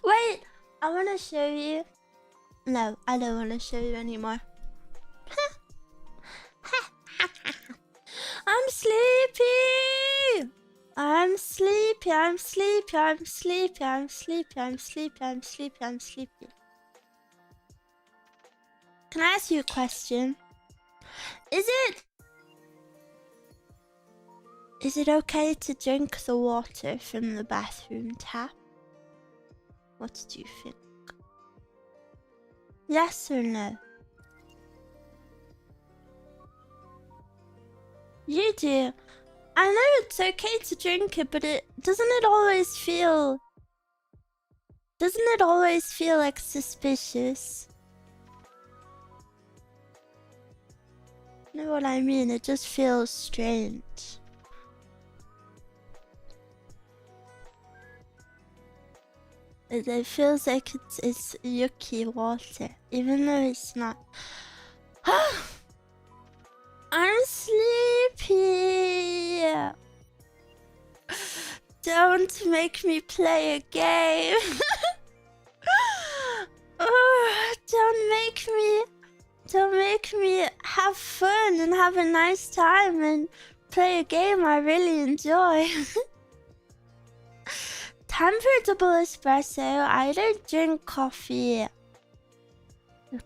Wait, I want to show you. No, I don't want to show you anymore. I'm sleepy. I'm sleepy. I'm sleepy. I'm sleepy. I'm sleepy. I'm sleepy. I'm sleepy. I'm sleepy. Can I ask you a question? Is it okay to drink the water from the bathroom tap? What do you think? Yes or no? You do. I know it's okay to drink it, but doesn't it always feel like suspicious? You know what I mean? It just feels strange. It feels like it's yucky water, even though it's not. I'm sleepy. Don't make me play a game. Don't make me have fun and have a nice time and play a game I really enjoy. Time for a double espresso. I don't drink coffee.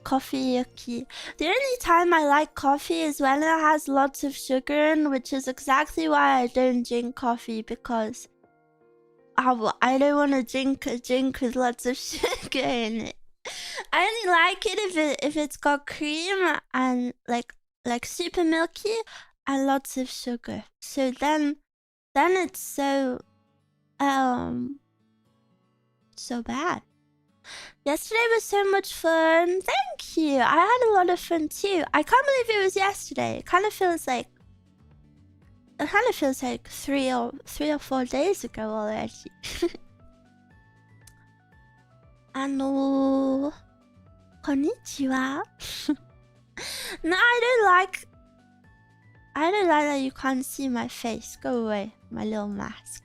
Coffee yucky. The only time I like coffee is when it has lots of sugar in, which is exactly why I don't drink coffee, because I don't want to drink a drink with lots of sugar in it. I only like it if it's got cream and like super milky and lots of sugar. So then it's so bad. Yesterday was so much fun. Thank you. I had a lot of fun too. I can't believe it was yesterday. It kind of feels like 3 or 4 days ago already. Konnichiwa. No, I don't like that you can't see my face. Go away, my little mask.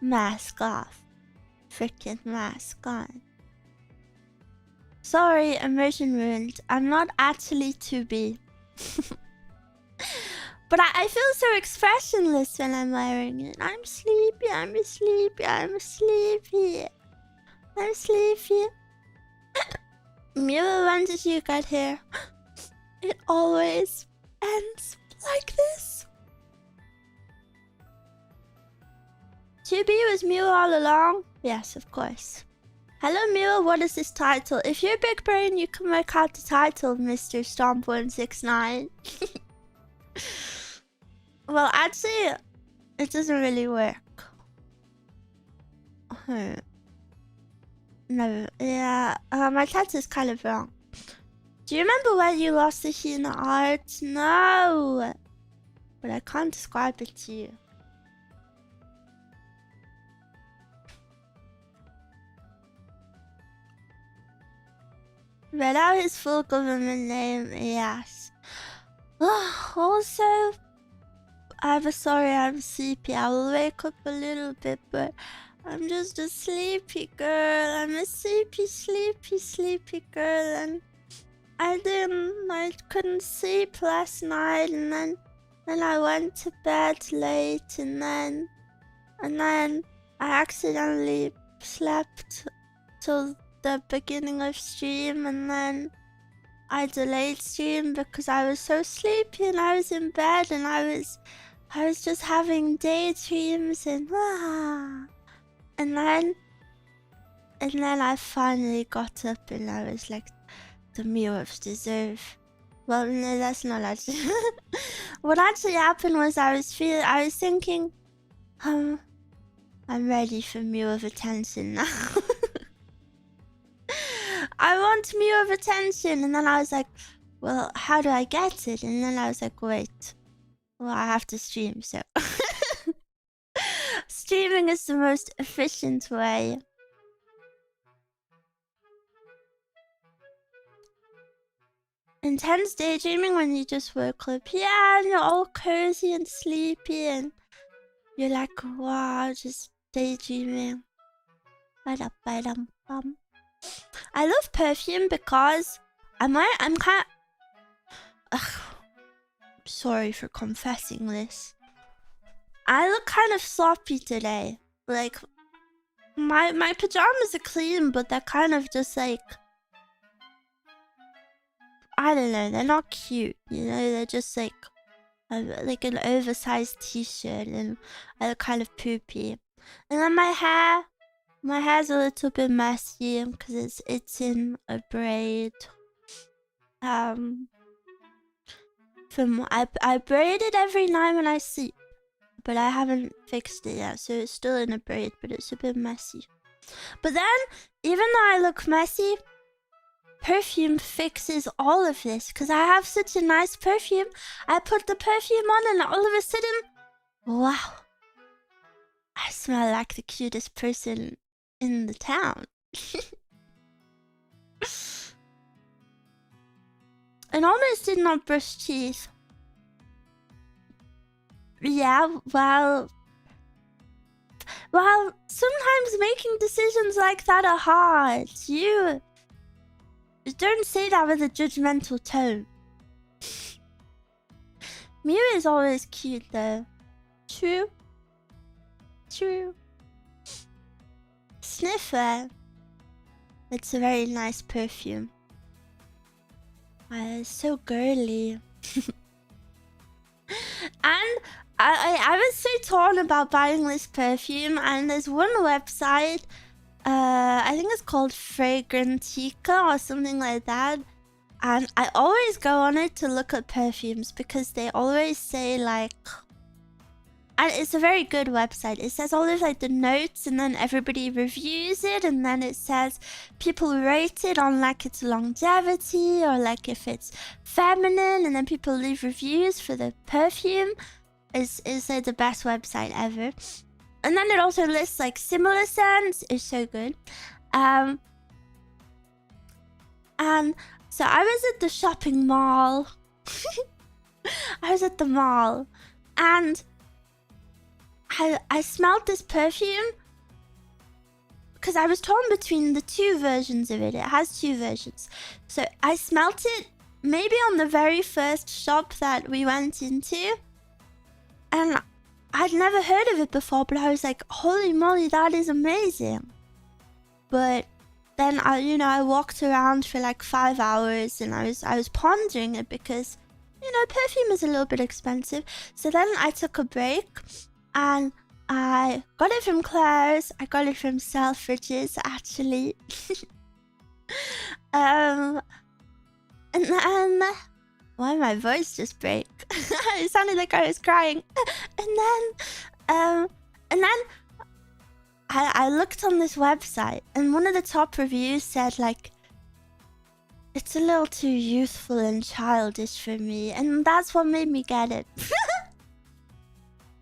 Mask off. Freaking mask on. Sorry, immersion ruined. I'm not actually 2B. But I feel so expressionless when I'm wearing it. I'm sleepy, I'm sleepy, I'm sleepy. I'm sleepy. Miwa, when did you get here? It always ends like this. 2B was Miwa all along? Yes, of course. Hello Miwa, what is this title? If you're big brain, you can work out the title, Mr. Stomp169. Well, actually, it doesn't really work. No, yeah, my title is kind of wrong. Do you remember when you lost the Hina art? No! But I can't describe it to you. Read out his full government name, yes. Also, I'm sorry I'm sleepy. I will wake up a little bit, but I'm just a sleepy girl. I'm a sleepy girl, and I couldn't sleep last night, and then I went to bed late, and then I accidentally slept till the beginning of stream, and then I delayed stream because I was so sleepy, and I was in bed, and I was just having daydreams, and then I finally got up, and I was like, the Miwas deserve. Well, no, that's not actually. What actually happened was I was thinking, I'm ready for Miwa attention now. I want Miwa attention, and then I was like, well, how do I get it? And then I was like, wait, well, I have to stream, so streaming is the most efficient way. Intense daydreaming when you just woke up. Yeah, and you're all cozy and sleepy and you're like, wow, just daydreaming. Ba-da-ba-dum-bum. I love perfume because I'm kind of... Sorry for confessing this. I look kind of sloppy today. Like, my pajamas are clean, but they're kind of just like... I don't know, they're not cute, you know? They're just like an oversized t-shirt, and I look kind of poopy. And then my hair's a little bit messy because it's in a braid. I braid it every night when I sleep, but I haven't fixed it yet, so it's still in a braid, but it's a bit messy. But then, even though I look messy, perfume fixes all of this, because I have such a nice perfume. I put the perfume on and all of a sudden, wow, I smell like the cutest person in the town. And almost did not brush teeth. Yeah, well, sometimes making decisions like that are hard. You don't say that with a judgmental tone. Miwa is always cute though. True. True. Sniffer. It's a very nice perfume. It's so girly. And I was so torn about buying this perfume, and there's one website, I think it's called Fragrantica or something like that, and I always go on it to look at perfumes because they always say like, and it's a very good website. It says all of like the notes, and then everybody reviews it, and then it says people rate it on like its longevity or like if it's feminine, and then people leave reviews for the perfume. Is like the best website ever. And then it also lists like similar scents. It's so good. And so I was at the shopping mall. I was at the mall, and I smelled this perfume because I was torn between the two versions of it. It has two versions. So I smelt it maybe on the very first shop that we went into, and I'd never heard of it before, but I was like, holy moly, that is amazing. But then I walked around for like 5 hours, and I was pondering it because, perfume is a little bit expensive. So then I took a break, and I got it from Claire's. I got it from Selfridges, actually. And then... Why did my voice just break? It sounded like I was crying. And then I looked on this website, and one of the top reviews said like, it's a little too youthful and childish for me, and that's what made me get it.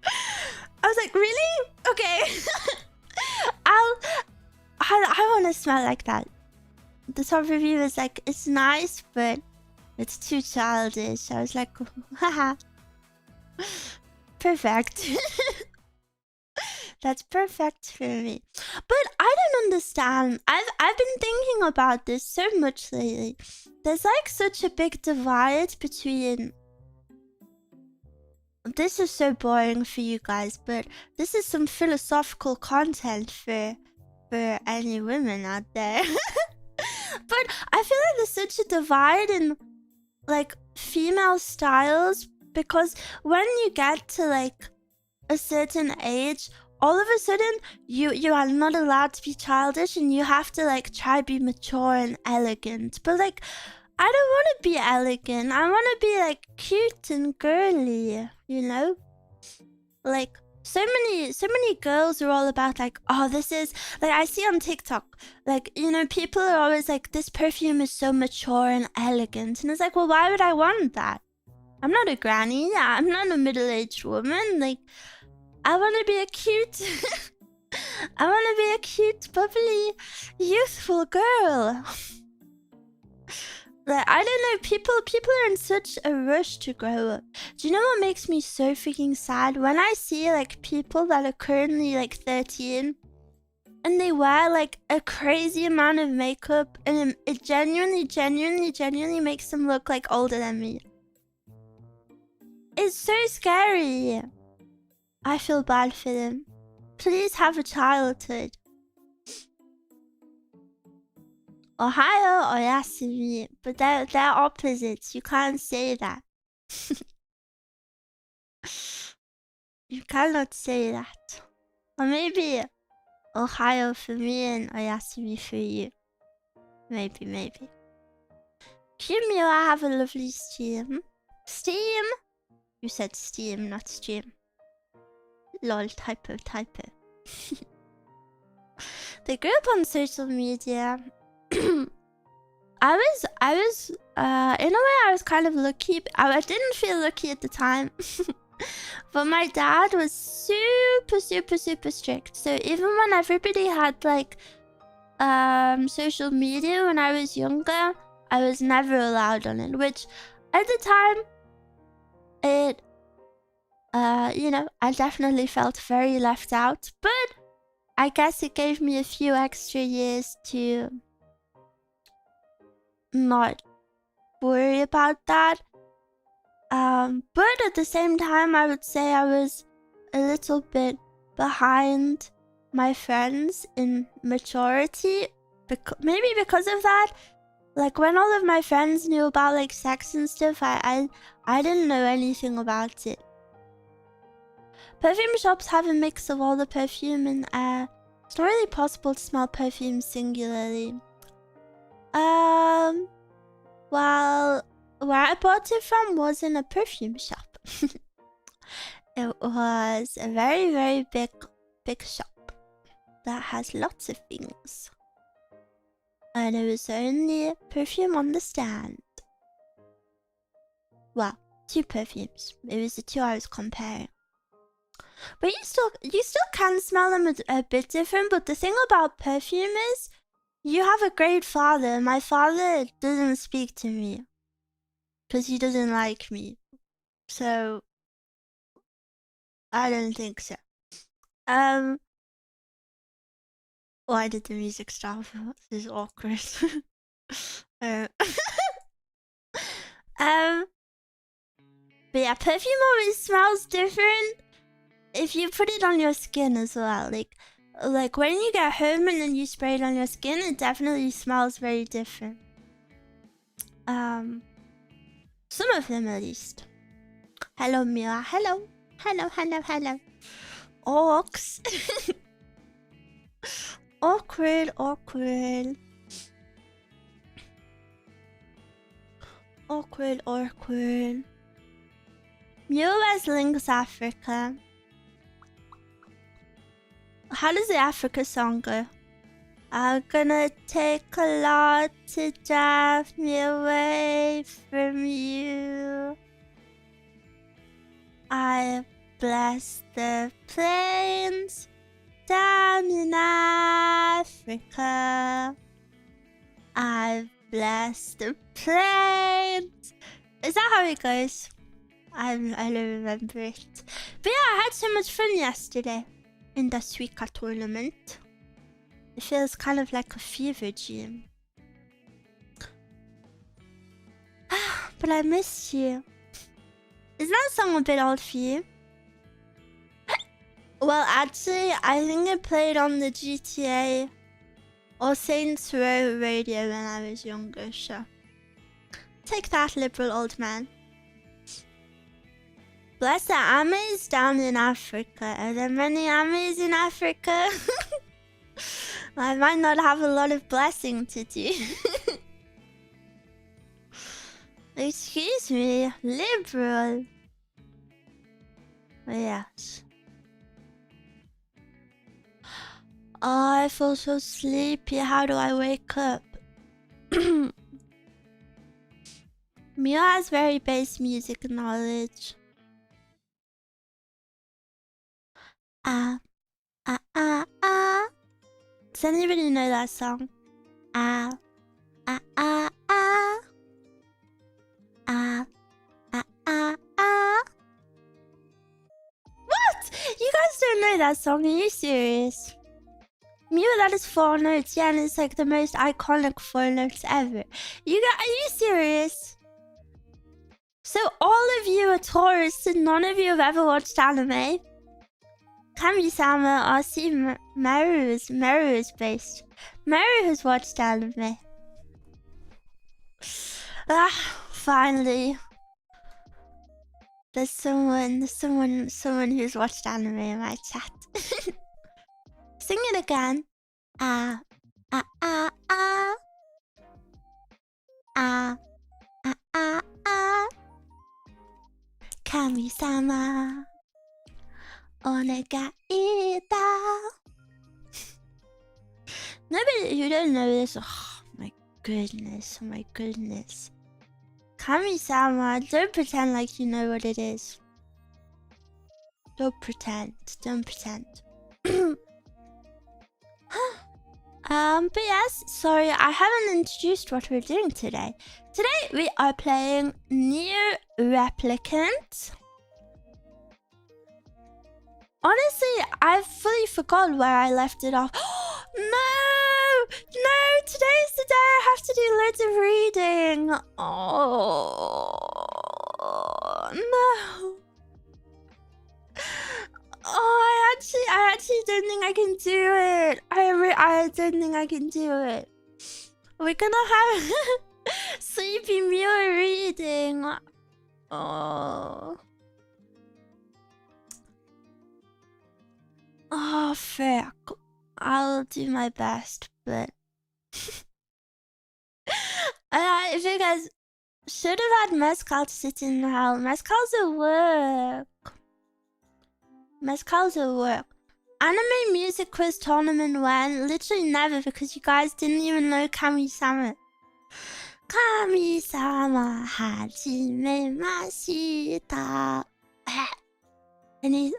I was like, really? Okay. I want to smell like that. The top review was like, it's nice, but it's too childish. I was like, haha. Perfect. That's perfect for me. But I don't understand. I've been thinking about this so much lately. There's like such a big divide between... This is so boring for you guys, but this is some philosophical content for any women out there. But I feel like there's such a divide in like female styles, because when you get to like a certain age, all of a sudden you are not allowed to be childish, and you have to like try be mature and elegant. But like, I don't want to be elegant. I want to be like cute and girly, like so many girls are all about like, oh, this is like, I see on TikTok, like, people are always like, this perfume is so mature and elegant, and it's like, well, why would I want that? I'm not a granny. I'm not a middle-aged woman. Like, I want to be a cute... I want to be a cute, bubbly, youthful girl. Like, I don't know, people are in such a rush to grow up. Do you know what makes me so freaking sad? When I see, like, people that are currently, like, 13, and they wear, like, a crazy amount of makeup, and it genuinely makes them look, like, older than me. It's so scary. I feel bad for them. Please have a childhood. Ohio or Yasumi, but they're opposites. You can't say that. You cannot say that. Or maybe Ohio for me and Oyasumi for you. Maybe. Miwa, have a lovely stream. Steam? You said steam, not stream. Lol, typo. They grew up on social media. I was in a way I was kind of lucky. I didn't feel lucky at the time. But my dad was super strict. So even when everybody had like social media when I was younger, I was never allowed on it, which at the time it you know, I definitely felt very left out, but I guess it gave me a few extra years to not worry about that. But at the same time, I would say I was a little bit behind my friends in maturity. Maybe because of that. Like, when all of my friends knew about, like, sex and stuff, I didn't know anything about it. Perfume shops have a mix of all the perfume and it's not really possible to smell perfume singularly. Well, where I bought it from wasn't a perfume shop. It was a very big shop that has lots of things. And it was only perfume on the stand. Well, 2 perfumes. It was the 2 I was comparing. But you still can smell them a bit different, but the thing about perfume is you have a great father. My father doesn't speak to me because he doesn't like me. So I don't think so. Why did the music stop? This is awkward. But yeah, perfume always smells different if you put it on your skin as well. Like when you get home and then you spray it on your skin, it definitely smells very different. Some of them at least. Hello, Miwa. Hello. Ox. Awkward. Miwa's Links Africa. How does the Africa song go? I'm gonna take a lot to drive me away from you. I bless the plains down in Africa. I bless the plains. Is that how it goes? I don't remember it. But yeah, I had so much fun yesterday in the Suika tournament. It feels kind of like a fever dream. But I miss you. Is that song a bit old for you? Well, actually, I think it played on the GTA or Saints Row radio when I was younger, so... Take that, liberal old man. Bless the Amis down in Africa. Are there many Amis in Africa? I might not have a lot of blessing to do. Excuse me, liberal. Yes. Oh, I feel so sleepy. How do I wake up? Mia has very base music knowledge. Ah, ah, ah, ah. Does anybody know that song? Ah, ah, ah, ah. Ah, ah, ah, ah. What? You guys don't know that song? Are you serious? Miwa, that is 4 notes. Yeah, and it's like the most iconic 4 notes ever. Are you serious? So all of you are tourists and none of you have ever watched anime? Kami-sama, RC Meru is based. Meru has watched anime. Ah, finally. There's someone who's watched anime in my chat. Sing it again. Ah, ah, ah, ah. Ah, ah, ah, ah. Kami-sama. Onegai da. Nobody, you don't know this. Oh my goodness, oh my goodness. Kami-sama, don't pretend like you know what it is. Don't pretend, don't pretend. But yes, sorry, I haven't introduced what we're doing today. Today we are playing NIER Replicant. Honestly, I fully forgot where I left it off. No! No! Today's the day I have to do loads of reading. Oh no. Oh, I actually don't think I can do it. I don't think I can do it. We're gonna have sleepy Miwa reading. Oh. Oh, fuck. I'll do my best, but... I think I should have had Mezcal to sit in the house. Mezcal's at work. Mezcal's at work. Anime music quiz tournament when? Literally never, because you guys didn't even know Kami-sama. Kami-sama hajimemashita. I need...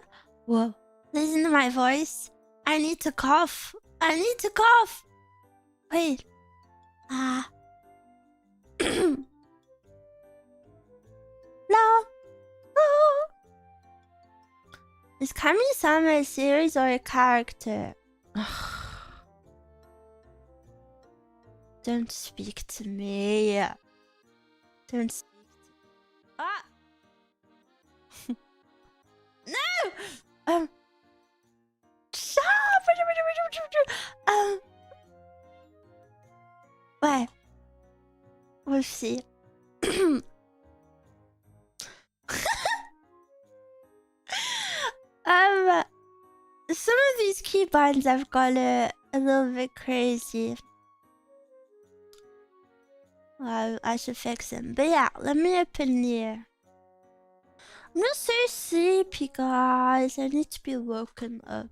Whoa. Listen to my voice. I need to cough. I need to cough. Wait. Ah. No. No. Is Kami-sama a series or a character? Don't speak to me. Don't speak to me. Ah. No. Shut up. Wait. We'll see. Some of these keybinds have got a little bit crazy. Well, I should fix them. But yeah, let me open NIER. I'm just so sleepy, guys. I need to be woken up.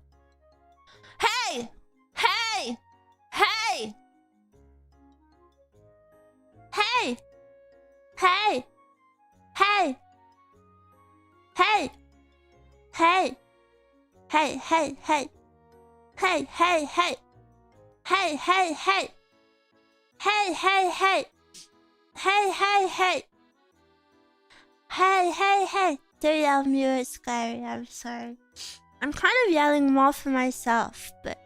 Hey! Hey! Hey! Hey! Hey! Hey! Hey! Hey! Hey, hey, hey! Hey, hey, hey! Hey, hey, hey! Hey, hey, hey! Hey, hey, hey! Hey, hey, hey! Don't yell at me, it's scary, I'm sorry. I'm kind of yelling more for myself, but...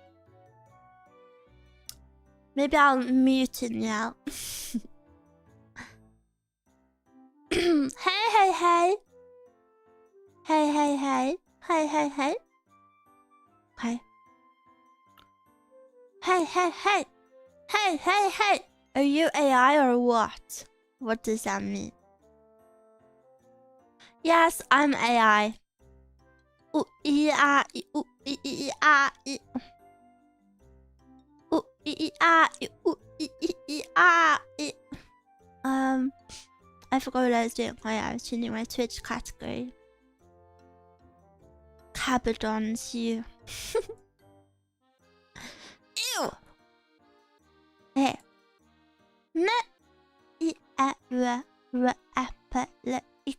maybe I'll mute and yell. Hey, hey, hey! Hey, hey, hey! Hey, hey, hey! Hey. Hey, hey, hey! Hey, hey, hey! Are you AI or what? What does that mean? Yes, I'm AI. Ooh, ee, ah, ee, ooh, ee, ee, ah, ee. Ooh, ee, ah, ee, ooh, ee, ah, ee. I forgot what I was doing. Oh yeah, I was changing my Twitch category. Cabadons, you. Ew! Hey. Ne, I, a, r, r, apple, ik,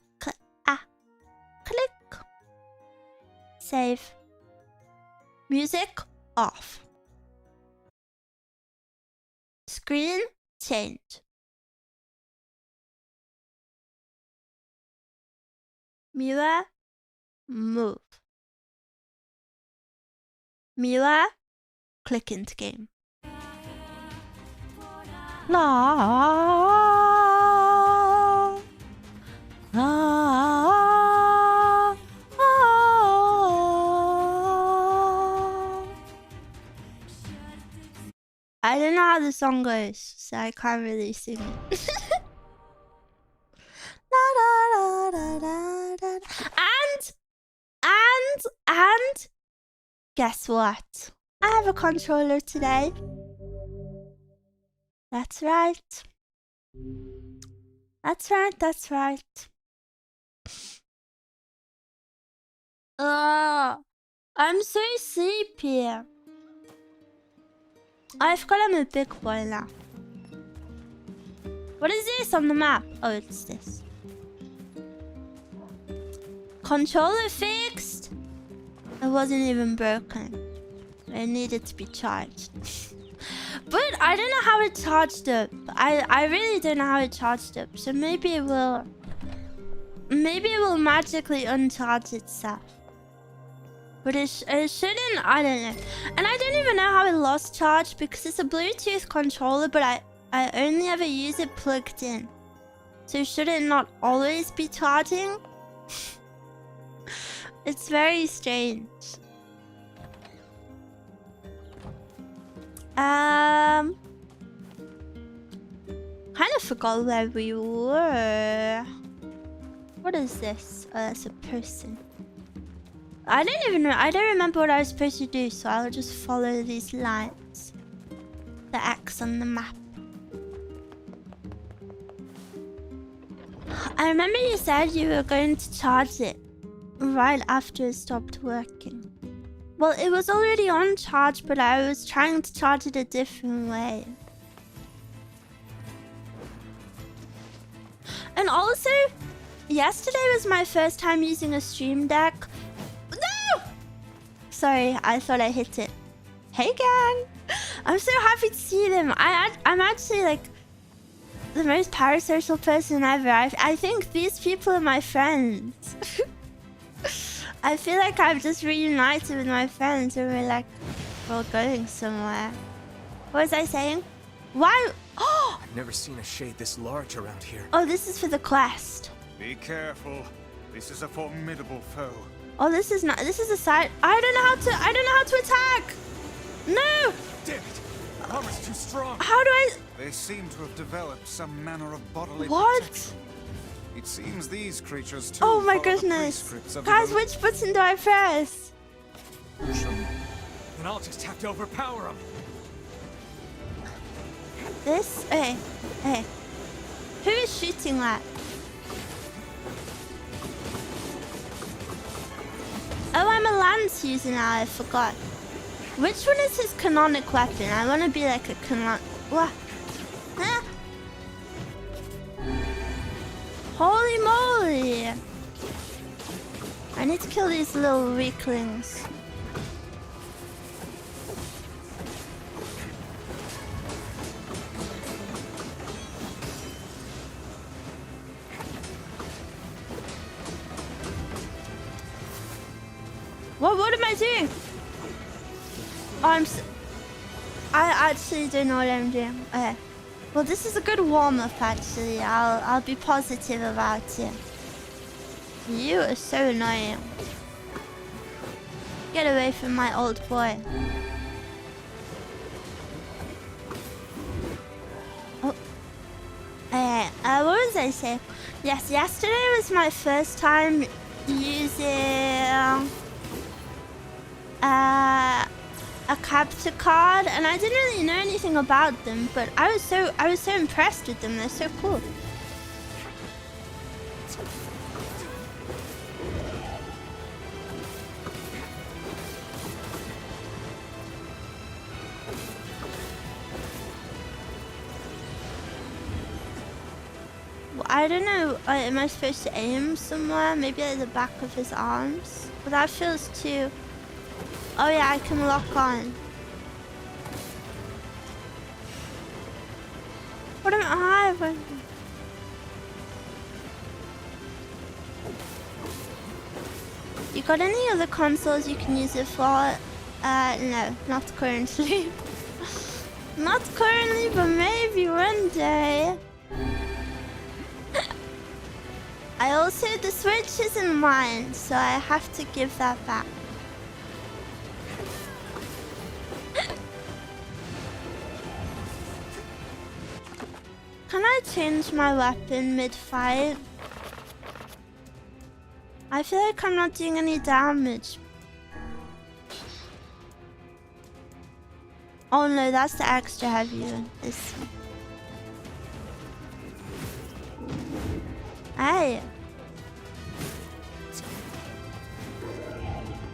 a. Click. Save. Music off. Screen change. Miwa, move. Miwa, click into game. La la. I don't know how the song goes, so I can't really sing it. And guess what? I have a controller today. That's right. That's right. I'm so sleepy. I forgot I'm a big boy now. What is this on the map? Oh, it's this. Controller fixed. It wasn't even broken. It needed to be charged. But I don't know how it charged up. I really don't know how it charged up. So maybe it will magically uncharge itself. But it shouldn't. I don't know. And I don't even know how it lost charge because it's a Bluetooth controller, but I only ever use it plugged in. So should it not always be charging? It's very strange. Kind of forgot where we were. What is this? Oh, that's a person. I don't even know. I don't remember what I was supposed to do, so I'll just follow these lines. The X on the map. I remember you said you were going to charge it right after it stopped working. Well, it was already on charge, but I was trying to charge it a different way. And also, yesterday was my first time using a stream deck. No! Sorry, I thought I hit it. Hey, gang! I'm so happy to see them. I'm actually like the most parasocial person ever. I think these people are my friends. I feel like I've just reunited with my friends and we're going somewhere. What was I saying? Why? Oh! I've never seen a shade this large around here. Oh, this is for the quest. Be careful. This is a formidable foe. Oh, this is not. This is a side. I don't know how to attack. No! Damn it! Armor's too strong. How do I? They seem to have developed some manner of bodily What? protection. It seems these creatures too. Oh my follow the goodness. prescripts of Guys, the which button do I press? Then I'll just have to overpower him. This? Hey. Who is shooting that? Oh, I'm a lance user now, I forgot. Which one is his canonic weapon? I want to be like a canon... What? Huh? Holy moly! I need to kill these little weaklings. What am I doing? Oh, I actually don't know what I'm doing. Okay. Well, this is a good warm-up, actually. I'll be positive about it. You are so annoying. Get away from my old boy. Oh. What was I saying? Yes, yesterday was my first time using a capture card, and I didn't really know anything about them, but I was so impressed with them. They're so cool. Well, I don't know. Am I supposed to aim somewhere? Maybe at the back of his arms? But that feels too... Oh yeah, I can lock on. What am I? You got any other consoles you can use it for? No, not currently. Not currently, but maybe one day. I also, the Switch isn't mine, so I have to give that back. Can I change my weapon mid-fight? I feel like I'm not doing any damage. Oh no, that's the extra heavy one. This one. Hey.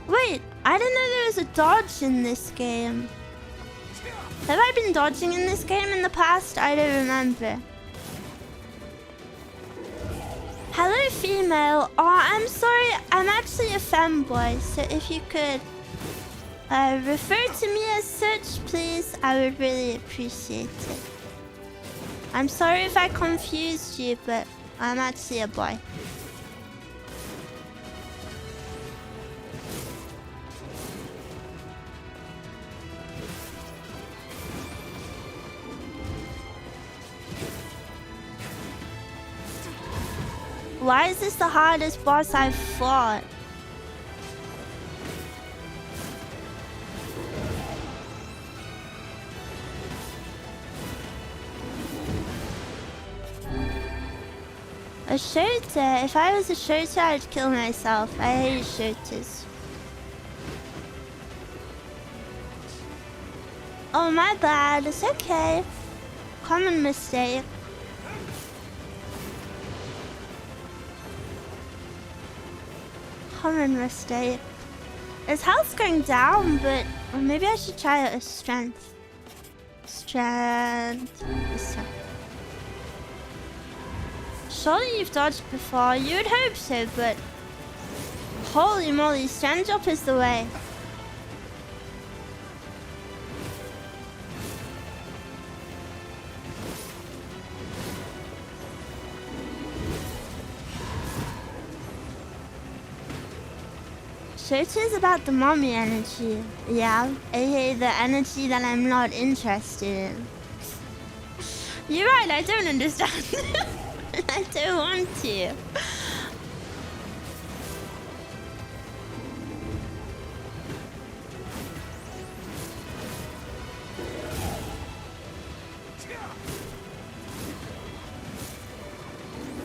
Wait, I didn't know there was a dodge in this game. Have I been dodging in this game in the past? I don't remember. Hello, female. Oh, I'm sorry. I'm actually a femboy. So if you could refer to me as such, please, I would really appreciate it. I'm sorry if I confused you, but I'm actually a boy. Why is this the hardest boss I've fought? A shooter? If I was a shooter, I'd kill myself. I hate shooters. Oh, my bad. It's okay. Common mistake. Common mistake. His health's going down, but or maybe I should try a strength. Strength. Surely you've dodged before. You would hope so, but holy moly, strength up is the way. Shooter's about the mommy energy. Yeah, aka the energy that I'm not interested in. You're right, I don't understand. I don't want to.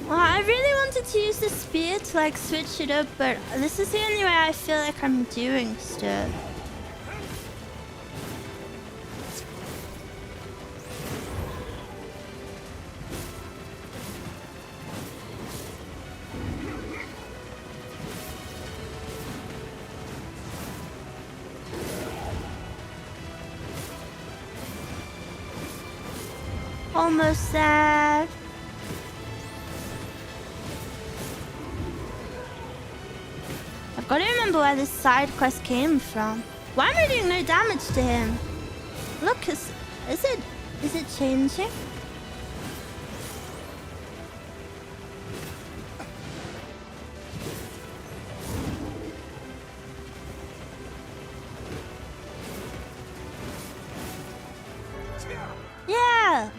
Well, I really wanted to use the spear to like switch it up, but this is the only way I feel like I'm doing stuff. Almost there. I've got to remember where this side quest came from. Why am I doing no damage to him? Look, is it changing? Yeah.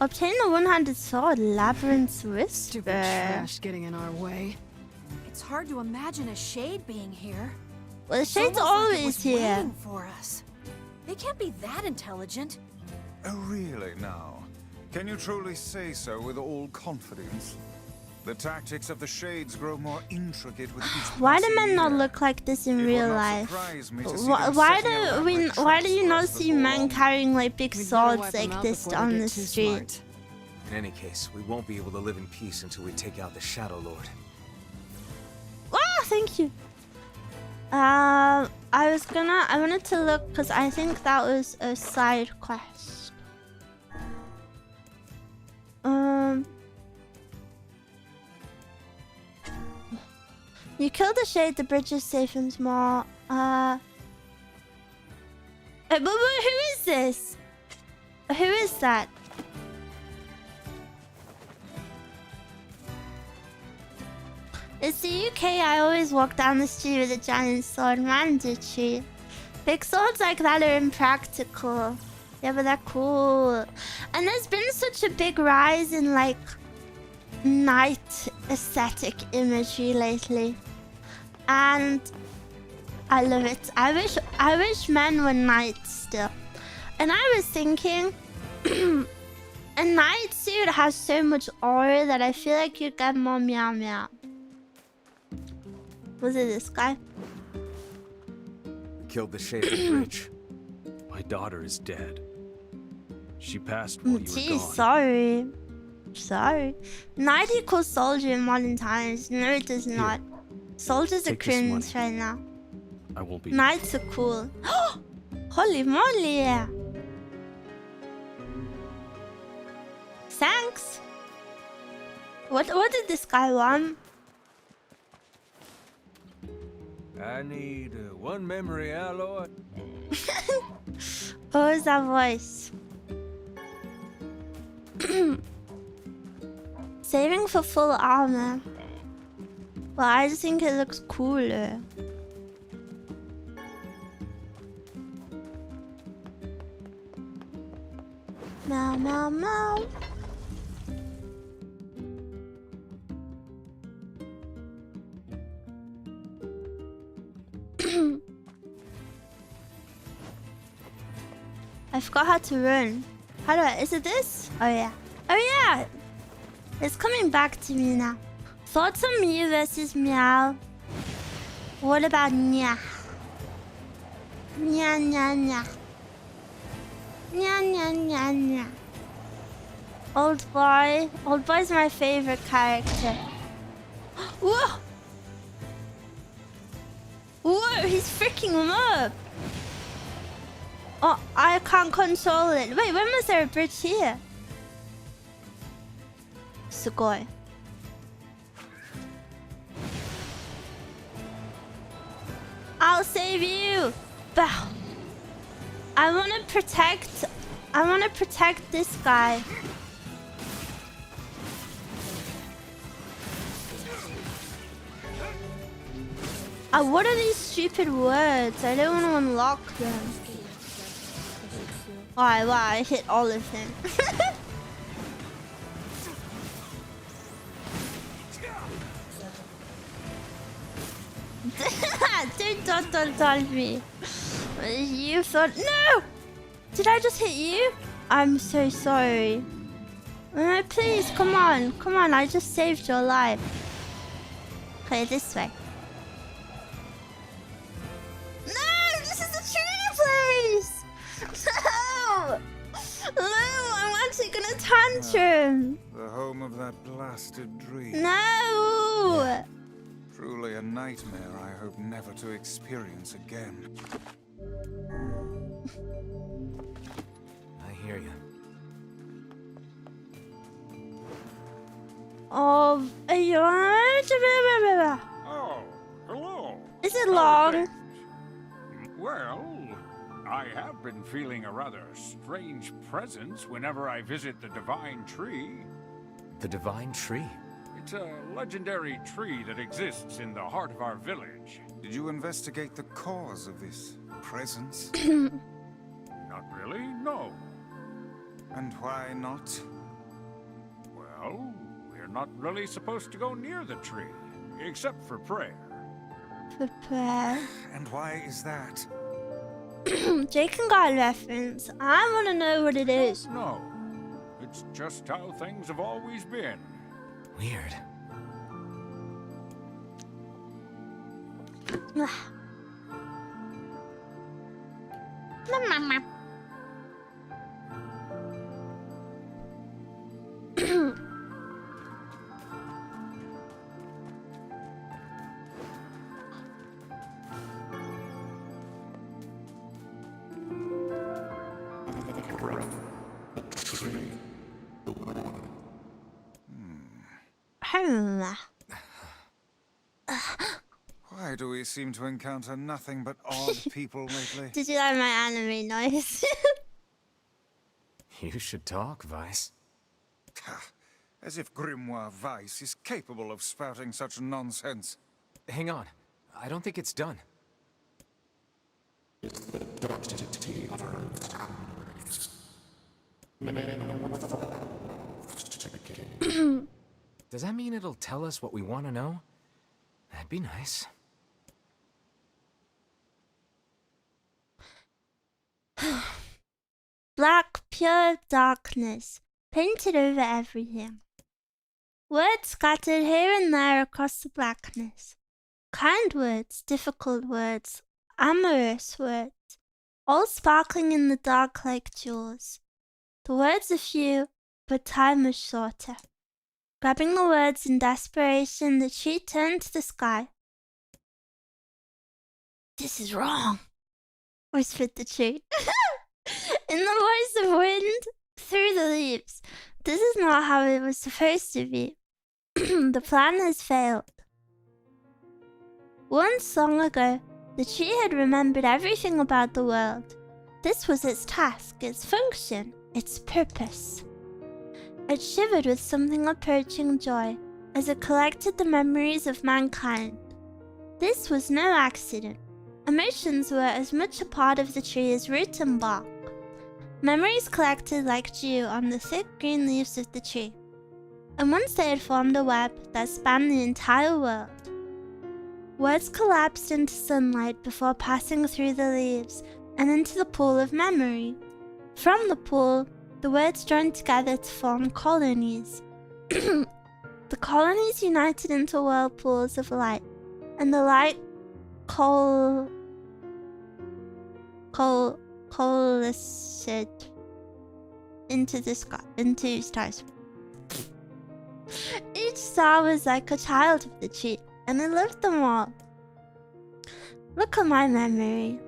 Obtain the one-handed sword, Labyrinth's Whisper. Stupid trash getting in our way. It's hard to imagine a shade being here. Well, the shade's always here. Waiting for us. They can't be that intelligent. Oh, really now? Can you truly say so with all confidence? The tactics of the shades grow more intricate with each Why do men passing not year. look like this in It real will not life? surprise me to see them Why setting elaborate why do traps you for not us see before men long. carrying like big We'd better swords wipe them like out this before they on get the too street? smart. In any case, we won't be able to live in peace until we take out the Shadow Lord. Ah, thank you. I wanted to look because I think that was a side quest. You killed the shade, the bridge is safe and small. But who is this? Who is that? It's the UK. I always walk down the street with a giant sword. Mandatory. Big swords like that are impractical. Yeah, but they're cool. And there's been such a big rise in like night aesthetic imagery lately. And I love it. I wish men were knights still. And I was thinking a knight suit has so much aura that I feel like you'd get more meow meow. Was it this guy? We killed the shade of the bridge. My daughter is dead. She passed while you were Gee, gone. sorry. Sorry. Knight equals soldier in modern times. No, it does not. Soldiers are Take this cringe money. right now. I won't be. Knights are cool. Holy moly! Thanks. What did this guy want? I need one memory alloy. What was that voice? Saving for full armor. Well, I just think it looks cooler. Meow, meow, meow. I forgot how to run. How do I? Is it this? Oh yeah. Oh yeah! It's coming back to me now. Thoughts on Mew versus Meow? What about Nya? Nya, nya, nya. Nya, nya, nya, nya. Old boy. Old boy's my favorite character. Whoa! Whoa, he's freaking him up! Oh, I can't control it. Wait, when was there a bridge here? Sugoi. I'll save you! Bow. I wanna protect this guy. What are these stupid words? I don't want to unlock them. Why, I hit all of them. Don't me. You thought... No! Did I just hit you? I'm so sorry. Please, come on. Come on, I just saved your life. Okay, this way. No! This is the tree place! No! No, I'm actually gonna tantrum. The home of that blasted dream. No! Truly a nightmare I hope never to experience again. I hear you. Oh, Oh, hello. is it How are long? things? Well, I have been feeling a rather strange presence whenever I visit the Divine Tree. The Divine Tree? It's a legendary tree that exists in the heart of our village. Did you investigate the cause of this presence? Not really, no. And why not? Well, we're not really supposed to go near the tree, except for prayer. Prepare. And why is that? Jake got a reference. I want to know what it is. No, it's just how things have always been. Weird. Why do we seem to encounter nothing but odd people lately? Did you like my anime noise? You should talk, Vice. As if Grimoire Weiss is capable of spouting such nonsense. Hang on. I don't think it's done. Does that mean it'll tell us what we want to know? That'd be nice. Black, pure darkness, painted over everything. Words scattered here and there across the blackness. Kind words, difficult words, amorous words, all sparkling in the dark like jewels. The words are few, but time was shorter. Grabbing the words in desperation, the tree turned to the sky. "This is wrong," whispered the tree. In the voice of wind, through the leaves. "This is not how it was supposed to be. The plan has failed." Once long ago, the tree had remembered everything about the world. This was its task, its function, its purpose. It shivered with something approaching joy as it collected the memories of mankind. This was no accident. Emotions were as much a part of the tree as root and bark. Memories collected like dew on the thick green leaves of the tree. And once they had formed a web that spanned the entire world. Words collapsed into sunlight before passing through the leaves and into the pool of memory. From the pool, the words joined together to form colonies. The colonies united into whirlpools of light, and the light coalesced into stars. Each star was like a child of the tree, and it loved them all. Look at my memory.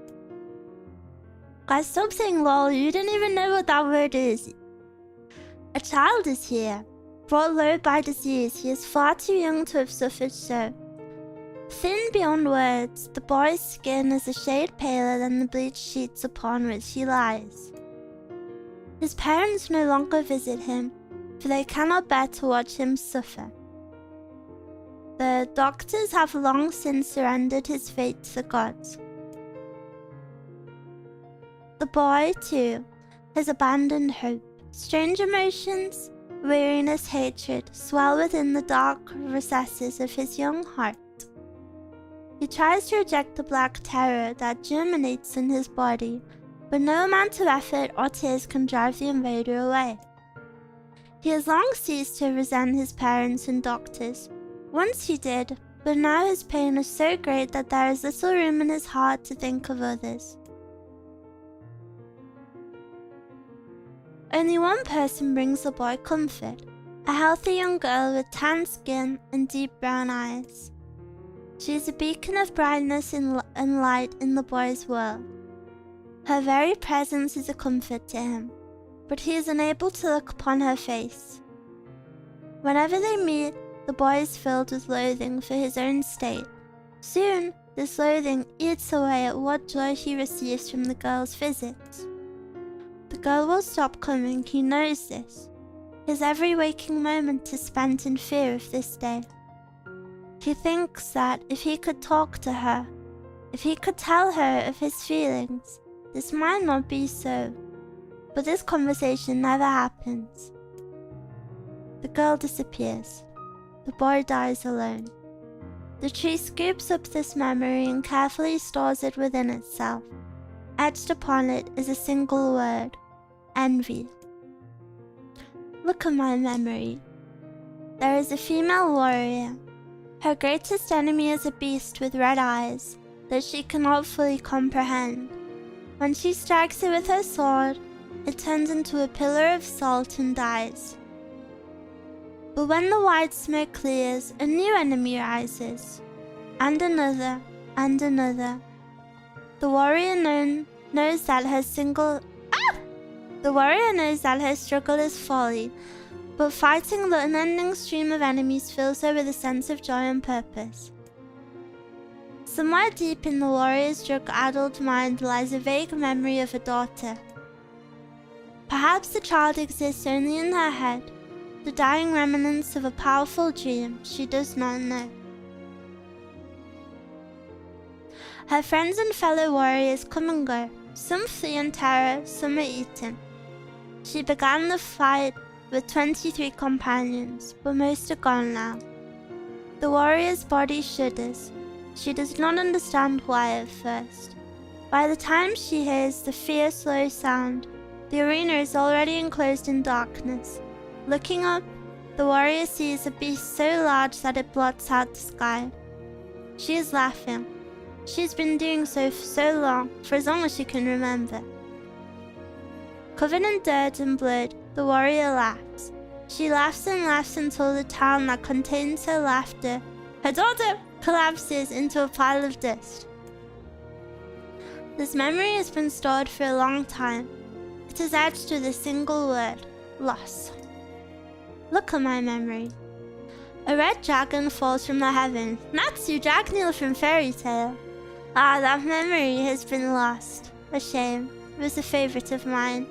Guys, stop saying lol, you didn't even know what that word is. A child is here, brought low by disease. He is far too young to have suffered so. Thin beyond words, the boy's skin is a shade paler than the bleached sheets upon which he lies. His parents no longer visit him, for they cannot bear to watch him suffer. The doctors have long since surrendered his fate to the gods. The boy, too, has abandoned hope. Strange emotions, weariness, hatred, swell within the dark recesses of his young heart. He tries to reject the black terror that germinates in his body, but no amount of effort or tears can drive the invader away. He has long ceased to resent his parents and doctors. Once he did, but now his pain is so great that there is little room in his heart to think of others. Only one person brings the boy comfort, a healthy young girl with tan skin and deep brown eyes. She is a beacon of brightness and light in the boy's world. Her very presence is a comfort to him, but he is unable to look upon her face. Whenever they meet, the boy is filled with loathing for his own state. Soon, this loathing eats away at what joy he receives from the girl's visits. The girl will stop coming, he knows this. His every waking moment is spent in fear of this day. He thinks that if he could talk to her, if he could tell her of his feelings, this might not be so. But this conversation never happens. The girl disappears. The boy dies alone. The tree scoops up this memory and carefully stores it within itself. Etched upon it is a single word: envy. Look at my memory. There is a female warrior. Her greatest enemy is a beast with red eyes that she cannot fully comprehend. When she strikes it with her sword, it turns into a pillar of salt and dies. But when the white smoke clears, a new enemy rises, and another, and another. The warrior knows that her struggle is folly, but fighting the unending stream of enemies fills her with a sense of joy and purpose. Somewhere deep in the warrior's drug-addled mind lies a vague memory of a daughter. Perhaps the child exists only in her head, the dying remnants of a powerful dream she does not know. Her friends and fellow warriors come and go. Some flee in terror, some are eaten. She began the fight with 23 companions, but most are gone now. The warrior's body shudders. She does not understand why at first. By the time she hears the fierce low sound, the arena is already enclosed in darkness. Looking up, the warrior sees a beast so large that it blots out the sky. She is laughing. She's been doing so for so long, for as long as she can remember. Covered in dirt and blood, the warrior laughs. She laughs and laughs until the town that contains her laughter, her daughter, collapses into a pile of dust. This memory has been stored for a long time. It is etched with a single word, loss. Look at my memory. A red dragon falls from the heavens. Natsu Dragneel from Fairy Tale. Ah, that memory has been lost. A shame. It was a favorite of mine.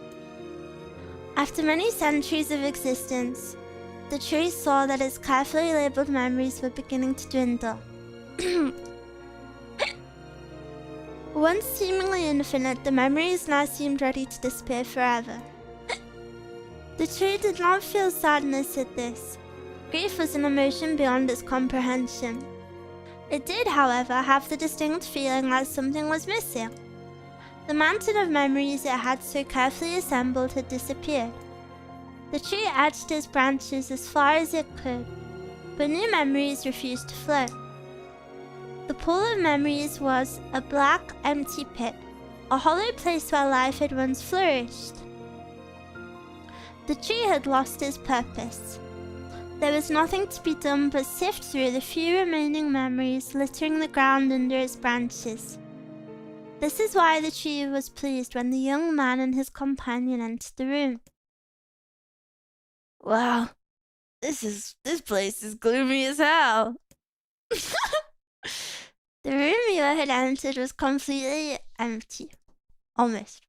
After many centuries of existence, the tree saw that its carefully labeled memories were beginning to dwindle. Once seemingly infinite, the memories now seemed ready to disappear forever. The tree did not feel sadness at this. Grief was an emotion beyond its comprehension. It did, however, have the distinct feeling that something was missing. The mountain of memories it had so carefully assembled had disappeared. The tree edged its branches as far as it could, but new memories refused to flow. The pool of memories was a black, empty pit, a hollow place where life had once flourished. The tree had lost its purpose. There was nothing to be done but sift through the few remaining memories littering the ground under its branches. This is why the tree was pleased when the young man and his companion entered the room. Wow, this place is gloomy as hell. The room Miwa had entered was completely empty. Almost.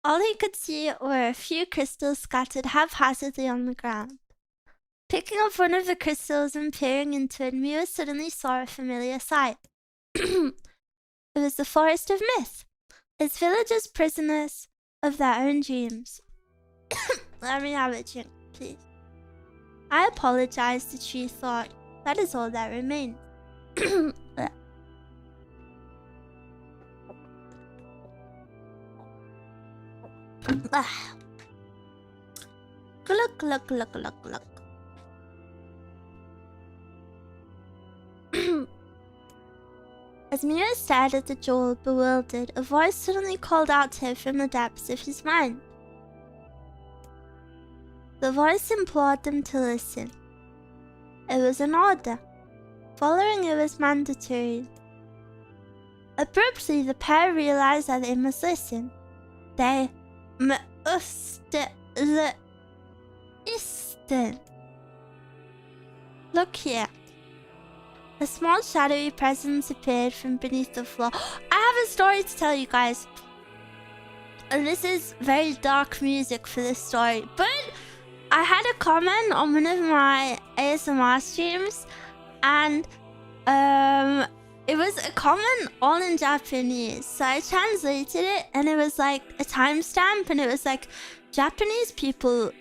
All he could see were a few crystals scattered haphazardly on the ground. Picking up one of the crystals and peering into it, Miwa suddenly saw a familiar sight. It was the Forest of Myth, its villagers prisoners of their own dreams. Let me have a drink, please. I apologize, the tree thought. That is all that remains. Gluck, gluck, gluck, gluck, gluck. As Miwa stared at the jewel, bewildered, a voice suddenly called out to him from the depths of his mind. The voice implored them to listen. It was an order. Following it was mandatory. Abruptly, the pair realized that they must listen. They must listen. Look here. A small shadowy presence appeared from beneath the floor. I have a story to tell you guys. And this is very dark music for this story. But I had a comment on one of my ASMR streams. And it was a comment all in Japanese. So I translated it and it was like a timestamp. And it was like, Japanese people...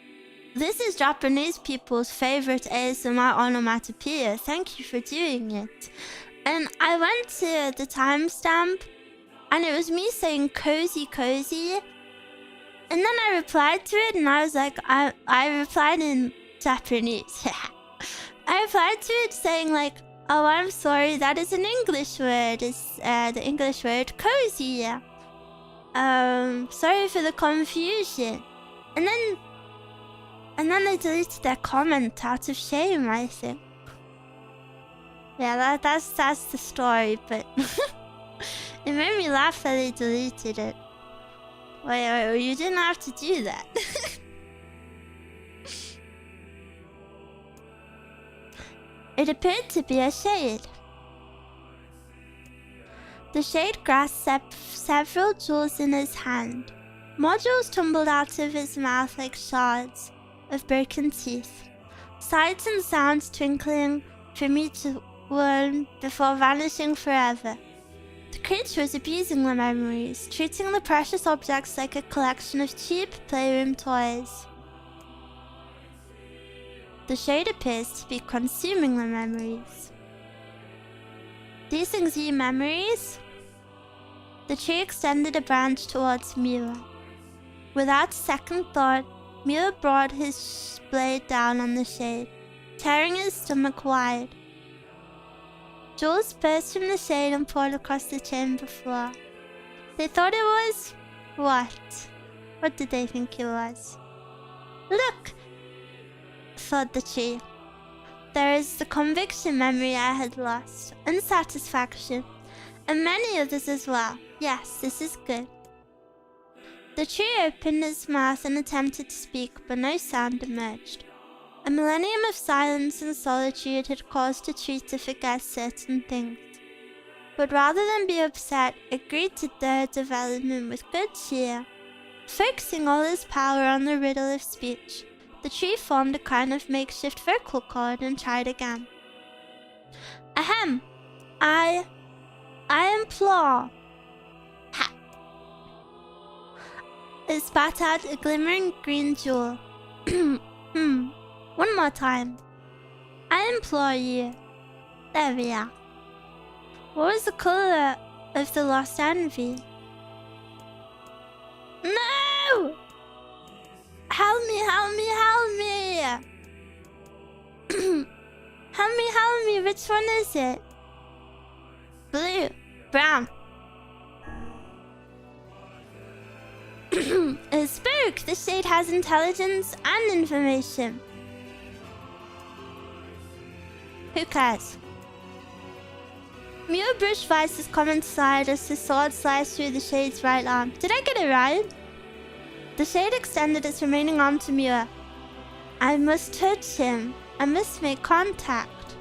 This is Japanese people's favorite ASMR onomatopoeia. Thank you for doing it. And I went to the timestamp and it was me saying cozy, cozy. And then I replied to it and I was like, I replied in Japanese. I replied to it saying like, oh, I'm sorry, that is an English word. It's the English word cozy. Sorry for the confusion. And then they deleted their comment out of shame, I think. Yeah, that's the story, but it made me laugh that they deleted it. Wait, you didn't have to do that. It appeared to be a shade. The shade grasped several jewels in his hand. More jewels tumbled out of his mouth like shards of broken teeth. Sights and sounds twinkling from each one before vanishing forever. The creature was abusing the memories, treating the precious objects like a collection of cheap playroom toys. The shade appears to be consuming the memories. These things are your memories? The tree extended a branch towards Miwa. Without second thought, Miwa brought his blade down on the shade, tearing his stomach wide. Jewels burst from the shade and poured across the chamber floor. They thought it was... what? What did they think it was? Look! Thought the tree. There is the conviction memory I had lost, unsatisfaction, and many others as well. Yes, this is good. The tree opened its mouth and attempted to speak, but no sound emerged. A millennium of silence and solitude had caused the tree to forget certain things. But rather than be upset, it greeted their development with good cheer. Focusing all his power on the riddle of speech, the tree formed a kind of makeshift vocal cord and tried again. Ahem! I implore. Ha! It spat out a glimmering green jewel. One more time. I implore you. There we are. What was the color of the lost envy? No! Help me, help me, help me! Help me, which one is it? Blue, brown. It spoke! The shade has intelligence and information. Who cares? Miwa brushed Vice's comment aside as his sword sliced through the shade's right arm. Did I get it right? The shade extended its remaining arm to Miwa. I must touch him. I must make contact.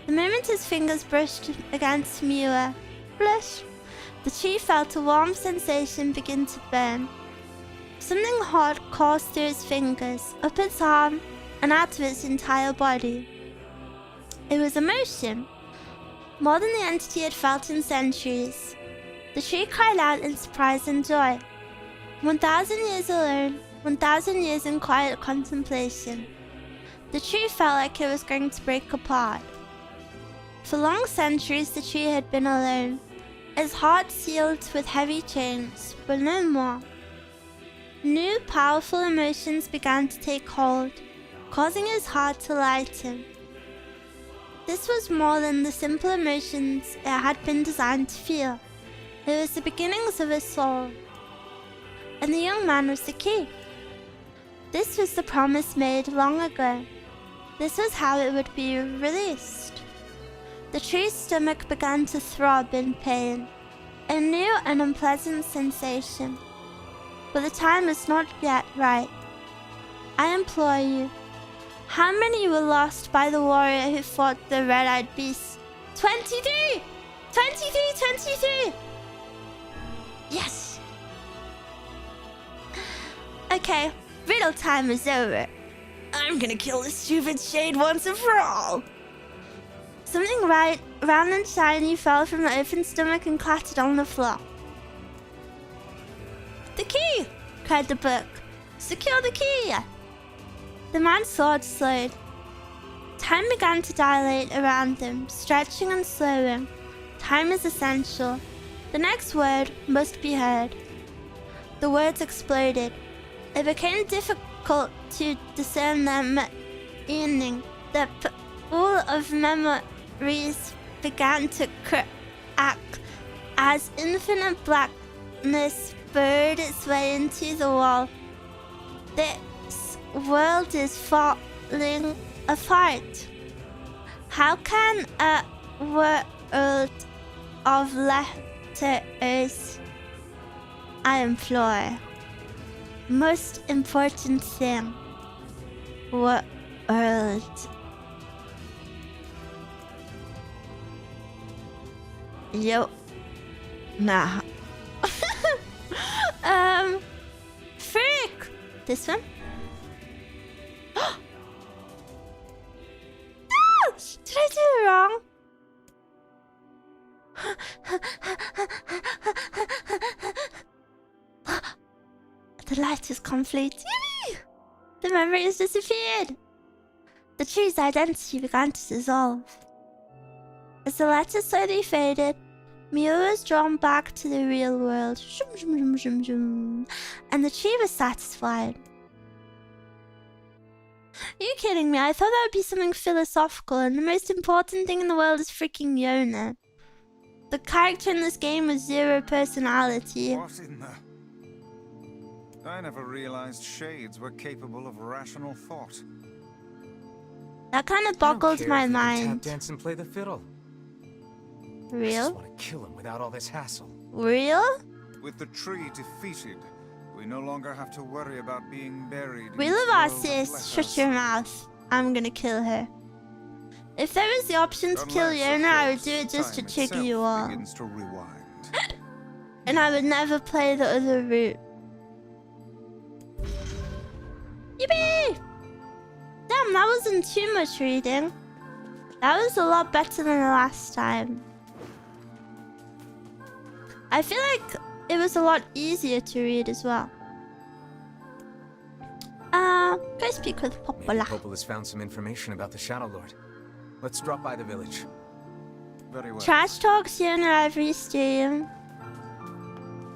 The moment his fingers brushed against Miwa, blush, the tree felt a warm sensation begin to burn. Something hot coursed through his fingers, up its arm, and out of its entire body. It was emotion, more than the entity had felt in centuries. The tree cried out in surprise and joy. 1,000 years alone, 1,000 years in quiet contemplation. The tree felt like it was going to break apart. For long centuries the tree had been alone, its heart sealed with heavy chains, but no more. New, powerful emotions began to take hold, causing his heart to lighten. This was more than the simple emotions it had been designed to feel. It was the beginnings of a soul. And the young man was the key. This was the promise made long ago. This was how it would be released. The tree's stomach began to throb in pain, a new and unpleasant sensation. But the time is not yet right. I implore you, how many were lost by the warrior who fought the red-eyed beast? 23! 23! Yes! Okay, riddle time is over. I'm gonna kill this stupid shade once and for all. Something round and shiny fell from the open stomach and clattered on the floor. The key! Cried the book. Secure the key! The man's sword slowed. Time began to dilate around them, stretching and slowing. Time is essential. The next word must be heard. The words exploded. It became difficult to discern their meaning. The pool of memories began to crack as infinite blackness burrowed its way into the wall. This world is falling apart. How can a world of letters, I implore, most important thing, world. Yo, Nah. Frick! This one? Ah! Did I do it wrong? The light is complete. Yippee! The memory has disappeared. The tree's identity began to dissolve. As the letter slowly faded, Miwa was drawn back to the real world. And the tree was satisfied. Are you kidding me? I thought that would be something philosophical, and the most important thing in the world is freaking Yona. The character in this game has zero personality. What in the... I never realized shades were capable of rational thought. That kind of boggled my Tap mind. dance and play the fiddle. I Real? just want to kill him without all this hassle. Real? With the tree defeated, we no longer have to worry about being buried. Real about sis, shut your mouth. I'm gonna kill her. If there was the option to kill Yona, I would do it just to trigger you all. To rewind. And I would never play the other route. Yippee! Damn, that wasn't too much reading. That was a lot better than the last time. I feel like it was a lot easier to read as well. Go speak with Maybe Popola. Popola's found some information about the Shadow Lord. Let's drop by the village. Very well. Trash talks Yona every stream.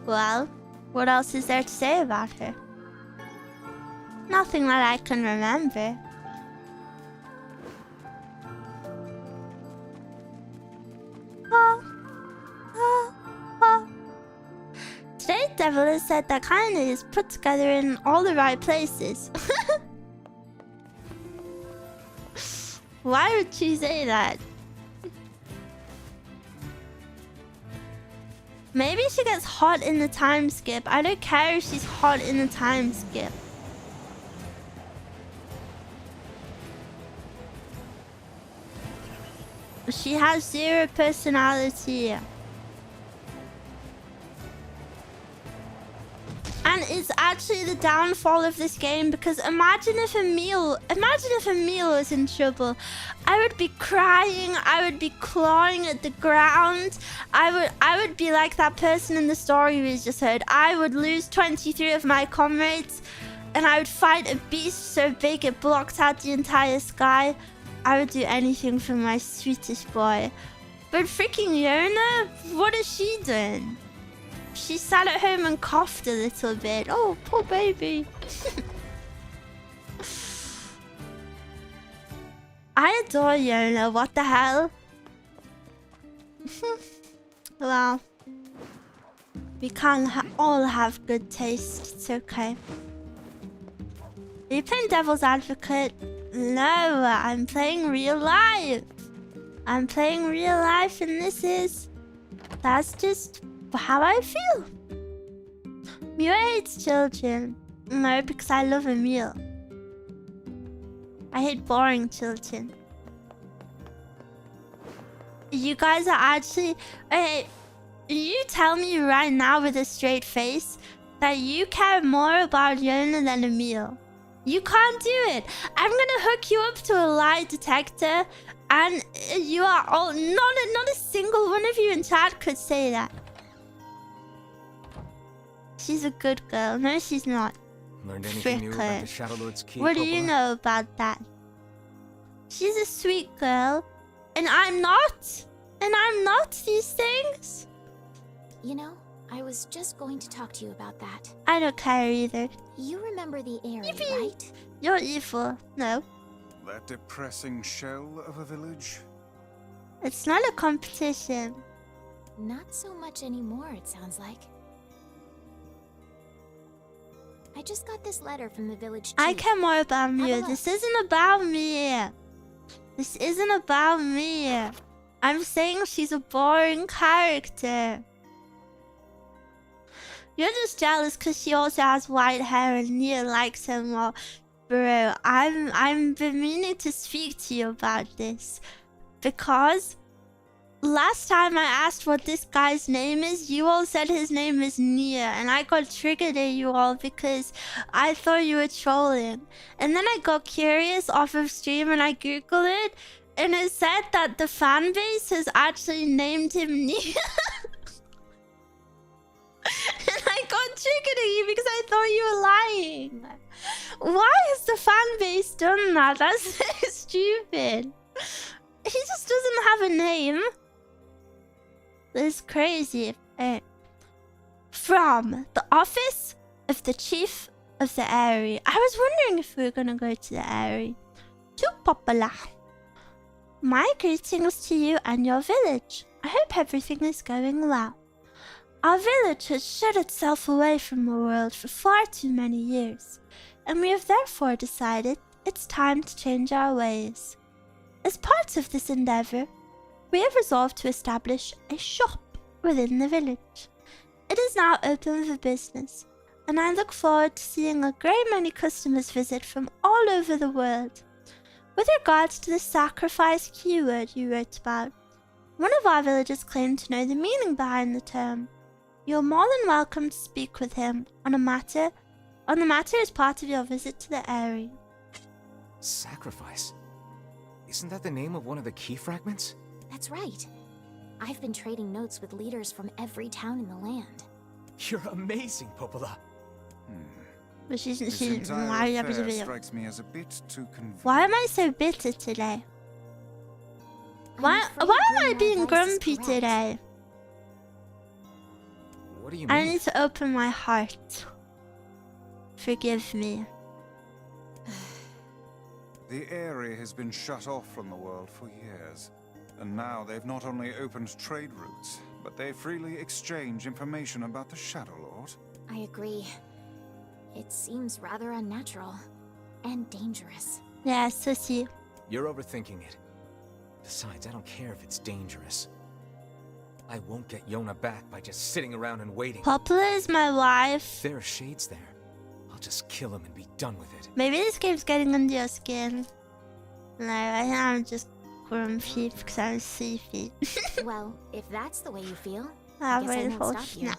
Well, what else is there to say about her? Nothing that I can remember. Today, Devil has said that kindness is put together in all the right places. Why would she say that? Maybe she gets hot in the time skip. I don't care if she's hot in the time skip. She has zero personality. And it's actually the downfall of this game, because imagine if Emil was in trouble. I would be crying, I would be clawing at the ground. I would be like that person in the story we just heard. I would lose 23 of my comrades, and I would fight a beast so big it blocked out the entire sky. I would do anything for my sweetest boy. But freaking Yona, what is she doing? She sat at home and coughed a little bit. Oh, poor baby. I adore Yona. What the hell? Well, we can't all have good taste. It's okay. Are you playing Devil's Advocate? No, I'm playing real life. I'm playing real life, and that's just how I feel. Miwa hates children. No, because I love Emil. I hate boring children. You guys are actually... Okay, you tell me right now with a straight face that you care more about Yona than Emil. You can't do it. I'm gonna hook you up to a lie detector, and you are all... Not a single one of you in chat could say that. She's a good girl. No, she's not. Learned anything new about the Shadow Lord's key? What do you know about that? She's a sweet girl, and I'm not. And I'm not these things. You know, I was just going to talk to you about that. I don't care either. You remember the area, Yippee! right? You're evil. No. That depressing shell of a village? It's not a competition. Not so much anymore, it sounds like. I just got this letter from the village chief. I care more about you. This isn't about me. This isn't about me. I'm saying she's a boring character. You're just jealous because she also has white hair and NIER likes her more. Bro, I'm been meaning to speak to you about this. Because, last time I asked what this guy's name is, you all said his name is NIER, and I got triggered at you all because I thought you were trolling. And then I got curious off of stream and I googled it, and it said that the fan base has actually named him NIER. And I got triggered at you because I thought you were lying. Why has the fan base done that? That's so stupid. He just doesn't have a name. It's crazy. From the office of the chief of the area. I was wondering if we were gonna go to the area. To Popola. My greetings to you and your village. I hope everything is going well. Our village has shut itself away from the world for far too many years, and we have therefore decided it's time to change our ways. As part of this endeavor, we have resolved to establish a shop within the village. It is now open for business, and I look forward to seeing a great many customers visit from all over the world. With regards to the sacrifice keyword you wrote about, one of our villagers claimed to know the meaning behind the term. You're more than welcome to speak with him on the matter as part of your visit to the area. Sacrifice? Isn't that the name of one of the key fragments? That's right. I've been trading notes with leaders from every town in the land. You're amazing, Popola. But she's This why entire affair strikes me as a bit too convenient. Why am I so bitter today? Why am I being grumpy today? What do you I mean? need to open my heart. Forgive me. The area has been shut off from the world for years. And now they've not only opened trade routes, but they freely exchange information about the Shadow Lord. I agree. It seems rather unnatural and dangerous. Yeah, Susie. You're overthinking it. Besides, I don't care if it's dangerous. I won't get Yona back by just sitting around and waiting. Popula is my wife. If there are shades there, I'll just kill him and be done with it. Maybe this game's getting under your skin. No, I think I'm just grumpy because I'm sleepy. Well, if that's the way you feel, Ah, I guess I very won't stop you. fortunate.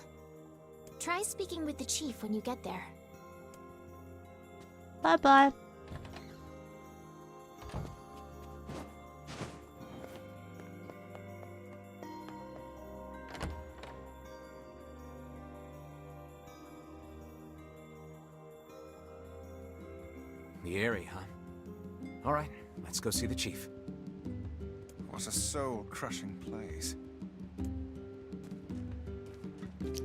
Try speaking with the chief when you get there. Bye bye. The area, huh? Alright, let's go see the chief. What a soul-crushing place.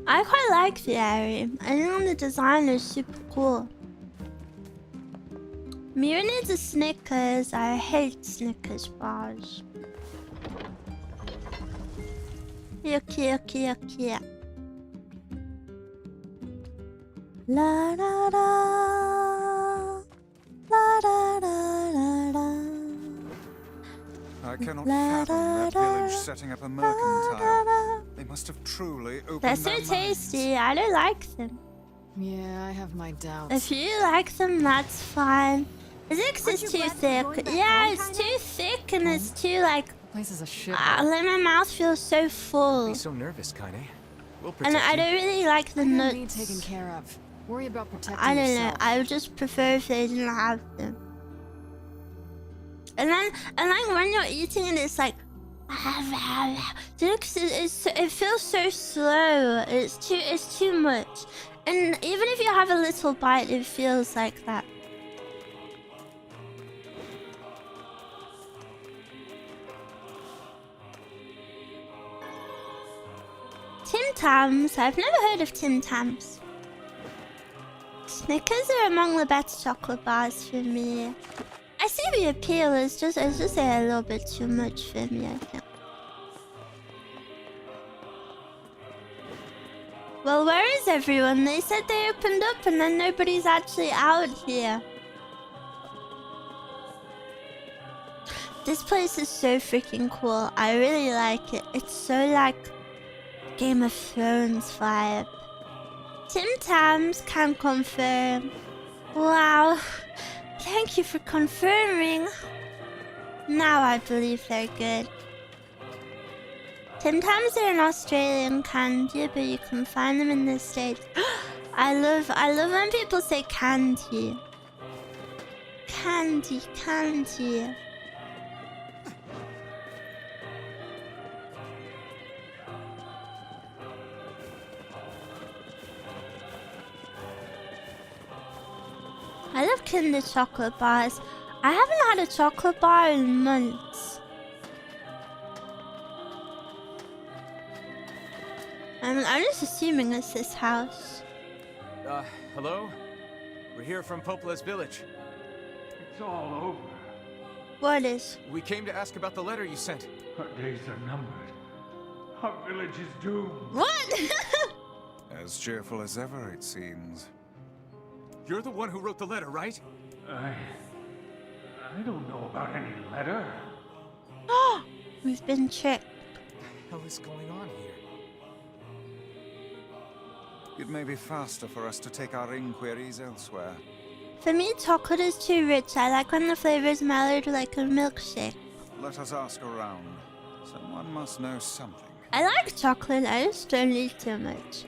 I quite like the area. I think the design is super cool. Miwa needs a Snickers. I hate Snickers bars. Yucky, yucky, yucky. La da da. La da da da da. I cannot fathom that village setting up a mercantile. They must have truly opened They're their so minds. tasty. I don't like them. Yeah, I have my doubts. If you like them, that's fine. Is it 'cause Aren't it's you too glad to be thick? going back Yeah, home, it's kinda? too thick and it's too like... Place is a shit. like my mouth feels so full. Be so nervous, Kaine. We'll And protect I you. don't really like the I need nuts. taken care of. Worry about protecting I don't know. yourself. I would just prefer if they didn't have them. And like when you're eating it, it's like, it feels so slow. It's too much. And even if you have a little bite, it feels like that. Tim Tams. I've never heard of Tim Tams. Snickers are among the better chocolate bars for me. I see the appeal. It's just a little bit too much for me, I think. Well, where is everyone? They said they opened up and then nobody's actually out here. This place is so freaking cool. I really like it. It's so like Game of Thrones vibe. Tim Tams can confirm. Wow. Thank you for confirming. Now I believe they're good. Sometimes they're an Australian candy, but you can find them in the States. I love when people say candy. Candy, candy. I love Kinder chocolate bars. I haven't had a chocolate bar in months. I'm just assuming it's this house. Hello? We're here from Popola's village. It's all over. What is? We came to ask about the letter you sent. Our days are numbered. Our village is doomed. What? As cheerful as ever, it seems. You're the one who wrote the letter, right? I don't know about any letter. We've been tricked. What the hell is going on here? It may be faster for us to take our inquiries elsewhere. For me, chocolate is too rich. I like when the flavor is mellowed like a milkshake. Let us ask around. Someone must know something. I like chocolate, I just don't eat too much.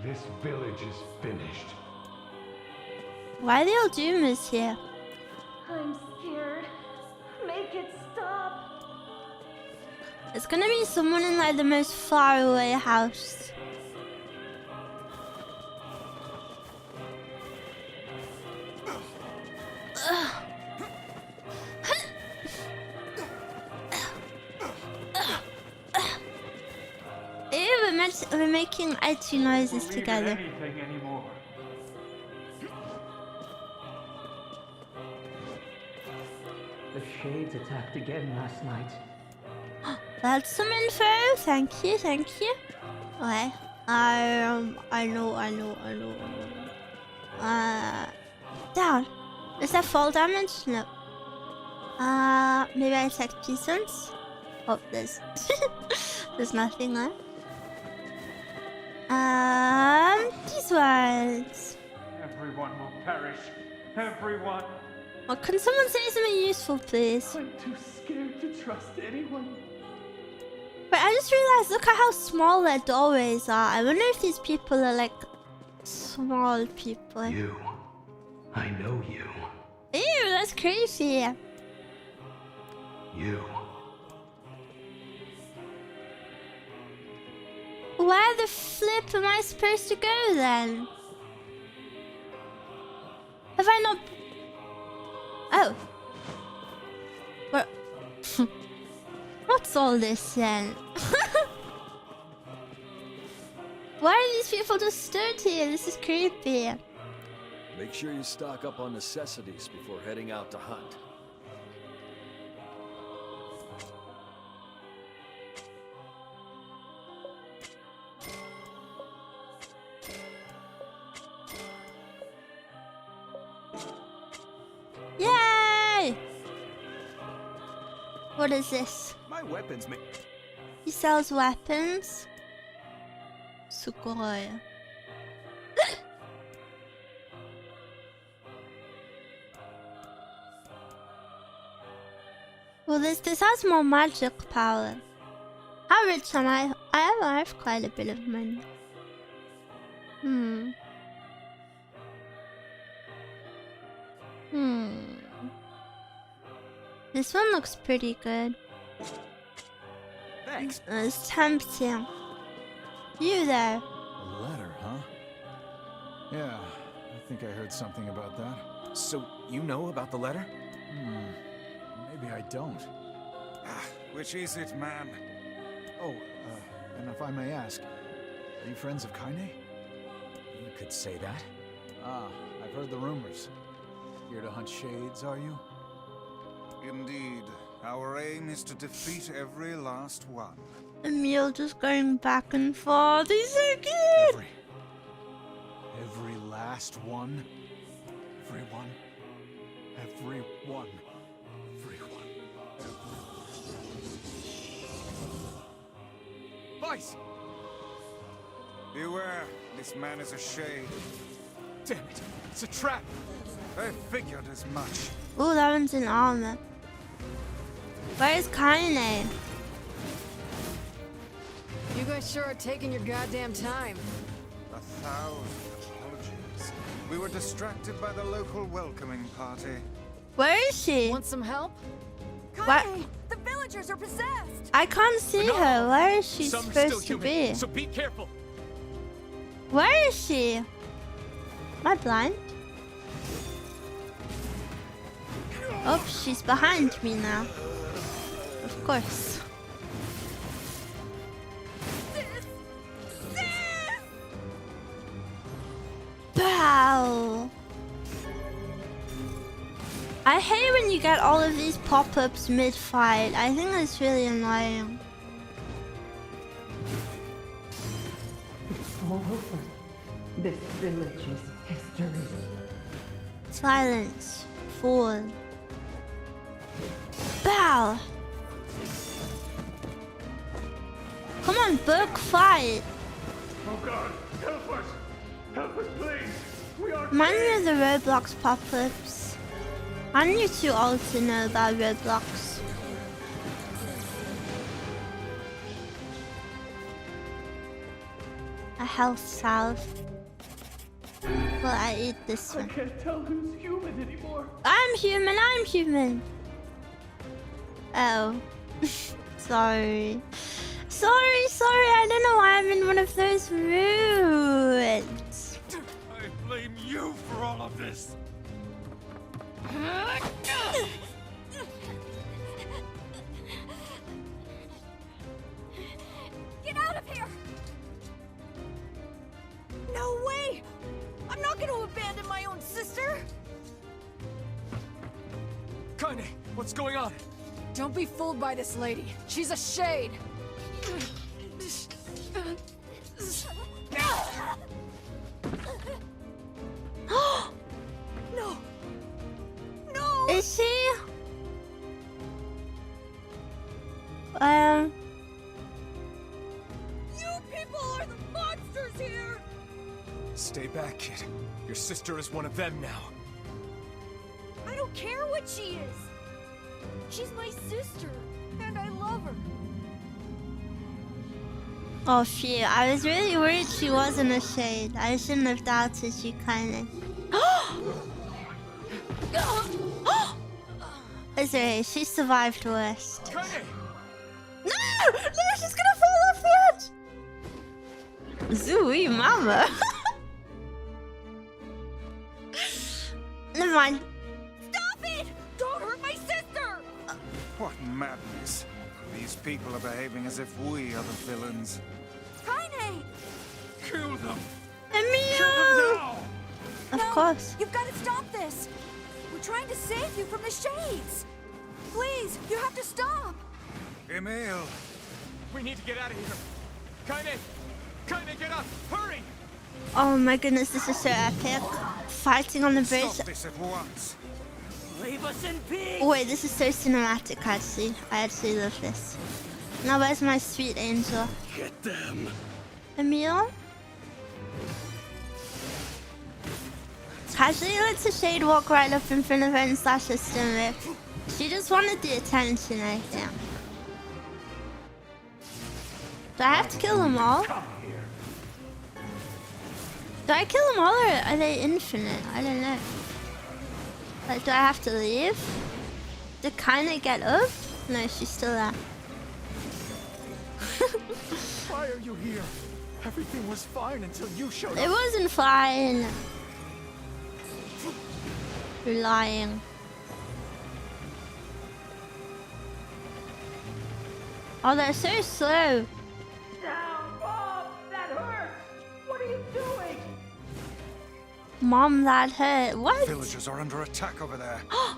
This village is finished. Why are the old doomers here? I'm scared. Make it stop. It's gonna be someone in like the most far away house. Ew, we're making itchy noises together. Anything anymore. The Shades attacked again last night. That's some info. Thank you, thank you. Okay. I know. Down. Is that fall damage? No. Maybe I take peasants. Oh, there's there's nothing there. These ones. Everyone will perish. Everyone. Well, can someone say something useful, please? I'm too scared to trust anyone. But I just realized, look at how small their doorways are. I wonder if these people are like small people. You. I know you. Ew, that's creepy. You. Where the flip am I supposed to go then? Have I not... Oh. What? What's all this then? Why are these people just stood here? This is creepy. Make sure you stock up on necessities before heading out to hunt. Yay! What is this? My weapons may... He sells weapons. Sugoi. Well, this has more magic power. How rich am I? I have quite a bit of money. This one looks pretty good. Thanks. It's tempting. You there? A letter, huh? Yeah, I think I heard something about that. So, you know about the letter? Maybe I don't. Which is it, man? Oh, and if I may ask, are you friends of Kaine? You could say that. Ah, I've heard the rumors. Here to hunt shades, are you? Indeed. Our aim is to defeat every last one. Emil just going back and forth. He's so cute! Every last one? Everyone? Everyone? Everyone? Vice! Beware, this man is a shade. Damn it! It's a trap! I figured as much. Oh, that one's in armor. Where's Kaine? You guys sure are taking your goddamn time. 1,000 apologies. We were distracted by the local welcoming party. Where is she? Want some help? What? The villagers are possessed! I can't see her. Where is she Some supposed still to human, be? so be careful. Where is she? Am I blind? Oh, she's behind me now. Of course. Bow! I hate when you get all of these pop-ups mid-fight. I think that's really annoying. It's all over. This village's history. Silence. Fall. Bow! Come on, book, fight! Oh God, help us! Help us, please! We are. Remind me of the Roblox pop-ups. Aren't you too old to know about Roblox? A health salve. Well, I eat this I one. can't tell who's human anymore. I'm human, I'm human! Oh. Sorry. Sorry, I don't know why I'm in one of those rooms. I blame you for all of this. Get out of here! No way! I'm not gonna abandon my own sister! Kaine, what's going on? Don't be fooled by this lady. She's a shade. No! No! Is she? You people are the monsters here! Stay back, kid. Your sister is one of them now. I don't care what she is! She's my sister, and I love her. Oh phew, I was really worried she wasn't a shade. I shouldn't have doubted she kinda. It's okay, she survived worst. Kaine! No! No, she's gonna fall off the edge! Zooey mama! Never mind. Stop it! Don't hurt my sister! What madness. These people are behaving as if we are the villains. Kaine! Kill them! Emil! Now! Of course. You've got to stop this! We're trying to save you from the shades! Please, you have to stop! Emil! We need to get out of here. Kaine! Kaine, get up! Hurry! Oh my goodness, this is so epic. Fighting on the bridge. Stop this at once! Leave us in peace! Wait, this is so cinematic, actually. I actually love this. Now, where's my sweet angel? Get them! Emil? Casually lets a shade walk right up in front of her and slash her stomach. She just wanted the attention, I think. Do I have to kill them all? Do I kill them all or are they infinite? I don't know. Like, do I have to leave? To kind of get up? No, she's still there. Why are you here? Everything was fine until you showed It up. wasn't fine. You're lying. Oh, they're so slow. Down, Bob! That hurts! What are you doing? Mom, that hurt. What? Villagers are under attack over there. No,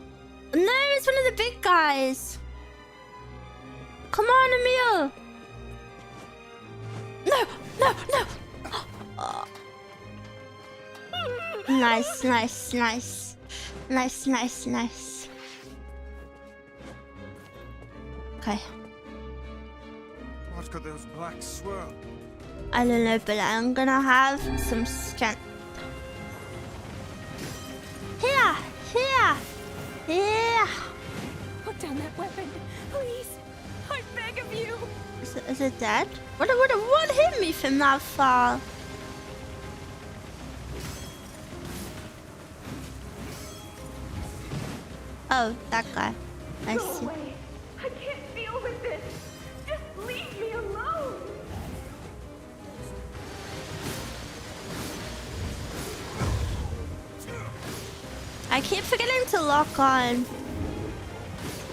it's one of the big guys. Come on, Emil. No, no, no. Oh. Nice, nice, nice. Nice, nice, nice. Okay. What could those blacks swirl? I don't know, but I'm gonna have some strength. dead? What hit me from that far? Oh, that guy. I Go see. away. I can't deal with this. Just leave me alone. I keep forgetting to lock on.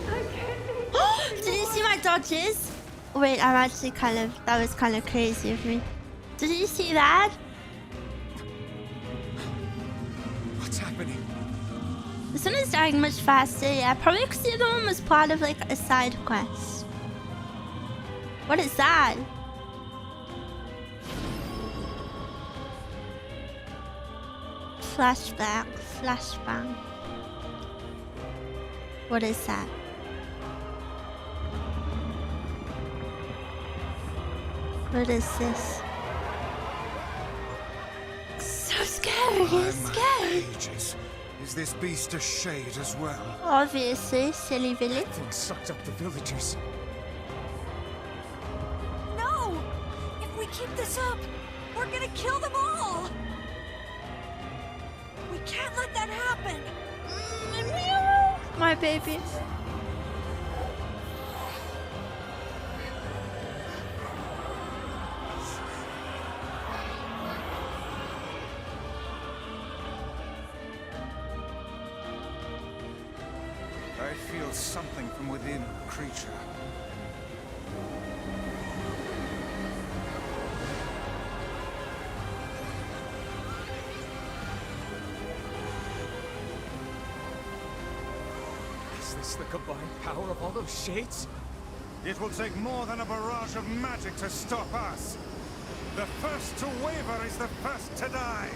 I can't. Did you see my dodges? Wait, I'm actually that was kind of crazy of me. Did you see that? What's happening? This one is dying much faster, yeah. Probably because the other one was part of like a side quest. What is that? Flashback. What is that? What is this? So scary, scary. Ages. Is this beast a shade as well? Obviously, silly village. That thing sucked up the villagers. No! If we keep this up, we're gonna kill them all! We can't let that happen! My baby. I feel something from within the creature. Is this the combined power of all those shades? It will take more than a barrage of magic to stop us. The first to waver is the first to die.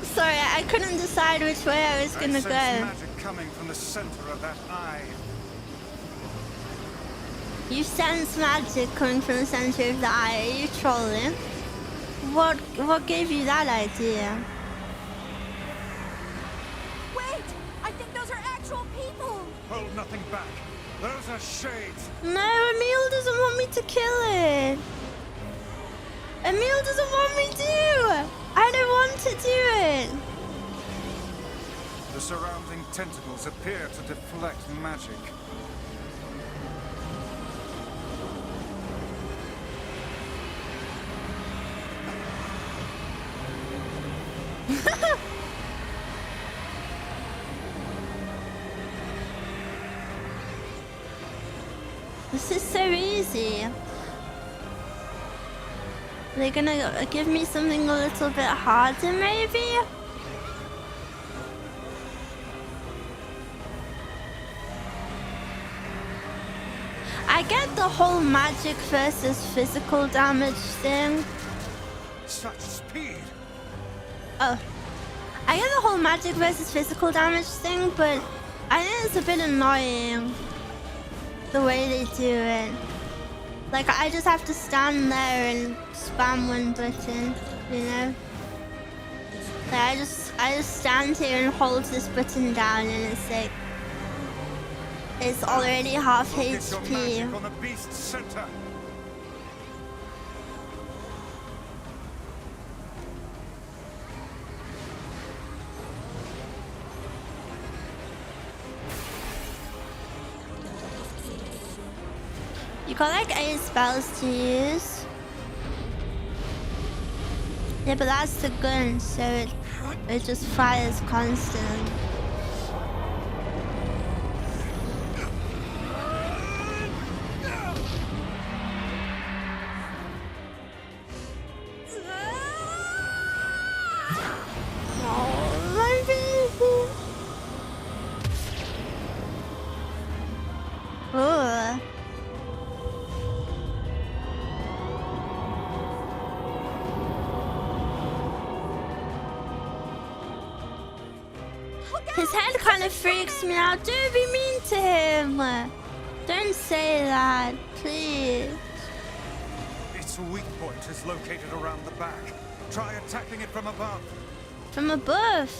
Sorry, I couldn't decide which way I was gonna I sense go. magic coming from the center of that eye. You sense magic coming from the center of the eye. Are you trolling? What gave you that idea? Wait! I think those are actual people! Hold nothing back. Those are shades. No, Emil doesn't want me to kill it. Emil doesn't want me to. I don't want to do it. The surrounding tentacles appear to deflect magic. This is so easy. They're gonna give me something a little bit harder, maybe? I get the whole magic versus physical damage thing. Such speed. Oh. I get the whole magic versus physical damage thing, but I think it's a bit annoying the way they do it. Like, I just have to stand there and spam one button, you know? Like, I just stand here and hold this button down and it's like, it's already half Focus your HP. magic on the beast's center. You got like 8 spells to use. Yeah, but that's the gun, so it just fires constantly. Oh, my baby. Ugh. His head kind of freaks me out. Don't be mean to him. Don't say that, please. Its weak point is located around the back. Try attacking it from above. From above.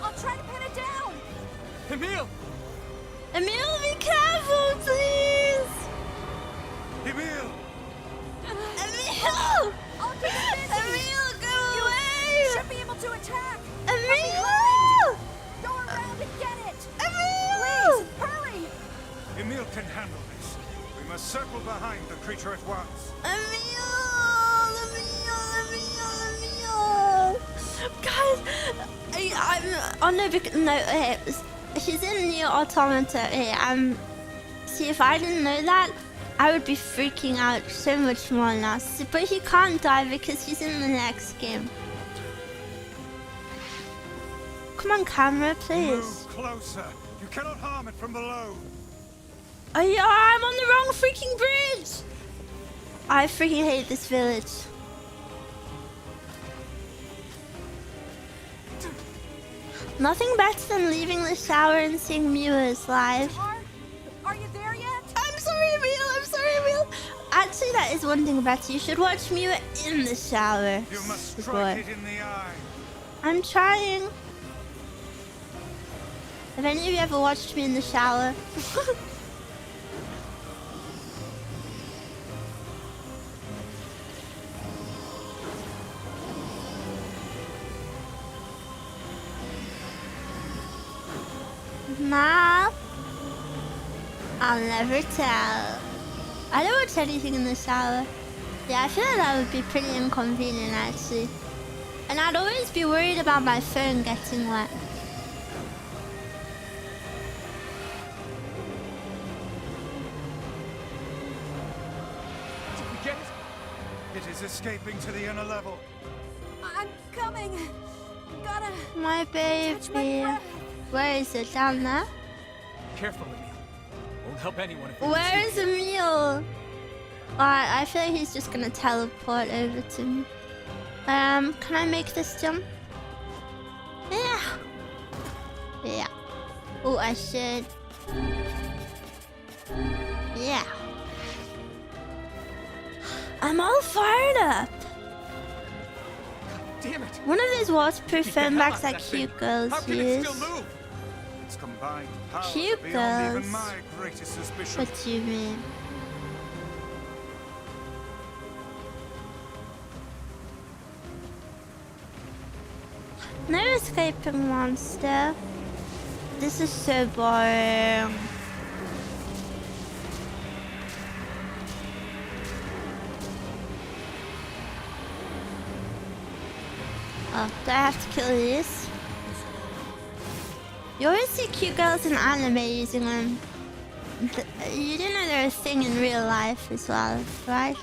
I'll try to pin it down! Emil! Emil, be careful, please. Emil! Emil! I'll keep busy. Emil, go away! You should be able to attack. Emil! Go around and get it. Emil! Please, hurry. Emil can handle this. We must circle behind the creature at once. Emil! Guys, oh no, because, no, she's in NIER Automata. See, if I didn't know that, I would be freaking out so much more now. But he can't die because he's in the next game. Come on, camera, please. Move closer. You cannot harm it from below. Oh yeah, I'm on the wrong freaking bridge. I freaking hate this village. Nothing better than leaving the shower and seeing Miwa's live. Are you there yet? I'm sorry, Emil. I'm sorry, Emil. Actually, that is one thing better. You should watch Miwa in the shower. You must strike it in the eye. I'm trying. Have any of you ever watched me in the shower? Nah, I'll never tell. I don't watch anything in the shower. Yeah, I feel like that would be pretty inconvenient actually. And I'd always be worried about my phone getting wet. Did we get it? It is escaping to the inner level. I'm coming. Gotta My catch my baby. breath. Where is it? Down there? Careful, Emil. Won't help anyone if we Where lose is Emil? I feel like he's just gonna teleport over to me. Can I make this jump? Yeah. Yeah. Oh, I should. Yeah. I'm all fired up. Damn it! One of those waterproof phone bags that cute girls How can it use. still move? Its combined powers Cute are beyond girls. even my greatest suspicion. What do you mean? No escaping monster. This is so boring. Oh, do I have to kill these? You always see cute girls in anime using them. You didn't know they're a thing in real life as well, right?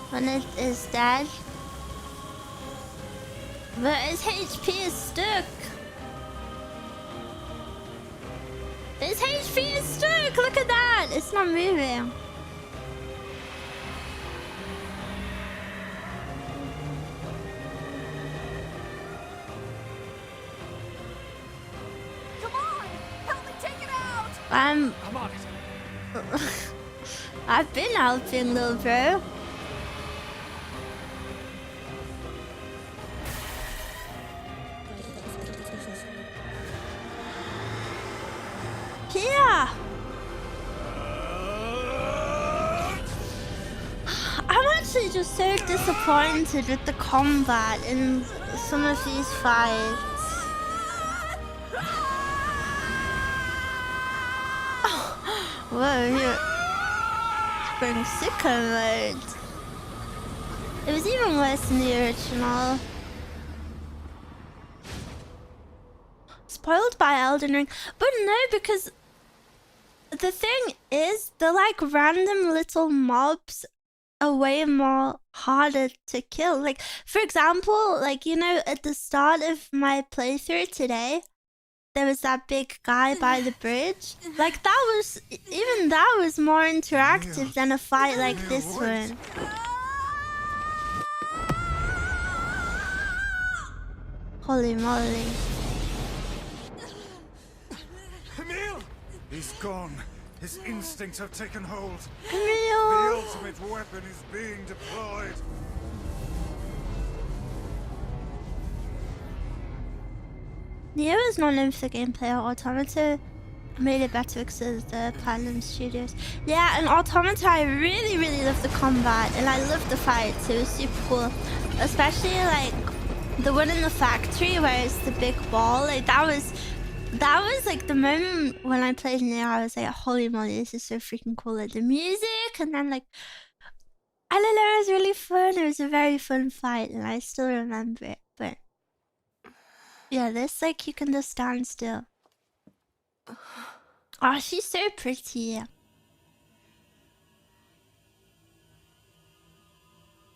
When it is dead. But his HP is stuck. His HP is stuck! Look at that! It's not moving. Come on! Help me take it out! I'm on it. I've been helping, little bro. Yeah. I'm actually just so disappointed with the combat in some of these fights. Whoa, you're going sicko mode. It was even worse than the original. Spoiled by Elden Ring. But no, because the thing is, the like random little mobs are way more harder to kill. Like, for example, like, you know, at the start of my playthrough today, there was that big guy by the bridge. Like, that was, even that was more interactive than a fight like this one. Holy moly. Emil! He's gone. His instincts have taken hold. Emil! The ultimate weapon is being deployed. NIER was not known for the gameplay. Automata made it better because of the Platinum Studios. Yeah, and Automata, I really, really love the combat, and I love the fights. It was super cool, especially like the one in the factory where it's the big ball. Like that was like the moment when I played NIER. I was like, holy moly, this is so freaking cool. Like the music, and then like I don't know, it was really fun. It was a very fun fight, and I still remember it. But yeah, this like you can just stand still. Oh, she's so pretty.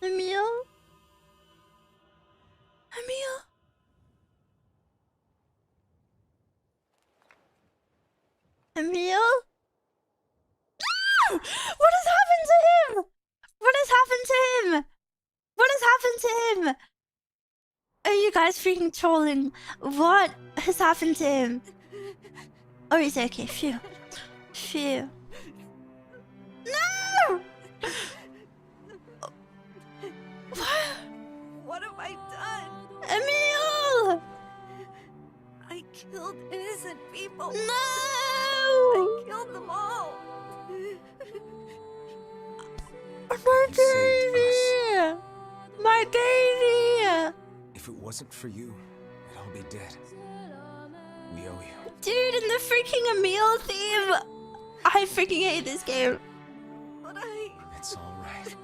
Emil? Emil? Emil? No! What has happened to him? What has happened to him? What has happened to him? Are you guys freaking trolling? What has happened to him? Oh, he's okay. Phew. Phew. No! What? What have I done? Emil! I killed innocent people. No! I killed them all. My baby! My baby! If it wasn't for you, I'd all be dead. We owe you. Dude, and the freaking Emil theme! I freaking hate this game. But It's alright.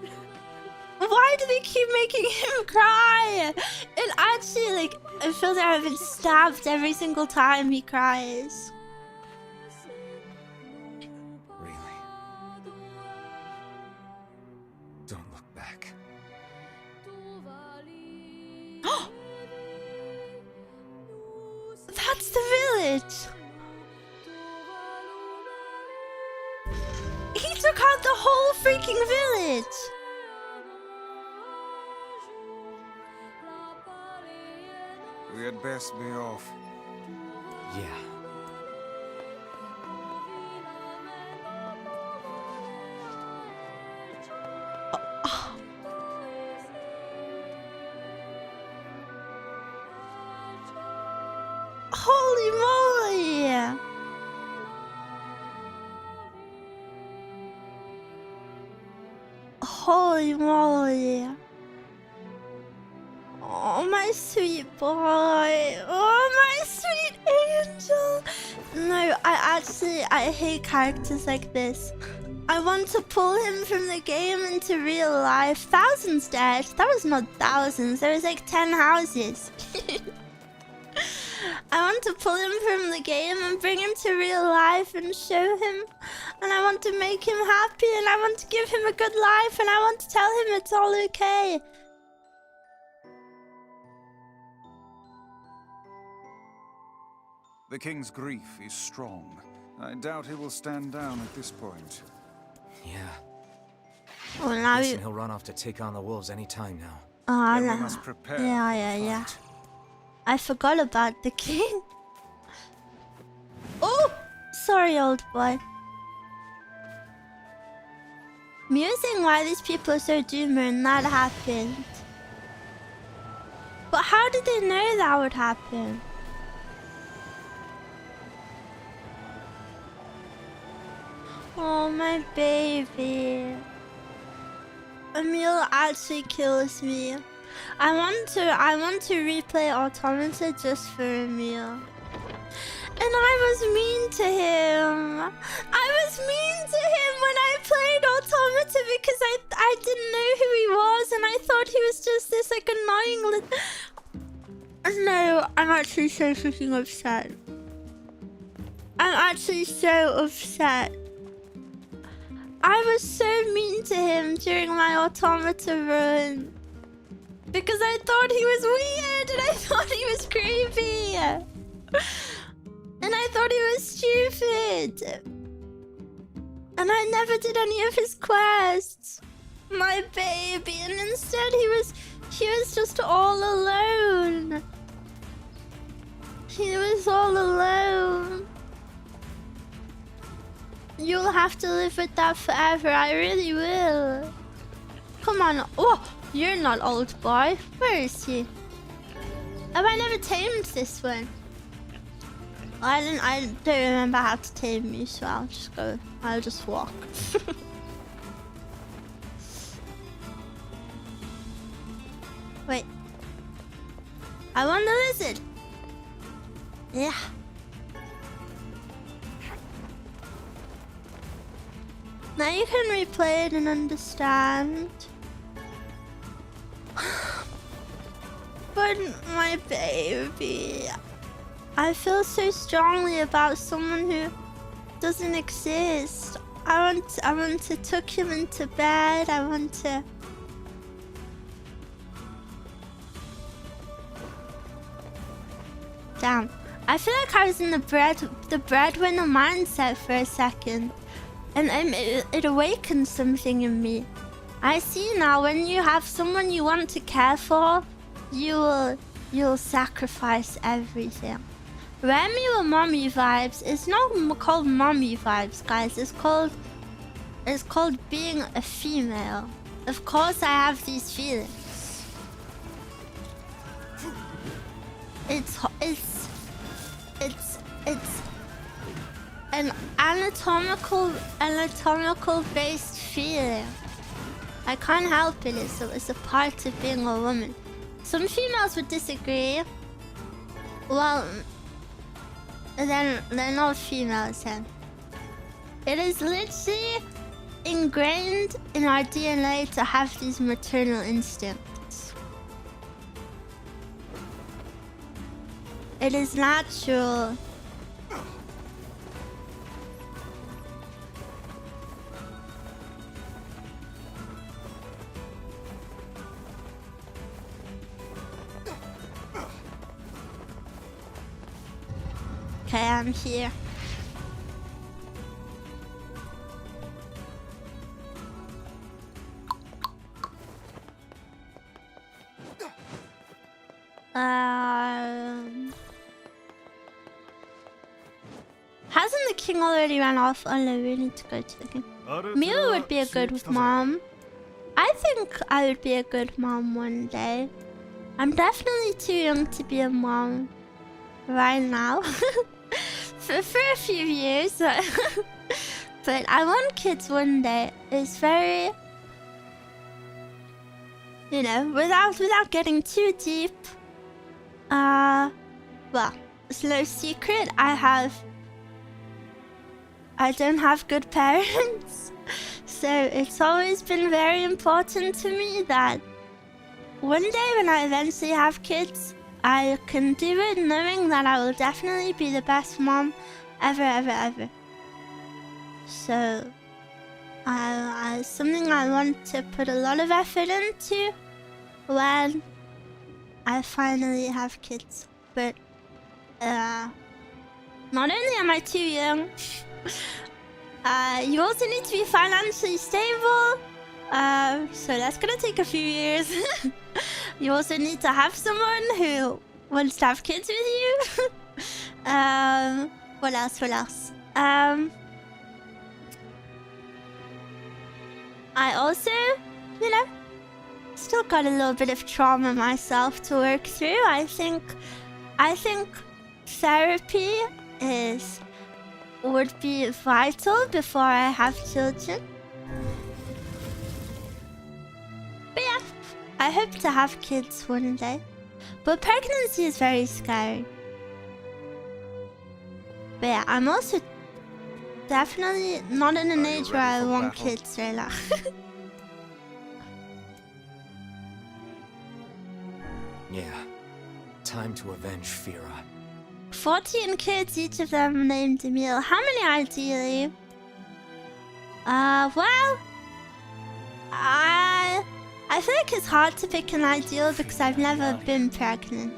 Why do they keep making him cry? It actually, like, I feel like I've been stabbed every single time he cries. Really? Don't look back. That's the village! He took out the whole freaking village! We had best be off. Yeah. Holy moly! Holy moly! Oh, my sweet boy! Oh, my sweet angel! No, I hate characters like this. I want to pull him from the game into real life. Thousands dead. That was not thousands. There was like 10 houses. I want to pull him from the game and bring him to real life and show him. And I want to make him happy, and I want to give him a good life, and I want to tell him it's all okay. The king's grief is strong. I doubt he will stand down at this point. Yeah. Oh, now Listen, he'll run off to take on the wolves any time now. Oh, Then we no. must prepare Yeah. I forgot about the king. Oh! Sorry, old boy. Musing why these people are so doomed and that happened. But how did they know that would happen? Oh, my baby. Emil actually kills me. I want to replay Automata just for Emil. And I was mean to him. I was mean to him when I played Automata because I didn't know who he was, and I thought he was just this like annoying little... No, I'm actually so freaking upset. I'm actually so upset. I was so mean to him during my Automata run. Because I thought he was weird, and I thought he was creepy. And I thought he was stupid. And I never did any of his quests. My baby. And instead he was just all alone. He was all alone. You'll have to live with that forever. I really will. Come on. Oh, you're not old boy. Where is he? Have I never tamed this one? I don't remember how to tame you, so I'll just walk. Wait. I want the lizard. Yeah. Now you can replay it and understand. But my baby, I feel so strongly about someone who doesn't exist. I want to tuck him into bed. I want to. Damn. I feel like I was in the breadwinner mindset for a second. And it awakened something in me. I see now, when you have someone you want to care for, you'll sacrifice everything. Remy or mommy vibes, it's not called mommy vibes, guys. It's called being a female. Of course I have these feelings. It's an anatomical based feeling. I can't help it. It's a part of being a woman. Some females would disagree. Well, then they're not females then. It is literally ingrained in our DNA to have these maternal instincts. It is natural. Okay, I'm here. Hasn't the king already ran off? Oh no, we need to go to the king. Miwa would be a good mom. I think I would be a good mom one day. I'm definitely too young to be a mom right now. for a few years. But I want kids one day. It's very... You know, without getting too deep. Well, it's no secret. I don't have good parents. So it's always been very important to me that one day when I eventually have kids, I can do it knowing that I will definitely be the best mom ever. So, something I want to put a lot of effort into when I finally have kids. But, not only am I too young, you also need to be financially stable. So that's gonna take a few years. You also need to have someone who wants to have kids with you. What else? I also, you know, still got a little bit of trauma myself to work through. I think therapy would be vital before I have children. But yeah, I hope to have kids one day. But pregnancy is very scary. But yeah, I'm also definitely not in an age where I want kids right now. Yeah, time to avenge Fira. 14 kids, each of them named Emil. How many ideally? Well, I feel like it's hard to pick an ideal because I've never been pregnant.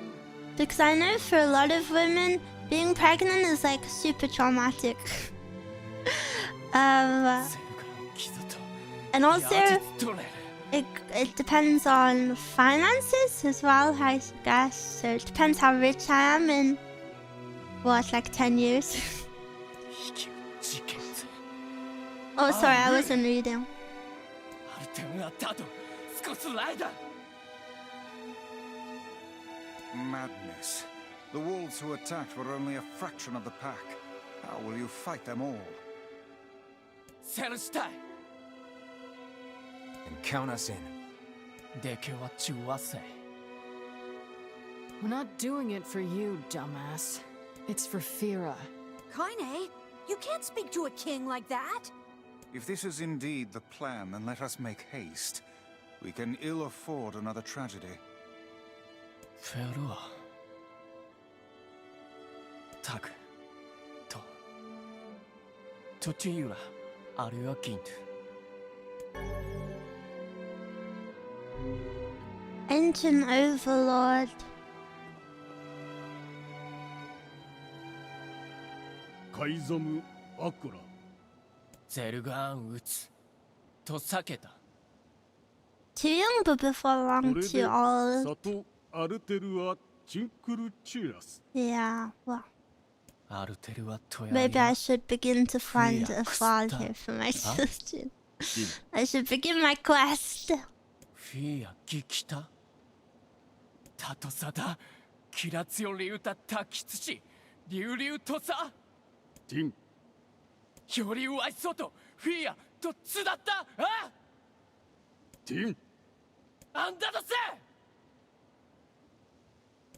Because I know for a lot of women, being pregnant is like super traumatic. And also, it depends on finances as well, I guess. So it depends how rich I am in, what, like 10 years? Oh, sorry, I wasn't reading. Madness. The wolves who attacked were only a fraction of the pack. How will you fight them all? And count us in. We're not doing it for you, dumbass. It's for Fira. Kaine, you can't speak to a king like that. If this is indeed the plan, then let us make haste. We can ill afford another tragedy. Fira. Tak. To. Totiura. REPLICANT. Ancient Overlord. Kaizamu Akura. Zelgaan Uts. Tosaketa. Too young, but before long, too old. Sato Aruteru Chinkuru Chiras. Yeah, well. Aruteru Maybe I should begin to find a father for my children. I should begin my quest. Fia Gikita. Tatosada. Kiratsio Ryuta Takitsushi. Ryuryu Tosa. Jin. Yoryu Aisoto. Fia to Tsudatta. Ah! Jin. Anda to se!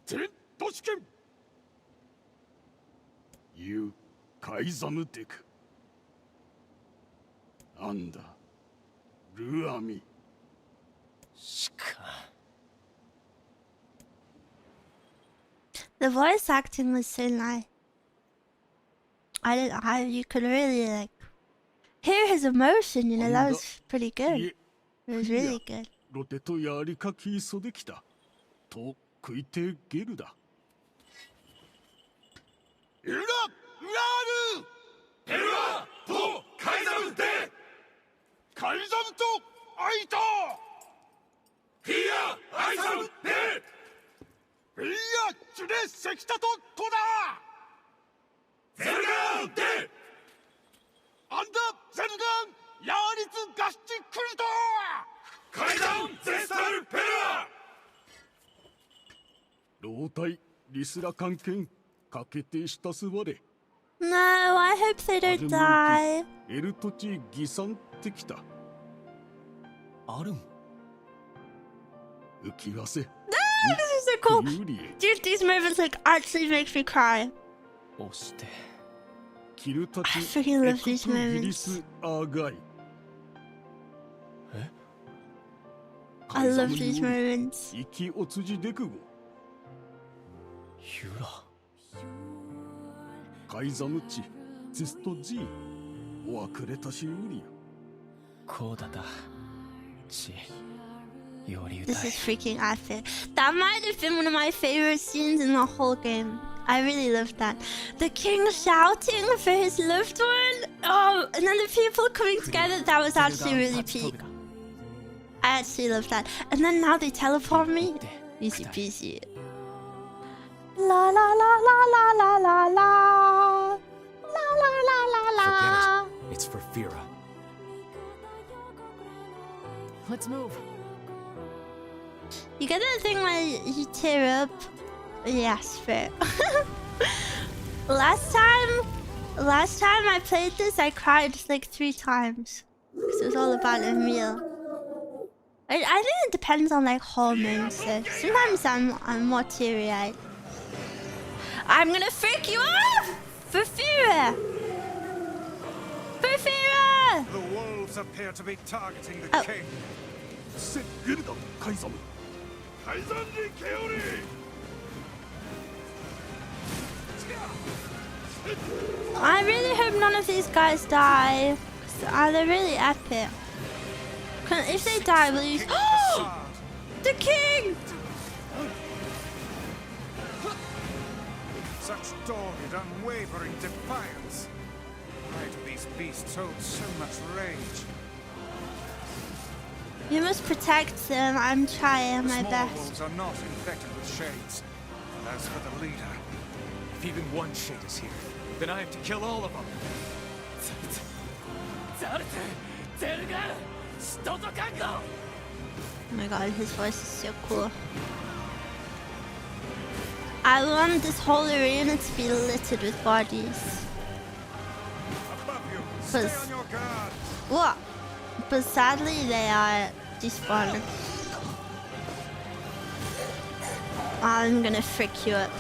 Jin Toshiken. You Kaizamu Deku. Anda. Ruami. Shika. The voice acting was so nice. You could really like hear his emotion, you know, that was pretty good. It was really good. ロテとやりかき急できた。と食いてゲルだ。エルラ・ラールエルラとカイザムでカイザムとアイトフィア・アイザムでフィア・チュレ・セキタとトダゼルガンでアンダ・ゼルガンヤーリツ・ガッチ・クルト階段ゼスタル・ペラ老体リスラ関係かけてしたすわれ No, I hope they don't die. エルトチギサンってきたあるん浮きわせ This is so cool. Dude, these moments like actually makes me cry. 押してキルタチ I freaking love these ギリ moments. ス・アーガイ I love these moments. 生きおつじでくごユラカイザムチゼストジーおわくれたしうりこうだだちより This is freaking epic. That might have been one of my favorite scenes in the whole game. I really loved that. The king shouting for his loved one. Oh, and then the people coming together. That was actually really peak. I actually love that. And then now they teleport me. Easy peasy. La la la la la la la la. La la la la la. Forget it. It's for Fira. Let's move. You get that thing where you tear up? Yes, fair. Last time I played this, I cried like 3 times. Because it was all about a meal. I think it depends on like hormones. So sometimes I'm more teary-eyed. I'm gonna freak you off! For Fira! For Fira! The wolves appear to be targeting the king. セゲルダカイザムカイザンリケオリ I really hope none of these guys die. They're really epic. If they die, will you... Oh! The king! Such dogged, unwavering defiance. Why do these beasts hold so much rage? You must protect them. I'm trying my Small best. wolves are not infected with shades. And as for the leader, If even one shade is here, then I have to kill all of them. Oh my god, his voice is so cool. I want this whole arena to be littered with bodies. What? But sadly, they are despawning. I'm gonna frick you up.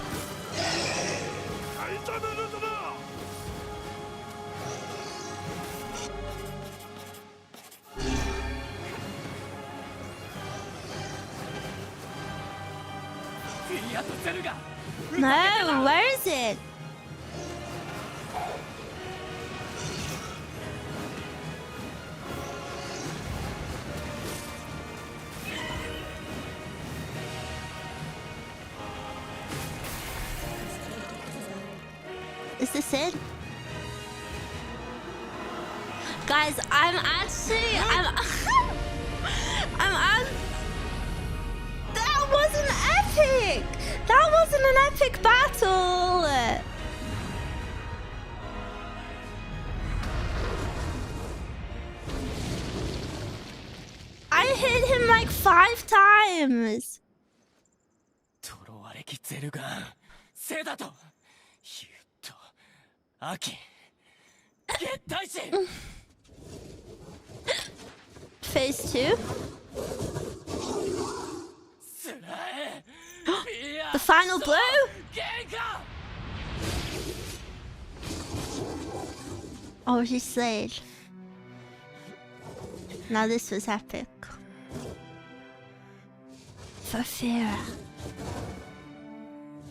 No, where is it? Is this it? Guys, I'm that wasn't epic! That wasn't an epic battle! I hit him like 5 times! Phase 2? The final blow? Oh, he slayed. Now this was epic. For Fira.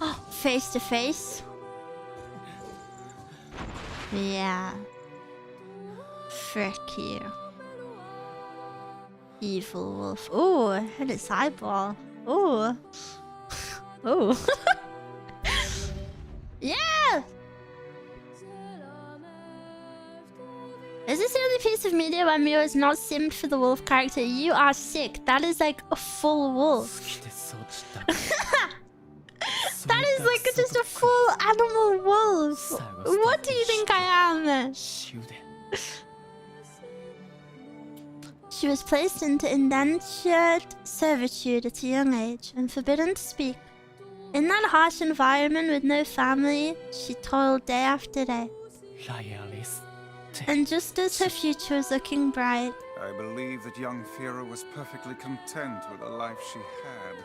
Oh, face to face? Yeah. Frick you. Evil wolf. Ooh, hit his eyeball. Ooh. Ooh. Yeah! Is this the only piece of media where Miwa is not simmed for the wolf character? You are sick. That is like a full wolf. That is like just a full animal wolf. What do you think I am? She was placed into indentured servitude at a young age and forbidden to speak. In that harsh environment with no family, she toiled day after day. And just as her future was looking bright, I believe that young Fira was perfectly content with the life she had.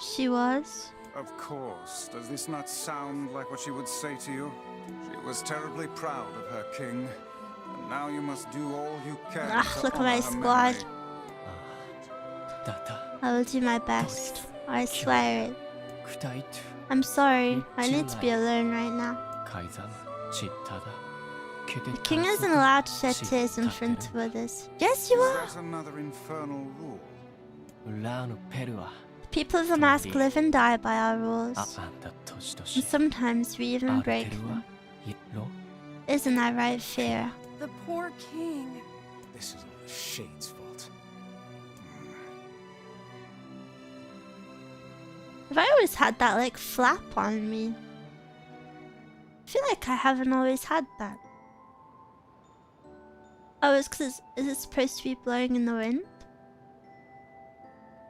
She was? Of course. Does this not sound like what she would say to you? She was terribly proud of her king. And now you must do all you can to look at honor my her squad. memory. I will do my best. I swear it. I'm sorry. I need to be alone right now. The king isn't allowed to shed tears in front of others. Yes, you are. Is that another infernal rule? People of the mask live and die by our rules. And sometimes we even break them. Isn't that right, Fira? The poor king. This is all the Shade's fault. Have I always had that, like, flap on me? I feel like I haven't always had that. Oh, it's because is it supposed to be blowing in the wind?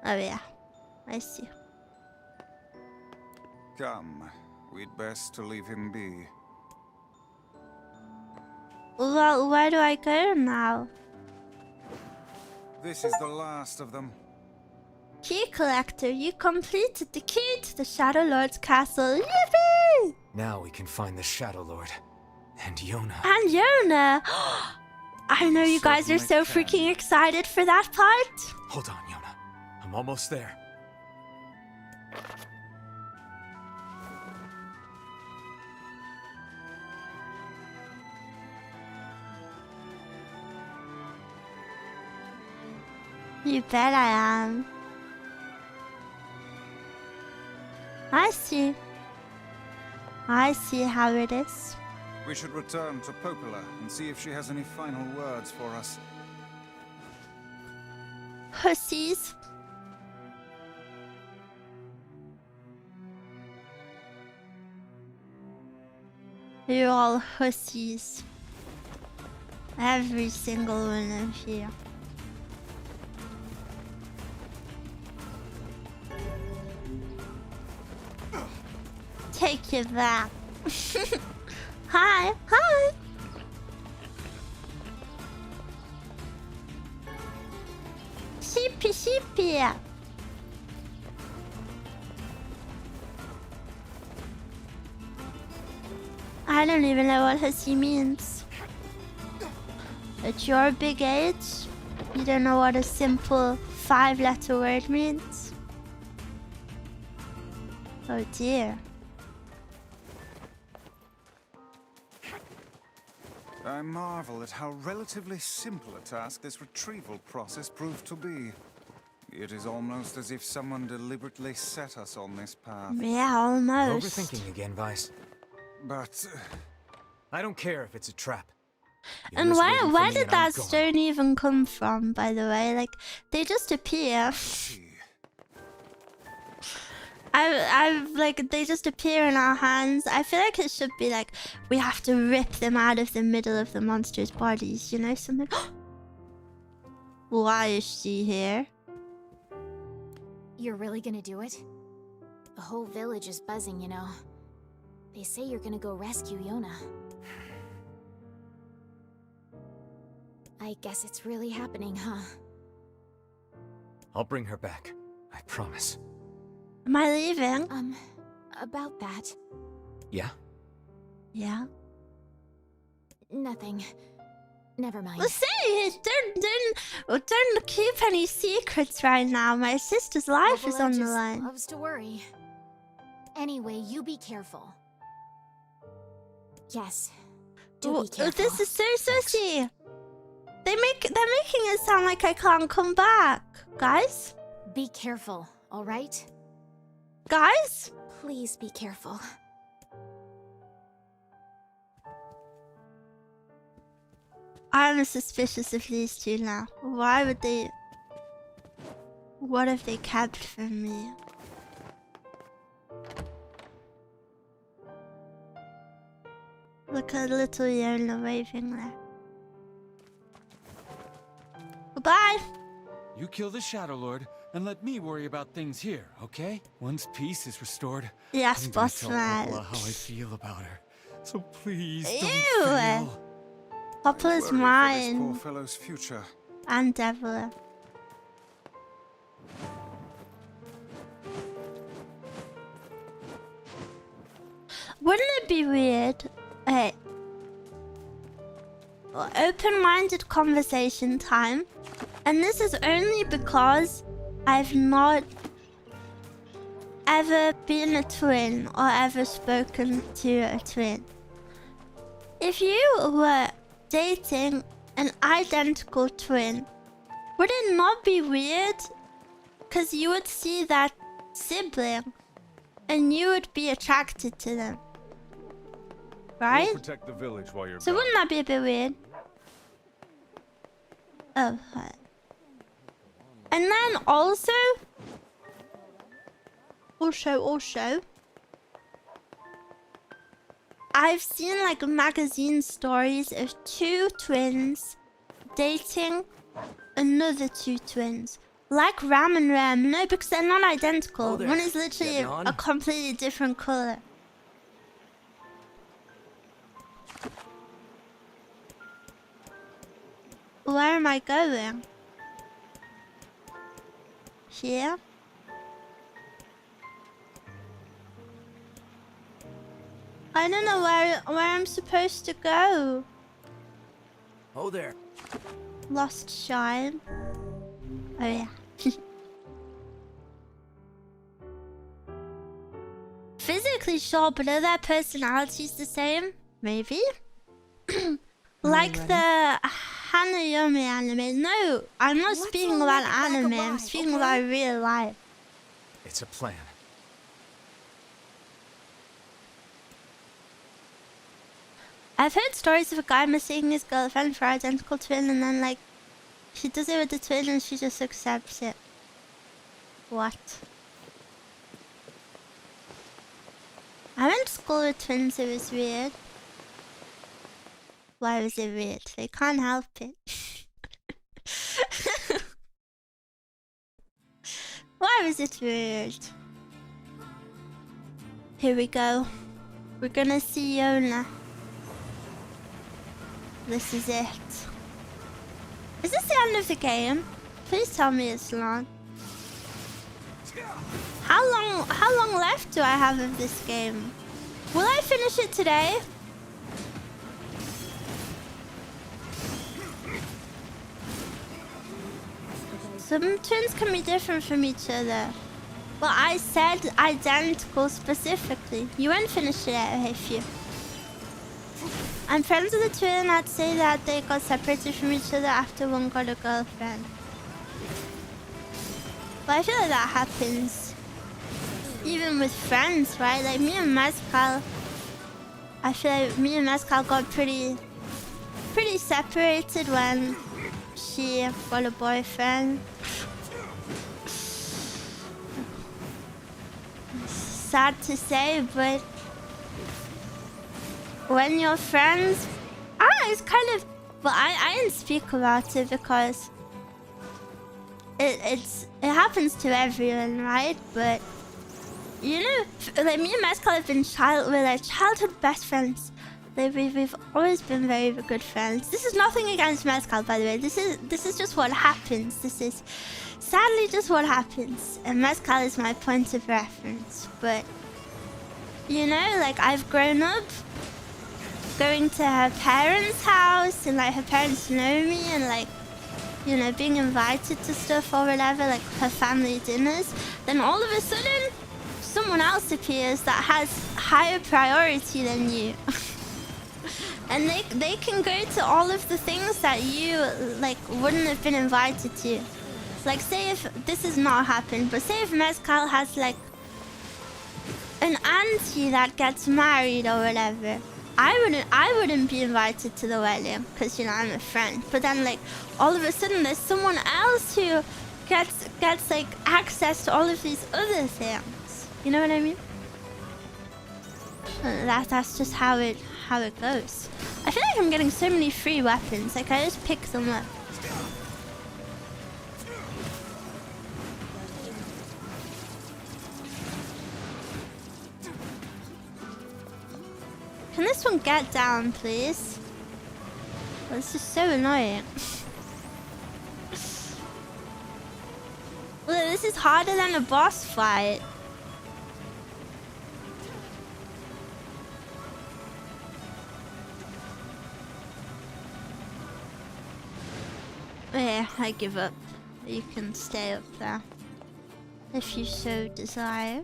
Oh yeah, I see. Come, we'd best to leave him be. Well, where do I go now? This is the last of them. Key collector, you completed the key to the Shadow Lord's castle. Yippee! Now we can find the Shadow Lord. And Yona. And Yona! I know you guys are so freaking excited for that part. Hold on, Yona. I'm almost there. You bet I am. I see. I see how it is. We should return to Popola and see if she has any final words for us. Hussies. You're all hussies. Every single one of you. take you back. Hi, hi. Sheepy, sheepy. I don't even know what hussy means. At your big age, you don't know what a simple 5-letter word means. Oh dear. I marvel at how relatively simple a task this retrieval process proved to be. It is almost as if someone deliberately set us on this path. Yeah, almost. Overthinking again, Vice. But I don't care if it's a trap. You're And just waiting for where me did and I'm that gone. stone even come from, by the way? Like, they just appear. They just appear in our hands. I feel like it should be like, we have to rip them out of the middle of the monster's bodies, you know, something. Why is she here? You're really gonna do it? The whole village is buzzing, you know. They say you're gonna go rescue Yona. I guess it's really happening, huh? I'll bring her back. I promise. Am I leaving? About that. Yeah? Yeah. Nothing. Never mind. Well, say, don't keep any secrets right now. My sister's life is on the line. Loves to worry. Anyway, you be careful. Yes. Do be careful. This is so sussy. They're making it sound like I can't come back, guys. Be careful, all right? Guys? Please be careful. I'm suspicious of these two now. Why would they... What have they kept from me? Look at little Yona waving there. Goodbye! You kill the Shadow Lord, and let me worry about things here, okay? Once peace is restored, yes, I'm gonna boss tell man. Popla how I feel about her. So please Ew. don't fail. Popla's mine. Poor fellow's future. And Devil. Wouldn't it be weird? Hey. Open-minded conversation time. And this is only because I've not ever been a twin or ever spoken to a twin. If you were dating an identical twin, would it not be weird? Because you would see that sibling and you would be attracted to them. Right? We'll protect the village while you're So gone. wouldn't that be a bit weird? Oh, hi. And then also, I've seen like magazine stories of two twins dating another two twins. Like Ram and Rem. No, because they're not identical. Oh, there. One is literally Getting on? a completely different color. Where am I going? Here? I don't know where I'm supposed to go. Oh there. Lost Shine. Oh yeah. Physically sure, but are their personalities the same? Maybe? Like the Hanayomi anime. No, I'm not speaking about anime, I'm speaking about real life. It's a plan. I've heard stories of a guy mistaking his girlfriend for identical twin and then like he does it with the twin and she just accepts it. What? I went to school with twins, it was weird. Why was it weird? They can't help it. Why was it weird? Here we go. We're gonna see Yona. This is it. Is this the end of the game? Please tell me it's not. How long left do I have of this game? Will I finish it today? Some tunes can be different from each other. Well, I said identical specifically. You won't finish it if you. I'm friends with a twin that say that they got separated from each other after one got a girlfriend. But I feel like that happens even with friends, right? Like me and Mezcal, I feel like me and Mezcal got pretty separated when she got a boyfriend. Sad to say, but when you're friends, I don't know, it's kind of, well, I didn't speak about it because it happens to everyone, right? But you know, like me and Mezcal have been childhood best friends. Like we've always been very good friends. This is nothing against Mezcal, by the way. This is just what happens. This is sadly just what happens. And Mezcal is my point of reference. But you know, like I've grown up going to her parents' house, and like her parents know me, and like, you know, being invited to stuff or whatever, like her family dinners. Then all of a sudden, someone else appears that has higher priority than you. And they can go to all of the things that you like wouldn't have been invited to. Like say if this has not happened, but say if Mezcal has like an auntie that gets married or whatever, I wouldn't be invited to the wedding because, you know, I'm a friend. But then like all of a sudden there's someone else who gets like access to all of these other things. You know what I mean? That's just how it goes. I feel like I'm getting so many free weapons. Like I just pick them up. Can this one get down, please? Oh, this is so annoying. Look, this is harder than a boss fight. Yeah, I give up. You can stay up there if you so desire.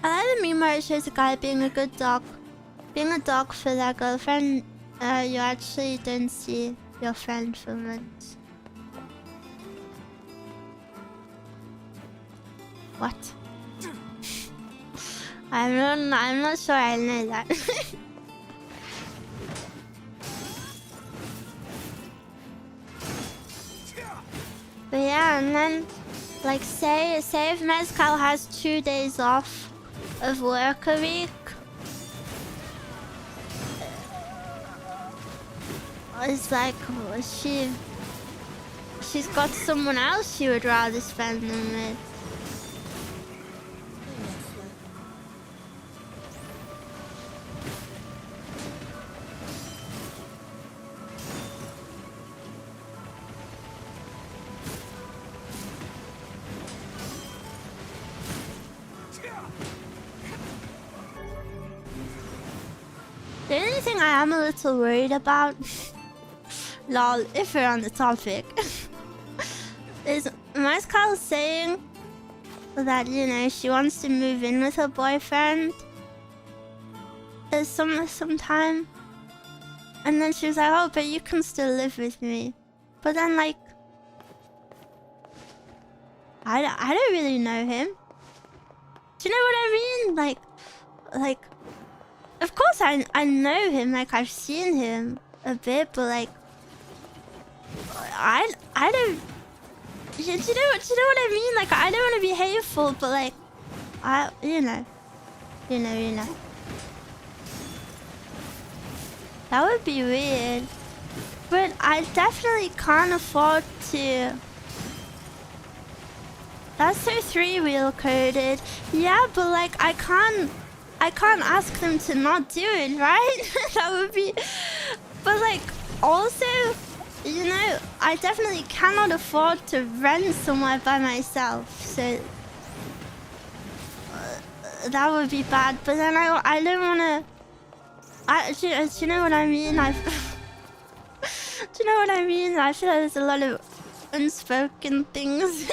I like the meme where it shows a guy being a good dog. Being a dog for their girlfriend, you actually don't see your friend for months. What? I'm not sure I know that. But yeah, and then like say if Mezcal has 2 days off of work a week, it's like she's got someone else she would rather spend them with. The only thing I am a little worried about, lol, if we're on the topic, is Mezcal saying that, you know, she wants to move in with her boyfriend sometime. And then she was like, oh, but you can still live with me. But then, like, I don't really know him. Do you know what I mean? Like, of course I know him, like I've seen him a bit, but like I don't. Do you know what I mean? Like I don't want to be hateful, but like you know. That would be weird. But I definitely can't afford to. That's so 3-wheel coded. Yeah, but like I can't ask them to not do it, right? That would be. But like also, you know, I definitely cannot afford to rent somewhere by myself. So that would be bad. But then I don't wanna. Do you know what I mean? Do you know what I mean? I feel like there's a lot of unspoken things.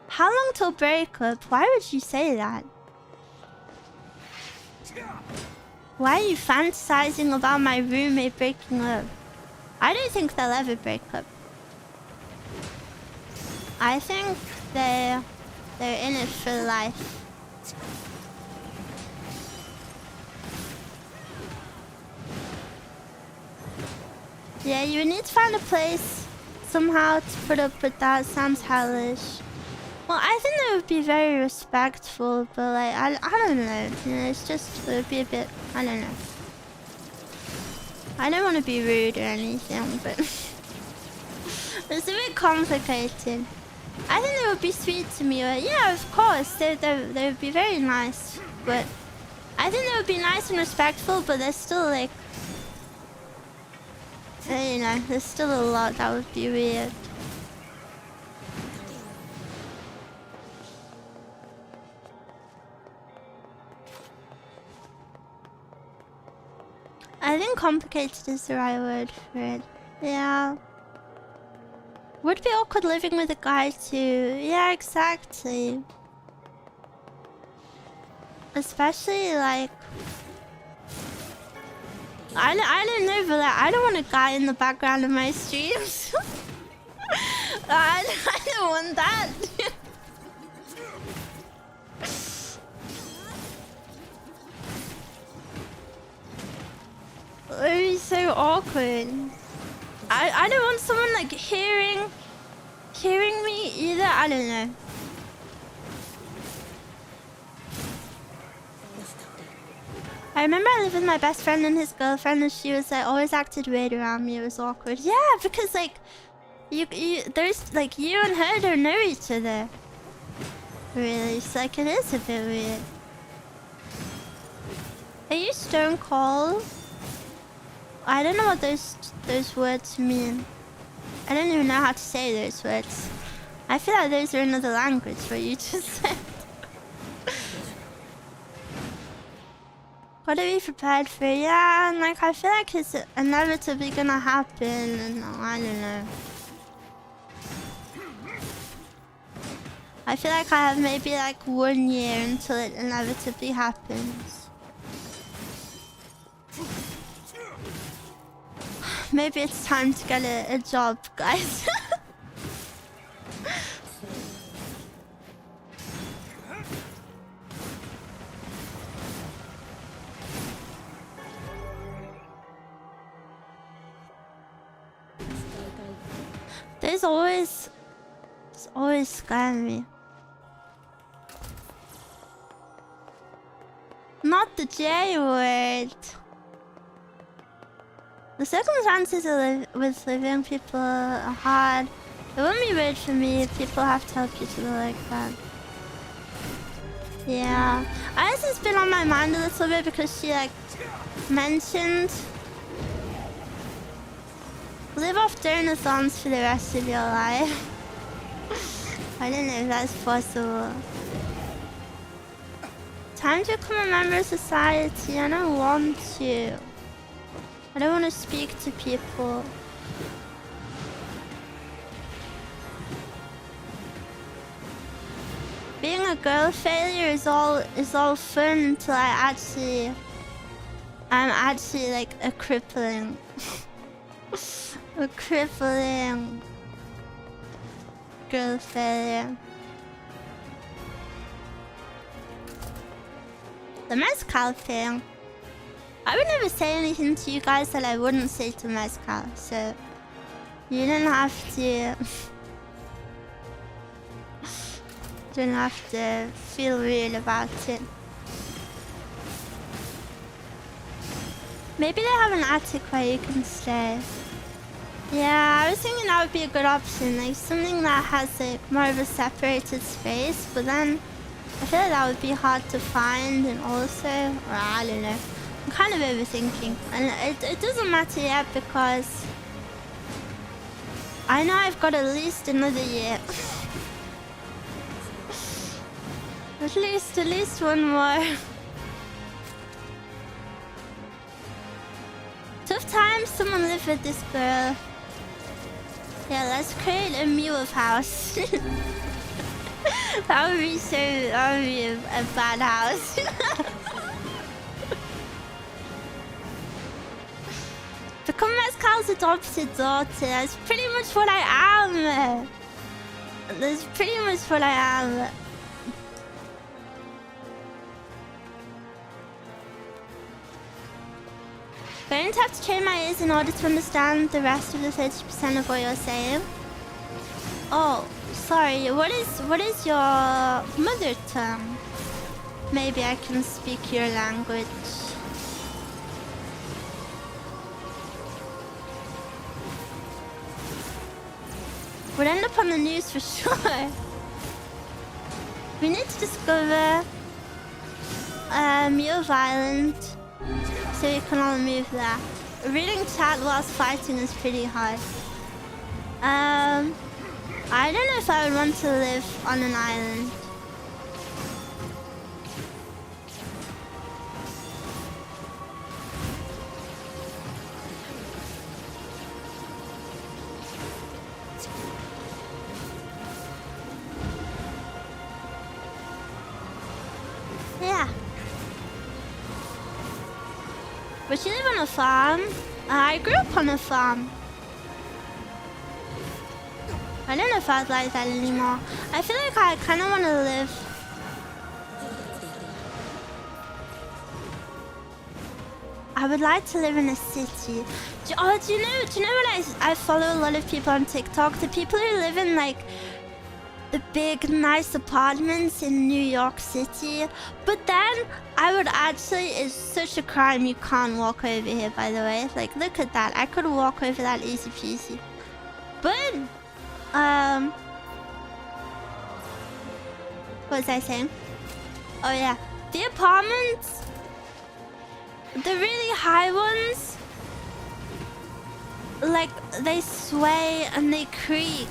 How long till breakup? Why would you say that? Why are you fantasizing about my roommate breaking up? I don't think they'll ever break up. I think they're in it for life. Yeah, you need to find a place somehow to put up with that. Sounds hellish. Well, I think they would be very respectful, but like I don't know. You know, it's just it would be a bit. I don't know. I don't want to be rude or anything, but it's a bit complicated. I think they would be sweet to me. Yeah, of course, they would be very nice. But I think they would be nice and respectful, but they're still like. You know, there's still a lot that would be weird. I think complicated is the right word for it. Yeah. Would be awkward living with a guy too. Yeah, exactly. Especially like... I don't know, but like, I don't want a guy in the background of my streams. I don't want that. It would be so awkward. I don't want someone like hearing me either. I don't know. I remember I lived with my best friend and his girlfriend, and she was like always acted weird around me. It was awkward. Yeah, because like there's like you and her don't know each other. Really, it's like it is a bit weird. Are you stone cold? I don't know what those words mean. I don't even know how to say those words. I feel like those are another language, what you just said. Gotta be prepared for it. Yeah, and like I feel like it's inevitably gonna happen, and I don't know. I feel like I have maybe like 1 year until it inevitably happens. Maybe it's time to get a job, guys. It's always scaring me. Not the J word. The circumstances with living people are hard. It wouldn't be weird for me if people have to help each other like that. Yeah. I guess it's been on my mind a little bit because she like mentioned live off donathons for the rest of your life. I don't know if that's possible. Time to become a member of society. I don't want to. I don't want to speak to people. Being a girl failure is all fun until I'm actually like a crippling girl failure. The mezcal thing. I would never say anything to you guys that I wouldn't say to mezcal, so you don't have to feel weird about it. Maybe they have an attic where you can stay. Yeah, I was thinking that would be a good option, like something that has like more of a separated space, but then I feel like that would be hard to find, and also, or I don't know. I'm kind of overthinking, and it doesn't matter yet because I know I've got at least another year. at least one more. Tough times, someone live with this girl. Yeah, let's create a Miwa house. That would be a bad house. Become Mescal's adopted daughter. That's pretty much what I am. That's pretty much what I am. Going to have to train my ears in order to understand the rest of the 30% of what you're saying. Oh, sorry. What is your mother tongue? Maybe I can speak your language. We'll end up on the news for sure. We need to discover Miwa Island so we can all move there. Reading chat whilst fighting is pretty hard. I don't know if I would want to live on an island. Yeah. But you live on a farm. I grew up on a farm. I don't know if I'd like that anymore. I feel like I kind of want to live. I would like to live in a city. Do you know what I follow a lot of people on TikTok? The people who live in like the big nice apartments in New York City. But then I would actually, it's such a crime you can't walk over here, by the way. Like, look at that. I could walk over that easy peasy. But what was I saying? Oh yeah, the apartments, the really high ones, like they sway and they creak.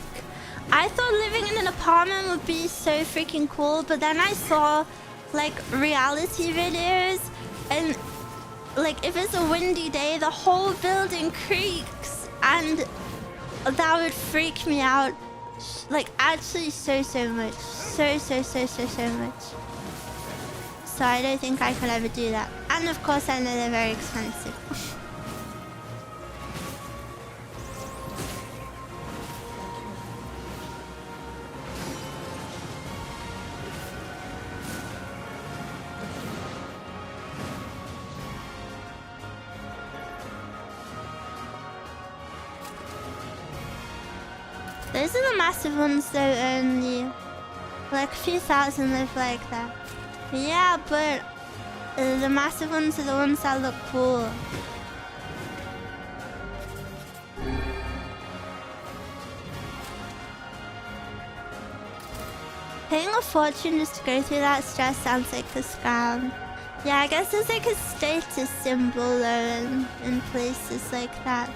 I thought living in an apartment would be so freaking cool, but then I saw like reality videos, and like if it's a windy day, the whole building creaks, and that would freak me out. Like actually so much. So much. So I don't think I could ever do that. And of course I know they're very expensive. Those are the massive ones though, only like a few thousand live like that. Yeah, but the massive ones are the ones that look cool. Paying a fortune just to go through that stress sounds like a scam. Yeah, I guess it's like a status symbol though in places like that.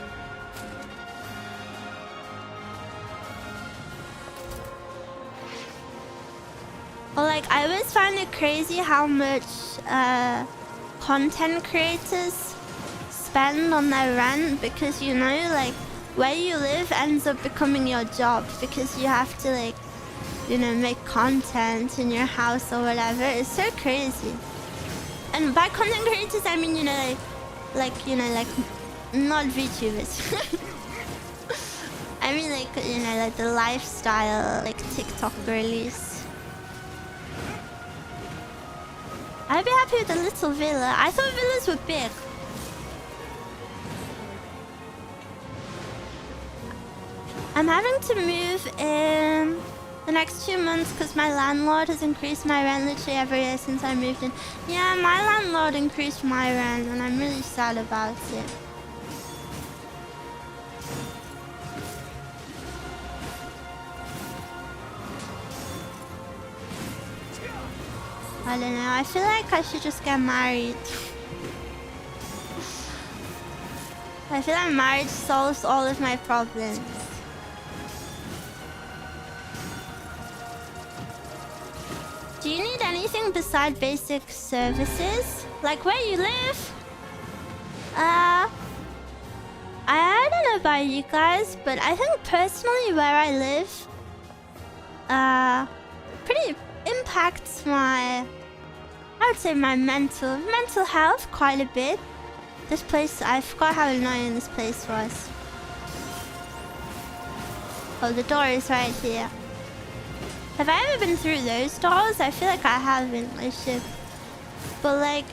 Well, like, I always find it crazy how much content creators spend on their rent, because, you know, like, where you live ends up becoming your job, because you have to, like, you know, make content in your house or whatever. It's so crazy. And by content creators, I mean, you know, like not VTubers. I mean, like, you know, like the lifestyle, like TikTok girlies. I'd be happy with a little villa. I thought villas were big. I'm having to move in The next 2 months because my landlord has increased my rent literally every year since I moved in. Yeah, my landlord increased my rent and I'm really sad about it. I don't know, I feel like I should just get married. I feel like marriage solves all of my problems. Do you need anything beside basic services? Like where you live? I don't know about you guys, but I think personally where I live, pretty impacts my, I would say my mental health quite a bit. This place, I forgot how annoying this place was. Oh, the door is right here. Have I ever been through those doors? I feel like I haven't. I should. But like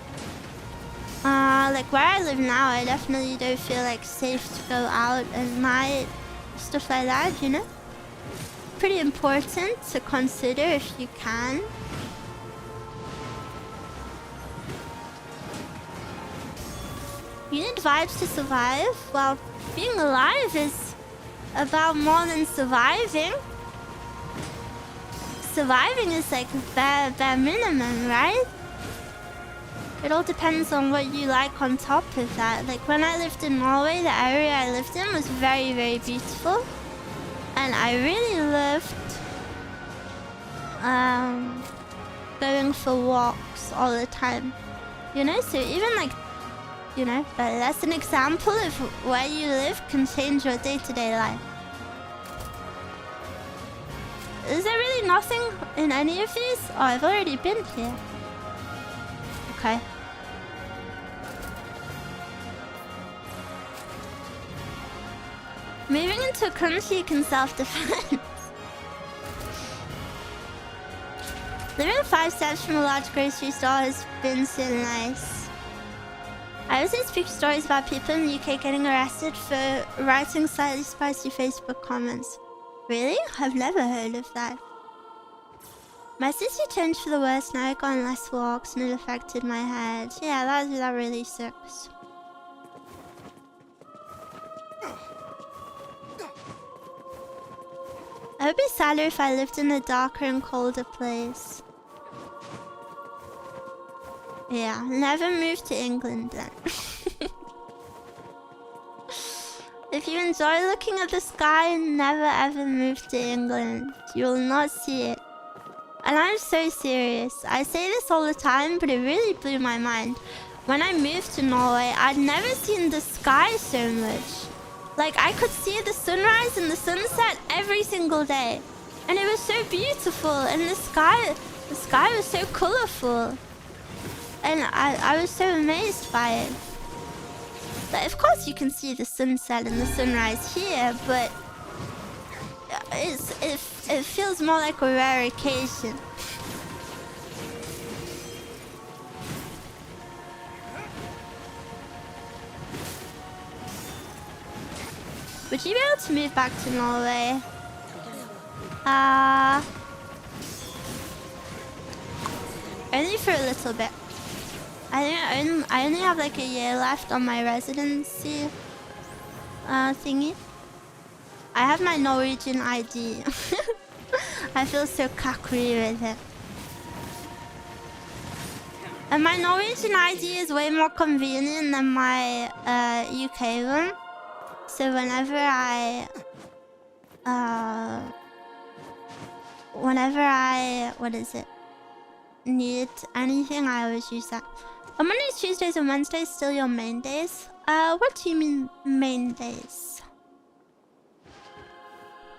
where I live now, I definitely don't feel like safe to go out at night. Stuff like that, you know? Pretty important to consider if you can. You need vibes to survive? Well, being alive is about more than surviving. Surviving is like bare minimum, right? It all depends on what you like on top of that. Like when I lived in Norway, the area I lived in was very, very beautiful. And I really loved going for walks all the time. You know, so even like, you know, that's an example of where you live can change your day-to-day life. Is there really nothing in any of these? Oh, I've already been here. Okay. Moving into a country you can self-defend. Living 5 steps from a large grocery store has been so nice. I also speak stories about people in the UK getting arrested for writing slightly spicy Facebook comments. Really? I've never heard of that. My sister changed for the worse now. I got on less walks and it affected my head. Yeah, that really sucks. I would be sadder if I lived in a darker and colder place. Yeah, never move to England then. If you enjoy looking at the sky, never ever move to England. You will not see it. And I'm so serious. I say this all the time, but it really blew my mind. When I moved to Norway, I'd never seen the sky so much. Like, I could see the sunrise and the sunset every single day. And it was so beautiful, and the sky was so colorful. And I was so amazed by it. Like, of course you can see the sunset and the sunrise here, but it feels more like a rare occasion. Would you be able to move back to Norway? Only for a little bit. I only have like a year left on my residency thingy. I have my Norwegian ID. I feel so cocky with it. And my Norwegian ID is way more convenient than my UK one. So whenever I what is it? Need anything, I always use that. Are Mondays, Tuesdays, and Wednesdays still your main days? What do you mean main days?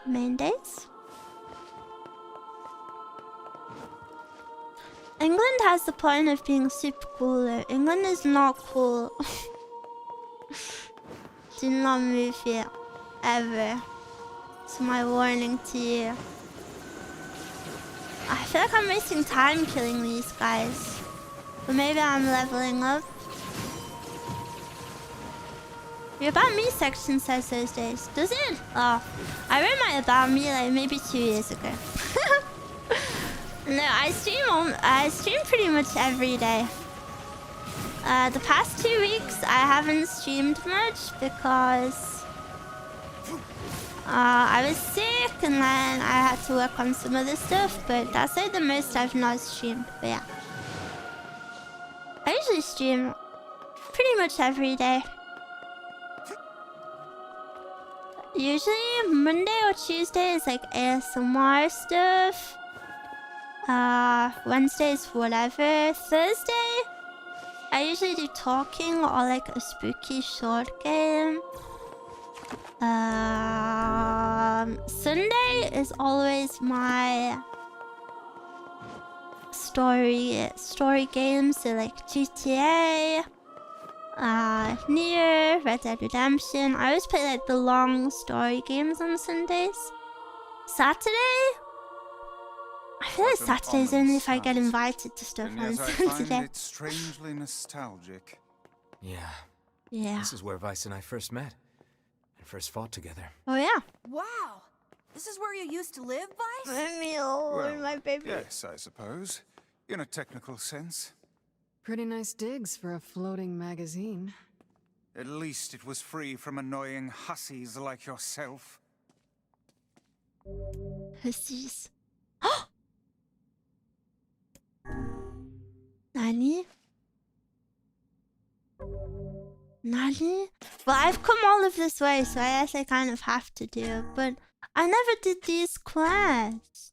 Main days? England has the point of being super cool though. England is not cool. Do not move here. Ever. It's my warning to you. I feel like I'm wasting time killing these guys. But maybe I'm leveling up. Your About Me section says those days. Does it? Oh, I read my About Me like maybe 2 years ago. No, I stream pretty much every day. The past 2 weeks I haven't streamed much because I was sick and then I had to work on some other stuff, but that's like the most I've not streamed. But yeah, I usually stream pretty much every day. Usually Monday or Tuesday is like ASMR stuff. Wednesdays whatever. Thursday I usually do talking or like a spooky short game. Sunday is always my story games, so like GTA, NIER, Red Dead Redemption. I always play like the long story games on Sundays. Saturday, I feel like Saturday's only if I get invited to stuff on Saturday. It's strangely nostalgic. Yeah. Yeah. This is where Vice and I first met. And first fought together. Oh yeah. Wow. This is where you used to live, Vice? Well, my baby. Yes, I suppose. In a technical sense. Pretty nice digs for a floating magazine. At least it was free from annoying hussies like yourself. Hussies. Nani? Nani? Well, I've come all of this way, so I guess I kind of have to do it, but I never did these quests.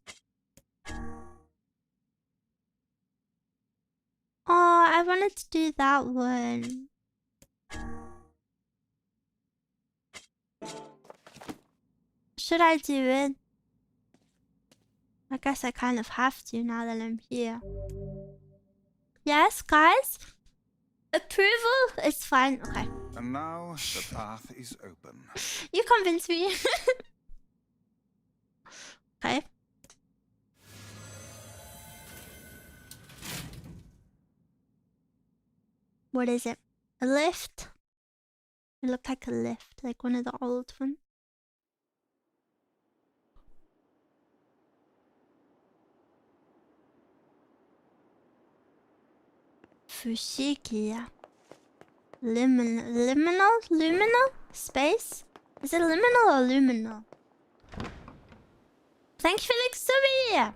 Oh, I wanted to do that one. Should I do it? I guess I kind of have to now that I'm here. Yes, guys? Approval? It's fine. Okay. And now the path is open. You convinced me. Okay. What is it? A lift? It looked like a lift, like one of the old ones. Fushigi. Liminal? Space? Is it liminal or luminal? Thank you for the subby!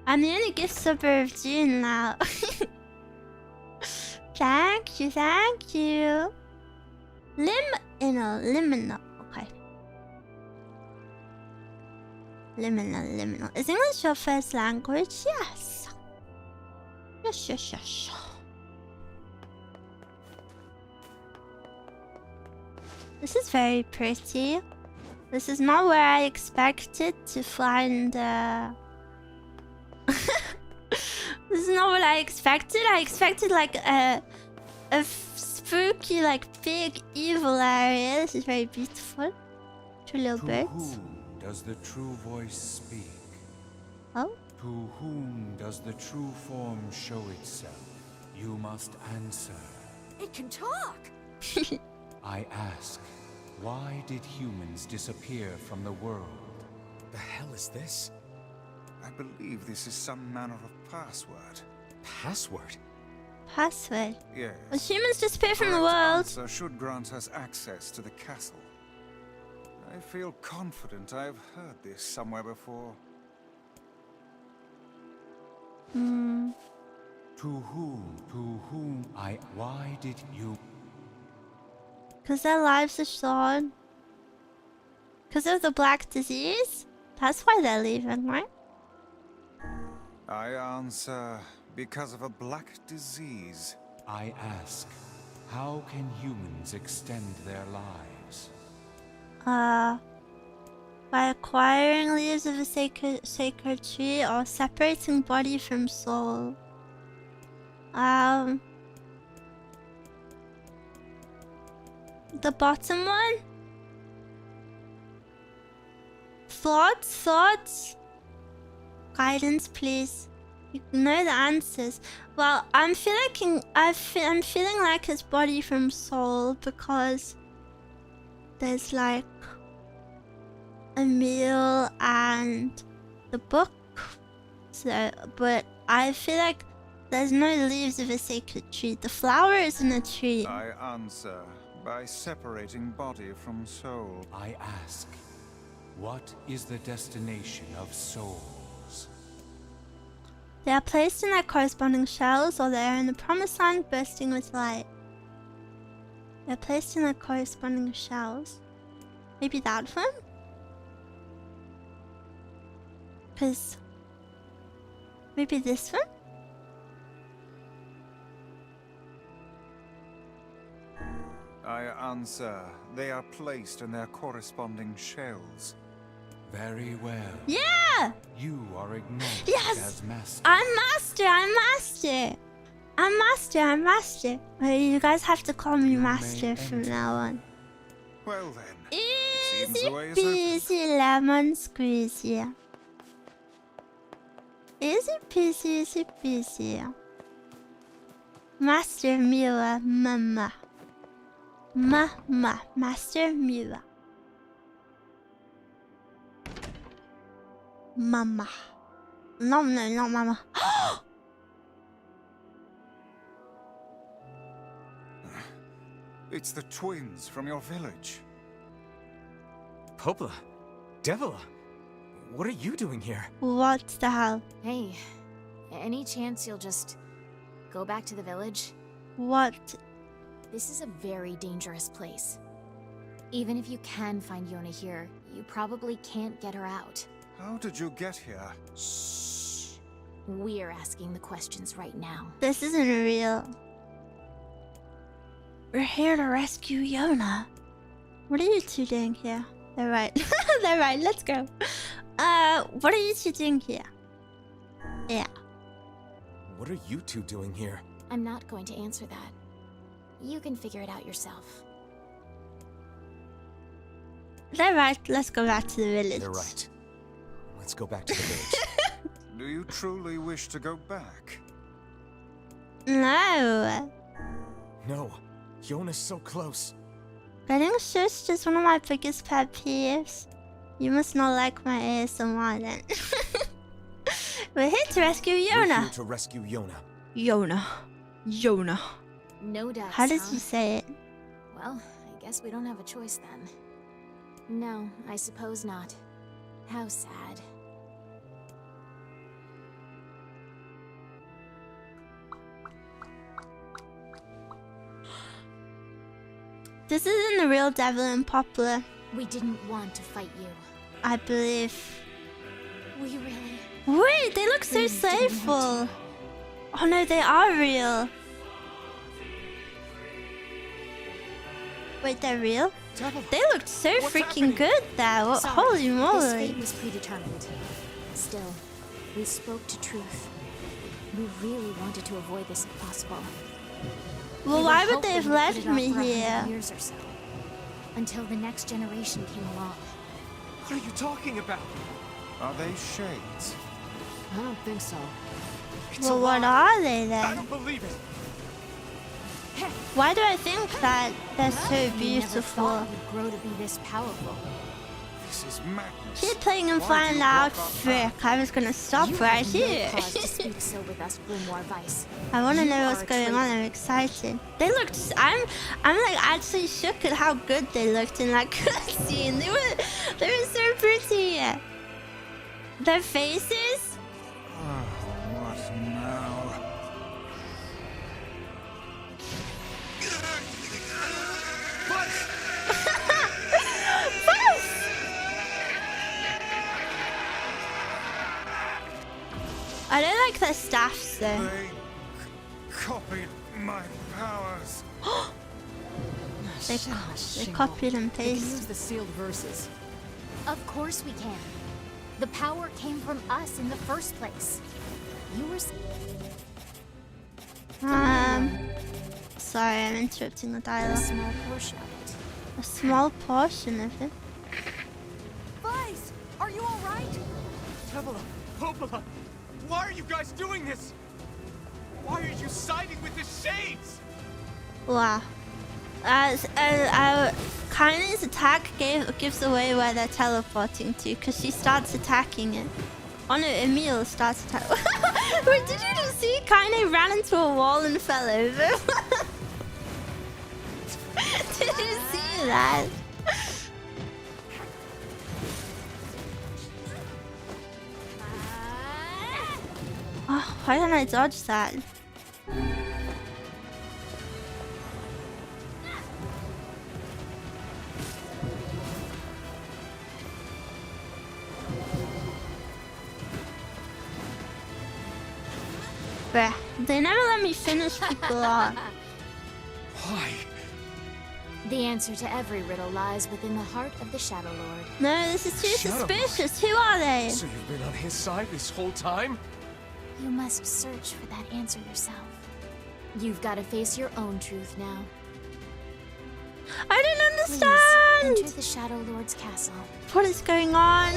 I'm the only gift subber of June now. Thank you. Liminal. Okay. Liminal. Is English your first language? Yes. Yes. This is very pretty. This is not where I expected to find. This is not what I expected. I expected like a spooky, like big evil area. This is very beautiful. Two little birds. To whom does the true voice speak? Oh. To whom does the true form show itself? You must answer. It can talk! I ask, why did humans disappear from the world? The hell is this? I believe this is some manner of password. Password? Password? Yes. Well, humans disappear from the Correct world. answer should grant us access to the castle. I feel confident I've heard this somewhere before. To whom why did you? Because their lives are short. Because of the black disease? That's why they're leaving, right? I answer, because of a black disease. I ask, how can humans extend their lives? By acquiring leaves of a sacred tree or separating body from soul. The bottom one? Thoughts? Guidance, please. You know the answers. Well, I'm feeling like it's body from soul because there's like a meal and the book. So, but I feel like there's no leaves of a sacred tree. The flower isn't a tree. I answer by separating body from soul. I ask, what is the destination of souls? They are placed in their corresponding shells, or they are in the promised land bursting with light. They are placed in their corresponding shells. Maybe that one? Because maybe this one? I answer, they are placed in their corresponding shells. Very well. Yeah! You are acknowledged Yes! as master. I'm master, I'm master! I'm master, I'm master. You guys have to call me master from now on. Well then, Easy the way is open. peasy lemon squeezy. Easy peasy, easy peasy. Master Miwa, mama. Mama, Master Miwa. Mama. No, no, no, mama. It's the twins from your village. Popla, Devila, what are you doing here? What the hell? Hey, any chance you'll just go back to the village? What? This is a very dangerous place. Even if you can find Yona here, you probably can't get her out. How did you get here? Shh. We're asking the questions right now. This isn't real. We're here to rescue Yona. What are you two doing here? They're right. They're right, let's go. What are you two doing here? Yeah. What are you two doing here? I'm not going to answer that. You can figure it out yourself. They're right, let's go back to the village. They're right. Let's go back to the village. Do you truly wish to go back? No. No, Yona's so close. Getting shushed is one of my biggest pet peeves. You must not like my ASMR then. We're here to rescue We're Yona. here to rescue Yona. Yona. Yona. No doubt. How does he say it? Well, I guess we don't have a choice then. No, I suppose not. How sad. This isn't the real Devil and Poplar. We didn't want to fight you. I believe. We really... Wait, they look so playful. Oh no, they are real. Wait, they're real? They looked so freaking good there. Holy This moly. fate was predetermined. Still, we spoke to truth. We really wanted to avoid this if possible. Well, We why were would they have hoping to led put it off me for 100 here? years or so, until the next generation came along. What are you talking about? Are they shades? I don't think so. Well, what are they I then? don't believe it. Why do I think that they're so We never beautiful? thought we'd grow to be this powerful. This is madness. Keep playing and Why find do you out. block our Frick, I was gonna stop You right have no here. cause to speak so with us, Grimoire Vice. I want to You know are what's a going traitor. on. I'm excited. They looked. I'm like actually shook at how good they looked in that cutscene. They were so pretty. Their faces. Oh, what now? I don't like their staffs though. They copied my powers. They copied and They can pasted. use the sealed verses. Of course we can. The power came from us in the first place. You were... Sorry, I'm interrupting the a dialogue. small portion of it. A small portion of it. Vice, are you all right? Devila, Popala, why are you guys doing this? Why are you siding with the Shades? Wow. Kaine's attack gives away where they're teleporting to, because she starts attacking it. Oh no, Emil starts attacking. Wait, did you just see? Kaine ran into a wall and fell over. Did you see that? Oh, why didn't I dodge that? Bruh, they never let me finish people off. Why? The answer to every riddle lies within the heart of the Shadow Lord. No, this is too Shadow suspicious. Who are they? So you've been on his side this whole time? You must search for that answer yourself. You've got to face your own truth now. I don't Please, understand! enter the Shadow Lord's castle. What is going on?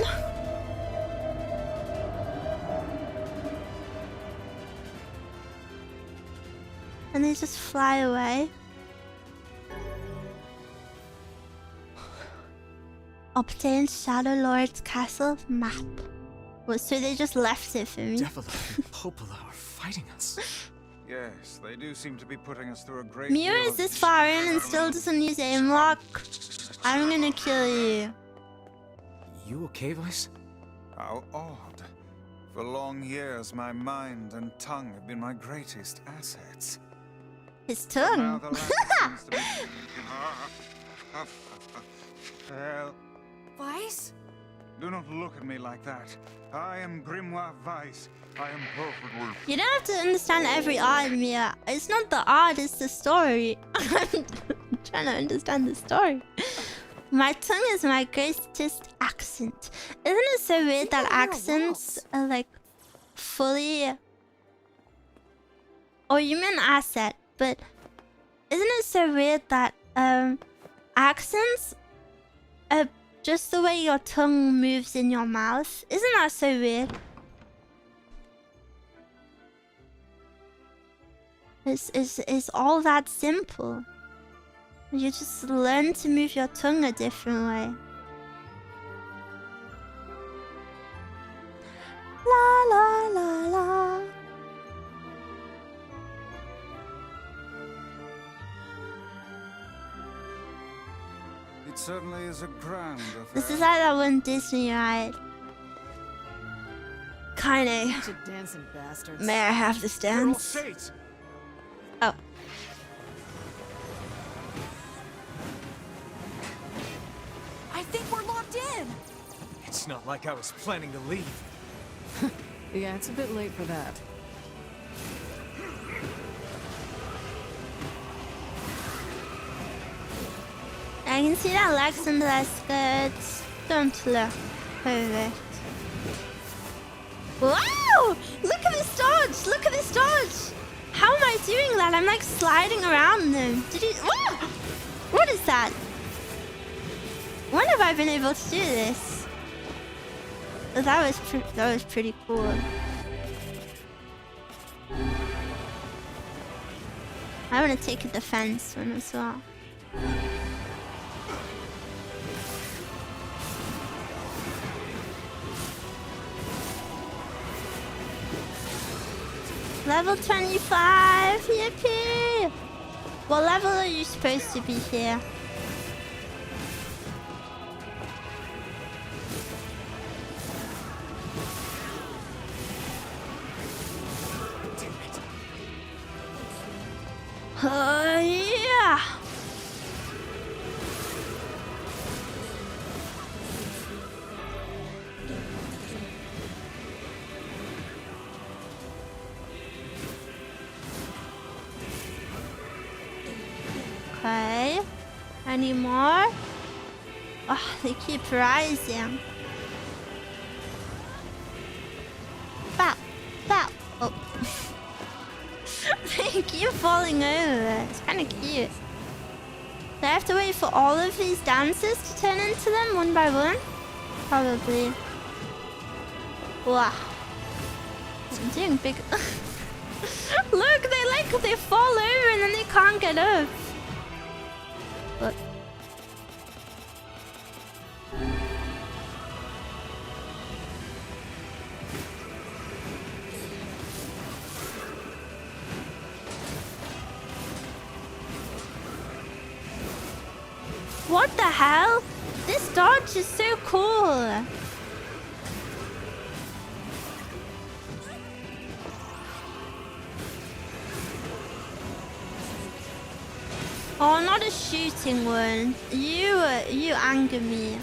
And they just fly away. Obtain Shadow Lord's castle map. Well, so they just left it for me. Devilah and Popola are fighting us. Yes, they do seem to be putting us through a great Miwa deal is of... this far in and still doesn't use aim lock. I'm gonna kill you. You okay, Vice? How odd. For long years, my mind and tongue have been my greatest assets. His But now tongue. the latter seems to be... Well, Vice? do not look at me like that. I am Grimoire Weiss. I am perfectly... You don't have to understand every art, Mia. It's not the art, it's the story. I'm trying to understand the story. My tongue is my greatest accent. Isn't it so weird that accents are like fully... Oh, you mean asset, but isn't it so weird that accents are just the way your tongue moves in your mouth? Isn't that so weird? It's all that simple. You just learn to move your tongue a different way. La la la la. It certainly is a grand affair. This is like that one Disney ride. Kinda. Bunch of dancing bastards. May I have this dance? Oh. I think we're locked in. It's not like I was planning to leave. Yeah, it's a bit late for that. I can see that legs under their skirts. Don't look. Perfect. Wow! Look at this dodge! Look at this dodge! How am I doing that? I'm like sliding around them. Did you... Whoa! What is that? When have I been able to do this? Oh, that was pretty cool. I want to take a defense one as well. Level 25! Yippee! What level are you supposed to be here? Oh yeah! Okay. Any more? Oh, they keep rising. Bow, bow. Oh. They keep falling over. It's kind of cute. Do I have to wait for all of these dancers to turn into them one by one? Probably. Wow. I'm doing big. Look, they fall over and then they can't get up. But What the hell? This dodge is so cool. Oh, not a shooting one. You anger me.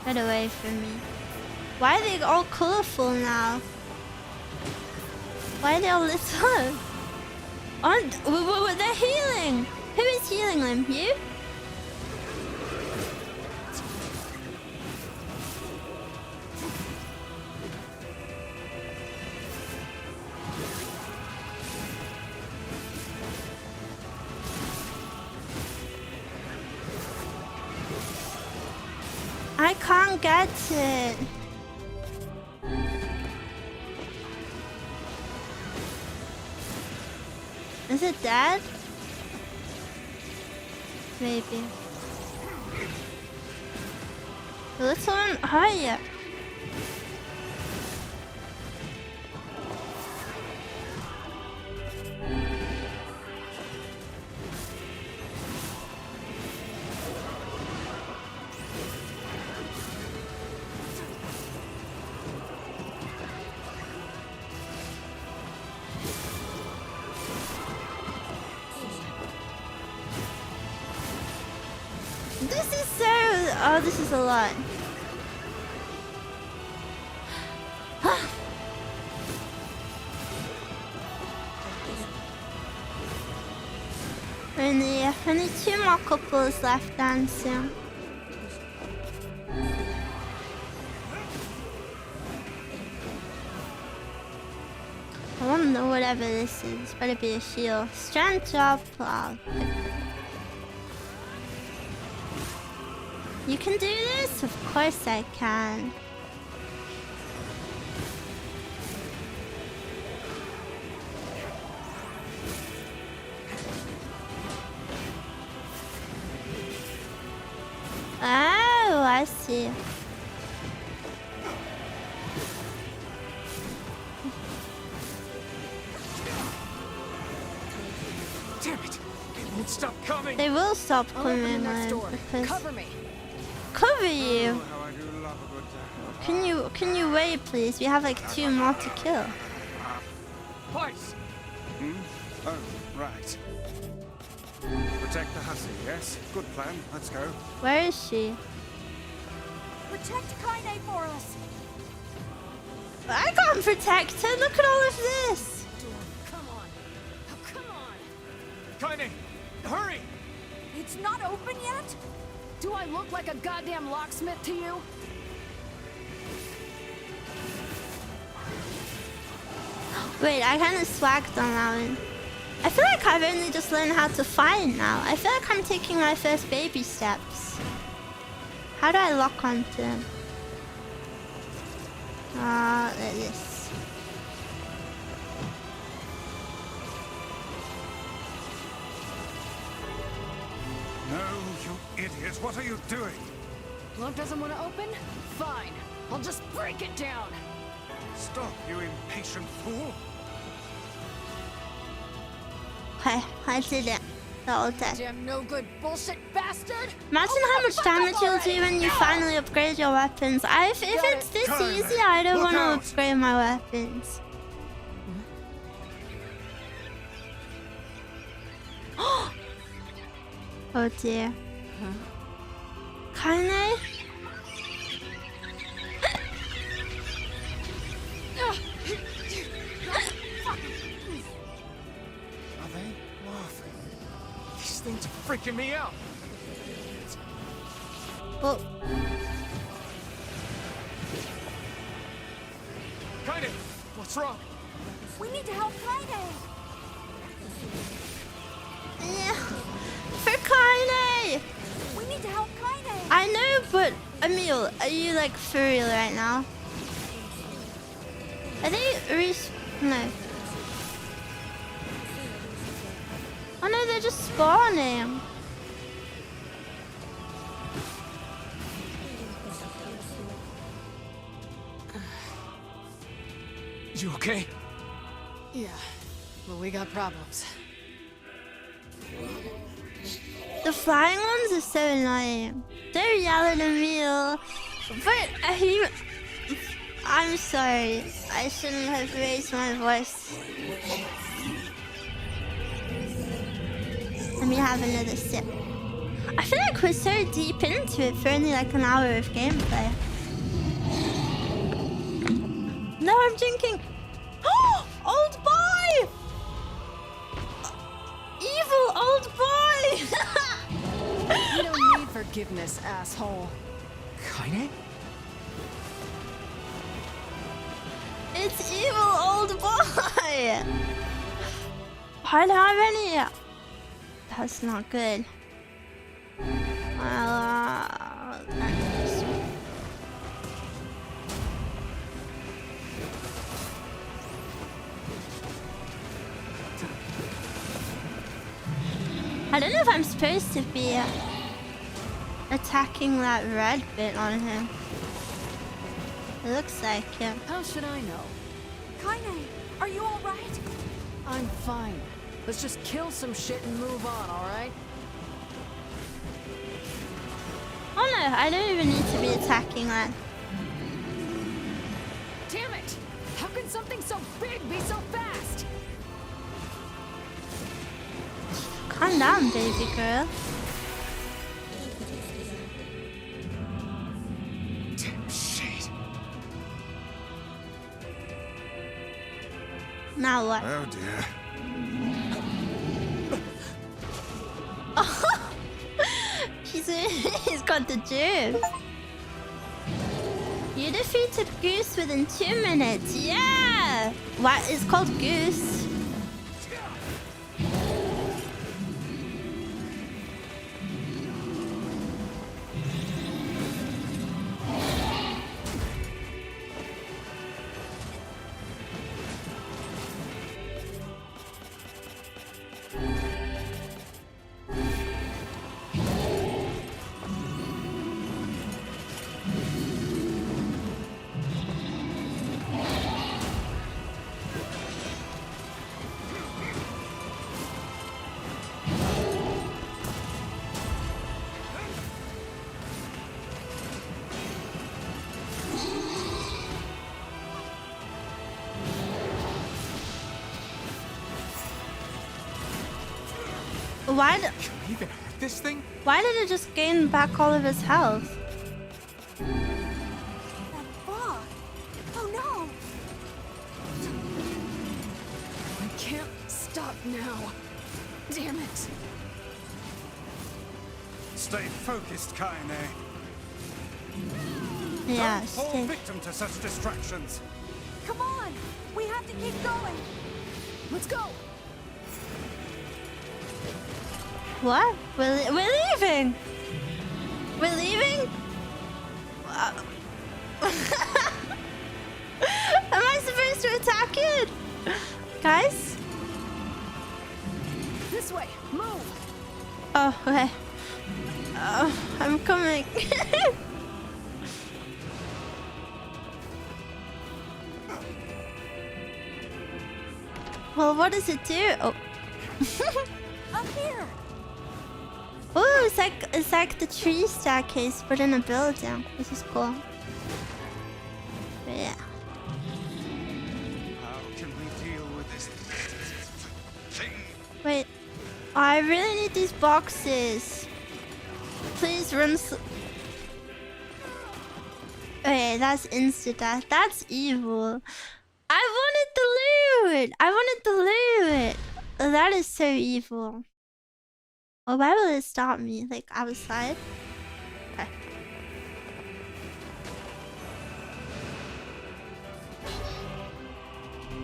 Get away from me. Why are they all colorful now? Why are they all lit up? Oh, they're healing. Who is healing them? You? I can't get it. Is it dead? Maybe. The little one? Oh yeah. This is so... Oh, this is a lot. Only 2 more couples left dancing. I want to know whatever this is. Better be a shield. Strength up. Oh. You can do this? Of course I can. Oh, I see. Damn it! They won't stop coming. They will stop coming because Cover me. Cover you. Can you wait, please? We have like 2 more to kill. Twice. Oh, right. Protect the hussy, yes? Good plan. Let's go. Where is she? Protect Kaine for us. I can't protect her. Look at all of this. Come on. Oh, come on. Kaine, hurry! It's not open yet? Do I look like a goddamn locksmith to you? Wait, I kind of swagged on that one. I feel like I've only just learned how to fight now. I feel like I'm taking my first baby steps. How do I lock onto him? Like this. No, you idiot. What are you doing? Lock doesn't want to open? Fine. I'll just break it down. Stop, you impatient fool. Okay, I did it. The whole time. Damn no good bullshit bastard! Imagine how much damage you'll do when you finally upgrade your weapons. If it's this easy, I don't want to upgrade my weapons. Oh dear. Kaine? Are they laughing? These things are freaking me out. Oh. Kaine, what's wrong? We need to help Kaine. Yeah. For Kaine! We need to help Kaine. I know, but Emil, are you like for real right now? Are they no. Oh no, they're just spawning. You okay? Yeah, but we got problems. The flying ones are so annoying. They're yelling at me, but I'm sorry. I shouldn't have raised my voice. Let me have another sip. I feel like we're so deep into it for only like an hour of gameplay. No, I'm drinking. Oh, old boy! Evil old boy! You don't need forgiveness, asshole. Kaine? It's evil old boy! I don't have any. That's not good. I don't know if I'm supposed to be attacking that red bit on him. It looks like him. How should I know? Kaine, are you alright? I'm fine. Let's just kill some shit and move on, alright? Oh no, I don't even need to be attacking that. Damn it! How can something so big be so fast? Calm down, baby girl. Damn shit. Now what? Oh dear. He's got the juice. You defeated Goose within 2 minutes. Yeah! What? It's called Goose. Why did... Can I even hurt this thing? Why did it just gain back all of his health? That fog. Oh no! I can't stop now. Damn it. Stay focused, Kaine. Yeah, Don't fall victim to such distractions. Come on! We have to keep going! Let's go! What? We're leaving! We're leaving? Am I supposed to attack it? Guys? This way! Move! Oh, okay. Oh, I'm coming. Well, what does it do? Oh. Up here! Oh, it's like the tree staircase, but in a building. This is cool. But yeah. How can we deal with this thing? Wait. I really need these boxes. Please run. Okay, that's insta-death. That's evil. I wanted the loot. I wanted the loot. That is so evil. Oh, why will it stop me? Like outside? Okay.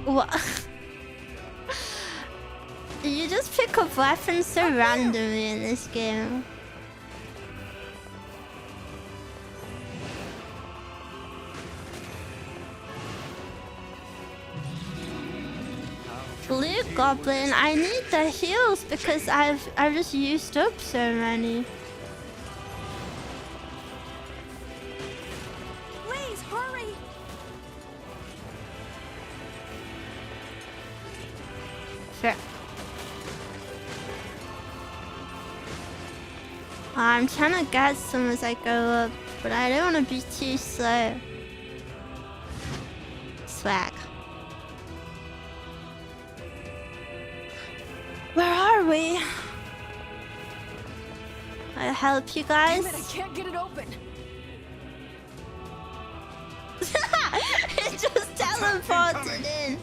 What? You just pick up weapons so randomly in this game. Blue Goblin, I need the heals because I've just used up so many. Please hurry! Fair. I'm trying to get some as I go up, but I don't want to be too slow. Swag. Where are we? I'll help you guys. Damn it, I can't get it open. It just teleported in.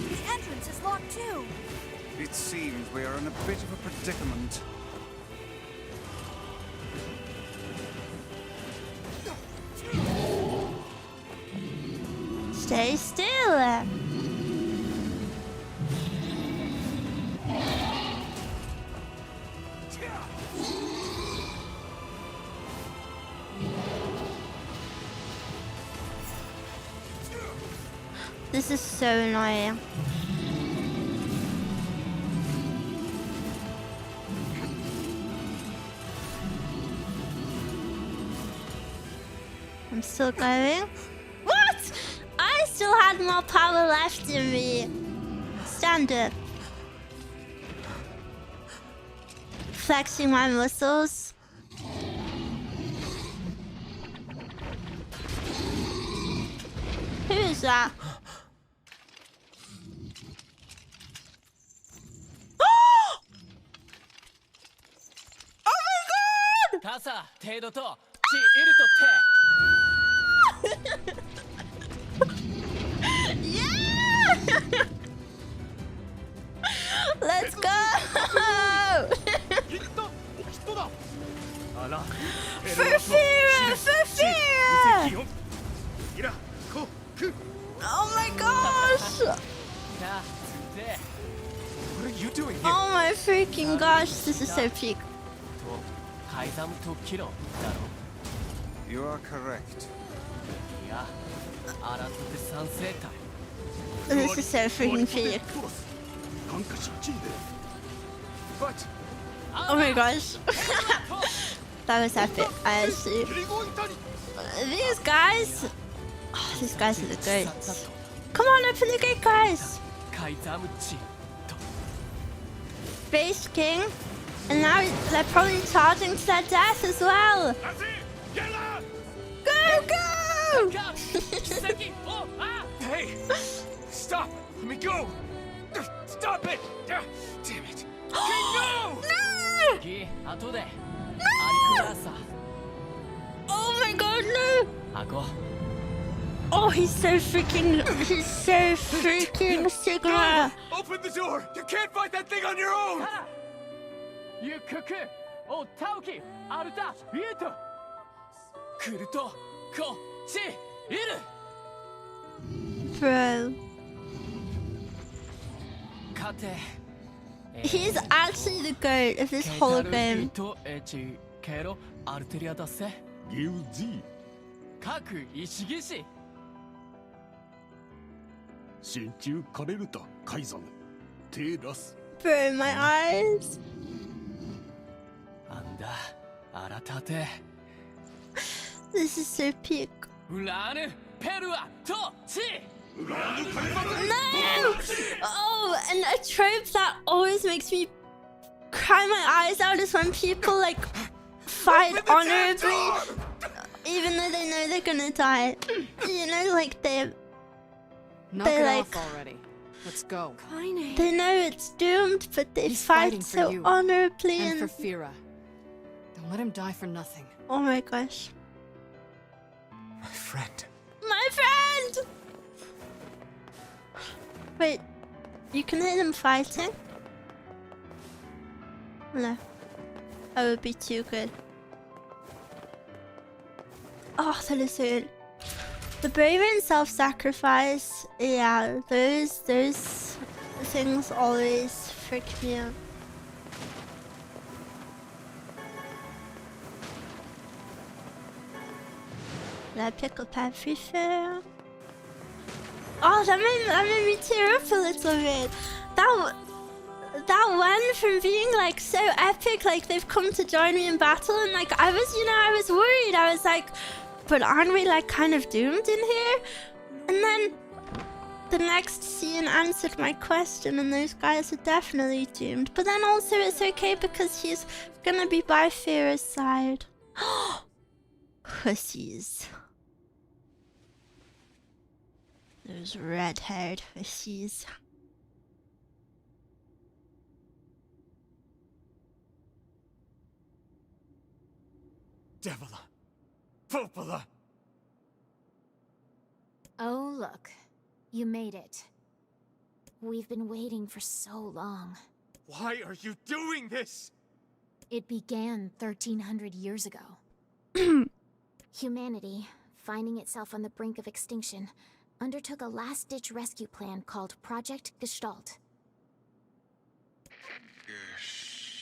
The entrance is locked too. It seems we are in a bit of a predicament. Stay still. This is so annoying. I'm still going. What? I still had more power left in me. Standard. Flexing my muscles. Who is that? Kasa, tedo to, yeah! Let's go! Fufira! Fufira! Oh my gosh! What are you doing here? Oh my freaking gosh, this is so peak. You are correct. This is so freaking peak. But oh my gosh. That was epic, I actually. These guys. Oh, these guys are the goats. Come on, open the gate, guys. Base King. And now they're probably charging to their death as well. Go, go! hey, stop! Let me go! Stop it! Damn it! No! No! Oh my god, no! Oh, he's so freaking Sigma! Open the door! You can't fight that thing on your own! Bro. He's actually the goat of this whole game. Bro, my eyes. This is so peak. No! Oh, and a trope that always makes me cry my eyes out is when people like fight honorably, even though they know they're gonna die. You know, like they're like already. Let's go. They know it's doomed, but they fight so you. honorably And for Fira. Don't let him die for nothing. Oh my gosh. My friend. My friend! Wait, you can hear them fighting? No. That would be too good. Oh, that is so good. The bravery and self-sacrifice, yeah, those things always freak me out. Did I pick up everything? Oh, that made me tear up a little bit. that one from being like so epic, like they've come to join me in battle, and like I was worried. I was like, but aren't we like kind of doomed in here? And then the next scene answered my question, and those guys are definitely doomed. But then also it's okay because he's gonna be by Fira's side. Pussies. Those red-haired pussies. Devila! Popola! Oh, look. You made it. We've been waiting for so long. Why are you doing this? It began 1300 years ago. Humanity, finding itself on the brink of extinction, undertook a last-ditch rescue plan called Project Gestalt. Gestalt?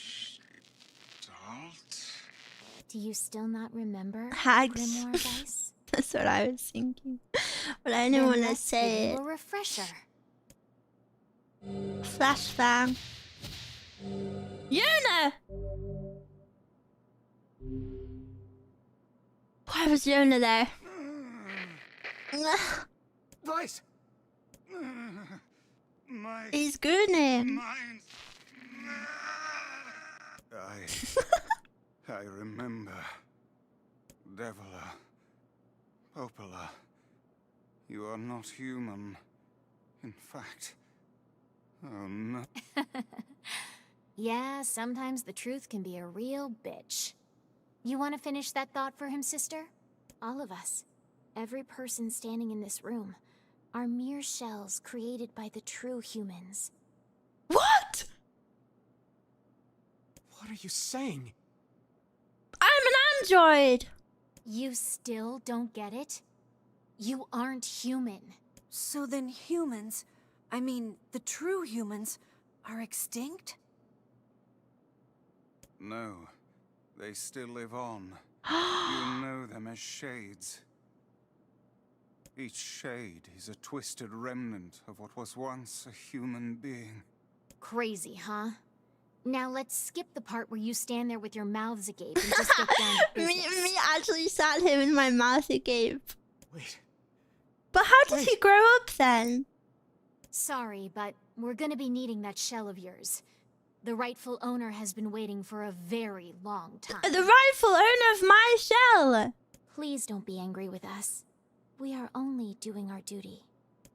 Do you still not remember? Hags. Grimoire Dice? That's what I was thinking. But I didn't want to say it. A refresher. Flashbang. Yona! Why was Yona there? Vice! He's gooning. I remember. Devila. Popola. You are not human. In fact... Oh no. Yeah, sometimes the truth can be a real bitch. You want to finish that thought for him, sister? All of us, every person standing in this room, are mere shells created by the true humans. What? What are you saying? I'm an android! You still don't get it? You aren't human. So then humans, I mean, the true humans, are extinct? No. They still live on. You know them as shades. Each shade is a twisted remnant of what was once a human being. Crazy, huh? Now let's skip the part where you stand there with your mouths agape and just get down to business. me actually sat here with my mouth agape. Wait. But how did he grow up then? Sorry, but we're gonna be needing that shell of yours. The rightful owner has been waiting for a very long time. The rightful owner of my shell! Please don't be angry with us. We are only doing our duty.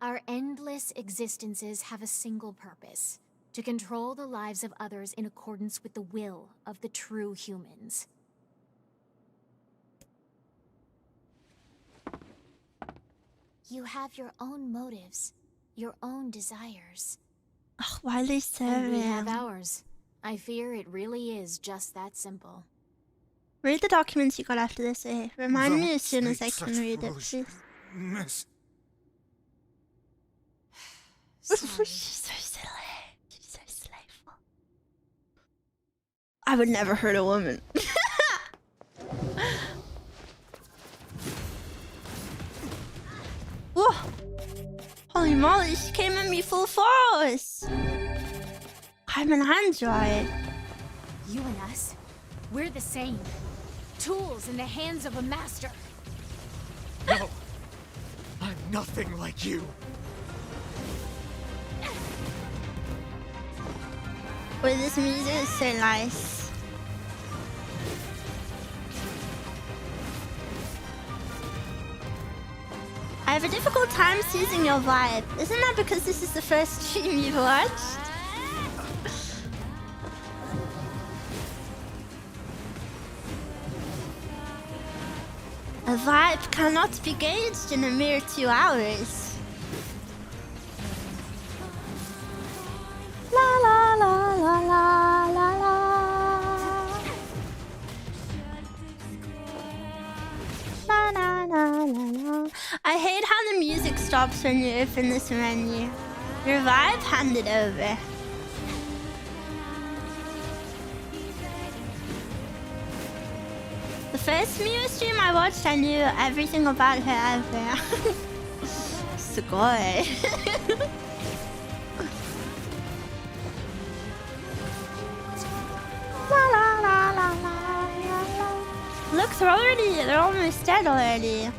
Our endless existences have a single purpose: to control the lives of others in accordance with the will of the true humans. You have your own motives, your own desires. Oh, why are they so And we have ours. I fear it really is just that simple. Read the documents you got after this, eh? Remind me as soon as I can read it, please. Miss. She's so silly. She's so slayful. I would never hurt a woman. Whoa! Holy moly, she came at me full force! I'm an android. You and us, we're the same. Tools in the hands of a master. No! I'm nothing like you! Wait, this music is so nice. I have a difficult time seizing your vibe. Isn't that because this is the first stream you've watched? A vibe cannot be gauged in a mere 2 hours. La la la la la la la. La la la la la. I hate how the music stops when you open this menu. Revive, hand it over. The first Miwa stream I watched, I knew everything about her ever. Sugoi. they're almost dead already.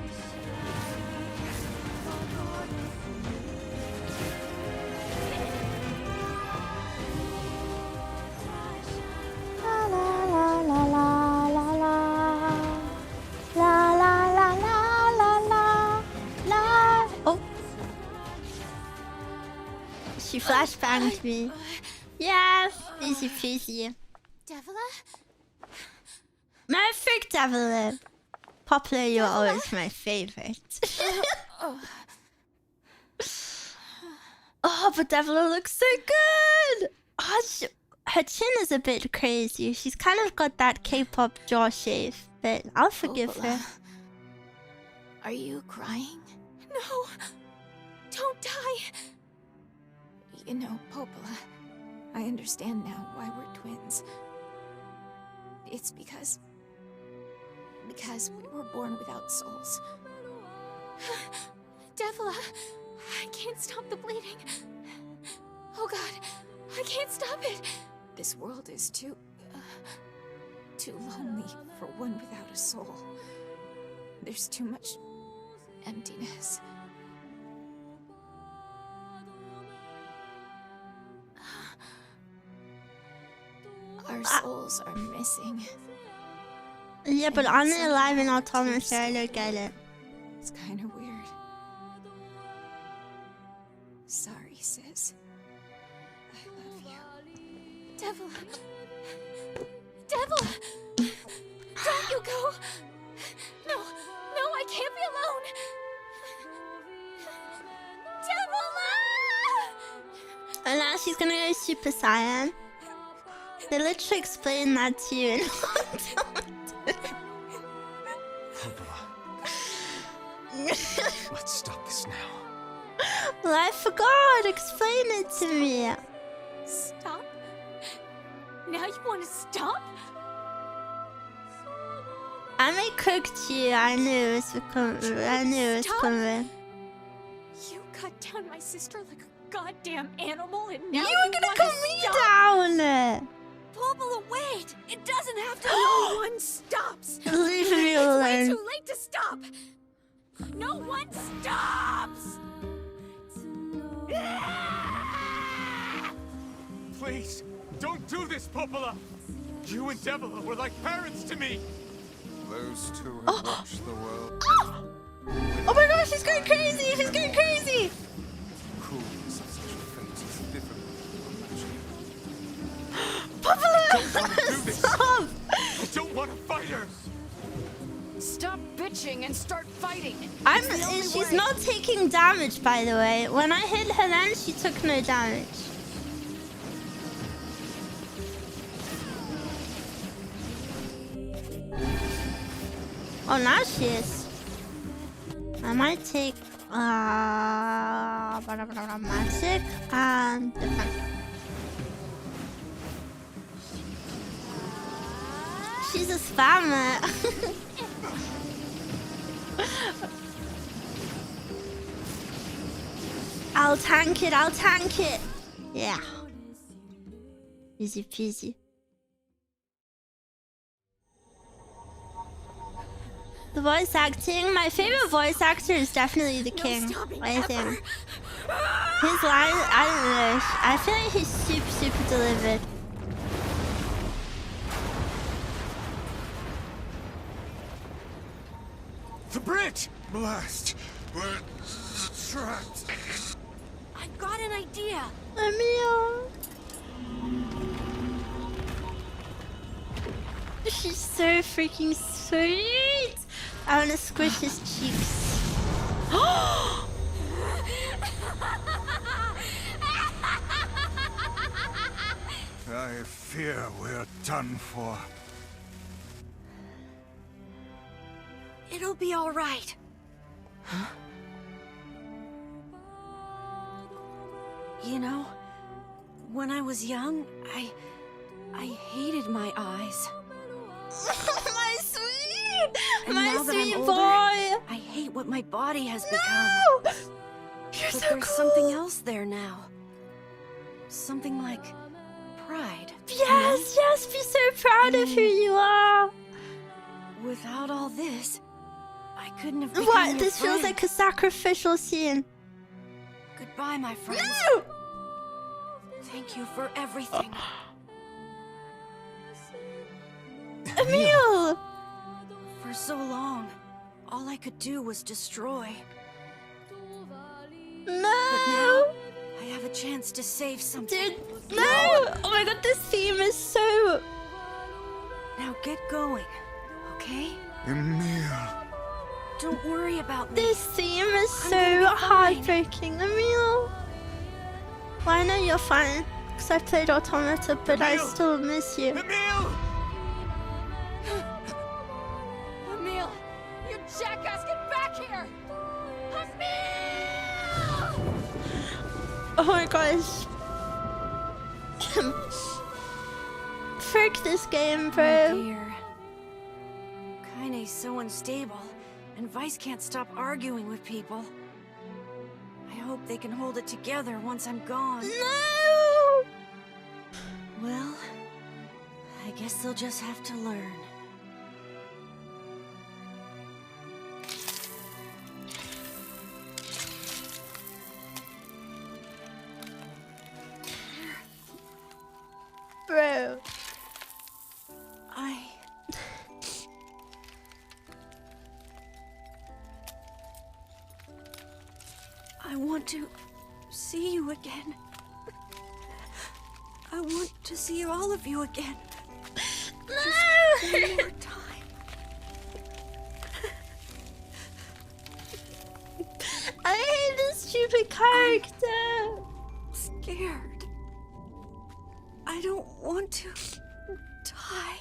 La la la la la la la. La la la la la la la. Oh. She flashbanged me. Yes, easy peasy. Devila? My freak Devila. Popular, you're always my favorite. Oh, but Devila looks so good. Oh, her chin is a bit crazy. She's kind of got that K-pop jaw shape, but I'll forgive her. Are you crying? No! Don't die! You know, Popola, I understand now why we're twins. It's because we were born without souls. Devila, I can't stop the bleeding. Oh god, I can't stop it. This world is too lonely for one without a soul. There's too much emptiness. Our souls are missing. Yeah, but I'm alive and autonomous, so I don't get it. It's kind of weird. Sorry, sis. I love you. Devila! Devila! Don't you go! No, I can't be alone! Devila! And now she's gonna go Super Saiyan. They literally explain that to you in Let's stop this now. Well, I forgot. Explain it to me. Stop? Now you want to stop? I may cook to you. I knew it was coming. You cut down my sister like a goddamn animal, and now you were gonna cut me down. Popola, wait! It doesn't have to. No one stops. Leave me alone. It's way too late to stop. No one stops. Please, don't do this, Popola! You and Devila were like parents to me! Those two have watched the world. Oh my gosh, she's going crazy! She's going crazy! The cruelness of such a fate is difficult to imagine. Popola! Stop! I don't want to fight her! Stop bitching and start fighting. She's not taking damage, by the way. When I hit her then, she took no damage. Oh, now she is. I might take magic and defense. She's a spammer. I'll tank it, I'll tank it. Yeah. Easy peasy. The voice acting, my favorite voice actor is definitely the King. I think. His line, I don't know. I feel like he's super delivered. The bridge! Blast! We're trapped. I've got an idea. Emil. She's so freaking sweet. I wanna squish his cheeks. I fear we're done for. It'll be all right. Huh? You know, when I was young, I hated my eyes. My sweet! And My now that sweet I'm boy! older, I hate what my body has become. You're but so there's cool. something else there now. Something like pride. Yes, yes, be so proud of who you are. Without all this, I couldn't have become What? your This feels friend. like a sacrificial scene. Goodbye, my friends. No! Thank you for everything. Emil! For so long, all I could do was destroy. No! But now, I have a chance to save something. Dude, no! Oh my god, this theme is so... Now get going, okay? Emil. Don't worry about me. This theme is I'm so gonna be fine. heartbreaking, Emil. Well, I know you're fine, because I played Automata, but I Emil! still miss you. Emil! Emil! You jackass, get back here! Oh my gosh. Frick this game, bro. Oh dear. Kaine's so unstable, and Vice can't stop arguing with people. I hope they can hold it together once I'm gone. No! Well, I guess they'll just have to learn. Bro. I want to see you again. I want to see all of you again. Just one more time. I hate this stupid character. Scared. I don't want to die.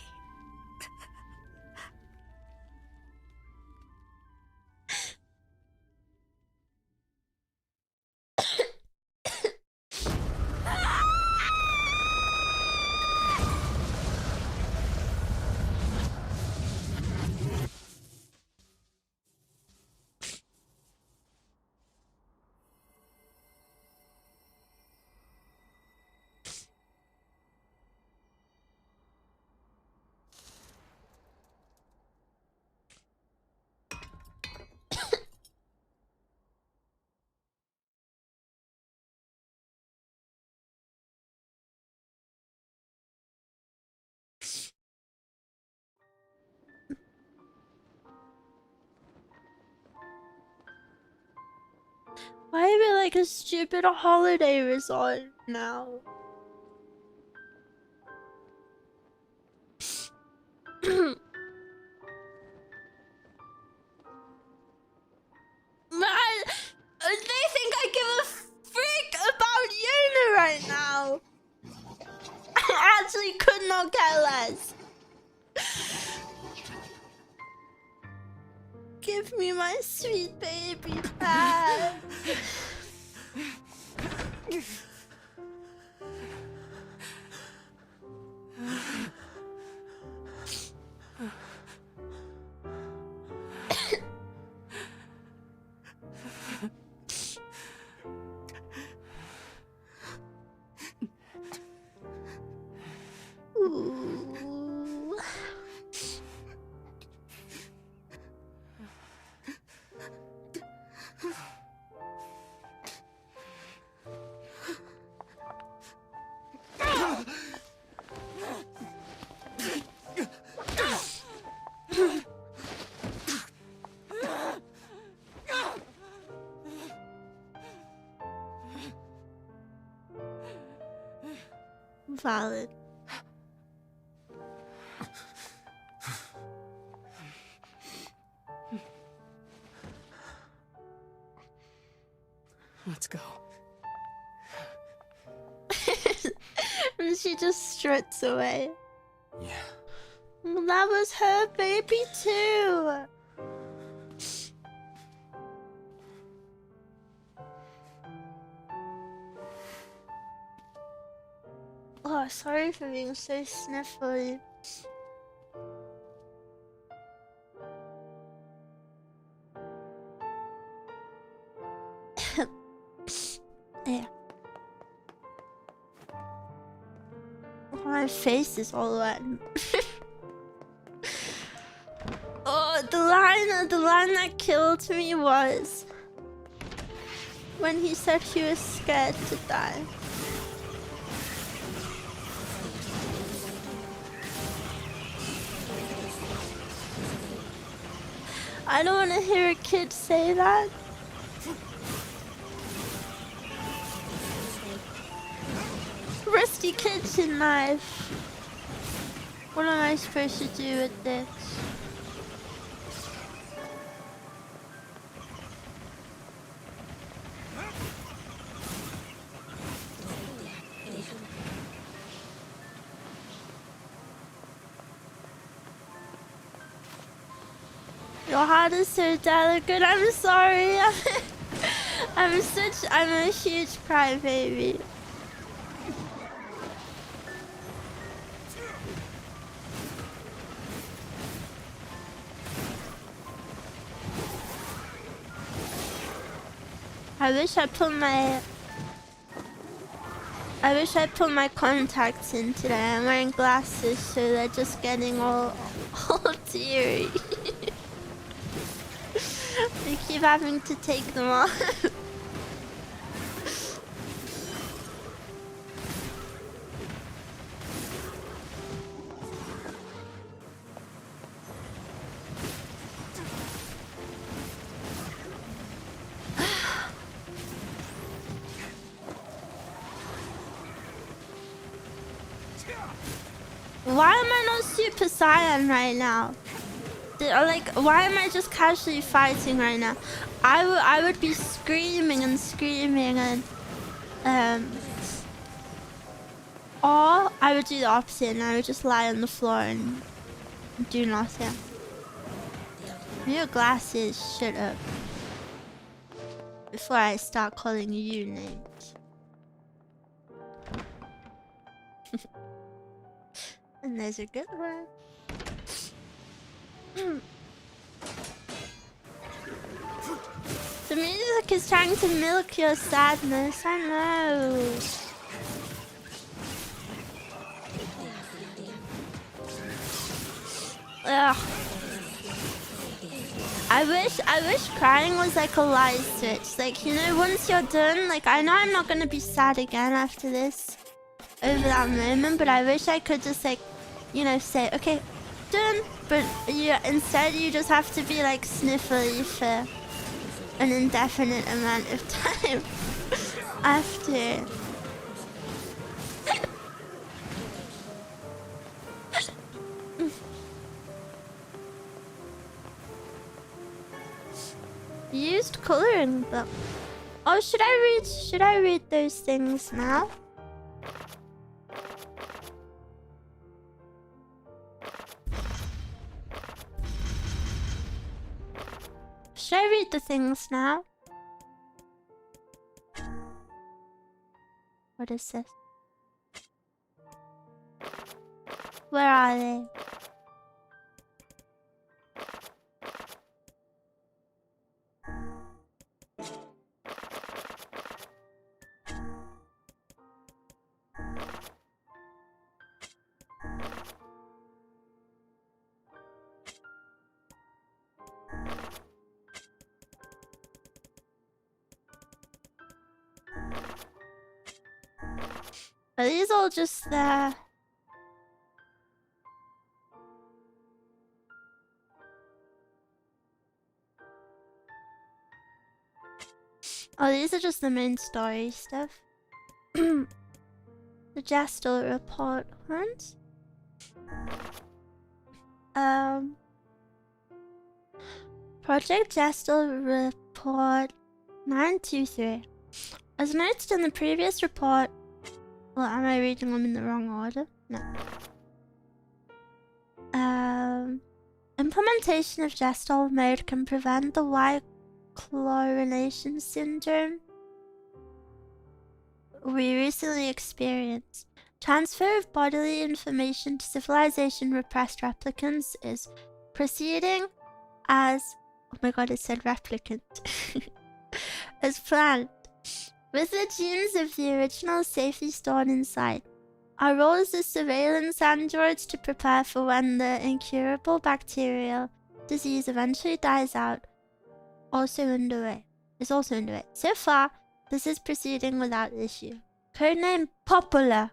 Why are we like a stupid holiday resort now? Man, they think I give a frick about Yuna right now. I actually could not care less. Give me my sweet baby back. Ooh. Valid. Let's go. And she just struts away. Yeah. Well, that was her baby too. Oh, sorry for being so sniffly. Yeah. My face is all wet. the line that killed me was when he said he was scared to die. I don't want to hear a kid say that. Rusty kitchen knife. What am I supposed to do with this? Your heart is so delicate. I'm sorry. I'm a huge crybaby. I wish I put my contacts in today. I'm wearing glasses, so they're just getting all teary. I keep having to take them off. Why am I not Super Saiyan right now? Like, why am I just casually fighting right now? I would be screaming and screaming and or I would do the opposite and I would just lie on the floor and do nothing. Your glasses, shut up. Before I start calling you names. And there's a good one. The music is trying to milk your sadness, I know. Ugh. I wish crying was like a light switch. Like, you know, once you're done, like, I know I'm not gonna be sad again after this over that moment, but I wish I could just, like, you know, say, okay, done. But instead you just have to be like sniffly for an indefinite amount of time after. Used coloring book. Oh, should I read those things now? Should I read the things now? What is this? Where are they? Are these all just there? Oh, these are just the main story stuff. The Jastel report hunt. Project Jastel report 923. As noted in the previous report. Well, am I reading them in the wrong order? No. Implementation of Jastel mode can prevent the Y chlorination syndrome we recently experienced. Transfer of bodily information to civilization repressed replicants is proceeding as... Oh my god, it said replicant. As planned. With the genes of the original safely stored inside. Our role is the surveillance androids to prepare for when the incurable bacterial disease eventually dies out is also underway. So far, this is proceeding without issue. Codename Popular.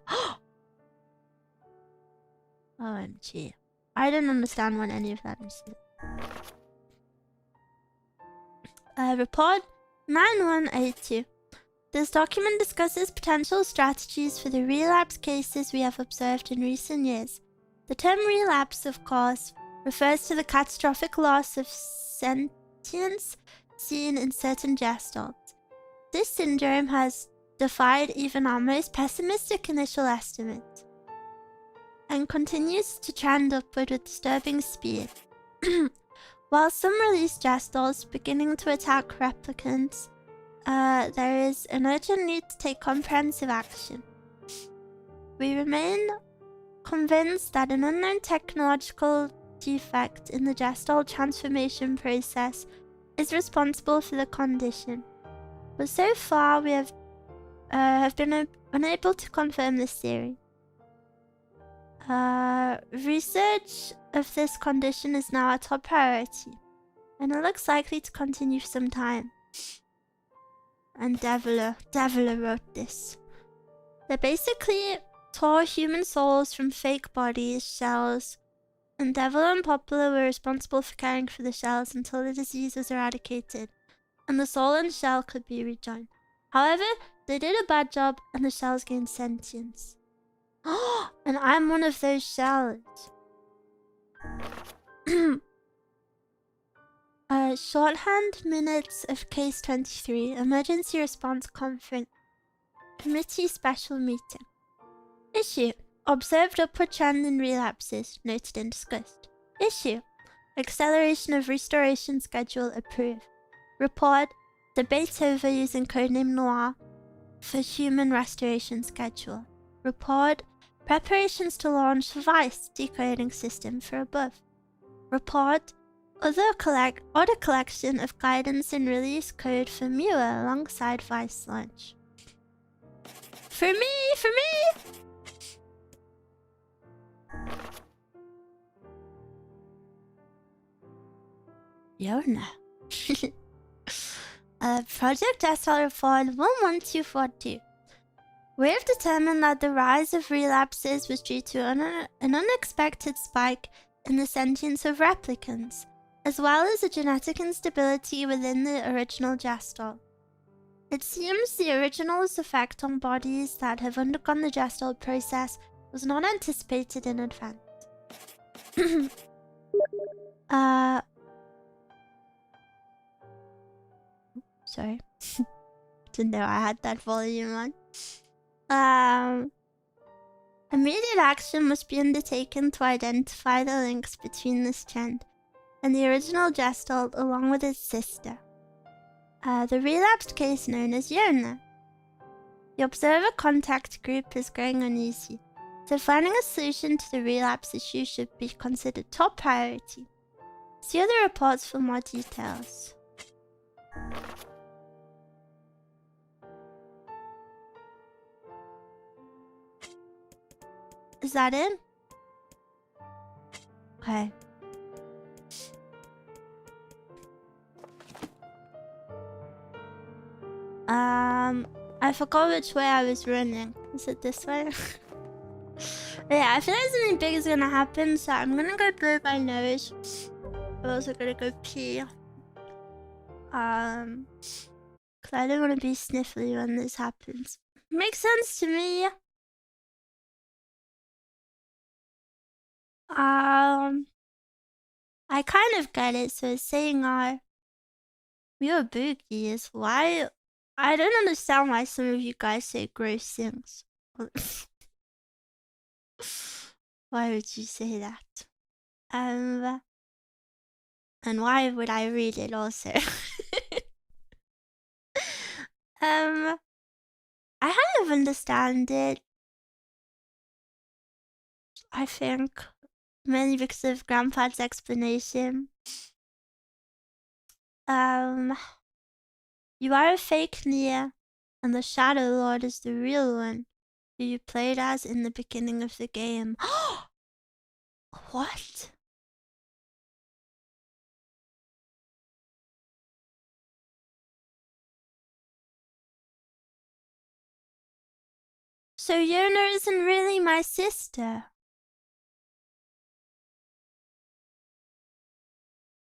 OMG. I don't understand what any of that is. Report 9182. This document discusses potential strategies for the relapse cases we have observed in recent years. The term relapse, of course, refers to the catastrophic loss of sentience seen in certain Gestalt. This syndrome has defied even our most pessimistic initial estimates and continues to trend upward with disturbing speed. While some release Gestalts beginning to attack replicants, there is an urgent need to take comprehensive action. We remain convinced that an unknown technological defect in the Gestalt transformation process is responsible for the condition, but so far we have been unable to confirm this theory. Research of this condition is now our top priority, and it looks likely to continue for some time. And Deviler wrote this. They basically tore human souls from fake bodies, shells, and Deviler and Popular were responsible for caring for the shells until the disease was eradicated, and the soul and shell could be rejoined. However, they did a bad job, and the shells gained sentience. And I'm one of those shells. Shorthand minutes of Case 23, Emergency Response Conference Committee Special Meeting. Issue: Observed upward trend in relapses, noted and discussed. Issue: Acceleration of restoration schedule approved. Report: Debate over using codename NIER for human restoration schedule. Report: Preparations to launch Vice decoding system for above. Report: Other collection of guidance and release code for Miwa alongside Vice launch. For me! Yona. Project SL Report 11242. We have determined that the rise of relapses was due to an unexpected spike in the sentience of replicants, as well as a genetic instability within the original Gestalt. It seems the original's effect on bodies that have undergone the Gestalt process was not anticipated in advance. Sorry. Didn't know I had that volume on. Immediate action must be undertaken to identify the links between this trend and the original Gestalt along with its sister, the relapsed case known as Yona. The observer contact group is growing uneasy, so finding a solution to the relapse issue should be considered top priority. See other reports for more details. Is that it? Okay. I forgot which way I was running. Is it this way? Yeah, I feel like something big is gonna happen, so I'm gonna go blow my nose. I'm also gonna go pee. Cause I don't want to be sniffly when this happens. Makes sense to me. I kind of get it. So saying you're boogie is why I don't understand why some of you guys say gross things. Why would you say that? And why would I read it also? I kind of understand it. I think mainly because of Grandpa's explanation. You are a fake NIER, and the Shadow Lord is the real one, who you played as in the beginning of the game. What? So Yona isn't really my sister.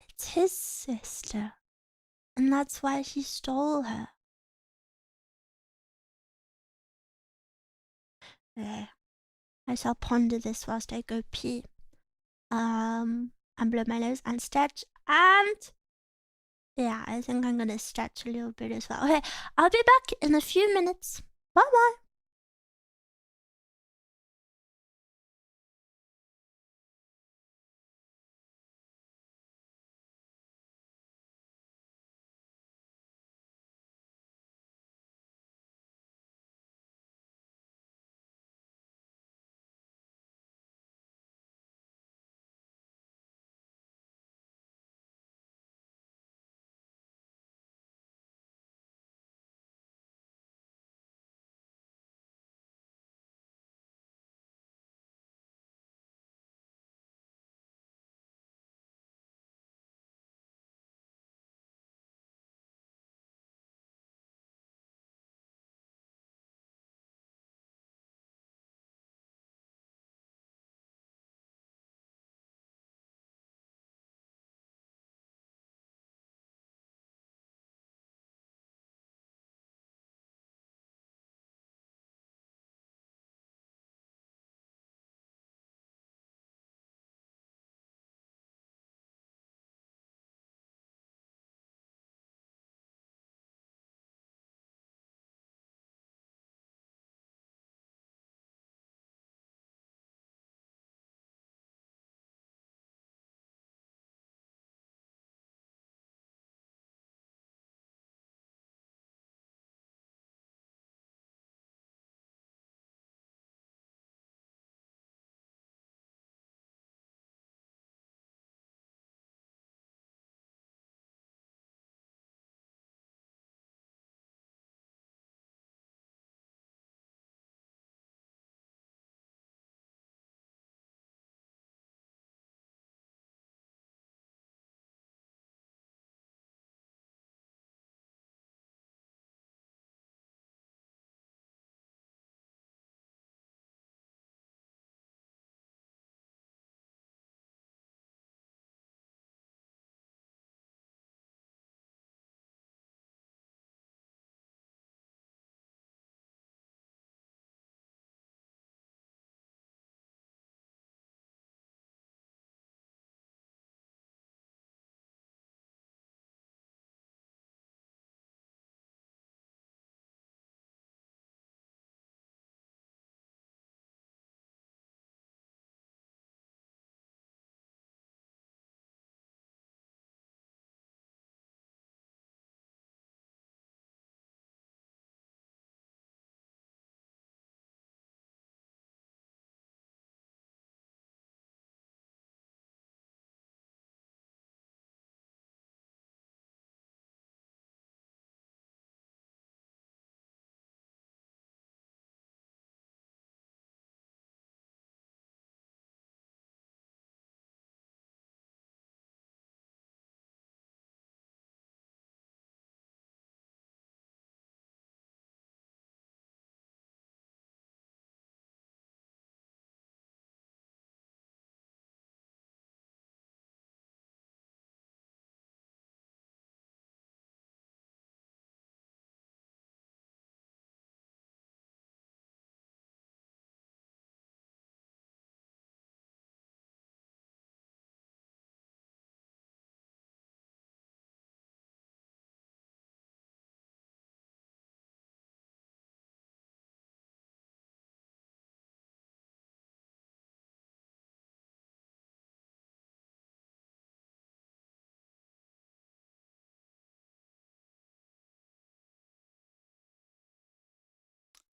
It's his sister. And that's why he stole her. There. I shall ponder this whilst I go pee. And blow my nose and stretch. And yeah, I think I'm gonna stretch a little bit as well. Okay, I'll be back in a few minutes. Bye bye.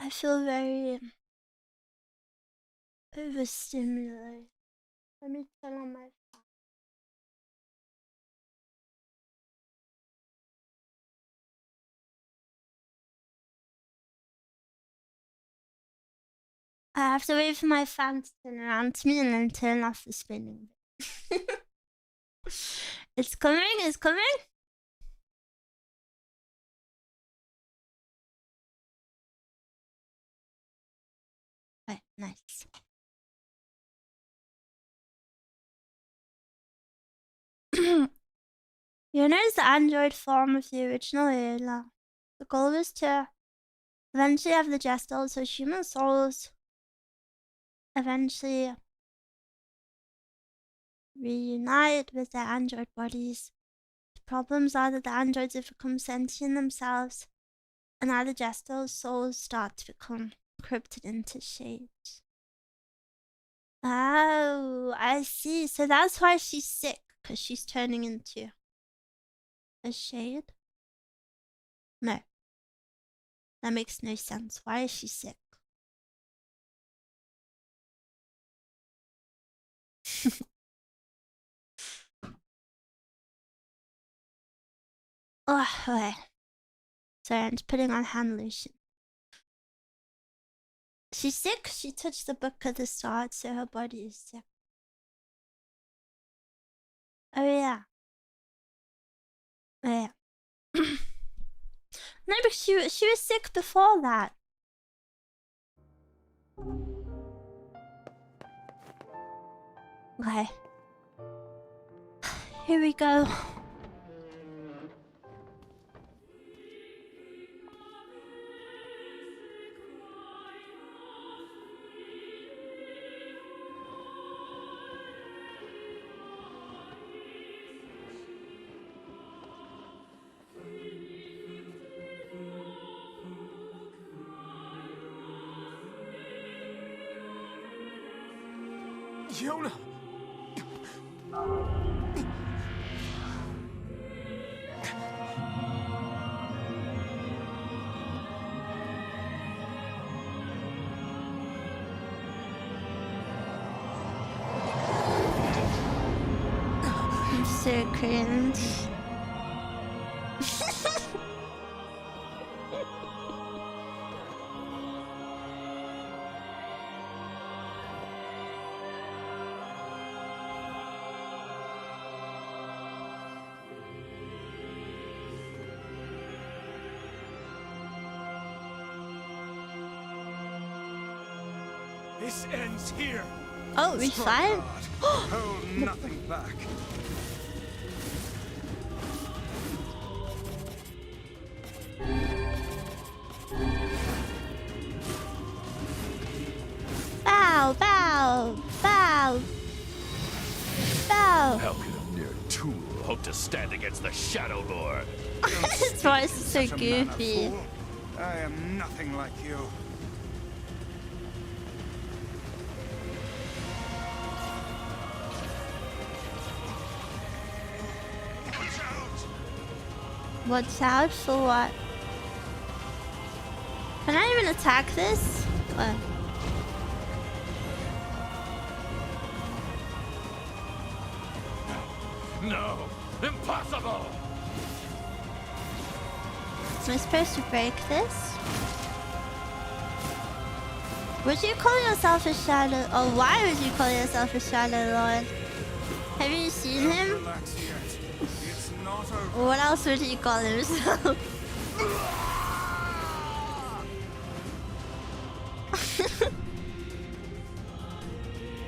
I feel very overstimulated. Let me turn on my phone. I have to wait for my fan to turn around to me and then turn off the spinning. It's coming, it's coming. Okay, nice. Yuna is the android form of the original Ayla. The goal was to eventually have the Gestal, so human souls eventually reunite with their android bodies. The problems are that the androids have become sentient themselves, and now the Gestal's souls start to become encrypted into shades. Oh, I see. So that's why she's sick, because she's turning into a shade? No. That makes no sense. Why is she sick? Oh, okay. Sorry, I'm just putting on hand lotion. She's sick. She touched the book at the start, so her body is sick. Oh, yeah. Oh, yeah. No, but she was sick before that. Okay. Here we go. Yona! I'm so cringe. This ends here. Oh, we fine? Hold nothing back. Bow, bow, bow, bow. How could a mere tool hope to stand against the Shadow Lord? His voice is so goofy. I am nothing like you. Watch out for what? Can I even attack this? Oh. No, impossible! Am I supposed to break this? Would you call yourself a Shadow? Or why would you call yourself a Shadow Lord? Have you seen him? What else would he call himself?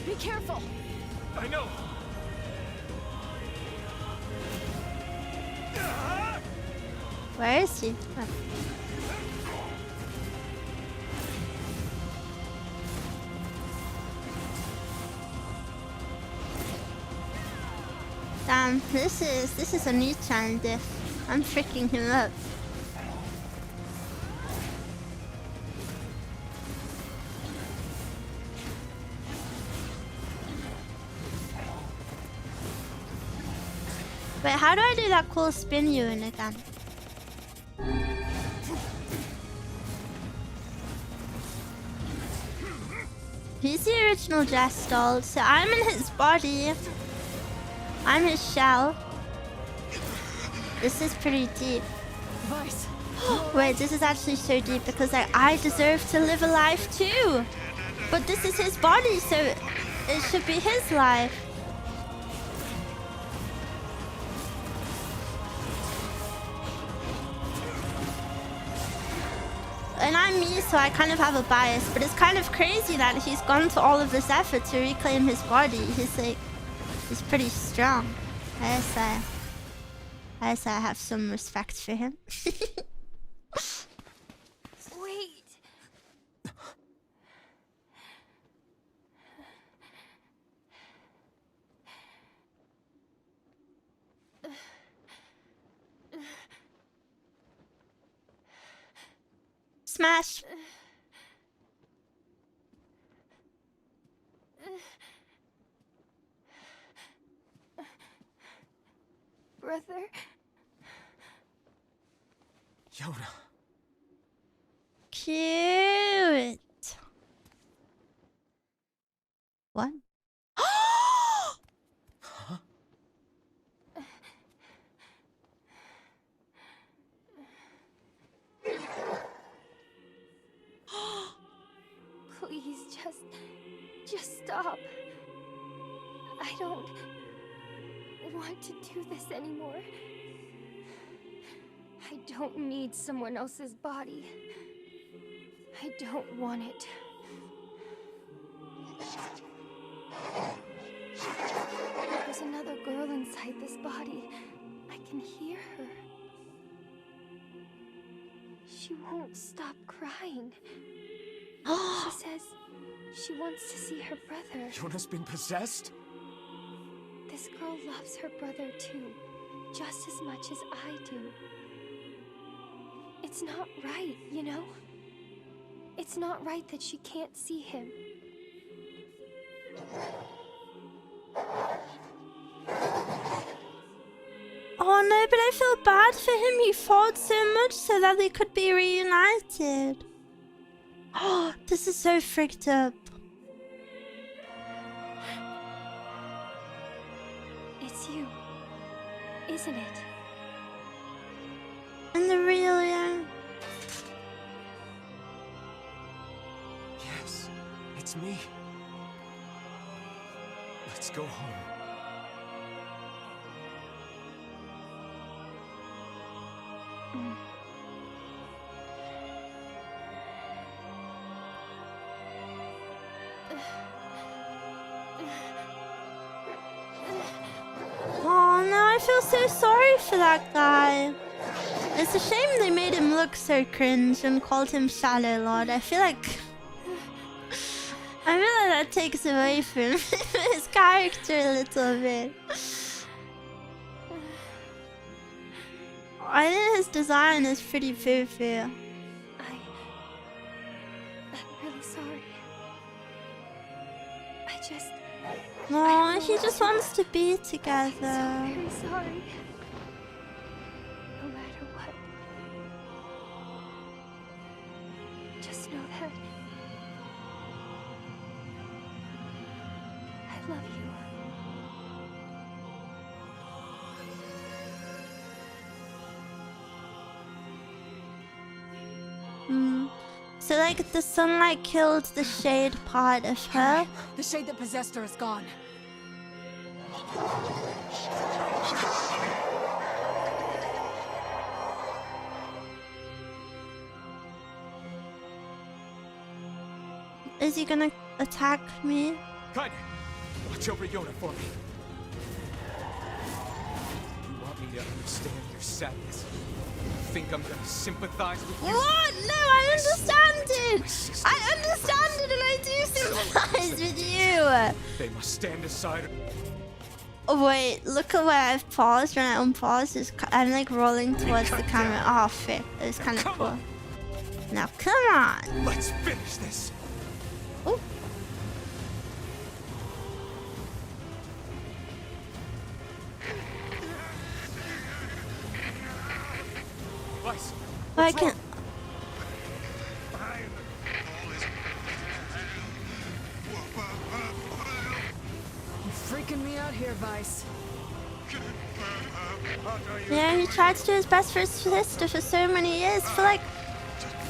Be careful! I know! Where is he? Oh. Damn, this is a Nichan diff. I'm freaking him up. Wait, how do I do that cool spin you in again? He's the original Gestalt, so I'm in his body. I'm his shell. This is pretty deep. Vice. Wait, this is actually so deep because like, I deserve to live a life too. But this is his body, so it should be his life. and I'm me, so I kind of have a bias, but it's kind of crazy that he's gone to all of this effort to reclaim his body. He's like, he's pretty strong. I guess I have some respect for him. Wait. Smash. Brother? Yona. Cute. What? Huh? Please, just stop. I don't want to do this anymore. I don't need someone else's body. I don't want it. There's another girl inside this body. I can hear her. She won't stop crying. She says she wants to see her brother. Yona's been possessed? This girl loves her brother too, just as much as I do. It's not right, you know? It's not right that she can't see him. Oh no, but I feel bad for him. He fought so much so that they could be reunited. Oh, this is so freaked up. It's you, isn't it? And the real you. Yes, it's me. Let's go home. Oh no, I feel so sorry for that guy. It's a shame they made him look so cringe and called him Shadow Lord. I feel like that takes away from his character a little bit. I think his design is pretty foo-foo. I'm really sorry. No, he just wants to be together. I'm so very sorry. No matter what. Just know that I love you. So like the sunlight killed the shade part of her. The shade that possessed her is gone. Is he gonna attack me? Cut! Watch over Yona for me. You want me to understand your sadness? You think I'm gonna sympathize with you? What? No, I understand it! I understand it and I do sympathize with you! They must stand aside. Oh wait, look at where I've paused. When I unpaused, I'm like rolling towards the camera. Oh frick, it was kind of cool. Now come on! Let's finish this! Oh. I can. You're freaking me out here, Vice. Yeah, he tried to do his best for his sister for so many years. For like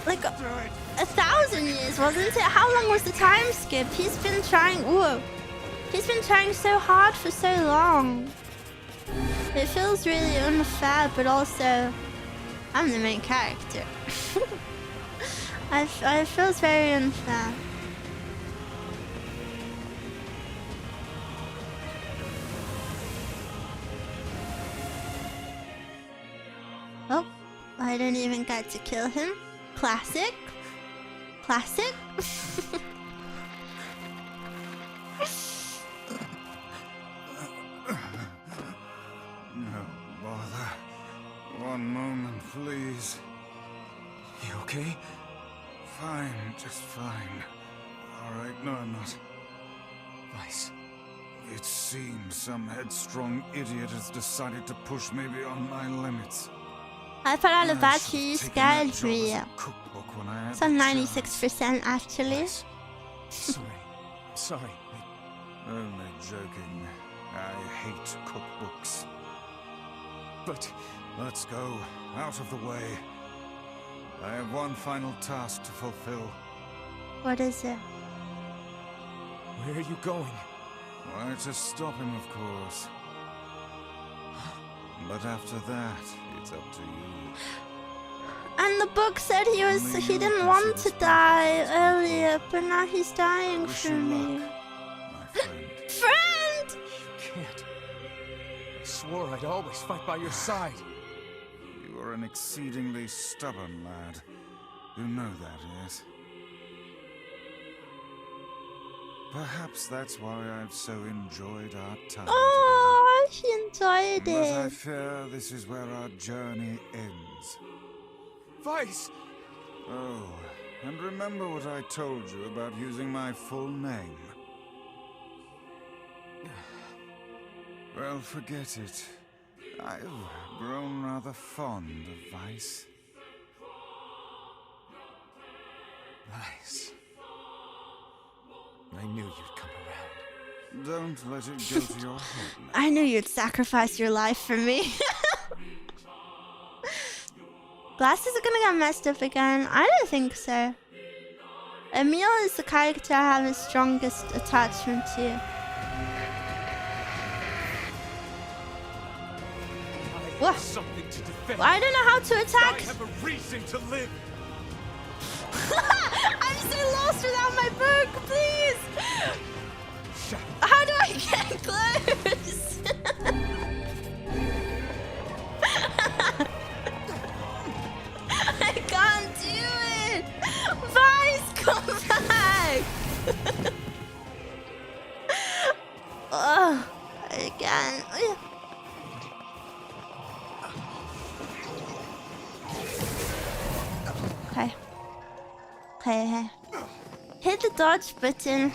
1,000 years, wasn't it? How long was the time skip? He's been trying. Whoa. He's been trying so hard for so long. It feels really unfair, but also I'm the main character. I feels very unfair. Oh, I didn't even get to kill him. Classic. Classic. No bother. One moment, please. You okay? Fine, just fine. Alright, no, I'm not. Vice. It seems some headstrong idiot has decided to push me beyond my limits. I put out a I battery, should have taken that scared job me. as a cookbook when I had It's the on chance. 96% actually. Sorry. I'm sorry. Only joking. I hate cookbooks. But... Let's go. Out of the way. I have one final task to fulfill. What is it? Where are you going? Why, to stop him, of course. But after that, it's up to you. And the book said he didn't want to die earlier, but now he's dying for me. Friend! You can't. I swore I'd always fight by your side. You are an exceedingly stubborn lad. You know that, yes? Perhaps that's why I've so enjoyed our time. Oh, he enjoyed But I it. fear this is where our journey ends. Vice! Oh, and remember what I told you about using my full name? Well, forget it. I've grown rather fond of Vice. Vice. I knew you'd come around. Don't let it go to your head now. I knew you'd sacrifice your life for me. Glasses are gonna get messed up again. I don't think so. Emil is the character I have the strongest attachment to. What? Something to defend. I don't know how to attack. I have a reason to live. I'm so lost without my book, please! How do I get close? I can't do it! Vice, come back! Oh, I can't. Okay. Okay. Hit the dodge button.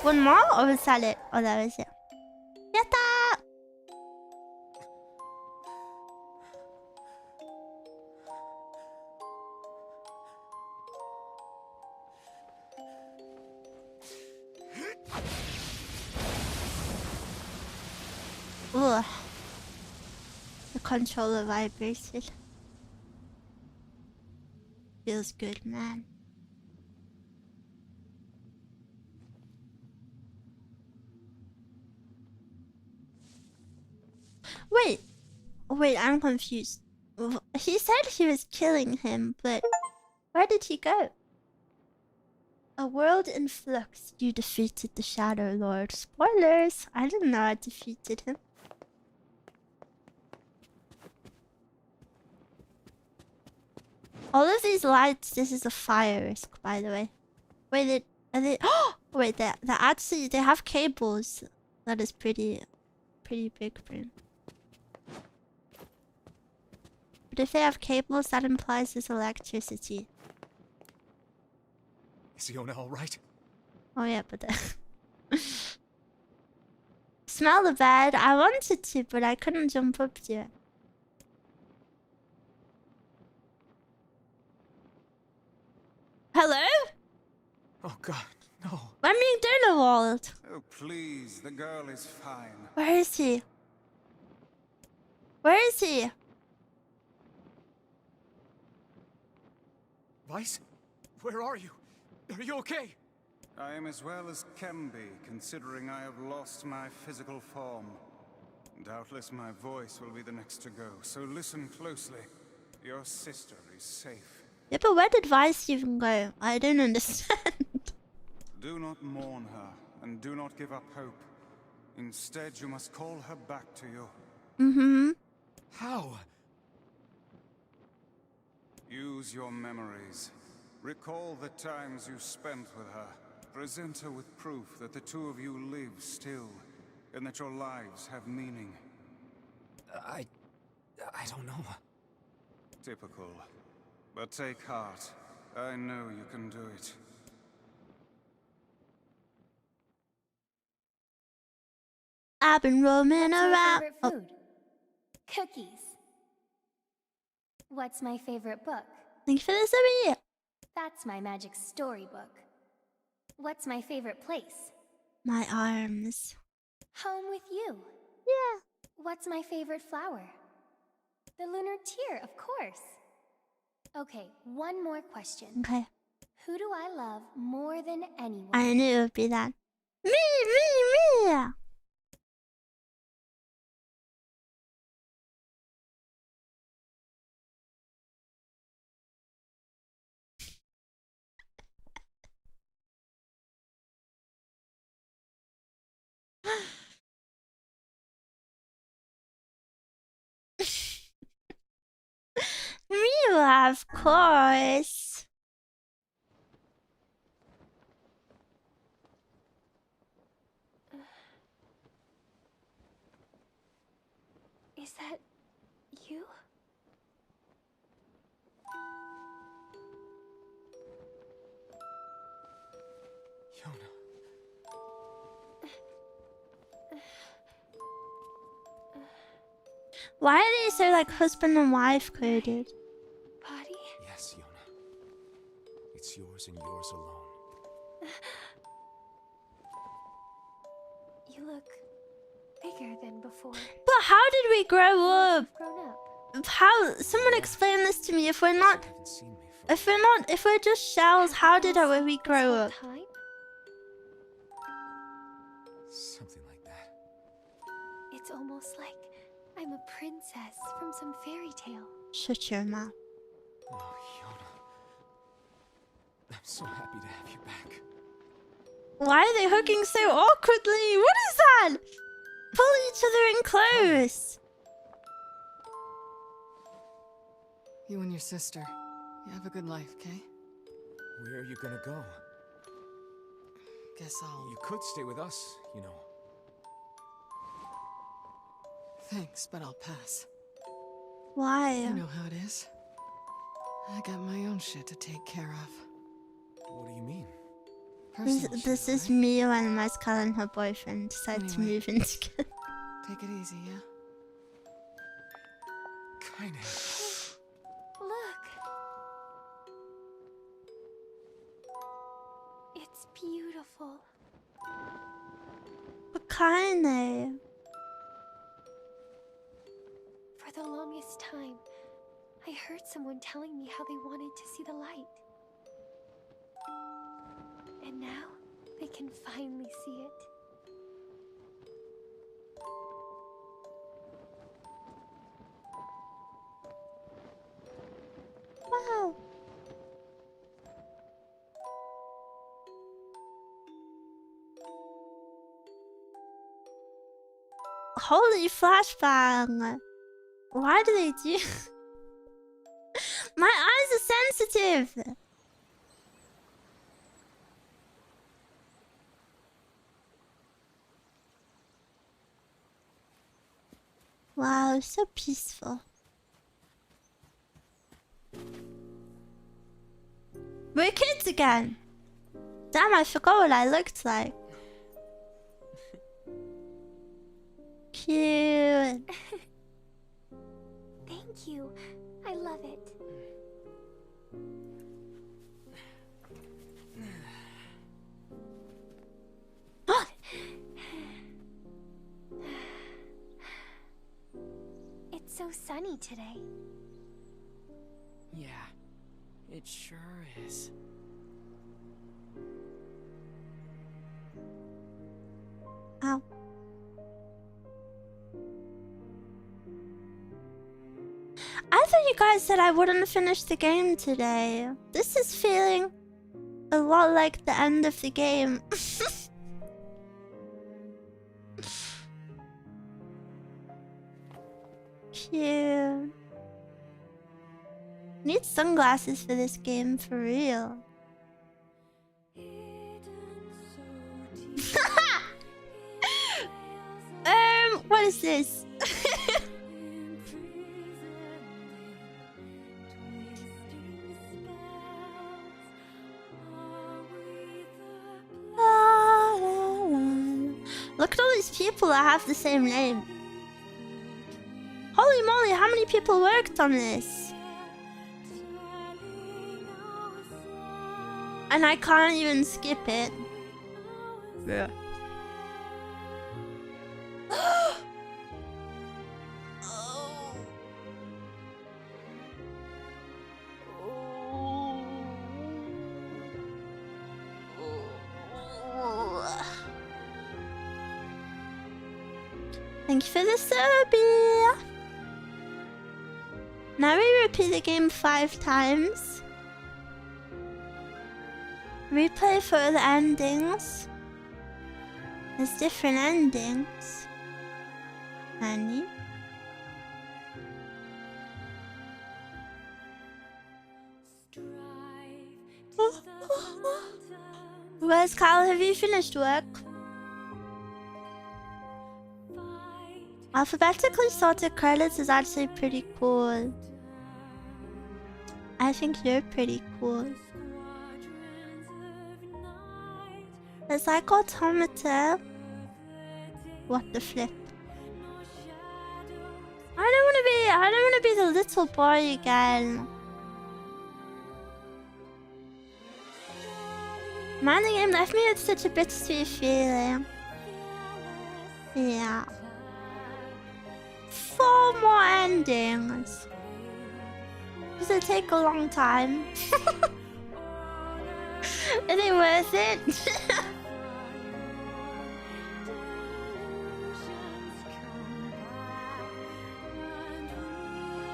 One more, or was that it? Oh, that was it. Yatta! Ugh. The controller vibrated. Feels good, man. Wait, I'm confused. He said he was killing him, but where did he go? A world in flux. You defeated the Shadow Lord. Spoilers! I didn't know I defeated him. All of these lights, this is a fire risk, by the way. Wait, are they... Oh! Wait, they're actually... They have cables. That is pretty big brain. But if they have cables, that implies there's electricity. Is Yona all right? Oh yeah, but... Smell the bed. I wanted to, but I couldn't jump up to it. Hello? Oh God, no. Let me in the world. Oh, please, the girl is fine. Where is he? Where is he? Vice? Where are you? Are you okay? I am as well as can be, considering I have lost my physical form. Doubtless my voice will be the next to go, so listen closely. Your sister is safe. Yeah, but where did Vice even go? I don't understand. Do not mourn her, and do not give up hope. Instead, you must call her back to you. Mm-hmm. How? Use your memories. Recall the times you spent with her. Present her with proof that the two of you live still, and that your lives have meaning. I don't know. Typical. But take heart. I know you can do it. I've been roaming What's around. my favorite food? Cookies. What's my favorite book? Thank you for this over. That's my magic storybook. What's my favorite place? My arms. Home with you. Yeah. What's my favorite flower? The lunar tear, of course. Okay, one more question. Okay. Who do I love more than anyone? I knew it would be that. Me. Miwa, of course. Is that you? Yona. Why are they so like husband and wife coded? Body? Yes, Yona. It's yours and yours alone. You look bigger than before. But how did we grow up? Grown up. How? Someone explain this to me. If we're not, if we're just shells, how did we grow up? Something like that. It's almost like I'm a princess from some fairy tale. Shut your mouth. Oh, Yona. I'm so happy to have you back. Why are they hugging so awkwardly? What is that? Pull each other in close. You and your sister, you have a good life, okay? Where are you gonna go? Guess I'll... You could stay with us, you know. Thanks, but I'll pass. Why? You know how it is. I got my own shit to take care of. What do you mean? This is me when Mascal and her boyfriend decide to move in together. Take it easy, yeah? Kinda. Look. It's beautiful. What kind of? For the longest time, I heard someone telling me how they wanted to see the light. And now, they can finally see it. Wow. Holy flashbang. Why do they do... My eyes are sensitive. Wow, so peaceful. We're kids again. Damn, I forgot what I looked like. Cute. Thank you. I love it. It's so sunny today. Yeah, it sure is. Ow. you guys said I wouldn't finish the game today. This is feeling a lot like the end of the game. Cute. Need sunglasses for this game, for real. What is this? Look at all these people that have the same name. Holy moly, how many people worked on this? And I can't even skip it. Yeah. Thank you for the subby. Now we repeat the game 5 times. Replay for the endings. There's different endings. Annie. Where's Kyle? Have you finished work? Alphabetically sorted credits is actually pretty cool. I think you're pretty cool. It's like Automata. What the flip? I don't wanna be the little boy again. Man, the game left me with such a bittersweet feeling. Yeah. 4 more endings. Does it take a long time? Is it worth it?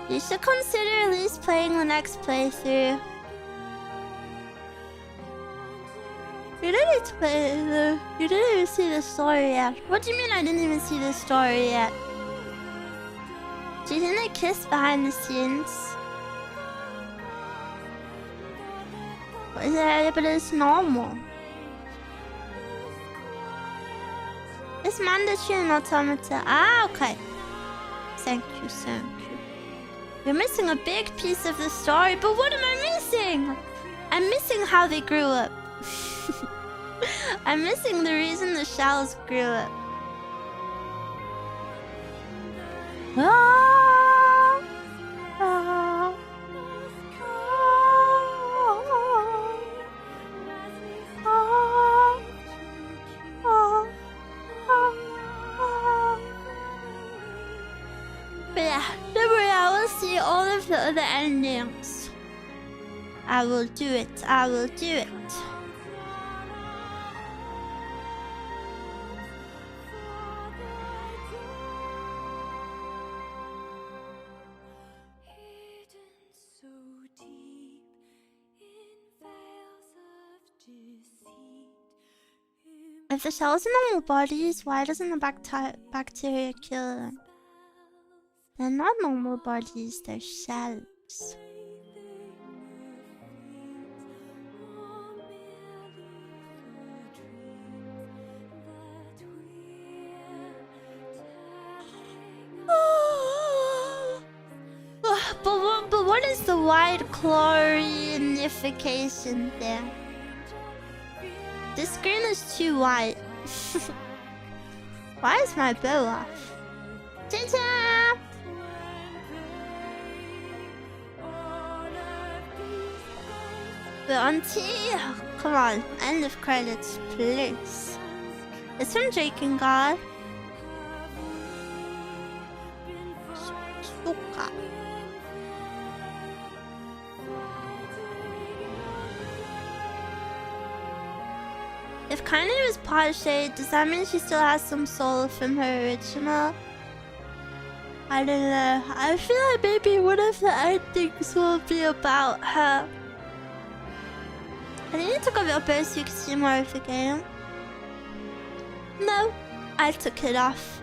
You should consider at least playing the next playthrough. You didn't need to play the... You didn't even see the story yet. What do you mean I didn't even see the story yet? Do you think they kissed behind the scenes? But it's normal. It's mandatory in Automata. Ah, okay. Thank you, thank you. You're missing a big piece of the story, but what am I missing? I'm missing how they grew up. I'm missing the reason the shells grew up. Ah, ah, ah, ah, ah. But yeah, don't worry, I will see all of the other endings. I will do it, I will do it. If the cells are normal bodies, why doesn't the bacteria kill them? They're not normal bodies, they're shells. But what is the white chlorinification there? This screen is too white. Why is my bow off? Ta-ta! The auntie, come on, end of credits, please. It's from Drake and God. Suka. If Kaine was part shade, does that mean she still has some soul from her original? I don't know. I feel like maybe one of the endings will be about her. I think you took off your post so you could see more of the game. No, I took it off.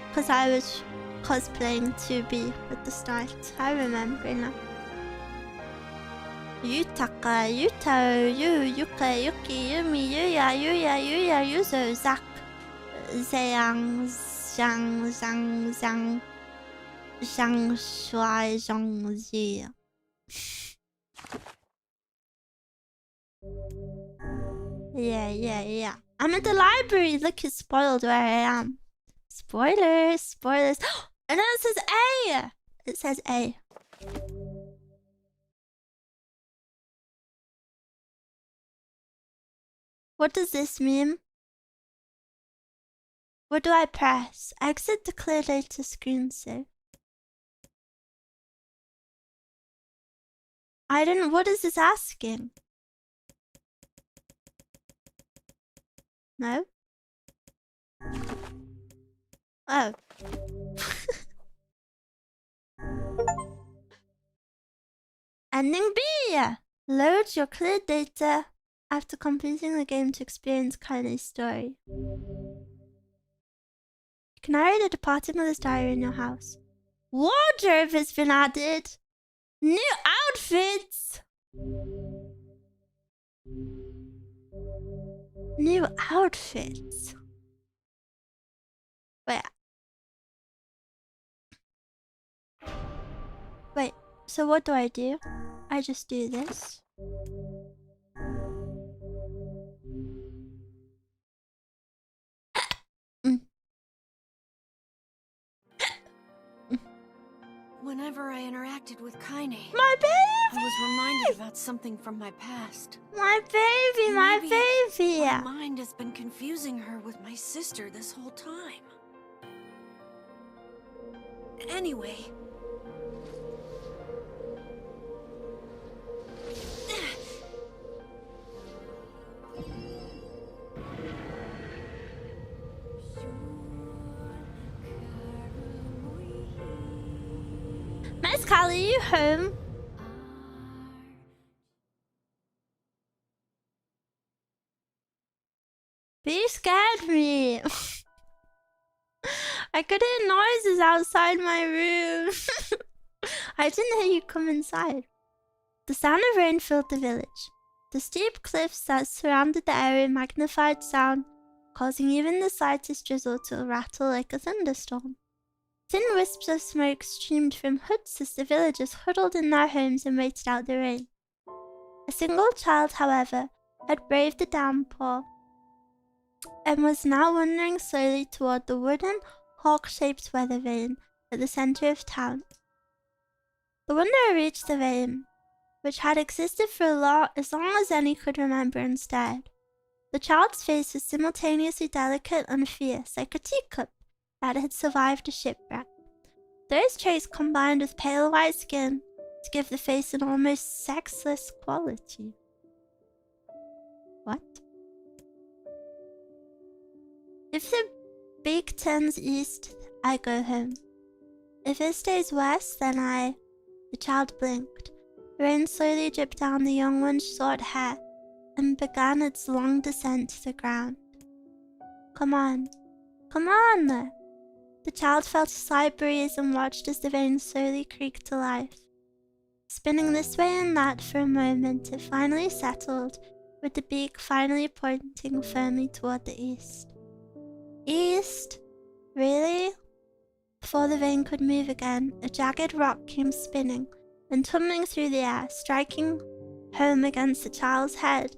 Because I was cosplaying to be with the start. I remember now. Yutaka, Yuto, Yuka, Yuki, Yumi, Yuya, Yuzo, Zak, Zhang, Shuai, Zhang, Zi. Yeah. I'm at the library. Look, it's spoiled where I am. Spoilers. And then it says A. It says A. What does this mean? What do I press? Exit to clear data screen save. I don't. What is this asking? No? Oh. Ending B! Load your cleared data after completing the game to experience Kaine's story. You can narrate a departed mother's diary in your house. Wardrobe has been added! New outfits! New outfits. Wait, so what do? I just do this. Whenever I interacted with Kaine, my baby! I was reminded about something from my past. My baby, my baby! My mind has been confusing her with my sister this whole time. Anyway. Miss Callie, you home? You scared me. I could hear noises outside my room. I didn't hear you come inside. The sound of rain filled the village. The steep cliffs that surrounded the area magnified sound, causing even the slightest drizzle to rattle like a thunderstorm. Thin wisps of smoke streamed from huts as the villagers huddled in their homes and waited out the rain. A single child, however, had braved the downpour and was now wandering slowly toward the wooden, hawk-shaped weather vane at the center of town. The wanderer reached the vane, which had existed for as long as any could remember, and stared. The child's face was simultaneously delicate and fierce, like a teacup that had survived a shipwreck. Those traits combined with pale white skin to give the face an almost sexless quality. What? If the beak turns east, I go home. If it stays west, then I... The child blinked. The rain slowly dripped down the young one's short hair and began its long descent to the ground. Come on. Come on! The child felt a slight breeze and watched as the vane slowly creaked to life. Spinning this way and that for a moment, it finally settled, with the beak finally pointing firmly toward the east. East? Really? Before the vane could move again, a jagged rock came spinning and tumbling through the air, striking home against the child's head.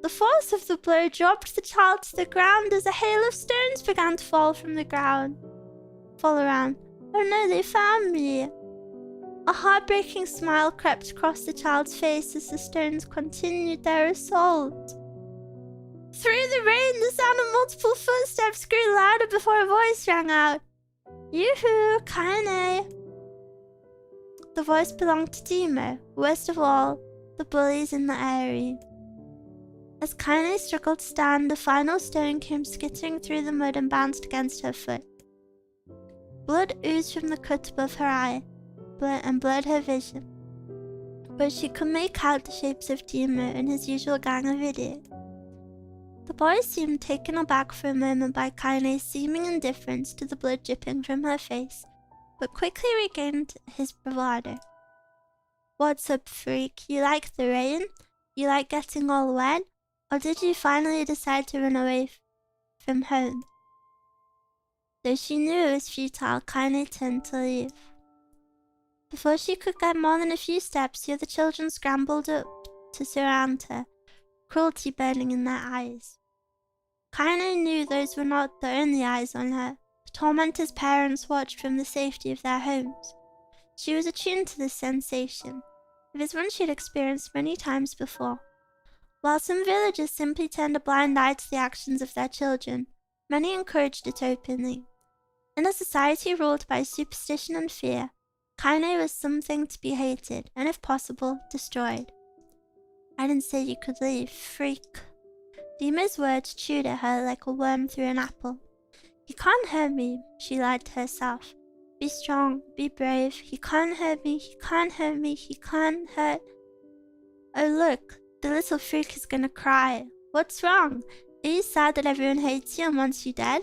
The force of the blow dropped the child to the ground as a hail of stones began to fall from the ground. Fall around. Oh no, they found me! A heartbreaking smile crept across the child's face as the stones continued their assault. Through the rain, the sound of multiple footsteps grew louder before a voice rang out. Yoo-hoo, Kaine! The voice belonged to Demo, worst of all, the bullies in the area. As Kaine struggled to stand, the final stone came skittering through the mud and bounced against her foot. Blood oozed from the cut above her eye and blurred her vision, but she could make out the shapes of Dima and his usual gang of idiots. The boy seemed taken aback for a moment by Kaine's seeming indifference to the blood dripping from her face, but quickly regained his bravado. What's up, freak? You like the rain? You like getting all wet? Or did you finally decide to run away from home? Though she knew it was futile, Kaine turned to leave. Before she could get more than a few steps, the other children scrambled up to surround her, cruelty burning in their eyes. Kaine knew those were not the only eyes on her. The tormentor's parents watched from the safety of their homes. She was attuned to this sensation. It was one she had experienced many times before. While some villagers simply turned a blind eye to the actions of their children, many encouraged it openly. In a society ruled by superstition and fear, Kaine was something to be hated, and if possible, destroyed. I didn't say you could leave, freak. Dima's words chewed at her like a worm through an apple. He can't hurt me, she lied to herself. Be strong, be brave. He can't hurt me, he can't hurt me, he can't hurt... Oh look, the little freak is gonna cry. What's wrong? Are you sad that everyone hates you and wants you dead?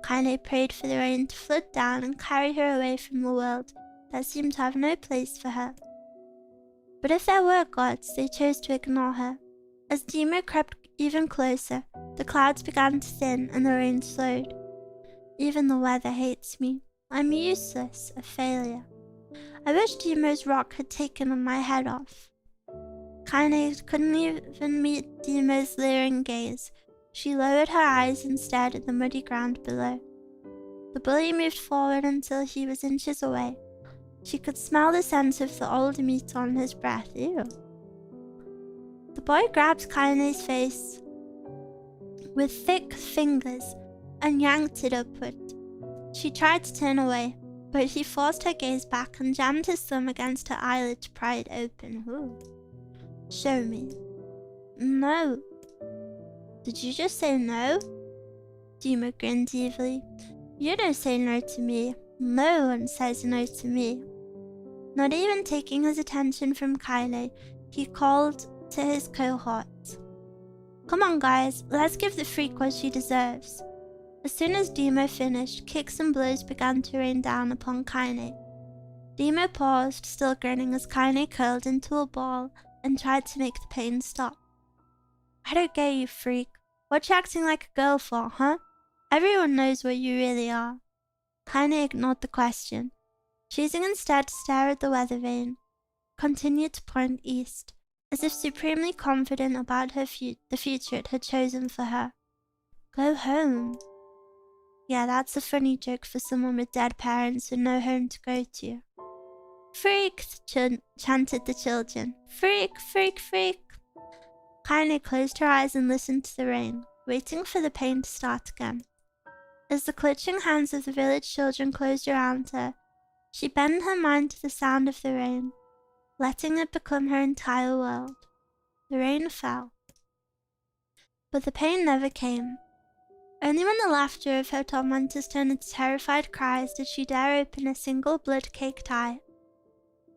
Kaine prayed for the rain to flood down and carry her away from the world that seemed to have no place for her. But if there were gods, they chose to ignore her. As Dima crept even closer, the clouds began to thin and the rain slowed. Even the weather hates me. I'm useless, a failure. I wish Dima's rock had taken my head off. Kaine couldn't even meet Dima's leering gaze. She lowered her eyes and stared at the muddy ground below. The bully moved forward until he was inches away. She could smell the scent of the old meat on his breath. Ew. The boy grabbed Kaine's face with thick fingers and yanked it upward. She tried to turn away, but he forced her gaze back and jammed his thumb against her eyelid to pry it open. Ooh. Show me. No. Did you just say no? Dima grinned evilly. You don't say no to me. No one says no to me. Not even taking his attention from Kaine, he called to his cohorts. Come on guys, let's give the freak what she deserves. As soon as Dima finished, kicks and blows began to rain down upon Kaine. Dima paused, still grinning, as Kaine curled into a ball and tried to make the pain stop. I don't get you, freak. What you acting like a girl for, huh? Everyone knows what you really are. Kaine ignored the question, choosing instead to stare at the weather vane, continued to point east, as if supremely confident about the future it had chosen for her. Go home. Yeah, that's a funny joke for someone with dead parents and no home to go to. Freak, chanted the children. Freak, freak, freak. Kaine closed her eyes and listened to the rain, waiting for the pain to start again. As the clutching hands of the village children closed around her, she bent her mind to the sound of the rain, letting it become her entire world. The rain fell. But the pain never came. Only when the laughter of her tormentors turned into terrified cries did she dare open a single blood-caked eye.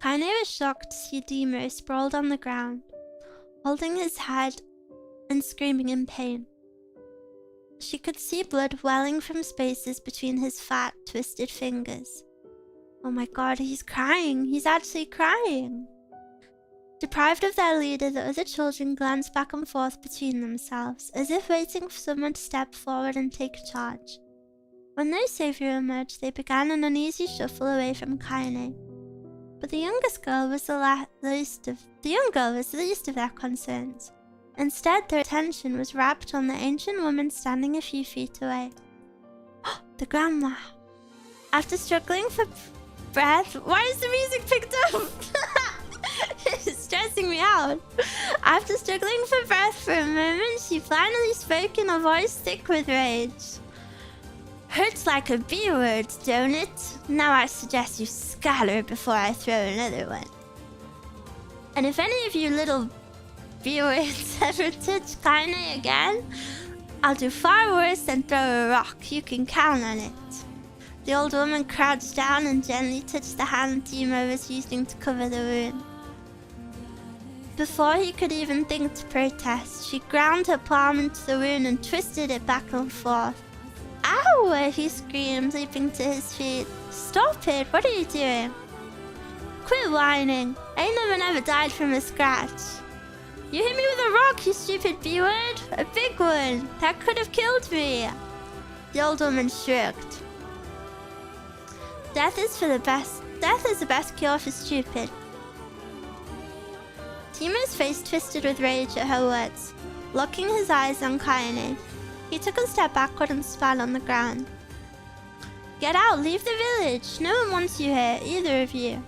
Kaine was shocked to see Dima sprawled on the ground, holding his head and screaming in pain. She could see blood welling from spaces between his fat, twisted fingers. Oh my god, he's crying! He's actually crying! Deprived of their leader, the other children glanced back and forth between themselves, as if waiting for someone to step forward and take charge. When no savior emerged, they began an uneasy shuffle away from Kaine. But the youngest girl was the least of their concerns. Instead, their attention was rapt on the ancient woman standing a few feet away. The grandma! After struggling for breath, why is the music picked up? It's stressing me out. After struggling for breath for a moment, she finally spoke in a voice thick with rage. Hurts like a B word, don't it? Now I suggest you scatter before I throw another one. And if any of you little B words ever touch Kaine again, I'll do far worse than throw a rock. You can count on it. The old woman crouched down and gently touched the hand Dima was using to cover the wound. Before he could even think to protest, she ground her palm into the wound and twisted it back and forth. Ow! He screamed, leaping to his feet. Stop it! What are you doing? Quit whining. Ain't no one ever died from a scratch. You hit me with a rock, you stupid B-word. A big one. That could have killed me. The old woman shrugged. Death is the best cure for stupid. Timu's face twisted with rage at her words. Locking his eyes on Kaine, he took a step backward and spat on the ground. Get out! Leave the village! No one wants you here, either of you.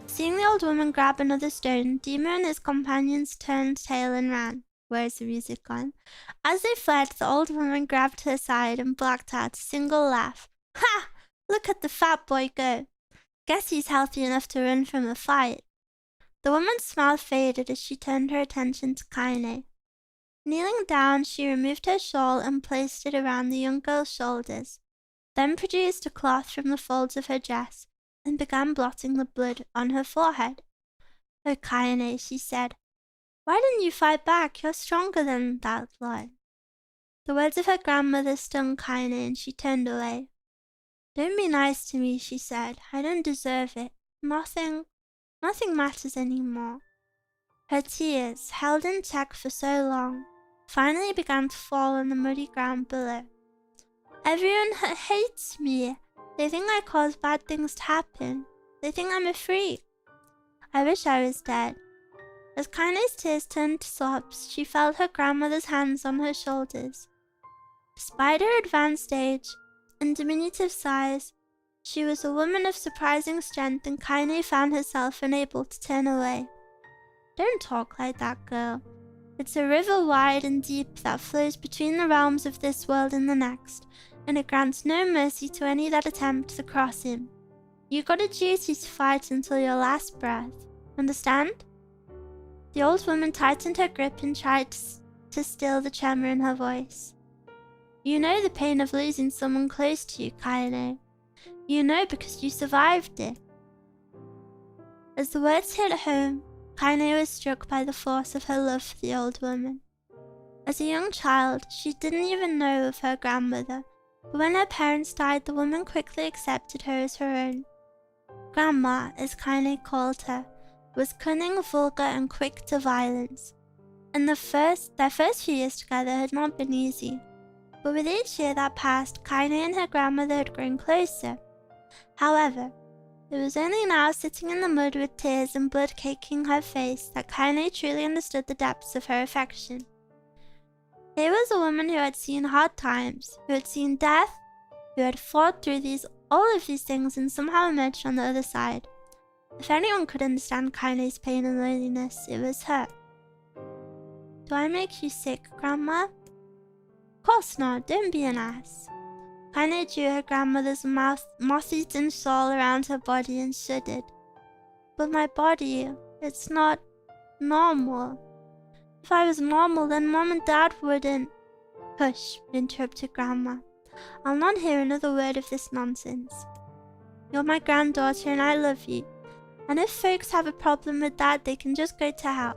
Seeing the old woman grab another stone, Dima and his companions turned tail and ran. Where's the music gone? As they fled, the old woman grabbed her side and blacked out a single laugh. Ha! Look at the fat boy go. Guess he's healthy enough to run from a fight. The woman's smile faded as she turned her attention to Kaine. Kneeling down, she removed her shawl and placed it around the young girl's shoulders, then produced a cloth from the folds of her dress and began blotting the blood on her forehead. Oh, Kaine, she said, why didn't you fight back? You're stronger than that lot. The words of her grandmother stung Kaine and she turned away. Don't be nice to me, she said. I don't deserve it. Nothing matters anymore. Her tears, held in check for so long, finally began to fall on the muddy ground below. Everyone hates me. They think I cause bad things to happen. They think I'm a freak. I wish I was dead. As Kaine's tears turned to sobs, she felt her grandmother's hands on her shoulders. Despite her advanced age and diminutive size, she was a woman of surprising strength, and Kaine found herself unable to turn away. Don't talk like that, girl. It's a river wide and deep that flows between the realms of this world and the next, and it grants no mercy to any that attempt to cross him. You got a duty to fight until your last breath. Understand? The old woman tightened her grip and tried to still the tremor in her voice. You know the pain of losing someone close to you, Kaine. You know because you survived it. As the words hit home, Kaine was struck by the force of her love for the old woman. As a young child, she didn't even know of her grandmother, but when her parents died, the woman quickly accepted her as her own. Grandma, as Kaine called her, was cunning, vulgar, and quick to violence, and their first few years together had not been easy. But with each year that passed, Kaine and her grandmother had grown closer. However, it was only now, sitting in the mud with tears and blood caking her face, that Kaine truly understood the depths of her affection. Here was a woman who had seen hard times, who had seen death, who had fought through all of these things and somehow emerged on the other side. If anyone could understand Kaine's pain and loneliness, it was her. Do I make you sick, Grandma? Of course not, don't be an ass. Kaine drew her grandmother's moth-eaten shawl around her body and shuddered. But my body, it's not normal. If I was normal, then Mom and Dad wouldn't... Hush, interrupted Grandma. I'll not hear another word of this nonsense. You're my granddaughter and I love you. And if folks have a problem with that, they can just go to hell.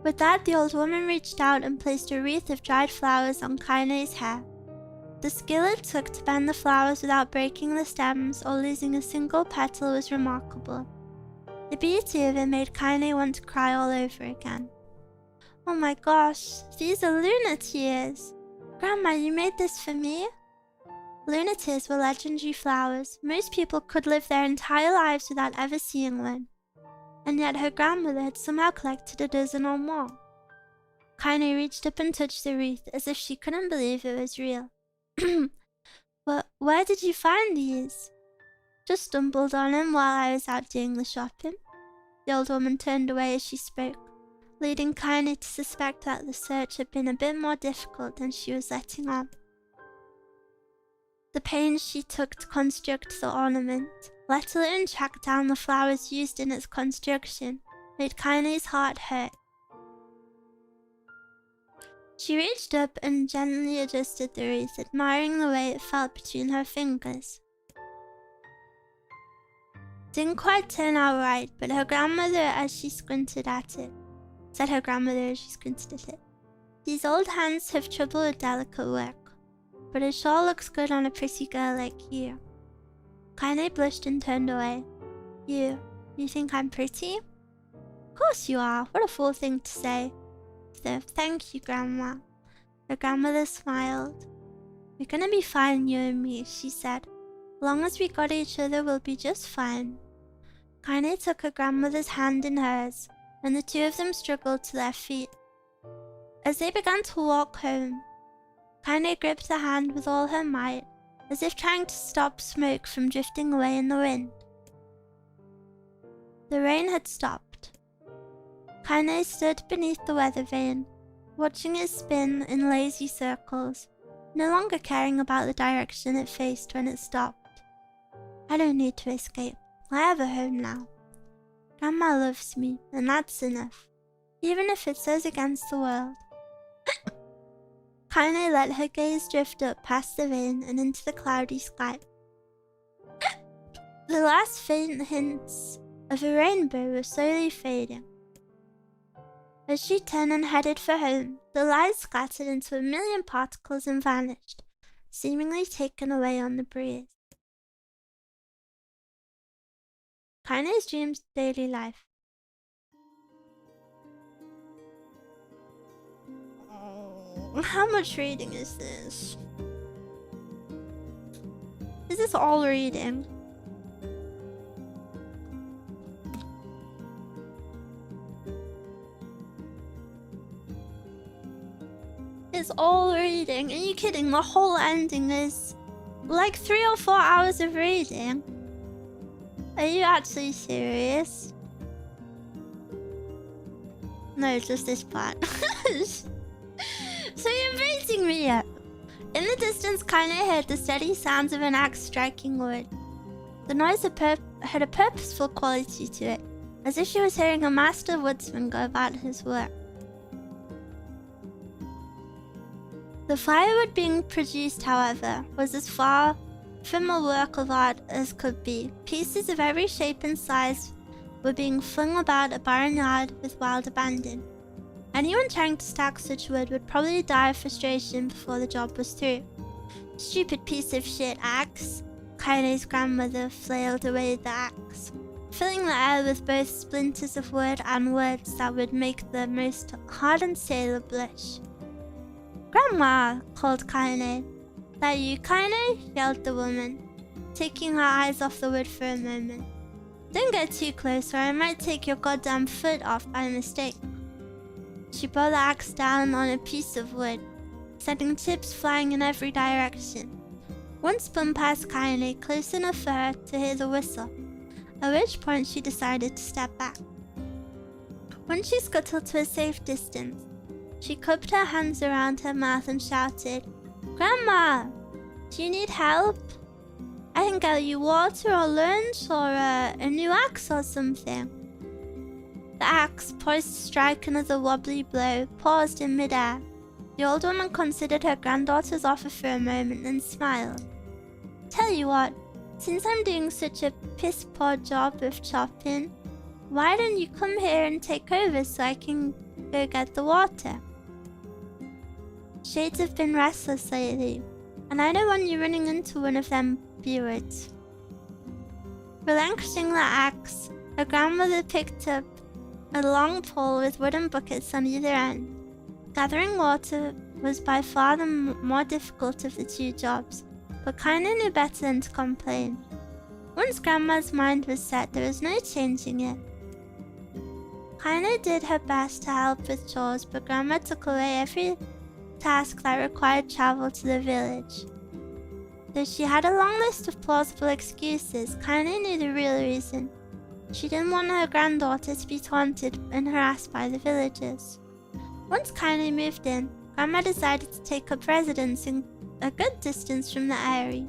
With that, the old woman reached out and placed a wreath of dried flowers on Kaine's hair. The skill it took to bend the flowers without breaking the stems or losing a single petal was remarkable. The beauty of it made Kaine want to cry all over again. Oh my gosh, these are Luna tears! Grandma, you made this for me? Luna tears were legendary flowers. Most people could live their entire lives without ever seeing one. And yet her grandmother had somehow collected a dozen or more. Kaine reached up and touched the wreath as if she couldn't believe it was real. But where did you find these? Just stumbled on them while I was out doing the shopping. The old woman turned away as she spoke, leading Kaine to suspect that the search had been a bit more difficult than she was letting on. The pains she took to construct the ornament, let alone track down the flowers used in its construction, made Kaine's heart hurt. She reached up and gently adjusted the wreath, admiring the way it felt between her fingers. Didn't quite turn out right, but her grandmother, as she squinted at it, said her grandmother as she squinted at it. These old hands have trouble with delicate work, but it sure looks good on a pretty girl like you. Kaine blushed and turned away. You think I'm pretty? Of course you are. What a fool thing to say. So, thank you, Grandma. Her grandmother smiled. We're gonna be fine, you and me, she said. As long as we got each other, we'll be just fine. Kaine took her grandmother's hand in hers, and the two of them struggled to their feet. As they began to walk home, Kaine gripped the hand with all her might, as if trying to stop smoke from drifting away in the wind. The rain had stopped. Kaine stood beneath the weather vane, watching it spin in lazy circles, no longer caring about the direction it faced when it stopped. I don't need to escape. I have a home now. Grandma loves me, and that's enough, even if it says against the world. Kaine let her gaze drift up past the vane and into the cloudy sky. The last faint hints of a rainbow were slowly fading. As she turned and headed for home, the light scattered into a million particles and vanished, seemingly taken away on the breeze. Kaine's dreams daily life. How much reading is this? Is this all reading? It's all reading. Are you kidding? The whole ending is like 3 or 4 hours of reading. Are you actually serious? No, just this part. So you're baiting me up. In the distance, Kaine heard the steady sounds of an axe striking wood. The noise had a purposeful quality to it, as if she was hearing a master woodsman go about his work. The firewood being produced, however, was as far from a work of art as could be. Pieces of every shape and size were being flung about a barren yard with wild abandon. Anyone trying to stack such wood would probably die of frustration before the job was through. Stupid piece of shit axe. Kaine's grandmother flailed away the axe, filling the air with both splinters of wood and words that would make the most hardened sailor blush. Grandma, called Kaine. That you, Kaine? Yelled the woman, taking her eyes off the wood for a moment. Don't get too close or I might take your goddamn foot off by mistake. She brought the axe down on a piece of wood, sending chips flying in every direction. One spun past Kaine close enough for her to hear the whistle, at which point she decided to step back. When she scuttled to a safe distance, she cupped her hands around her mouth and shouted, Grandma, do you need help? I can get you water or lunch or a new axe or something. The axe, poised to strike another wobbly blow, paused in midair. The old woman considered her granddaughter's offer for a moment and smiled. Tell you what, since I'm doing such a piss-poor job of chopping, why don't you come here and take over so I can go get the water? Shades have been restless lately, and I don't want you running into one of them beards. Relinquishing the axe, her grandmother picked up a long pole with wooden buckets on either end. Gathering water was by far the more difficult of the two jobs, but Kaine knew better than to complain. Once Grandma's mind was set, there was no changing it. Kaine did her best to help with chores, but Grandma took away every task that required travel to the village. Though she had a long list of plausible excuses, Kaine knew the real reason. She didn't want her granddaughter to be taunted and harassed by the villagers. Once Kaine moved in, Grandma decided to take up residence in a good distance from the eyrie.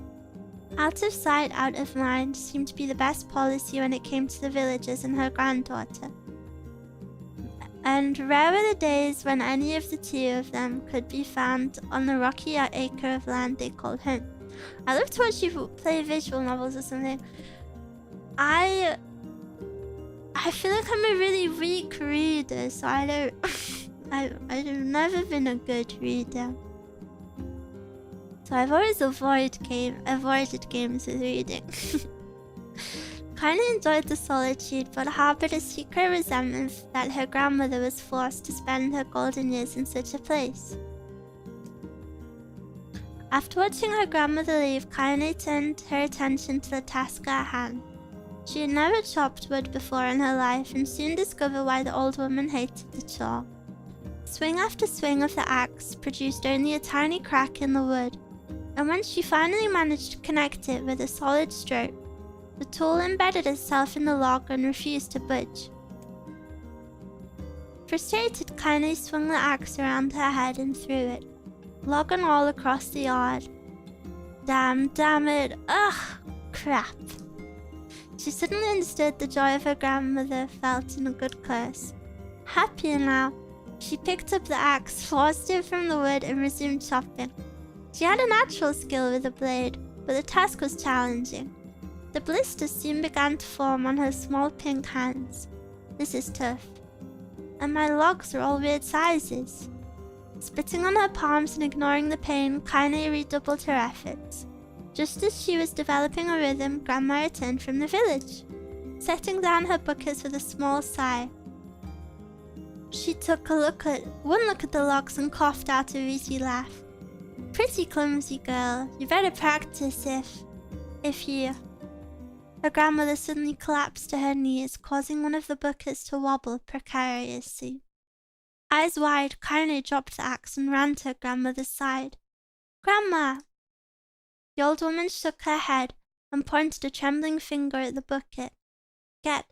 Out of sight, out of mind seemed to be the best policy when it came to the villagers and her granddaughter. and rare were the days when any of the two of them could be found on the rocky acre of land they called home. I love to watch you play visual novels or something. I feel like I'm a really weak reader, so I don't... I've never been a good reader. So I've always avoided games with reading. Kinda enjoyed the solitude, but harbored a secret resentment that her grandmother was forced to spend her golden years in such a place. After watching her grandmother leave, Kaine turned her attention to the task at hand. She had never chopped wood before in her life and soon discovered why the old woman hated the chore. Swing after swing of the axe produced only a tiny crack in the wood, and when she finally managed to connect it with a solid stroke, the tool embedded itself in the log and refused to budge. Frustrated, Kaine swung the axe around her head and threw it, log and all, across the yard. Damn it, ugh, crap. She suddenly understood the joy of her grandmother felt in a good curse. Happier now, she picked up the axe, forced it from the wood, and resumed chopping. She had a natural skill with the blade, but the task was challenging. The blisters soon began to form on her small pink hands. This is tough. And my logs are all weird sizes. Spitting on her palms and ignoring the pain, Kaine redoubled her efforts. Just as she was developing a rhythm, Grandma returned from the village, setting down her buckets with a small sigh. She took one look at the logs and coughed out a wheezy laugh. Pretty clumsy girl. You better practice if you... Her grandmother suddenly collapsed to her knees, causing one of the buckets to wobble precariously. Eyes wide, Kaine dropped the axe and ran to her grandmother's side. Grandma! The old woman shook her head and pointed a trembling finger at the bucket. Get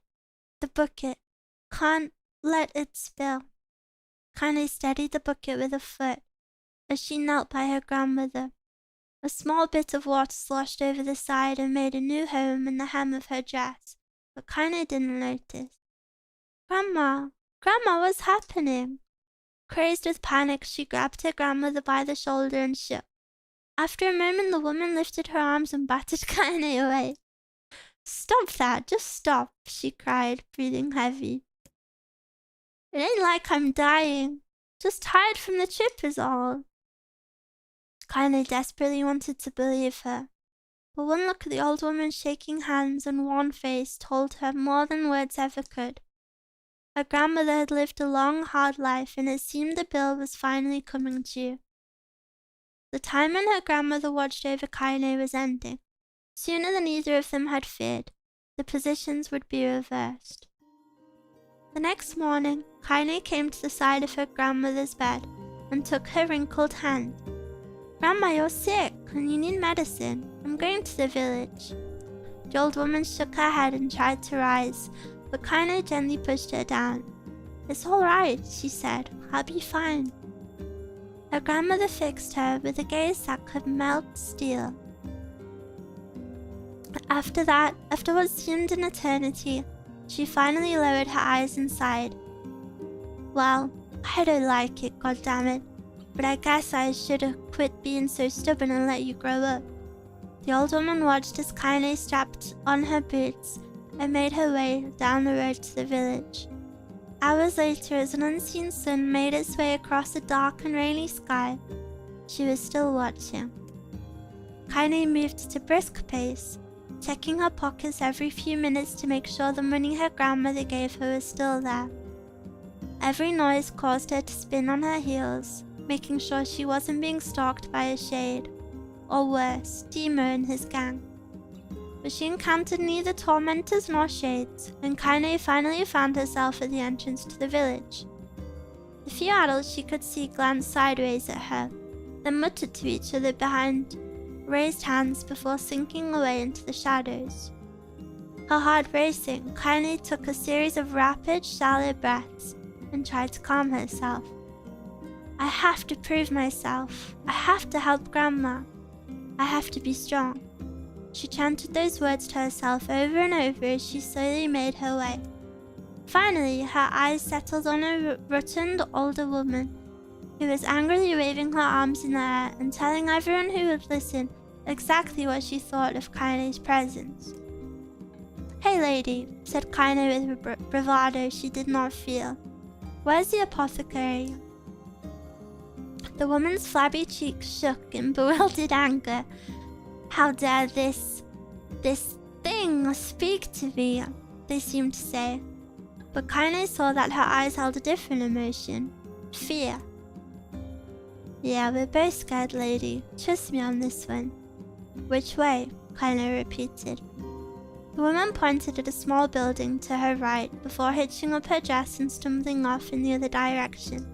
the bucket. Can't let it spill. Kaine steadied the bucket with a foot as she knelt by her grandmother. A small bit of water sloshed over the side and made a new home in the hem of her dress, but Kaine didn't notice. Grandma, what's happening? Crazed with panic, she grabbed her grandmother by the shoulder and shook. After a moment, the woman lifted her arms and batted Kaine away. Stop that, just stop, she cried, breathing heavy. It ain't like I'm dying. Just tired from the trip is all. Kaine desperately wanted to believe her, but one look at the old woman's shaking hands and worn face told her more than words ever could. Her grandmother had lived a long, hard life, and it seemed the bill was finally coming due. The time when her grandmother watched over Kaine was ending. Sooner than either of them had feared, the positions would be reversed. The next morning, Kaine came to the side of her grandmother's bed and took her wrinkled hand. Grandma, you're sick and you need medicine. I'm going to the village. The old woman shook her head and tried to rise, but Kaine gently pushed her down. It's all right, she said. I'll be fine. Her grandmother fixed her with a gaze that could melt steel. After what seemed an eternity, she finally lowered her eyes and sighed. Well, I don't like it, goddammit, but I guess I should have quit being so stubborn and let you grow up. The old woman watched as Kaine strapped on her boots and made her way down the road to the village. Hours later, as an unseen sun made its way across a dark and rainy sky, she was still watching. Kaine moved at a brisk pace, checking her pockets every few minutes to make sure the money her grandmother gave her was still there. Every noise caused her to spin on her heels, making sure she wasn't being stalked by a shade, or worse, Demo and his gang. But she encountered neither tormentors nor shades, and Kaine finally found herself at the entrance to the village. The few adults she could see glanced sideways at her, then muttered to each other behind raised hands before sinking away into the shadows. Her heart racing, Kaine took a series of rapid, shallow breaths and tried to calm herself. I have to prove myself. I have to help Grandma. I have to be strong. She chanted those words to herself over and over as she slowly made her way. Finally, her eyes settled on a rotund older woman who was angrily waving her arms in the air and telling everyone who would listen exactly what she thought of Kaine's presence. "Hey lady," said Kaine with bravado she did not feel. "Where's the apothecary?" The woman's flabby cheeks shook in bewildered anger. "How dare this thing speak to me?" they seemed to say. But Kaine saw that her eyes held a different emotion. Fear. "Yeah, we're both scared, lady. Trust me on this one." "Which way?" Kaine repeated. The woman pointed at a small building to her right before hitching up her dress and stumbling off in the other direction.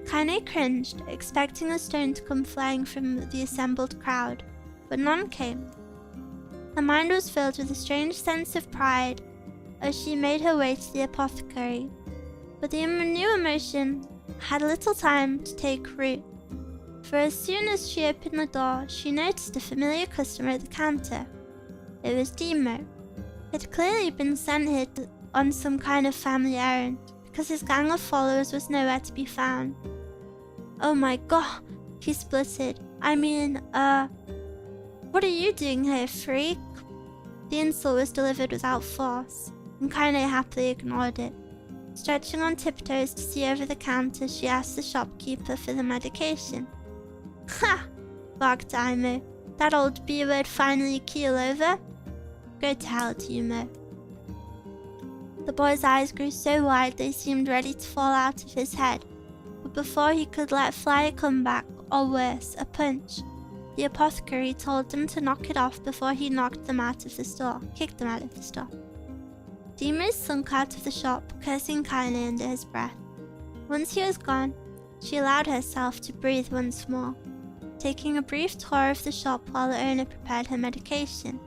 Kaine cringed, expecting a stone to come flying from the assembled crowd, but none came. Her mind was filled with a strange sense of pride as she made her way to the apothecary, but the new emotion had little time to take root, for as soon as she opened the door, she noticed a familiar customer at the counter. It was Demo. He had clearly been sent here on some kind of family errand, because his gang of followers was nowhere to be found. "Oh my god," he spluttered. What are you doing here, freak?" The insult was delivered without force, and Kaine happily ignored it. Stretching on tiptoes to see over the counter, she asked the shopkeeper for the medication. "Ha!" barked Daimo. "That old B-word finally keel over? Go to hell, Tumo." The boy's eyes grew so wide they seemed ready to fall out of his head, but before he could let fly a comeback, or worse, a punch, the apothecary told them to knock it off before he kicked them out of the store. Demo slunk out of the shop, cursing Kaine under his breath. Once he was gone, she allowed herself to breathe once more, taking a brief tour of the shop while the owner prepared her medication.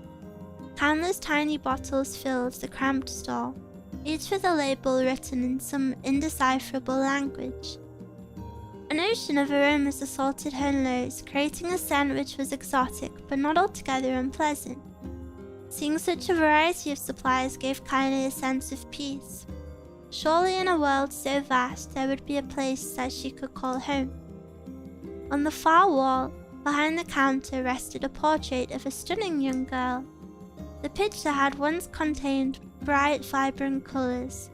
Countless tiny bottles filled the cramped stall, each with a label written in some indecipherable language. An ocean of aromas assaulted her nose, creating a scent which was exotic but not altogether unpleasant. Seeing such a variety of supplies gave Kaine a sense of peace. Surely in a world so vast there would be a place that she could call home. On the far wall, behind the counter, rested a portrait of a stunning young girl. The picture had once contained bright, vibrant colors,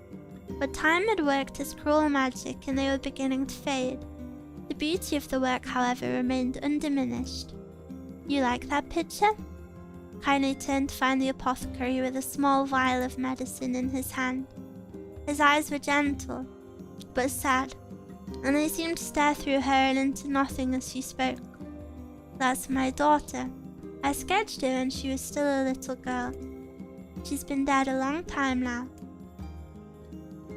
but time had worked its cruel magic and they were beginning to fade. The beauty of the work, however, remained undiminished. "You like that picture?" Kaine turned to find the apothecary with a small vial of medicine in his hand. His eyes were gentle, but sad, and they seemed to stare through her and into nothing as she spoke. "That's my daughter. I sketched her when she was still a little girl. She's been dead a long time now."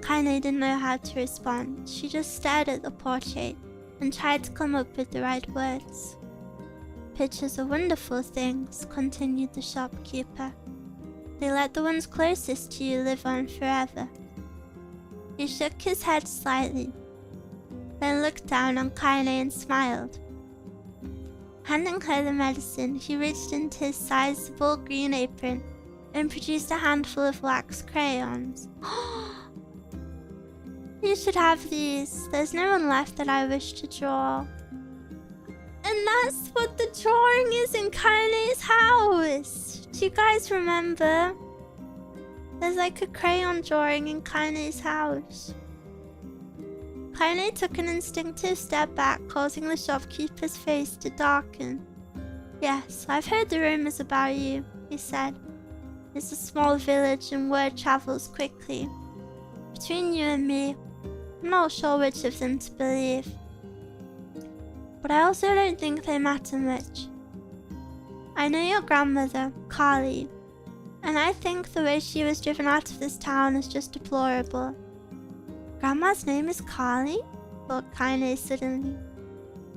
Kaine didn't know how to respond. She just stared at the portrait and tried to come up with the right words. "Pictures are wonderful things," continued the shopkeeper. "They let the ones closest to you live on forever." He shook his head slightly, then looked down on Kaine and smiled. Handing her the medicine, he reached into his sizable green apron and produced a handful of wax crayons. "You should have these. There's no one left that I wish to draw." And that's what the drawing is in Kaine's house. Do you guys remember? There's like a crayon drawing in Kaine's house. Kaine took an instinctive step back, causing the shopkeeper's face to darken. "Yes, I've heard the rumors about you," he said. "It's a small village and word travels quickly. Between you and me, I'm not sure which of them to believe. But I also don't think they matter much. I know your grandmother, Kali, and I think the way she was driven out of this town is just deplorable." "Grandma's name is Kali?" thought Kaine suddenly.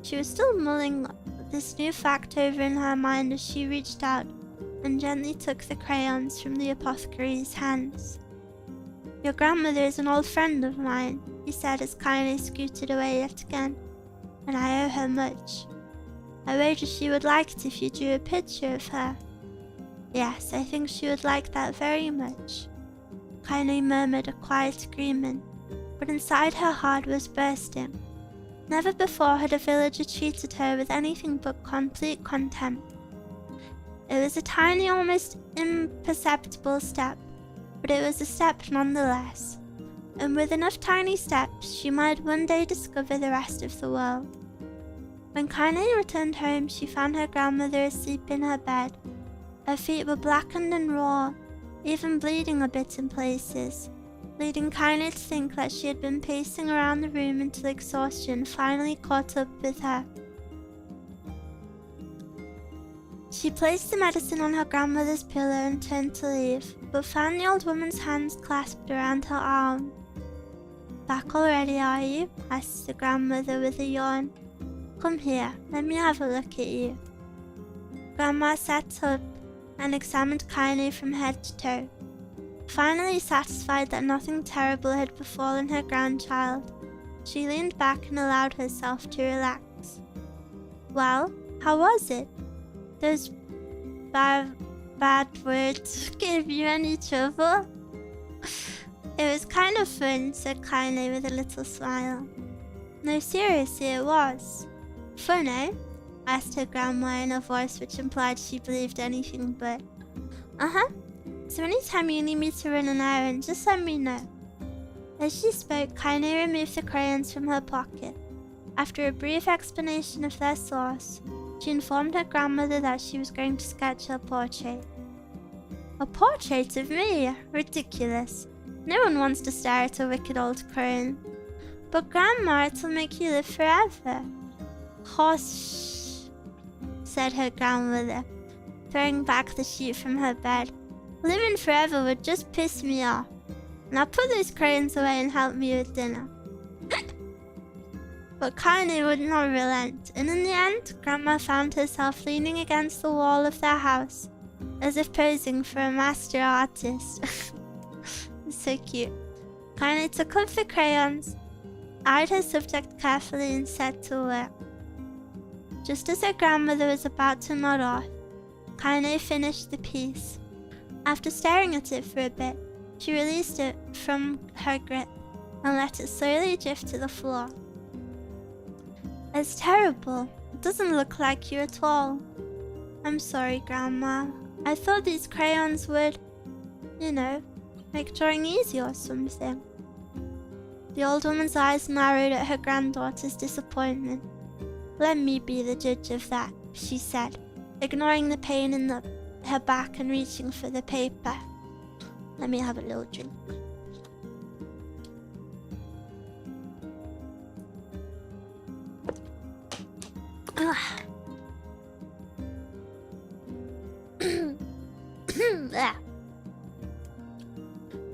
She was still mulling this new fact over in her mind as she reached out and gently took the crayons from the apothecary's hands. "Your grandmother is an old friend of mine," he said as Kaine scooted away yet again, "and I owe her much. I wager she would like it if you drew a picture of her." "Yes, I think she would like that very much." Kaine murmured a quiet agreement, but inside her heart was bursting. Never before had a villager treated her with anything but complete contempt. It was a tiny, almost imperceptible step, but it was a step nonetheless. And with enough tiny steps, she might one day discover the rest of the world. When Kaine returned home, she found her grandmother asleep in her bed. Her feet were blackened and raw, even bleeding a bit in places, leading Kaine to think that she had been pacing around the room until exhaustion finally caught up with her. She placed the medicine on her grandmother's pillow and turned to leave, but found the old woman's hands clasped around her arm. "Back already, are you?" asked the grandmother with a yawn. "Come here, let me have a look at you." Grandma sat up and examined Kaine from head to toe. Finally satisfied that nothing terrible had befallen her grandchild, she leaned back and allowed herself to relax. "Well, how was it? Those bad words gave you any trouble?" "It was kind of fun," said Kaine with a little smile. "No, seriously, it was." "Fun, eh?" asked her grandma in a voice which implied she believed anything but. "Uh-huh. So anytime you need me to run an errand, just let me know." As she spoke, Kaine removed the crayons from her pocket. After a brief explanation of their source, she informed her grandmother that she was going to sketch her portrait. "A portrait of me? Ridiculous. No one wants to stare at a wicked old crone." "But Grandma, it'll make you live forever." "Hush," said her grandmother, throwing back the sheet from her bed. "Living forever would just piss me off. Now put those crayons away and help me with dinner." But Kaine would not relent, and in the end, Grandma found herself leaning against the wall of their house, as if posing for a master artist. So cute. Kaine took up the crayons, eyed her subject carefully, and set to work. Just as her grandmother was about to nod off, Kaine finished the piece. After staring at it for a bit, she released it from her grip and let it slowly drift to the floor. "It's terrible. It doesn't look like you at all." "I'm sorry, Grandma. I thought these crayons would, make drawing easy or something." The old woman's eyes narrowed at her granddaughter's disappointment. "Let me be the judge of that," she said, ignoring the pain in her back and reaching for the paper. "Let me have a little drink."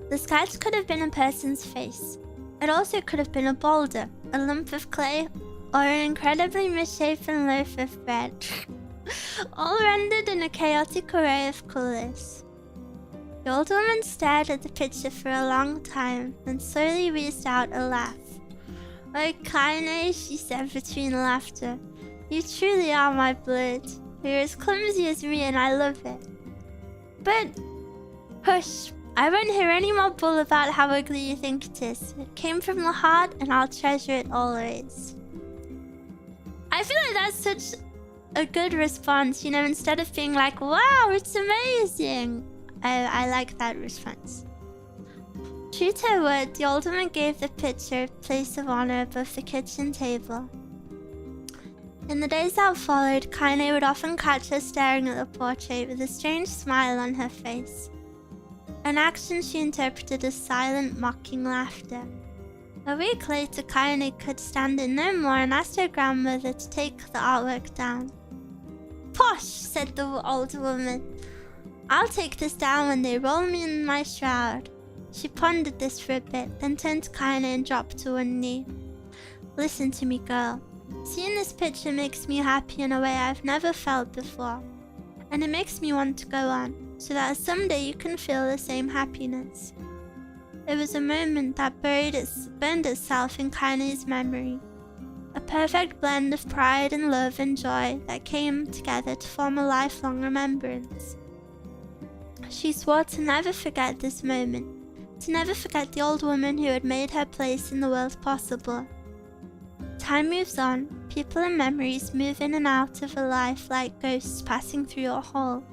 The sketch could have been a person's face. It also could have been a boulder, a lump of clay, or an incredibly misshapen loaf of bread. All rendered in a chaotic array of colors. The old woman stared at the picture for a long time, then slowly wheezed out a laugh. "Oh, Kaine," she said between laughter. "You truly are my blood. You're as clumsy as me and I love it." "But, hush, I won't hear any more bull about how ugly you think it is. It came from the heart and I'll treasure it always." I feel like that's such a good response, instead of being like, "Wow, it's amazing." I like that response. True to her word, the old woman gave the picture a place of honor above the kitchen table. In the days that followed, Kaine would often catch her staring at the portrait with a strange smile on her face. An action she interpreted as silent, mocking laughter. A week later, Kaine could stand it no more and asked her grandmother to take the artwork down. "Posh," said the old woman. "I'll take this down when they roll me in my shroud." She pondered this for a bit, then turned to Kaine and dropped to one knee. "Listen to me, girl. Seeing this picture makes me happy in a way I've never felt before. And it makes me want to go on, so that someday you can feel the same happiness." It was a moment that burned itself in Kaine's memory. A perfect blend of pride and love and joy that came together to form a lifelong remembrance. She swore to never forget this moment, to never forget the old woman who had made her place in the world possible. Time moves on, people and memories move in and out of a life like ghosts passing through your hall.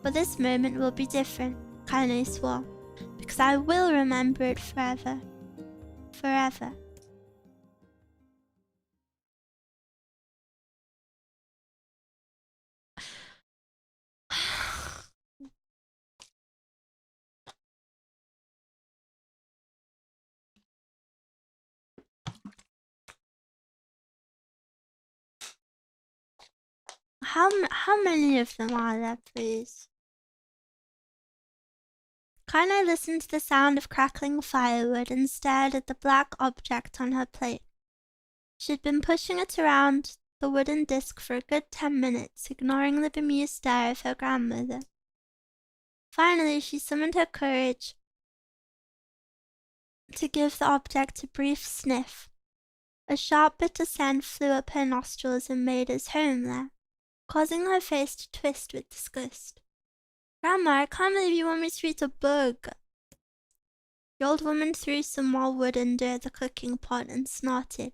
But this moment will be different, Kaine swore, because I will remember it forever. Forever. How many of them are there, please? Kaine listened to the sound of crackling firewood and stared at the black object on her plate. She had been pushing it around the wooden disc for a good 10 minutes, ignoring the bemused stare of her grandmother. Finally, she summoned her courage to give the object a brief sniff. A sharp, bitter scent flew up her nostrils and made its home there, causing her face to twist with disgust. Grandma, I can't believe you want me to eat a bug. The old woman threw some more wood under the cooking pot and snorted.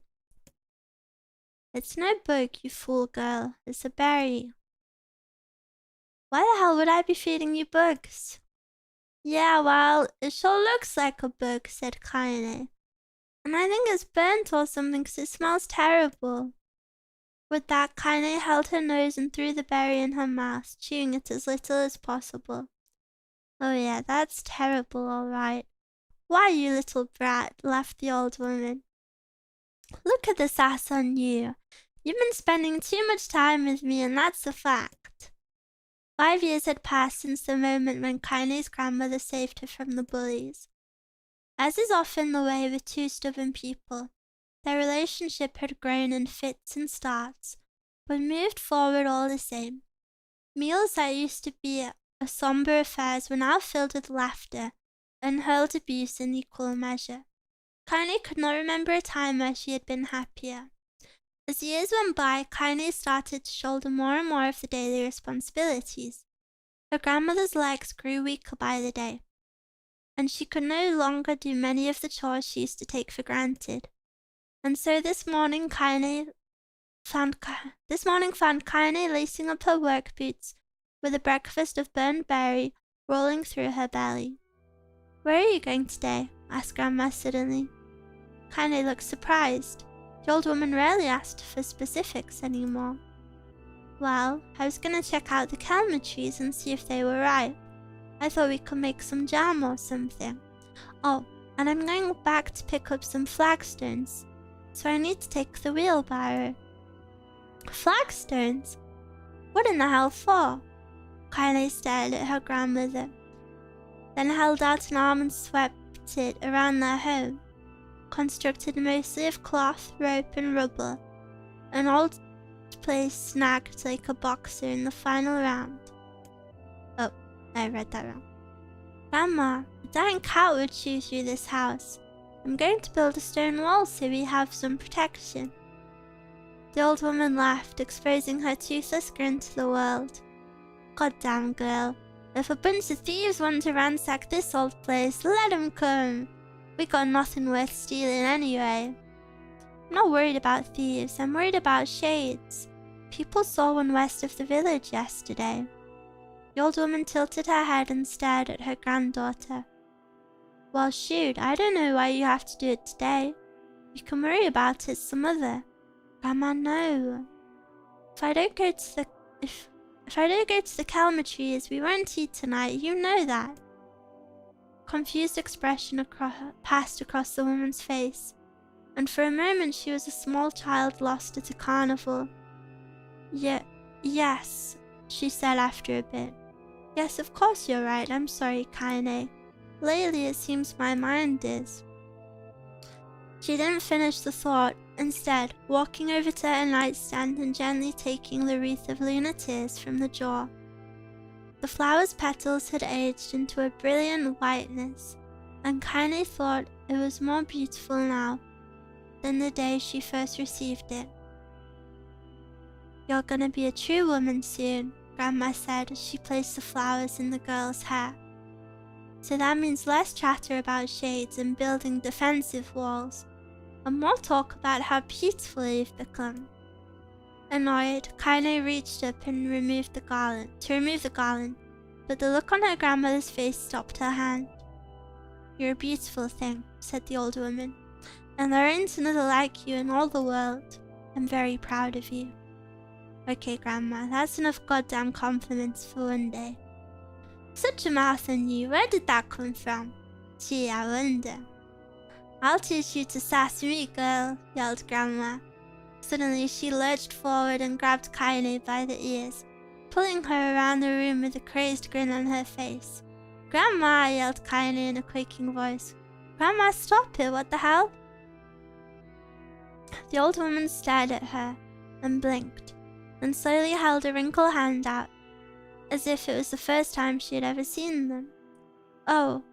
It's no bug, you fool girl. It's a berry. Why the hell would I be feeding you bugs? Yeah, well, it sure looks like a bug, said Kaine. And I think it's burnt or something because it smells terrible. With that, Kaine held her nose and threw the berry in her mouth, chewing it as little as possible. Oh yeah, that's terrible, all right. Why, you little brat, laughed the old woman. Look at this ass on you. You've been spending too much time with me, and that's a fact. 5 years had passed since the moment when Kaine's grandmother saved her from the bullies. As is often the way with two stubborn people, their relationship had grown in fits and starts, but moved forward all the same. Meals that used to be somber affairs were now filled with laughter and hurled abuse in equal measure. Kaine could not remember a time where she had been happier. As years went by, Kaine started to shoulder more and more of the daily responsibilities. Her grandmother's legs grew weaker by the day, and she could no longer do many of the chores she used to take for granted. And so this morning found Kaine lacing up her work boots with a breakfast of burned berry rolling through her belly. Where are you going today? Asked Grandma suddenly. Kaine looked surprised. The old woman rarely asked for specifics anymore. Well, I was going to check out the kelma trees and see if they were ripe. I thought we could make some jam or something. Oh, and I'm going back to pick up some flagstones, so I need to take the wheelbarrow. Flagstones? What in the hell for? Kaine stared at her grandmother, then held out an arm and swept it around their home, constructed mostly of cloth, rope and rubber, an old place snagged like a boxer in the final round. Oh, I read that wrong. Grandma, a dying cat would chew through this house. I'm going to build a stone wall so we have some protection. The old woman laughed, exposing her toothless grin to the world. Goddamn girl, if a bunch of thieves want to ransack this old place, let 'em come. We got nothing worth stealing anyway. I'm not worried about thieves, I'm worried about shades. People saw one west of the village yesterday. The old woman tilted her head and stared at her granddaughter. Well shoot, I don't know why you have to do it today. You can worry about it some other. Grandma, no. If I don't go to the kelma trees, we won't eat tonight, you know that. Confused expression passed across the woman's face, and for a moment she was a small child lost at a carnival. Yes, she said after a bit. Yes, of course you're right, I'm sorry, Kaine. Lately it seems my mind is. She didn't finish the thought, instead, walking over to her nightstand and gently taking the wreath of lunar tears from the jar. The flower's petals had aged into a brilliant whiteness, and Kaine thought it was more beautiful now than the day she first received it. You're gonna be a true woman soon, Grandma said as she placed the flowers in the girl's hair. So that means less chatter about shades and building defensive walls, and more talk about how beautiful you've become. Annoyed, Kaine reached up and remove the garland, but the look on her grandmother's face stopped her hand. "You're a beautiful thing," said the old woman, "and there ain't another like you in all the world. I'm very proud of you." "Okay, Grandma, that's enough goddamn compliments for one day." "Such a mouth on you, where did that come from? Gee, I wonder." "I'll teach you to sass me, girl," yelled Grandma. Suddenly she lurched forward and grabbed Kaine by the ears, pulling her around the room with a crazed grin on her face. "Grandma!" yelled Kaine in a quaking voice. "Grandma, stop it, what the hell?" The old woman stared at her and blinked, then slowly held a wrinkled hand out, as if it was the first time she had ever seen them. "Oh,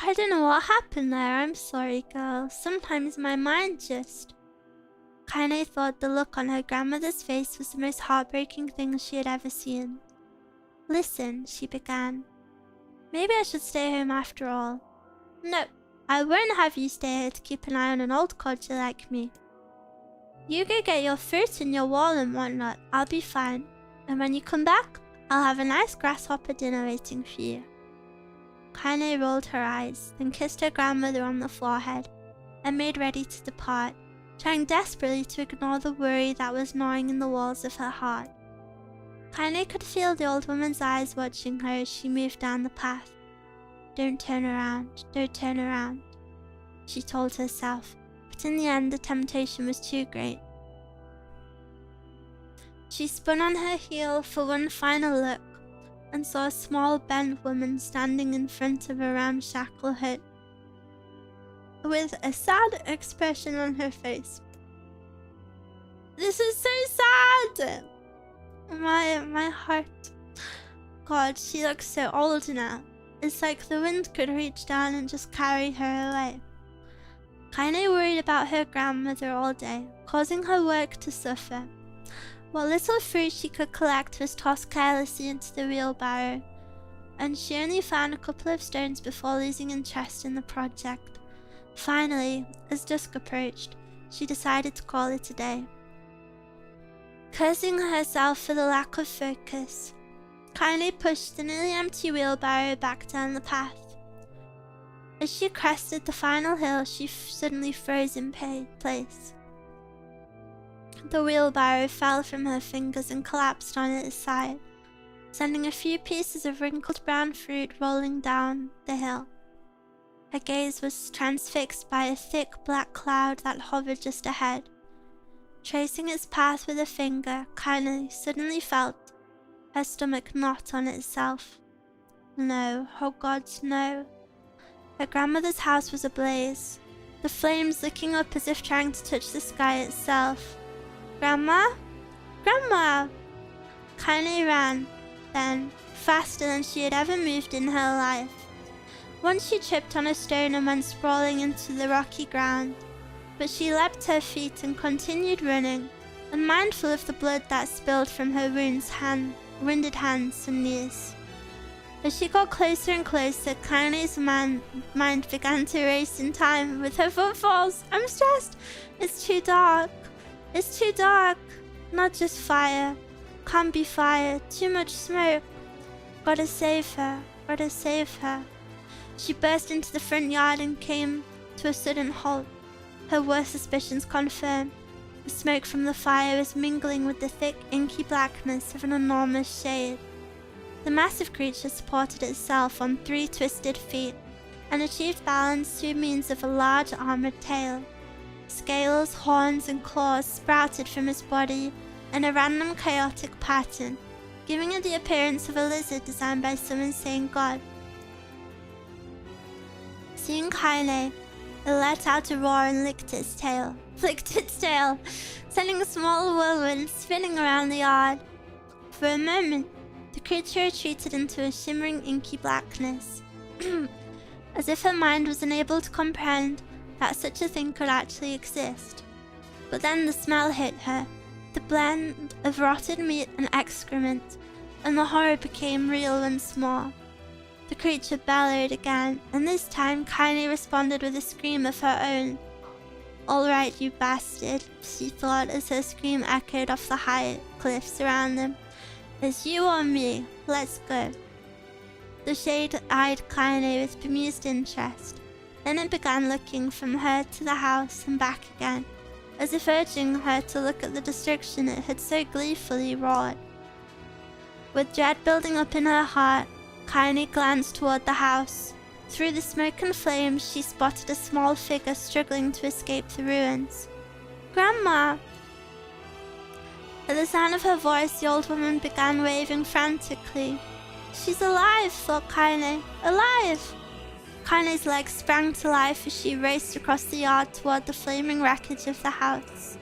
I don't know what happened there. I'm sorry, girl. Sometimes my mind just..." Kaine thought the look on her grandmother's face was the most heartbreaking thing she had ever seen. "Listen," she began. "Maybe I should stay home after all." "No, I won't have you stay here to keep an eye on an old codger like me. You go get your fruit and your wall and whatnot. I'll be fine. And when you come back, I'll have a nice grasshopper dinner waiting for you." Kaine rolled her eyes, then kissed her grandmother on the forehead, and made ready to depart, trying desperately to ignore the worry that was gnawing in the walls of her heart. Kaine could feel the old woman's eyes watching her as she moved down the path. "Don't turn around, don't turn around," she told herself, but in the end the temptation was too great. She spun on her heel for one final look, and saw a small bent woman standing in front of a ramshackle hut, with a sad expression on her face. "This is so sad! My heart. God, she looks so old now. It's like the wind could reach down and just carry her away." Kaine worried about her grandmother all day, causing her work to suffer. What little fruit she could collect was tossed carelessly into the wheelbarrow, and she only found a couple of stones before losing interest in the project. Finally, as dusk approached, she decided to call it a day. Cursing herself for the lack of focus, Kaine pushed the nearly empty wheelbarrow back down the path. As she crested the final hill, she suddenly froze in place. The wheelbarrow fell from her fingers and collapsed on its side, sending a few pieces of wrinkled brown fruit rolling down the hill. Her gaze was transfixed by a thick black cloud that hovered just ahead. Tracing its path with a finger, Kaine suddenly felt her stomach knot on itself. No, oh God, no. Her grandmother's house was ablaze, the flames licking up as if trying to touch the sky itself. "Grandma? Grandma!" Kaine ran, then, faster than she had ever moved in her life. Once she tripped on a stone and went sprawling into the rocky ground, but she leapt to her feet and continued running, unmindful of the blood that spilled from her wounded hands and knees. As she got closer and closer, Kaine's mind began to race in time with her footfalls. "I'm stressed. It's too dark. It's too dark. Not just fire. Can't be fire. Too much smoke. Gotta save her. Gotta save her." She burst into the front yard and came to a sudden halt, her worst suspicions confirmed. The smoke from the fire was mingling with the thick, inky blackness of an enormous shade. The massive creature supported itself on 3 twisted feet and achieved balance through means of a large armored tail. Scales, horns, and claws sprouted from its body in a random chaotic pattern, giving it the appearance of a lizard designed by some insane god. Seeing Kaine, it let out a roar and licked its tail, sending a small whirlwind spinning around the yard. For a moment, the creature retreated into a shimmering inky blackness, as if her mind was unable to comprehend that such a thing could actually exist. But then the smell hit her, the blend of rotted meat and excrement, and the horror became real once more. The creature bellowed again, and this time Kaine responded with a scream of her own. "All right, you bastard," she thought as her scream echoed off the high cliffs around them. "It's you or me. Let's go." The shade eyed Kaine with bemused interest. Then it began looking from her to the house and back again, as if urging her to look at the destruction it had so gleefully wrought. With dread building up in her heart, Kaine glanced toward the house. Through the smoke and flames, she spotted a small figure struggling to escape the ruins. "Grandma!" At the sound of her voice, the old woman began waving frantically. "She's alive," thought Kaine. "Alive!" Kaine's legs sprang to life as she raced across the yard toward the flaming wreckage of the house.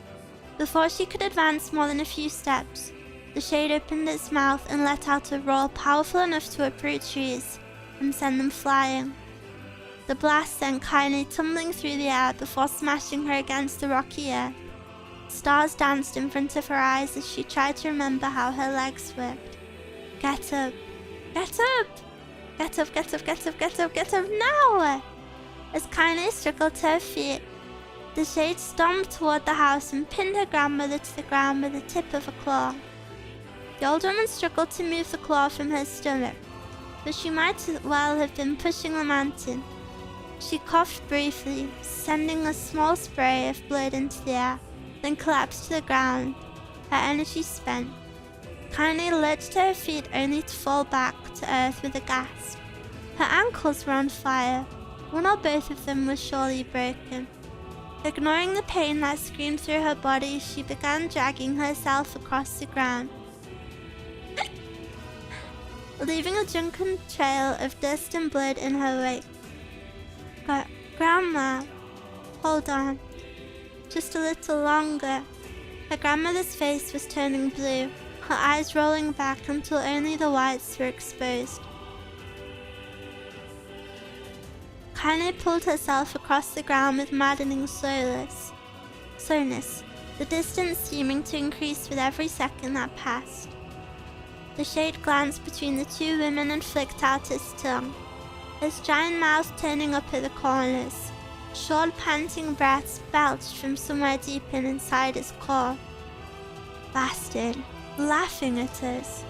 Before she could advance more than a few steps, the shade opened its mouth and let out a roar powerful enough to uproot trees and send them flying. The blast sent Kaine tumbling through the air before smashing her against the rocky earth. Stars danced in front of her eyes as she tried to remember how her legs worked. "Get up! Get up! Get up, get up, get up, get up, get up now!" As Kaine struggled to her feet, the shade stomped toward the house and pinned her grandmother to the ground with the tip of a claw. The old woman struggled to move the claw from her stomach, but she might as well have been pushing the mountain. She coughed briefly, sending a small spray of blood into the air, then collapsed to the ground, her energy spent. Kaine lurched to her feet only to fall back to earth with a gasp. Her ankles were on fire. One or both of them was surely broken. Ignoring the pain that screamed through her body, she began dragging herself across the ground, leaving a drunken trail of dust and blood in her wake. Grandma, hold on. Just a little longer." Her grandmother's face was turning blue, her eyes rolling back until only the whites were exposed. Kaine pulled herself across the ground with maddening slowness, the distance seeming to increase with every second that passed. The shade glanced between the two women and flicked out its tongue, its giant mouth turning up at the corners. Short, panting breaths belched from somewhere deep inside its core. Bastard, laughing at us.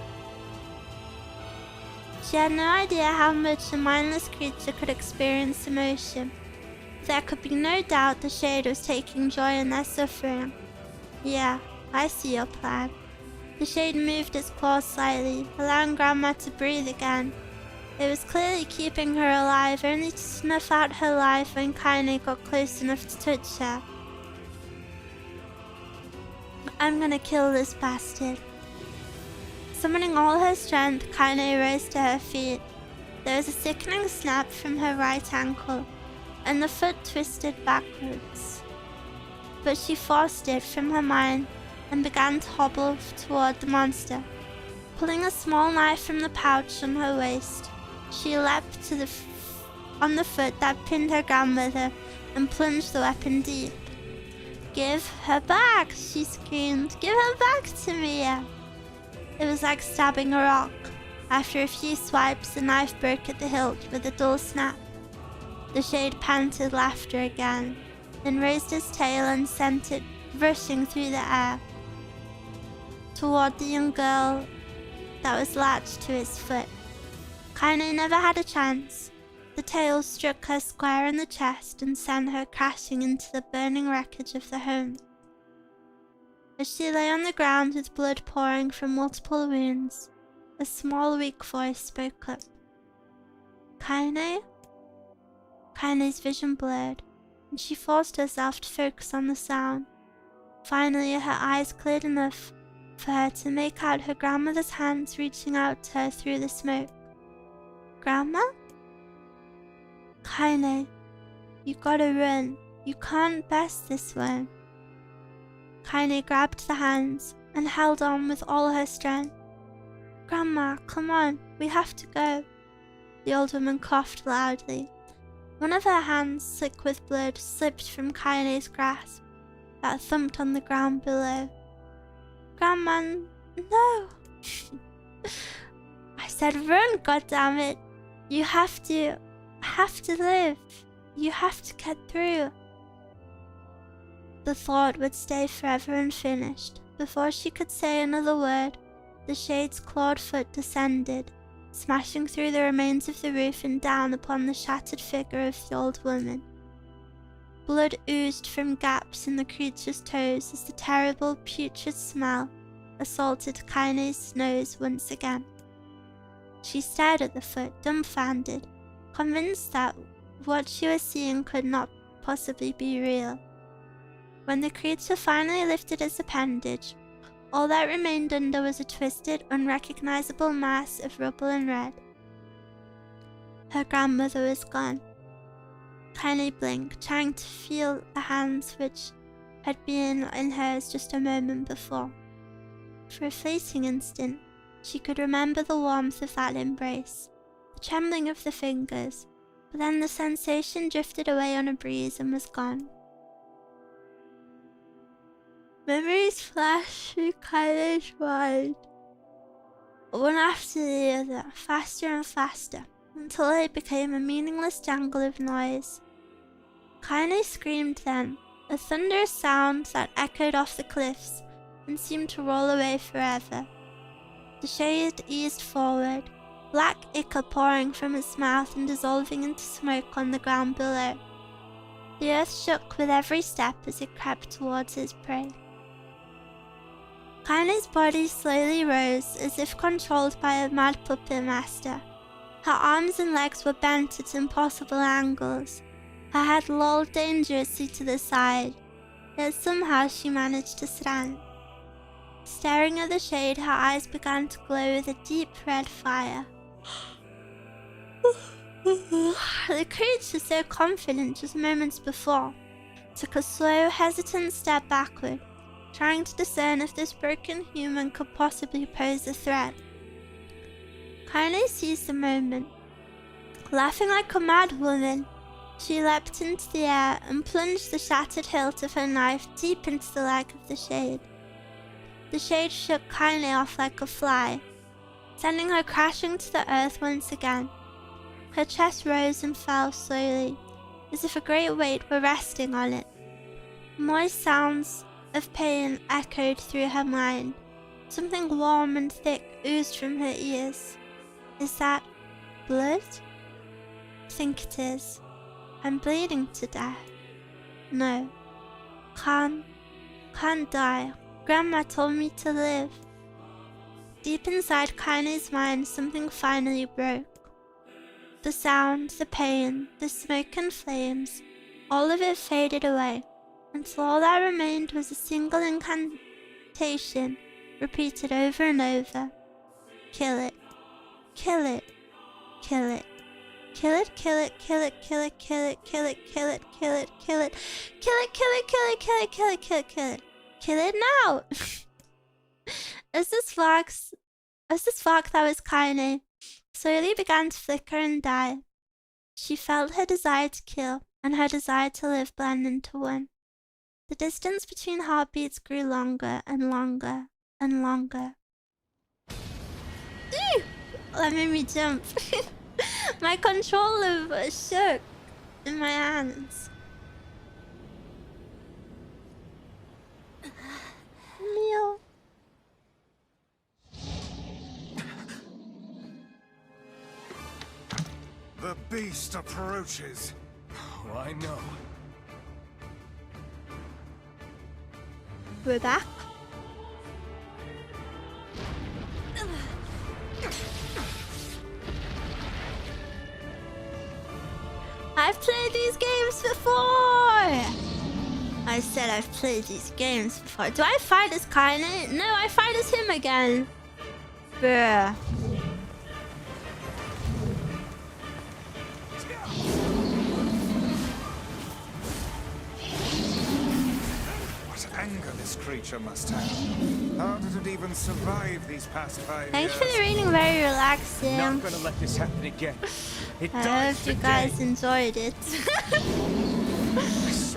She had no idea how much a mindless creature could experience emotion. There could be no doubt the shade was taking joy in their suffering. "Yeah, I see your plan." The shade moved its claws slightly, allowing Grandma to breathe again. It was clearly keeping her alive, only to snuff out her life when Kaine got close enough to touch her. "I'm gonna kill this bastard." Summoning all her strength, Kaine rose to her feet. There was a sickening snap from her right ankle, and the foot twisted backwards. But she forced it from her mind and began to hobble toward the monster. Pulling a small knife from the pouch on her waist, she leapt to on the foot that pinned her grandmother and plunged the weapon deep. "Give her back!" she screamed. "Give her back to me!" It was like stabbing a rock. After a few swipes, the knife broke at the hilt with a dull snap. The shade panted laughter again, then raised its tail and sent it rushing through the air toward the young girl that was latched to its foot. Kaine never had a chance. The tail struck her square in the chest and sent her crashing into the burning wreckage of the home. As she lay on the ground with blood pouring from multiple wounds, a small weak voice spoke up. "Kaine?" Kaine's vision blurred, and she forced herself to focus on the sound. Finally, her eyes cleared enough for her to make out her grandmother's hands reaching out to her through the smoke. "Grandma?" "Kaine, you gotta run. You can't best this one." Kaine grabbed the hands and held on with all her strength. "Grandma, come on, we have to go." The old woman coughed loudly. One of her hands, slick with blood, slipped from Kaine's grasp, that thumped on the ground below. "Grandma, no!" "I said run, goddammit!" You have to live. You have to get through. The thought would stay forever unfinished. Before she could say another word, the shade's clawed foot descended, smashing through the remains of the roof and down upon the shattered figure of the old woman. Blood oozed from gaps in the creature's toes as the terrible, putrid smell assaulted Kaine's nose once again. She stared at the foot, dumbfounded, convinced that what she was seeing could not possibly be real. When the creature finally lifted its appendage, all that remained under was a twisted, unrecognizable mass of rubble and red. Her grandmother was gone. Kaine blinked, trying to feel the hands which had been in hers just a moment before. For a fleeting instant, she could remember the warmth of that embrace, the trembling of the fingers, but then the sensation drifted away on a breeze and was gone. Memories flashed through Kaine's mind, one after the other, faster and faster, until they became a meaningless jangle of noise. Kaine screamed then, a thunderous sound that echoed off the cliffs and seemed to roll away forever. The shade eased forward, black ichor pouring from its mouth and dissolving into smoke on the ground below. The earth shook with every step as it crept towards its prey. Kaine's body slowly rose, as if controlled by a mad puppet master. Her arms and legs were bent at impossible angles. Her head lolled dangerously to the side, yet somehow she managed to stand. Staring at the shade, her eyes began to glow with a deep red fire. The creature, so confident just moments before, took a slow, hesitant step backward, trying to discern if this broken human could possibly pose a threat. Kaine seized the moment. Laughing like a mad woman, she leapt into the air and plunged the shattered hilt of her knife deep into the leg of the shade. The shade shook Kaine off like a fly, sending her crashing to the earth once again. Her chest rose and fell slowly, as if a great weight were resting on it. Moist sounds of pain echoed through her mind. Something warm and thick oozed from her ears. Is that blood? I think it is. I'm bleeding to death. No. Can't die. Grandma told me to live. Deep inside Kaine's mind, something finally broke. The sound, the pain, the smoke and flames, all of it faded away, until all that remained was a single incantation, repeated over and over. Kill it. Kill it. Kill it. Kill it, kill it, kill it, kill it, kill it, kill it, kill it, kill it, kill it, kill it, kill it, kill it, kill it, kill it, kill it, kill it. Kill it now! As this spark that was Kaine slowly began to flicker and die, she felt her desire to kill and her desire to live blend into one. The distance between heartbeats grew longer and longer and longer. Ew! That made me jump. My controller was shook in my hands. Meow. The beast approaches. Oh, I know. We're back. I've played these games before! I said I've played these games before. Do I fight as Kaine? No, I fight as him again. Bruh. What anger this creature must have. How did it even survive these past 5 years? Thanks for the reading, very relaxing. Not gonna let this happen again. I hope you guys enjoyed it.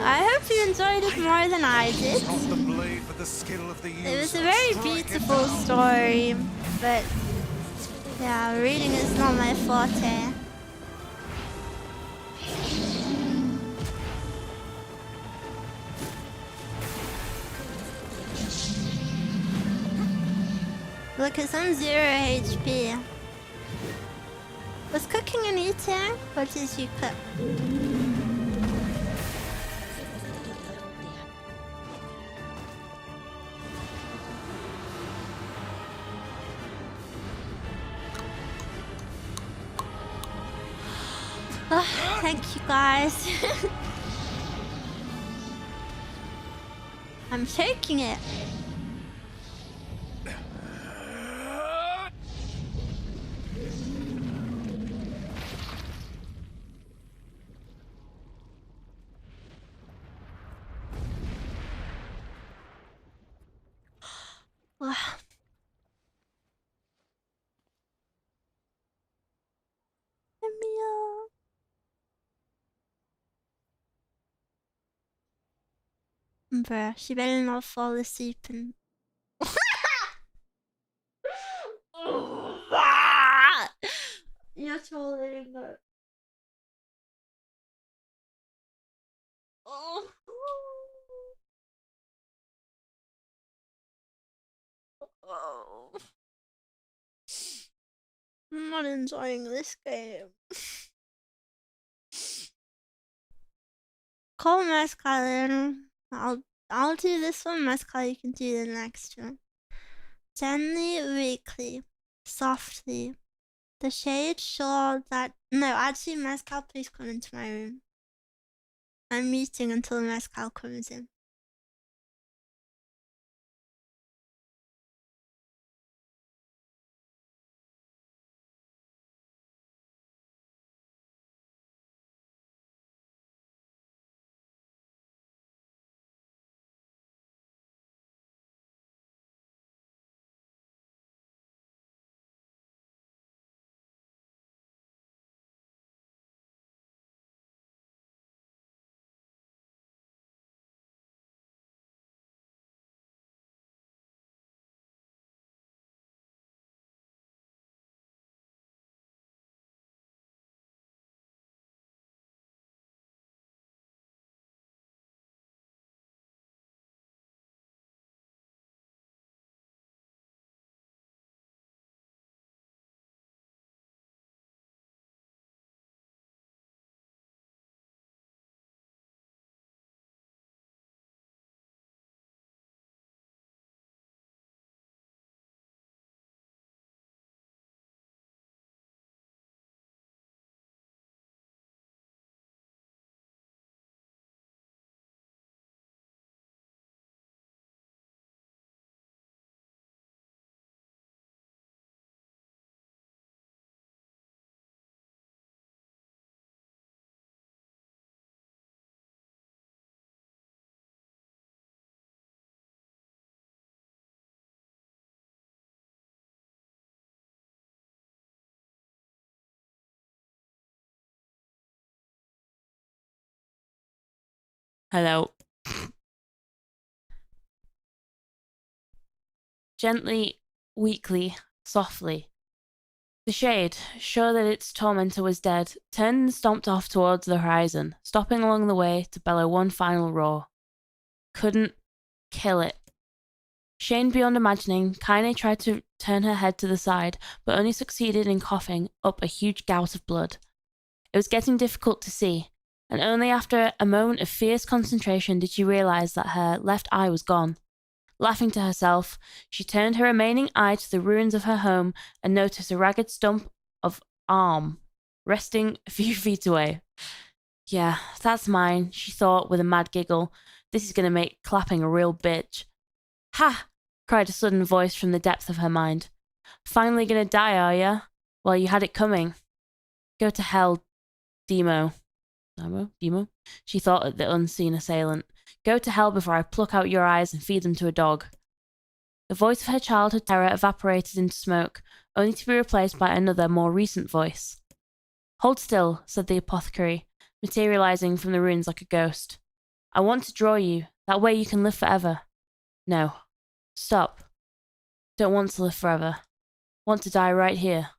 I hope you enjoyed it more than I did. It was a very beautiful story, but yeah, reading is not my forte. Look, it's on 0 HP. Was cooking and eating? What did you cook? Oh, thank you guys. I'm shaking it. Wow. Bruh, she better not fall asleep and... You're trolling her. Oh. Oh. I'm not enjoying this game. Call Mescal. I'll do this one, Mescal, you can do the next one. Gently, weakly, softly. The shade sure that... No, actually, Mescal, please come into my room. I'm meeting until Mescal comes in. Hello. Gently, weakly, softly. The shade, sure that its tormentor was dead, turned and stomped off towards the horizon, stopping along the way to bellow one final roar. Couldn't kill it. Shamed beyond imagining, Kaine tried to turn her head to the side, but only succeeded in coughing up a huge gout of blood. It was getting difficult to see, and only after a moment of fierce concentration did she realize that her left eye was gone. Laughing to herself, she turned her remaining eye to the ruins of her home and noticed a ragged stump of arm resting a few feet away. Yeah, that's mine, she thought with a mad giggle. This is going to make clapping a real bitch. Ha! Cried a sudden voice from the depth of her mind. Finally gonna die, are ya? Well, you had it coming. Go to hell, Demo. Demo? She thought at the unseen assailant. Go to hell before I pluck out your eyes and feed them to a dog. The voice of her childhood terror evaporated into smoke, only to be replaced by another, more recent voice. Hold still, said the apothecary, materializing from the ruins like a ghost. I want to draw you. That way you can live forever. No. Stop. Don't want to live forever. Want to die right here.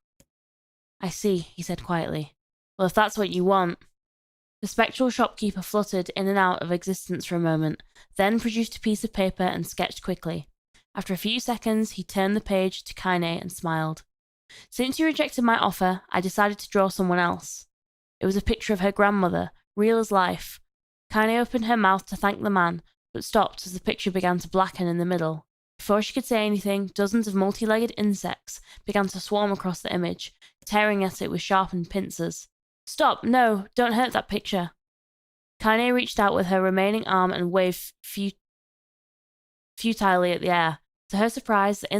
I see, he said quietly. Well, if that's what you want. The spectral shopkeeper fluttered in and out of existence for a moment, then produced a piece of paper and sketched quickly. After a few seconds, he turned the page to Kaine and smiled. Since you rejected my offer, I decided to draw someone else. It was a picture of her grandmother, real as life. Kaine opened her mouth to thank the man, but stopped as the picture began to blacken in the middle. Before she could say anything, dozens of multi-legged insects began to swarm across the image, tearing at it with sharpened pincers. Stop! No! Don't hurt that picture! Kaine reached out with her remaining arm and waved futilely at the air. To her surprise, the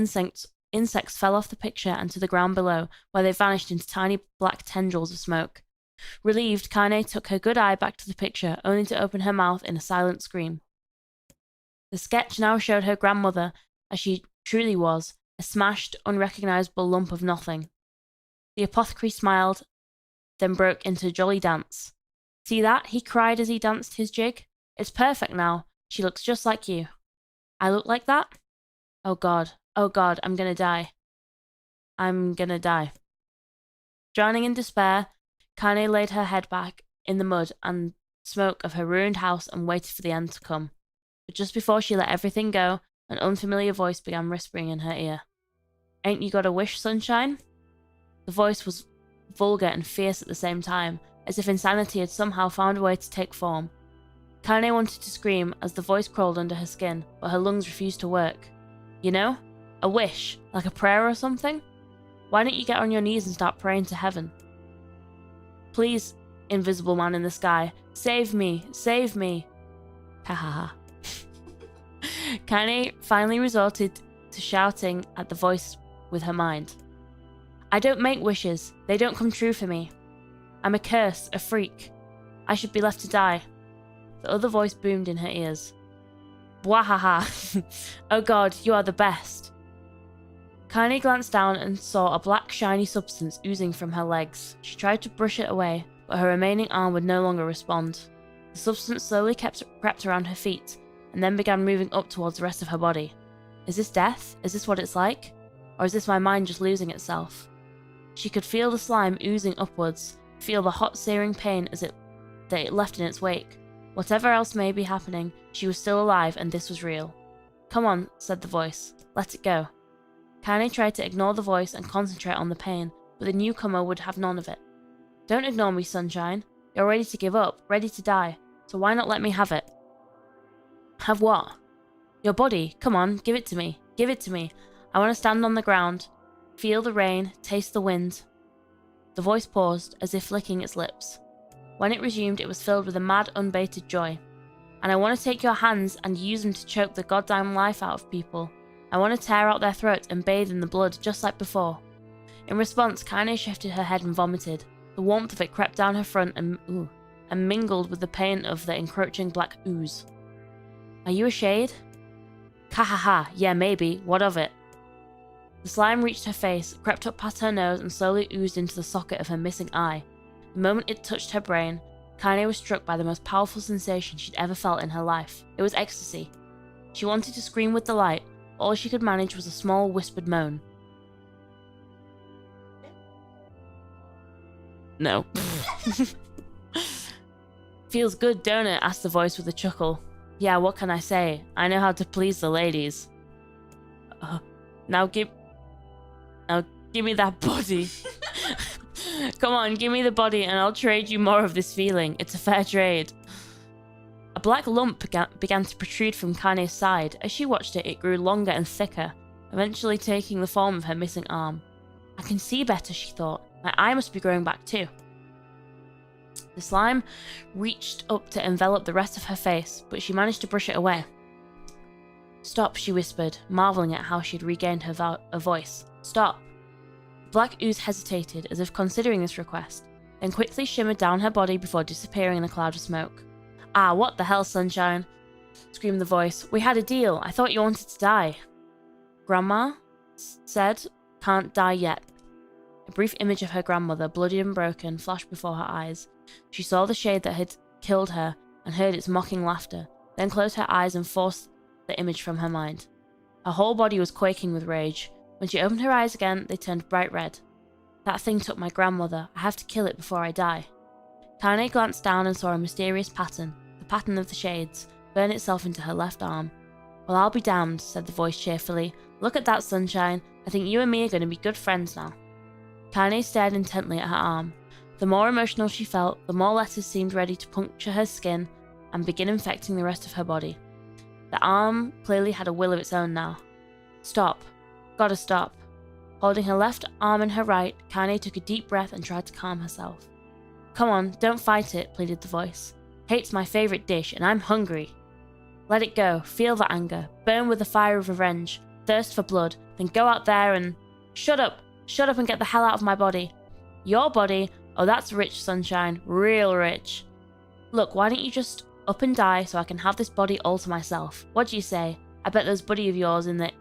insects fell off the picture and to the ground below, where they vanished into tiny black tendrils of smoke. Relieved, Kaine took her good eye back to the picture, only to open her mouth in a silent scream. The sketch now showed her grandmother as she truly was, a smashed, unrecognizable lump of nothing. The apothecary smiled, then broke into a jolly dance. See that? He cried as he danced his jig. It's perfect now. She looks just like you. I look like that? Oh God, I'm gonna die. I'm gonna die. Drowning in despair, Kaine laid her head back in the mud and smoke of her ruined house and waited for the end to come. But just before she let everything go, an unfamiliar voice began whispering in her ear. Ain't you got a wish, sunshine? The voice was vulgar and fierce at the same time, as if insanity had somehow found a way to take form. Kaine wanted to scream as the voice crawled under her skin, but her lungs refused to work. You know? A wish, like a prayer or something? Why don't you get on your knees and start praying to heaven? Please, invisible man in the sky, save me, save me. Ha ha ha. Kaine finally resorted to shouting at the voice with her mind. I don't make wishes. They don't come true for me. I'm a curse, a freak. I should be left to die. The other voice boomed in her ears. Bwahaha. Oh God, you are the best. Kaine glanced down and saw a black shiny substance oozing from her legs. She tried to brush it away, but her remaining arm would no longer respond. The substance slowly crept around her feet, and then began moving up towards the rest of her body. Is this death? Is this what it's like? Or is this my mind just losing itself? She could feel the slime oozing upwards, feel the hot searing pain that it left in its wake. Whatever else may be happening, she was still alive and this was real. Come on, said the voice. Let it go. Kaine tried to ignore the voice and concentrate on the pain, but the newcomer would have none of it. Don't ignore me, sunshine. You're ready to give up, ready to die, so why not let me have it? Have what? Your body. Come on, give it to me. Give it to me. I want to stand on the ground, feel the rain, taste the wind. The voice paused, as if licking its lips. When it resumed, it was filled with a mad, unbaited joy. And I want to take your hands and use them to choke the goddamn life out of people. I want to tear out their throats and bathe in the blood, just like before. In response, Kaine shifted her head and vomited. The warmth of it crept down her front and mingled with the pain of the encroaching black ooze. Are you a shade? Ha ha ha, yeah maybe, what of it? The slime reached her face, crept up past her nose and slowly oozed into the socket of her missing eye. The moment it touched her brain, Kaine was struck by the most powerful sensation she'd ever felt in her life. It was ecstasy. She wanted to scream with delight, but all she could manage was a small whispered moan. No. Feels good, don't it? Asked the voice with a chuckle. Yeah, what can I say? I know how to please the ladies. Now give me that body. Come on, give me the body and I'll trade you more of this feeling. It's a fair trade. A black lump began to protrude from Kaine's side. As she watched it, it grew longer and thicker, eventually taking the form of her missing arm. I can see better, she thought. My eye must be growing back too. The slime reached up to envelop the rest of her face, but she managed to brush it away. Stop, she whispered, marveling at how she'd regained her voice. Stop. The black ooze hesitated, as if considering this request, then quickly shimmered down her body before disappearing in a cloud of smoke. Ah, what the hell, sunshine? Screamed the voice. We had a deal. I thought you wanted to die. Grandma said, can't die yet. A brief image of her grandmother, bloody and broken, flashed before her eyes. She saw the shade that had killed her and heard its mocking laughter, then closed her eyes and forced the image from her mind. Her whole body was quaking with rage. When she opened her eyes again, they turned bright red. That thing took my grandmother. I have to kill it before I die. Kaine glanced down and saw a mysterious pattern, the pattern of the shades, burn itself into her left arm. Well, I'll be damned, said the voice cheerfully. Look at that, Sunshine. I think you and me are going to be good friends now. Kaine stared intently at her arm. The more emotional she felt, the more letters seemed ready to puncture her skin and begin infecting the rest of her body. The arm clearly had a will of its own now. Stop. Gotta stop. Holding her left arm in her right, Kaine took a deep breath and tried to calm herself. Come on, don't fight it, pleaded the voice. Hate's my favourite dish, and I'm hungry. Let it go, feel the anger, burn with the fire of revenge, thirst for blood, then go out there and... Shut up and get the hell out of my body. Your body? Oh, that's rich, Sunshine, real rich. Look, why don't you just up and die so I can have this body all to myself? What do you say? I bet those buddy of yours in the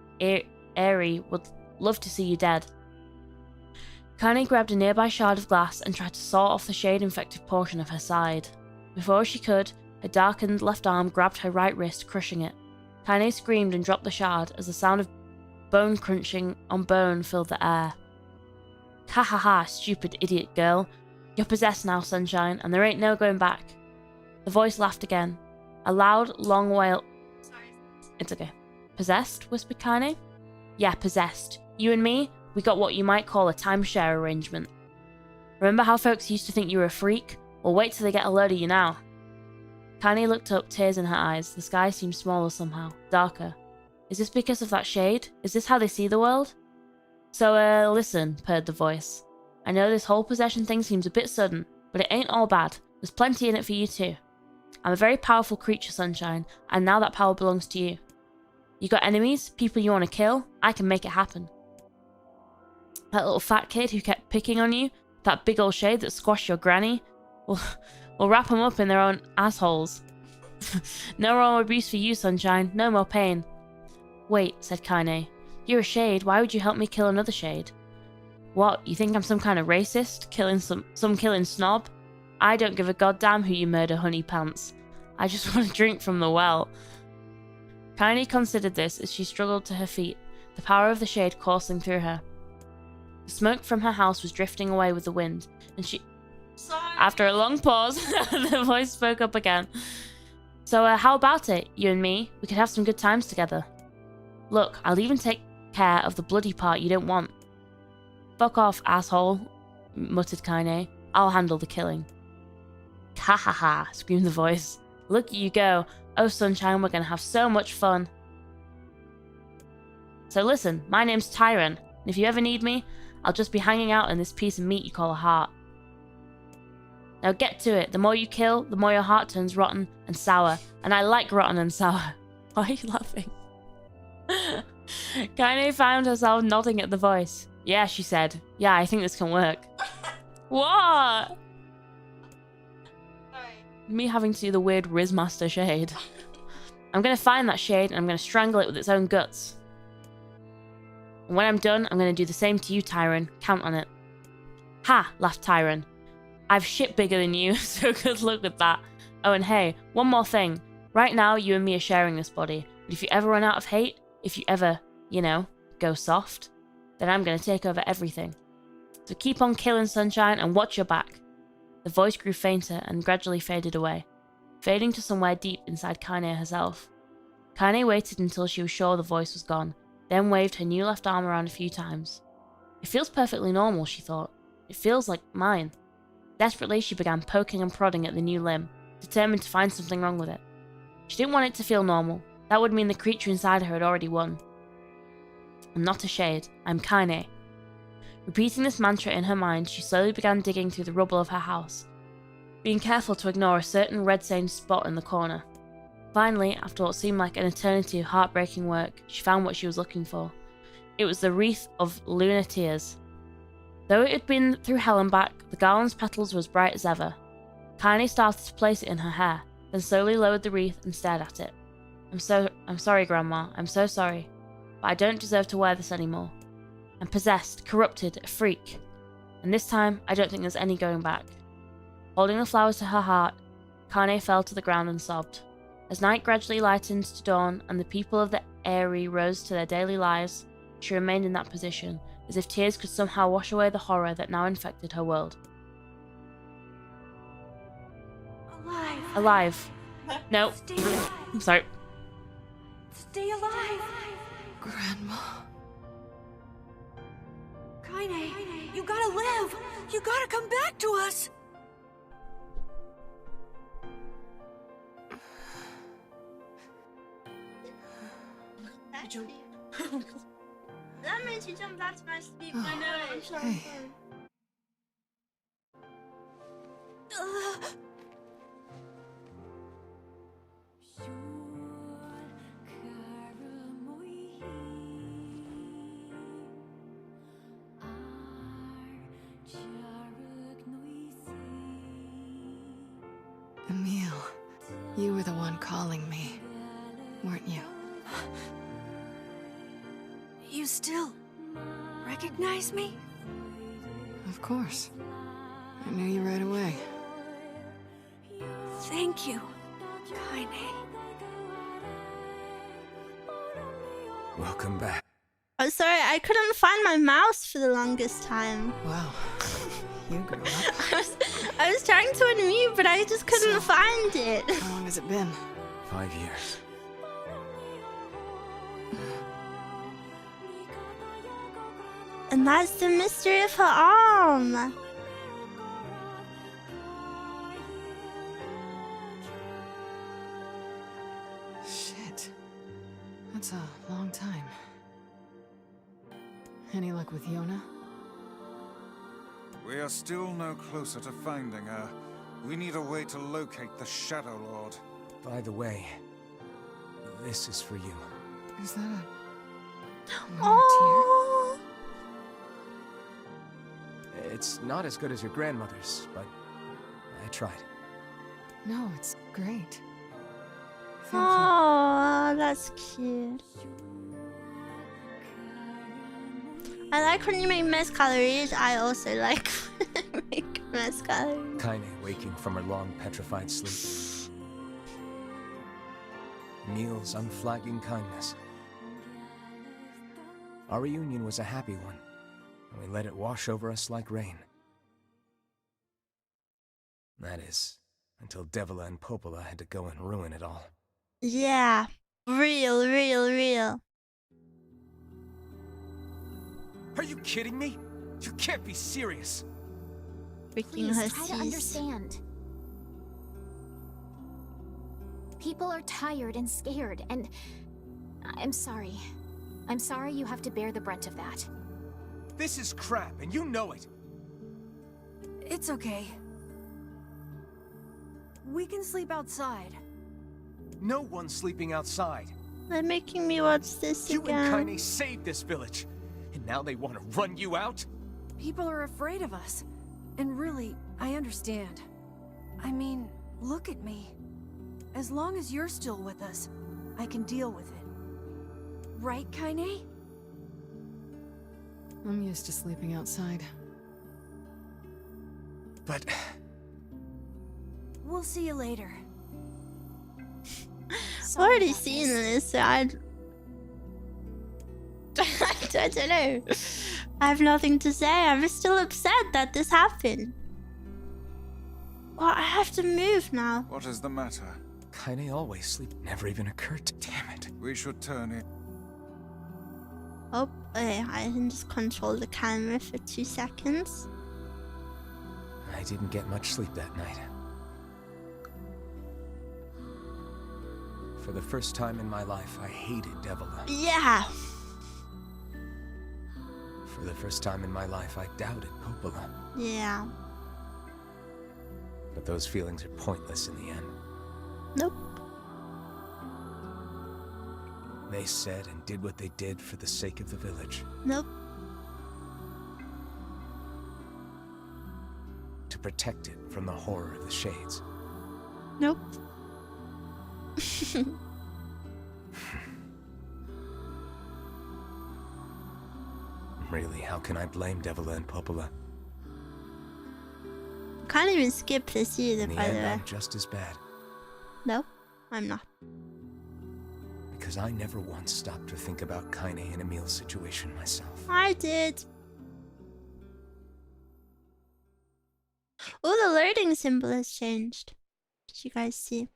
Eyrie would love to see you dead. Kaine grabbed a nearby shard of glass and tried to saw off the shade-infected portion of her side. Before she could, her darkened left arm grabbed her right wrist, crushing it. Kaine screamed and dropped the shard as the sound of bone crunching on bone filled the air. Ha ha ha, stupid idiot girl. You're possessed now, Sunshine, and there ain't no going back. The voice laughed again. A loud, long wail. Sorry. It's okay. Possessed? Whispered Kaine. Yeah, possessed. You and me, we got what you might call a timeshare arrangement. Remember how folks used to think you were a freak? Well, wait till they get a load of you now. Kaine looked up, tears in her eyes. The sky seemed smaller somehow, darker. Is this because of that shade? Is this how they see the world? So, listen, purred the voice. I know this whole possession thing seems a bit sudden, but it ain't all bad. There's plenty in it for you too. I'm a very powerful creature, Sunshine, and now that power belongs to you. You got enemies? People you want to kill? I can make it happen. That little fat kid who kept picking on you? That big old shade that squashed your granny? We'll wrap them up in their own assholes. No more abuse for you, Sunshine. No more pain. Wait, said Kaine. You're a shade. Why would you help me kill another shade? What, you think I'm some kind of racist? Killing some killing snob? I don't give a goddamn who you murder, honey pants. I just want to drink from the well. Kaine considered this as she struggled to her feet, the power of the shade coursing through her. The smoke from her house was drifting away with the wind, and she... Sorry. After a long pause, the voice spoke up again. So, how about it, you and me? We could have some good times together. Look, I'll even take care of the bloody part you don't want. Fuck off, asshole, muttered Kaine. I'll handle the killing. Ha ha ha, screamed the voice. Look you go. Oh, Sunshine, we're gonna have so much fun. So listen, my name's Tyron, and if you ever need me, I'll just be hanging out in this piece of meat you call a heart. Now get to it. The more you kill, the more your heart turns rotten and sour. And I like rotten and sour. Why are you laughing? Kaine found herself nodding at the voice. Yeah, she said. Yeah, I think this can work. What? Sorry. Me having to do the weird Rizmaster shade. I'm going to find that shade and I'm going to strangle it with its own guts. And when I'm done, I'm going to do the same to you, Tyron. Count on it. Ha, laughed Tyron. I've shit bigger than you, so good luck with that. Oh, and hey, one more thing. Right now, you and me are sharing this body. But if you ever run out of hate, if you ever, you know, go soft, then I'm going to take over everything. So keep on killing, Sunshine, and watch your back. The voice grew fainter and gradually faded away, fading to somewhere deep inside Kaine herself. Kaine waited until she was sure the voice was gone, then waved her new left arm around a few times. It feels perfectly normal, she thought. It feels like mine. Desperately, she began poking and prodding at the new limb, determined to find something wrong with it. She didn't want it to feel normal. That would mean the creature inside her had already won. I'm not a shade. I'm Kaine. Repeating this mantra in her mind, she slowly began digging through the rubble of her house, being careful to ignore a certain red-stained spot in the corner. Finally, after what seemed like an eternity of heartbreaking work, she found what she was looking for. It was the wreath of lunar tears. Though it had been through hell and back, the garland's petals were as bright as ever. Kaine started to place it in her hair, then slowly lowered the wreath and stared at it. I'm sorry, Grandma. I'm so sorry. But I don't deserve to wear this anymore. I'm possessed, corrupted, a freak. And this time, I don't think there's any going back. Holding the flowers to her heart, Kaine fell to the ground and sobbed. As night gradually lightened to dawn and the people of the Eyrie rose to their daily lives, she remained in that position, as if tears could somehow wash away the horror that now infected her world. Alive. Alive. No. I'm sorry. Stay alive! Grandma. Kaine, you gotta live! You gotta come back to us! That made you jump back to my sleep. I know. I'm sorry. Hey. Emil, you were the one calling me, weren't you? You still recognize me? Of course. I knew you right away. Thank you, Kaine. Welcome back. I'm sorry, I couldn't find my mouse for the longest time. Wow. You grew up. I was trying to unmute, but I just couldn't find it. How long has it been? 5 years. And that's the mystery of her arm. Shit. That's a long time. Any luck with Yona? We are still no closer to finding her. We need a way to locate the Shadow Lord. By the way, this is for you. Is that a... Oh. It's not as good as your grandmother's, but I tried. No, it's great. Oh, that's cute. I like when you make mess calories. I also like when I make mess calories. Kaine waking from her long petrified sleep. Emil's unflagging kindness. Our reunion was a happy one, and we let it wash over us like rain. That is, until Devila and Popola had to go and ruin it all. Yeah, real. Are you kidding me? You can't be serious. Freaking Please try to hussies. understand. People are tired and scared, and I'm sorry. I'm sorry you have to bear the brunt of that. This is crap, and you know it. It's okay. We can sleep outside. No one's sleeping outside. They're making me watch this You again. and Kaine saved this village, and now they want to run you out? People are afraid of us. And really, I understand. I mean, look at me. As long as you're still with us, I can deal with it. Right, Kaine? I'm used to sleeping outside. But... We'll see you later. I've already seen this, so I don't know. I have nothing to say. I'm still upset that this happened. Well, I have to move now. What is the matter? Kaine always sleep. Never even occurred to... Damn it. We should turn it. Oh, wait, I can just control the camera for 2 seconds. I didn't get much sleep that night. For the first time in my life, I hated Devila. Yeah. For the first time in my life, I doubted Popola. Yeah. But those feelings are pointless in the end. Nope. They said and did what they did for the sake of the village. Nope. To protect it from the horror of the Shades. Nope. Really, how can I blame Devila and Popola? Can't even skip this either, In the by the end, way. I'm just as bad. Nope, I'm not. Because I never once stopped to think about Kaine and Emil's situation myself. I did. Oh, the loading symbol has changed. Did you guys see?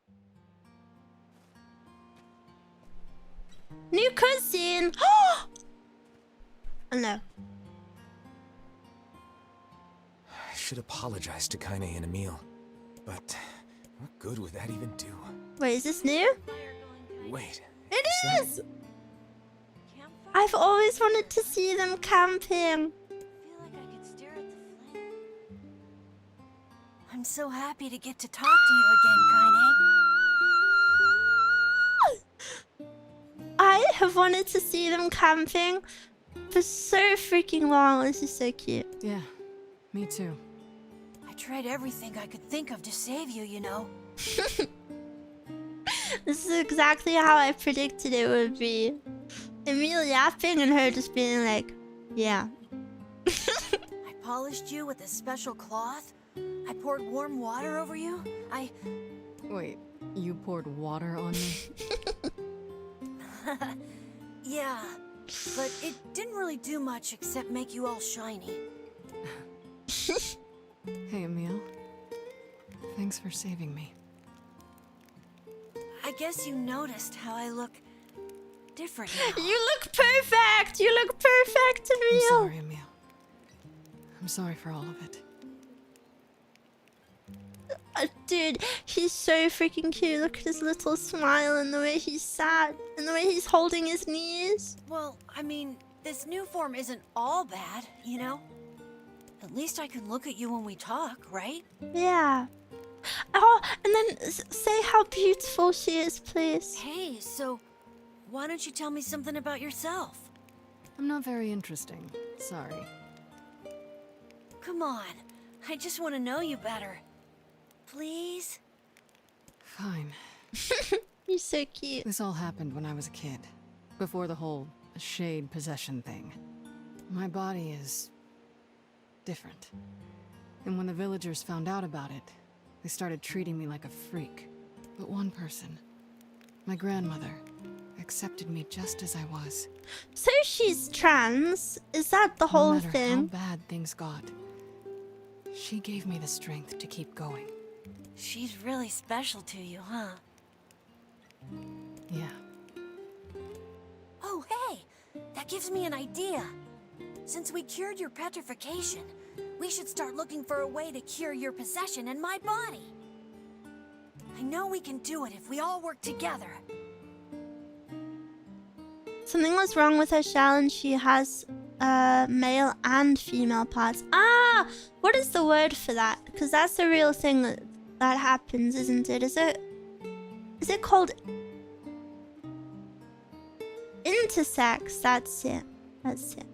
New cutscene! Oh no. I should apologize to Kaine and Emil, but what good would that even do? Wait, is this new? Wait. It is! I've always wanted to see them camping. I'm so happy to get to talk to you again, Kaine. I have wanted to see them camping for so freaking long. This is so cute. Yeah, me too. I tried everything I could think of to save you, you know. This is exactly how I predicted it would be. Emil yapping and her just being like, yeah. I polished you with a special cloth. I poured warm water over you. Wait, you poured water on me? Yeah, but it didn't really do much except make you all shiny. Hey, Emil. Thanks for saving me. I guess you noticed how I look different now. You look perfect! You look perfect, Emil! I'm sorry, Emil. I'm sorry for all of it. Dude, he's so freaking cute. Look at his little smile and the way he's sad and the way he's holding his knees. Well, I mean, this new form isn't all bad, you know? At least I can look at you when we talk, right? Yeah. Oh, and then say how beautiful she is, please. Hey, so why don't you tell me something about yourself? I'm not very interesting. Sorry. Come on. I just want to know you better. Please? Fine. He's so cute. This all happened when I was a kid. Before the whole shade possession thing. My body is different. And when the villagers found out about it, they started treating me like a freak. But one person, my grandmother, accepted me just as I was. So she's trans? Is that the whole No matter thing? how bad things got, she gave me the strength to keep going. She's really special to you, huh? Yeah. Oh, hey! That gives me an idea. Since we cured your petrification, we should start looking for a way to cure your possession in my body. I know we can do it if we all work together. Something was wrong with her shell and she has male and female parts. Ah! What is the word for that? Because that's the real thing that happens, isn't it? Is it called intersex? That's it. That's it.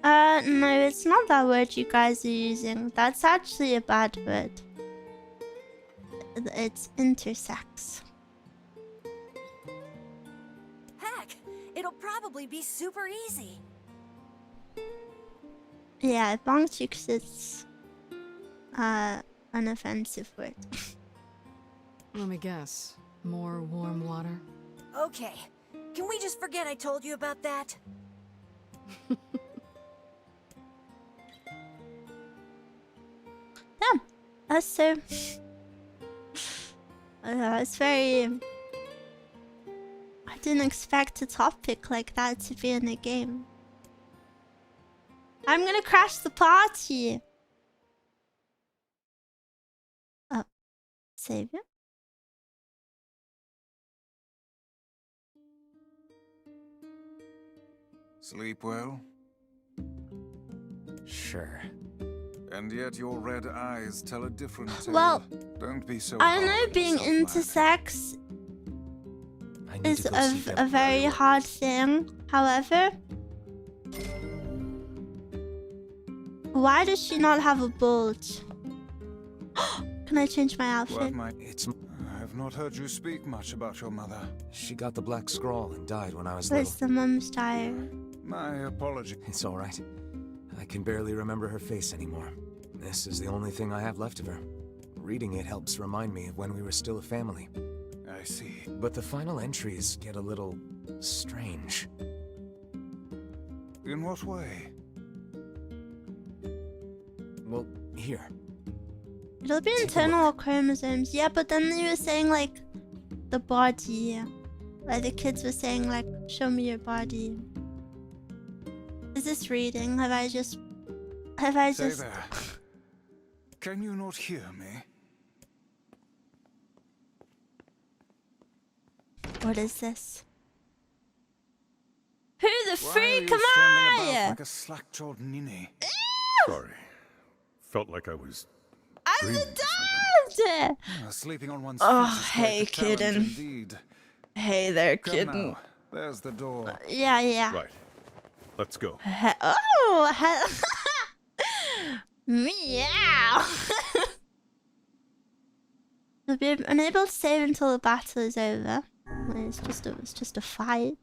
No, it's not that word you guys are using. That's actually a bad word. It's intersex. Heck, it'll probably be super easy. Yeah, bongchicks it's an offensive word. Let me guess. More warm water? Okay, can we just forget I told you about that? Yeah, that's so... it's very... I didn't expect a topic like that to be in a game. I'm gonna crash the party! Oh. Savior? Sleep well? Sure. And yet your red eyes tell a different tale. Well, don't be so I hard know on being yourself, lad. intersex is to go seek a very hard thing. However, why does she not have a bulge? Can I change my outfit? I've not heard you speak much about your mother. She got the black scrawl and died when I was Where's little. the mum's diary? My apology. It's all right. I can barely remember her face anymore. This is the only thing I have left of her. Reading it helps remind me of when we were still a family. I see. But the final entries get a little strange. In what way? Well, here. It'll be internal chromosomes. Yeah, but then you were saying like the body. Like the kids were saying, like, show me your body. Is this reading? Have I just... Stay there. Can you not hear me? What is this? Who the freak am standing about I? like a slack-jawed ninny? Sorry. Felt like I was I'm dreaming the dad! Sleeping on one's Oh, feet is hey, quite the talent kitten. indeed. Hey there, Come kitten. now. There's the door. Yeah. Right. Let's go. Oh! Meow! You'll be unable to save until the battle is over. It's just a fight.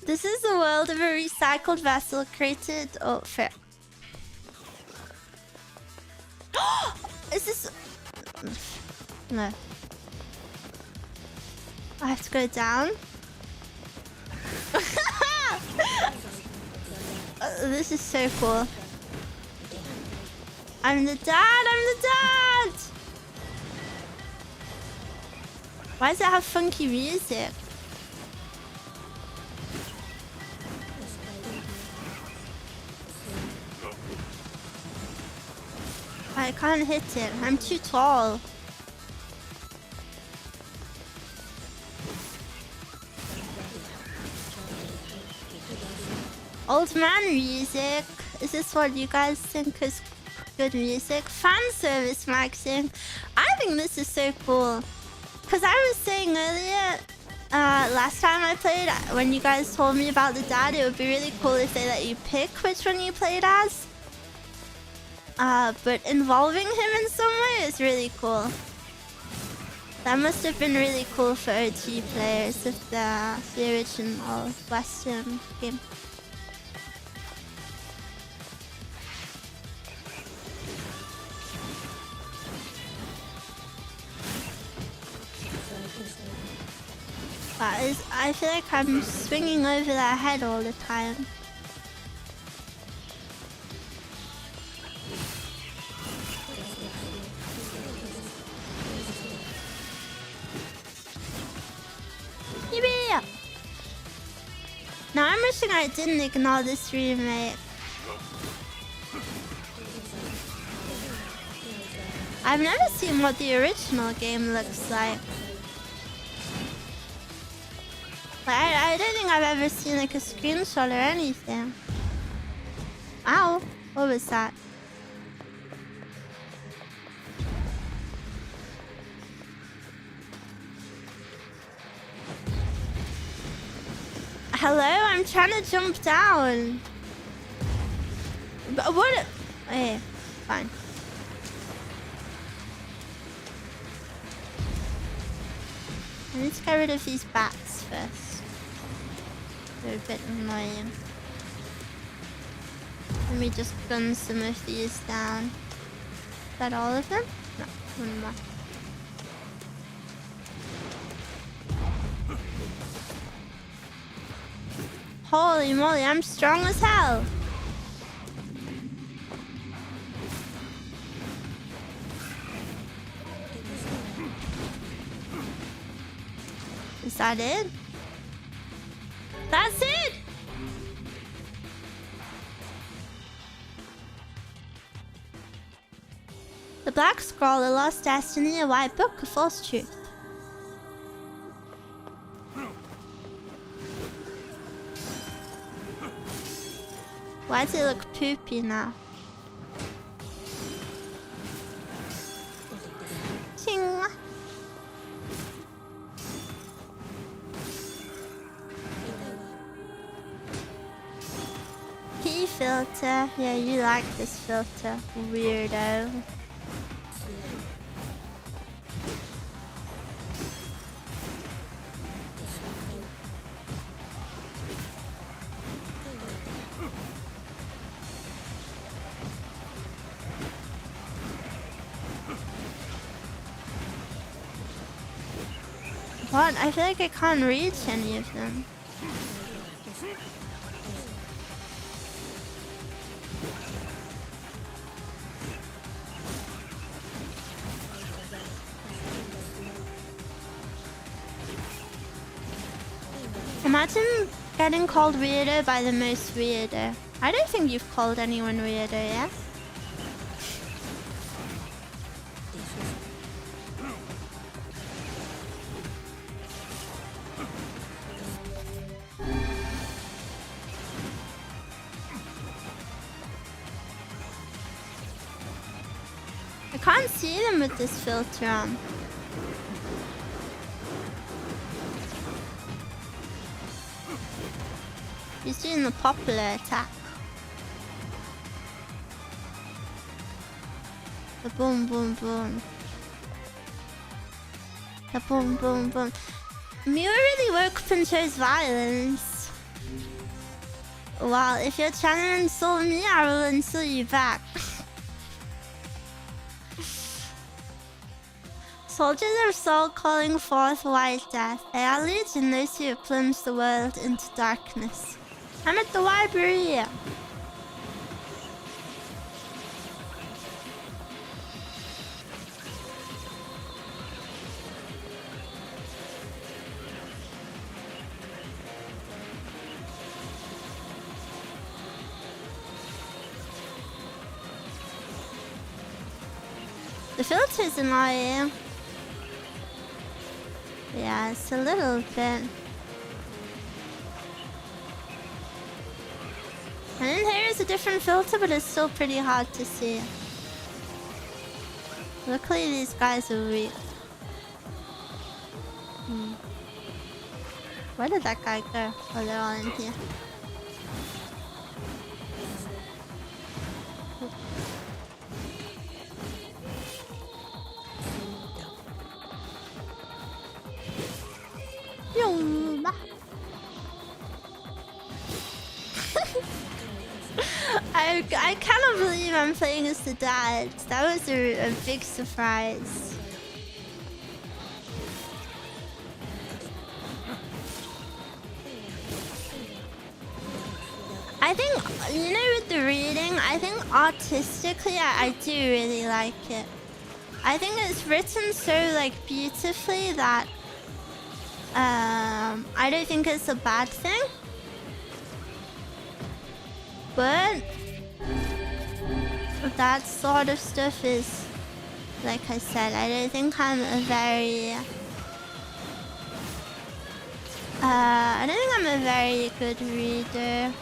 This is the world of a recycled vessel created. Oh, fair. Is this? No. I have to go down. This is so cool. I'm the dad. Why does it have funky music? I can't hit it. I'm too tall. Old man music. Is this what you guys think is good music? Fan service, Maxim. I think this is so cool. Because I was saying earlier, last time I played, when you guys told me about the dad, it would be really cool if they let you pick which one you played as. But involving him in some way is really cool. That must have been really cool for OG players of the original Western game. I feel like I'm swinging over their head all the time. Yippee! Now I'm wishing I didn't ignore this remake. I've never seen what the original game looks like. I don't think I've ever seen like a screenshot or anything. Ow! What was that? Hello? I'm trying to jump down. But what? Hey, fine. I need to get rid of these bats first. They're a bit annoying. Let me just gun some of these down. Is that all of them? No, one more. Holy moly, I'm strong as hell. Is that it? That's it! The Black Scroll, a lost destiny, a white book, a false truth. Why does it look poopy now? Ching. Key filter. Yeah, you like this filter, weirdo. What? I feel like I can't reach any of them. Imagine getting called weirdo by the most weirdo. I don't think you've called anyone weirdo, yeah? I can't see them with this filter on. He's doing the popular attack. The boom, boom, boom. The boom, boom, boom. Miwa really woke up and chose violence. Well, if you're trying to insult me, I will insult you back. Soldiers of Soul calling forth white death. They are legion, those who have plunged the world into darkness. I'm at the library. The filter's annoying. Yeah, it's a little bit. And in here is a different filter, but it's still pretty hard to see. Luckily, these guys are weak. Where did that guy go? Oh, they're all in here. I cannot believe I'm playing as the dad. That was a big surprise. I think, you know, with the reading, I think artistically I do really like it. I think it's written so like beautifully that I don't think it's a bad thing. But that sort of stuff is, like I said, I don't think I'm a very I don't think I'm a very good reader.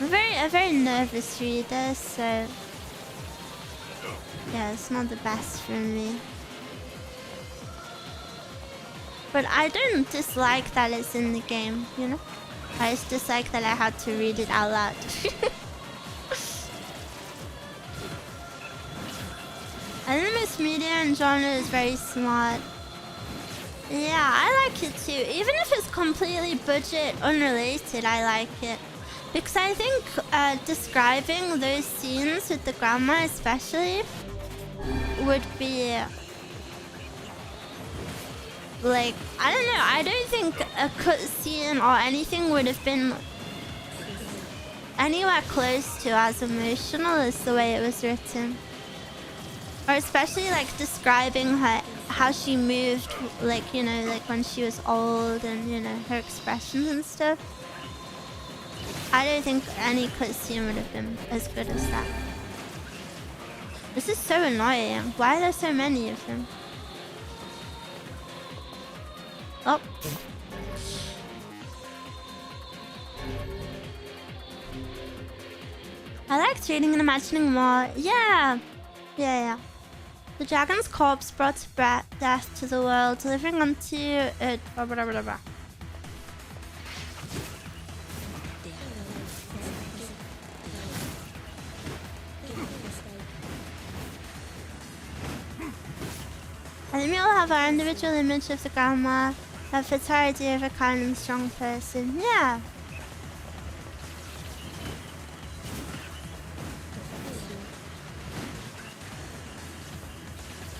I'm a very nervous reader, so yeah, it's not the best for me. But I don't dislike that it's in the game, you know? I just dislike that I had to read it out loud. I think this media and genre is very smart. Yeah, I like it too. Even if it's completely budget unrelated, I like it. Because I think describing those scenes with the grandma especially would be like, I don't know, I don't think a cutscene or anything would have been anywhere close to as emotional as the way it was written. Or especially like describing her, how she moved, like, you know, like when she was old and, you know, her expressions and stuff. I don't think any cutscene would have been as good as that. This is so annoying. Why are there so many of them? Oh. I liked reading and imagining more. Yeah. Yeah. The dragon's corpse brought death to the world, delivering unto it. I think we all have our individual image of the grandma that fits our idea of a kind and strong person. Yeah.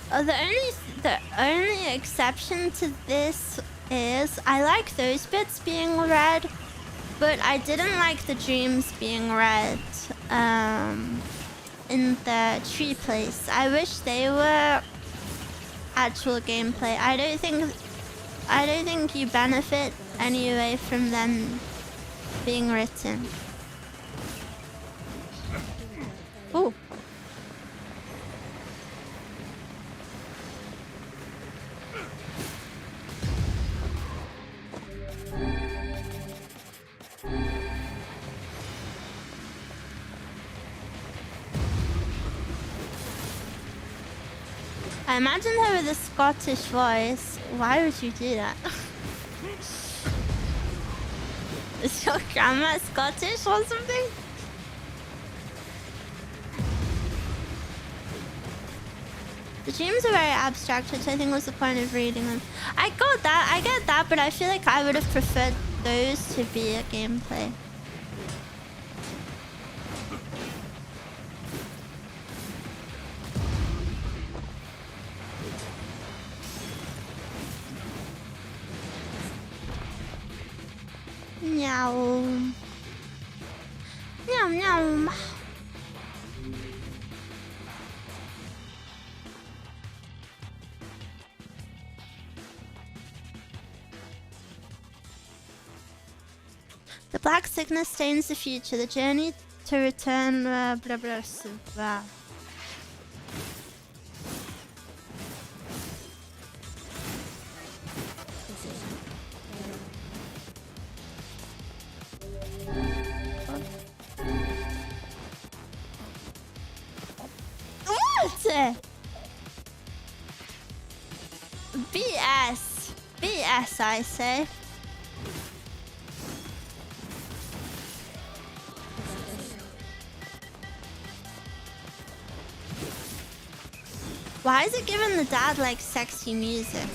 Oh, the only exception to this is I like those bits being red, but I didn't like the dreams being red in the tree place. I wish they were actual gameplay. I don't think you benefit anyway from them being written. Ooh. I imagine her with a Scottish voice. Why would you do that? Is your grandma Scottish or something? The dreams are very abstract, which I think was the point of reading them. I got that, I get that, but I feel like I would have preferred those to be a gameplay. Meow. Meow meow. The black sickness stains the future. The journey to return. Blah blah blah. What? BS. BS, I say. Why is it giving the dad like sexy music?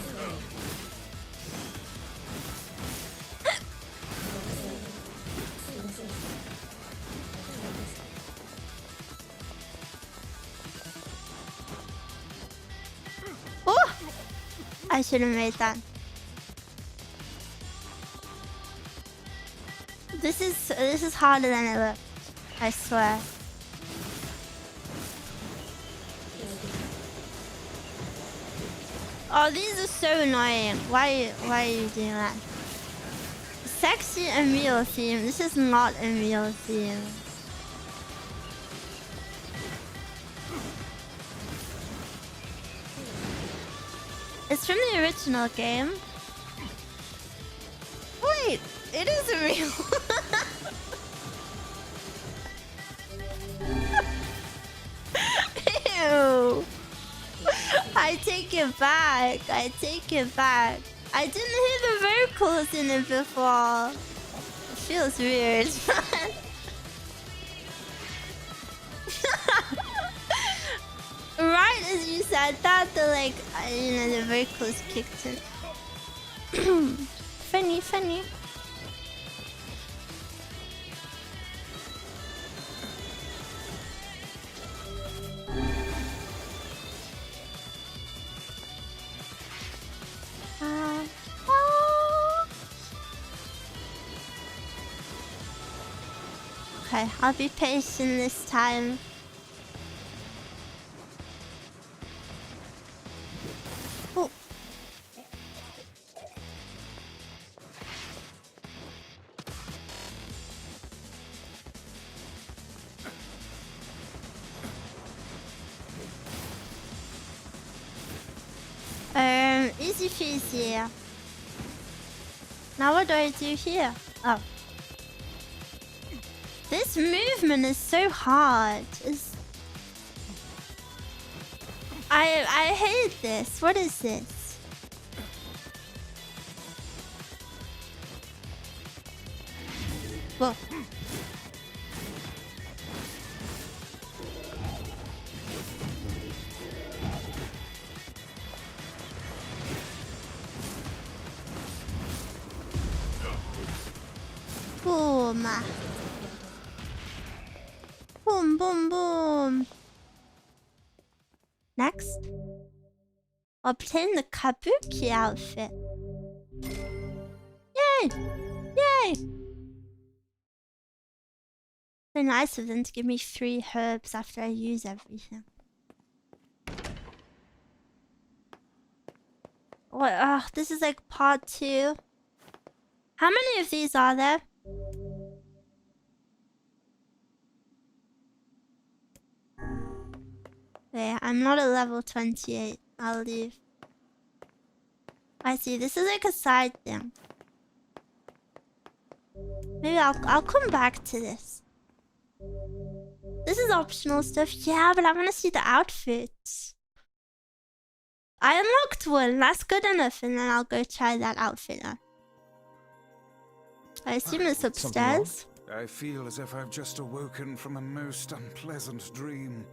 Oh! I should have made that. This is harder than it looked. I swear. Oh, these are so annoying. Why are you doing that? Sexy Emil theme. This is not Emil theme. It's from the original game. Wait, it is Emil. Ew. I take it back. I take it back. I didn't hear the vocals in it before. It feels weird. Right as you said that, the the vocals kicked in. Funny, funny. Okay, I'll be patient this time. Oh. Easy peasy. Now what do I do here? Oh. This movement is so hard. I hate this. What is this? Whoa. Boom. Boom, boom, boom. Next, obtain the Kabuki outfit. Yay! Yay! So nice of them to give me 3 herbs after I use everything. What? This is like part 2. How many of these are there? Yeah, I'm not at level 28. I'll leave. I see. This is like a side thing. Maybe I'll come back to this. This is optional stuff. Yeah, but I want to see the outfits. I unlocked one. That's good enough, and then I'll go try that outfit on. I assume it's upstairs. I feel as if I've just awoken from a most unpleasant dream.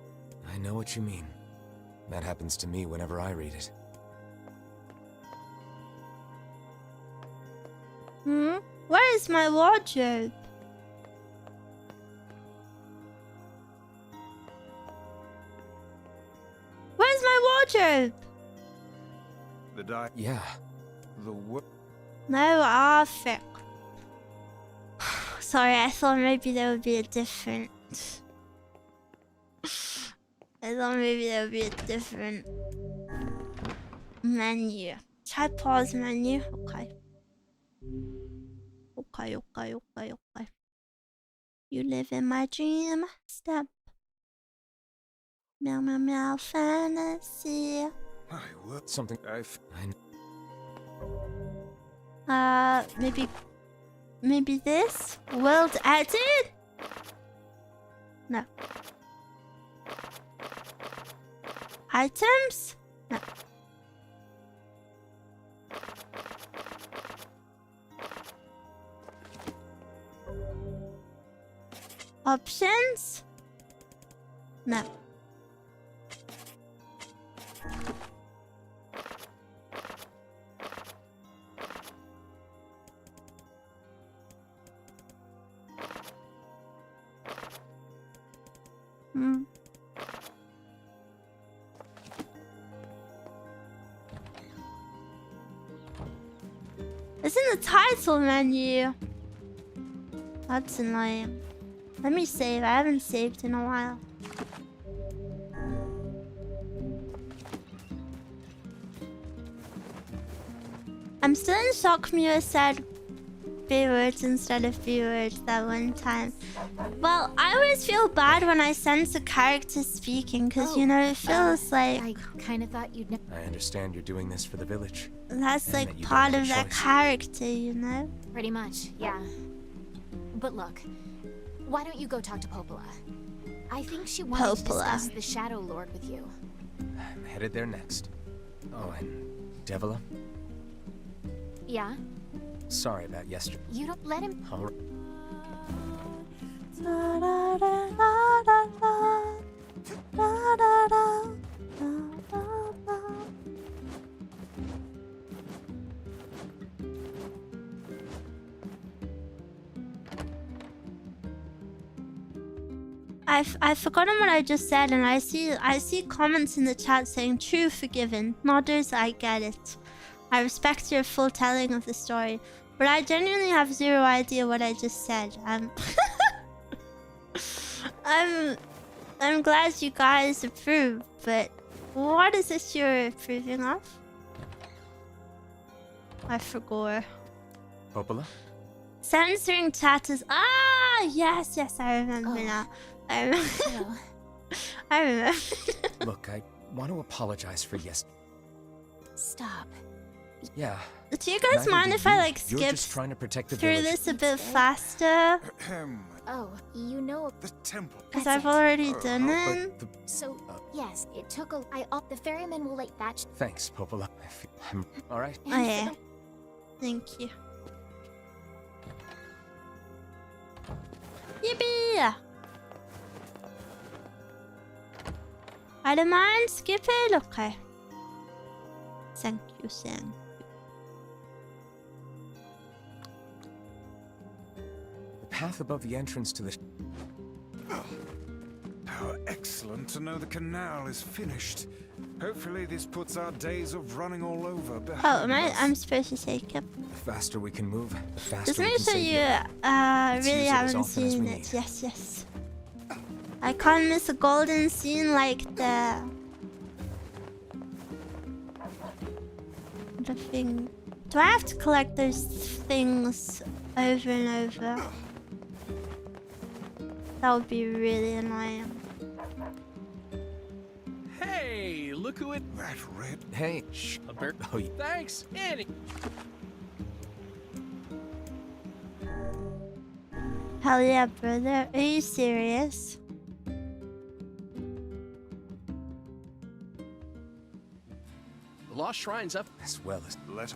I know what you mean. That happens to me whenever I read it. Where is my wardrobe? Where's my wardrobe? Yeah. No outfit. Sorry, I thought maybe there would be a different... I thought maybe there would be a different menu. Try pause menu. Okay. Okay. You live in my dream. Step. Meow meow meow fantasy. Something maybe this? World edit? No. Items? No. Options? No. It's in the title menu. That's annoying. Let me save. I haven't saved in a while. I'm still in shock Miwa said B words instead of B words that one time. Well, I always feel bad when I sense a character speaking because, you know, it feels like... I kind of thought you'd know. I understand you're doing this for the village. That's like part of their character, you know? Pretty much, yeah. But look, why don't you go talk to Popola? I think she wanted to discuss the Shadow Lord with you. I'm headed there next. Oh, and Devila? Yeah? Sorry about yesterday. You don't let him... All right. I've forgotten what I just said, and I see comments in the chat saying true, forgiven. Nodders, I get it. I respect your full telling of the story, but I genuinely have zero idea what I just said. I'm glad you guys approve, but what is this you're approving of? I forgot. Popola? Censoring chat is... Ah, yes, I remember now. I remember. I remember. Look, I want to apologize for yesterday. Stop. Yeah. Do you guys mind if I like skip trying to protect the through this a bit faster? Oh, you know the temple. Because I've already done it. So, yes, it took a... the ferryman will like that. Thanks, Popola. I'm all right. Oh yeah. Thank you. Yippee! I don't mind. Skip it. Okay. Thank you, Sam. The path above the entrance to the... How excellent to know the canal is finished. Hopefully this puts our days of running all over behind us. I'm supposed to say keep. The faster we can move, the faster Just we make can sure save you Let's really use it as haven't often as seen we it. need. Yes. I can't miss a golden scene like the thing. Do I have to collect those things over and over? That would be really annoying. Hey, look who it. That red. Hey. Shh. A bear. Oh, thanks, Annie. Hell yeah, brother. Are you serious? The lost shrine's up. As well as Let.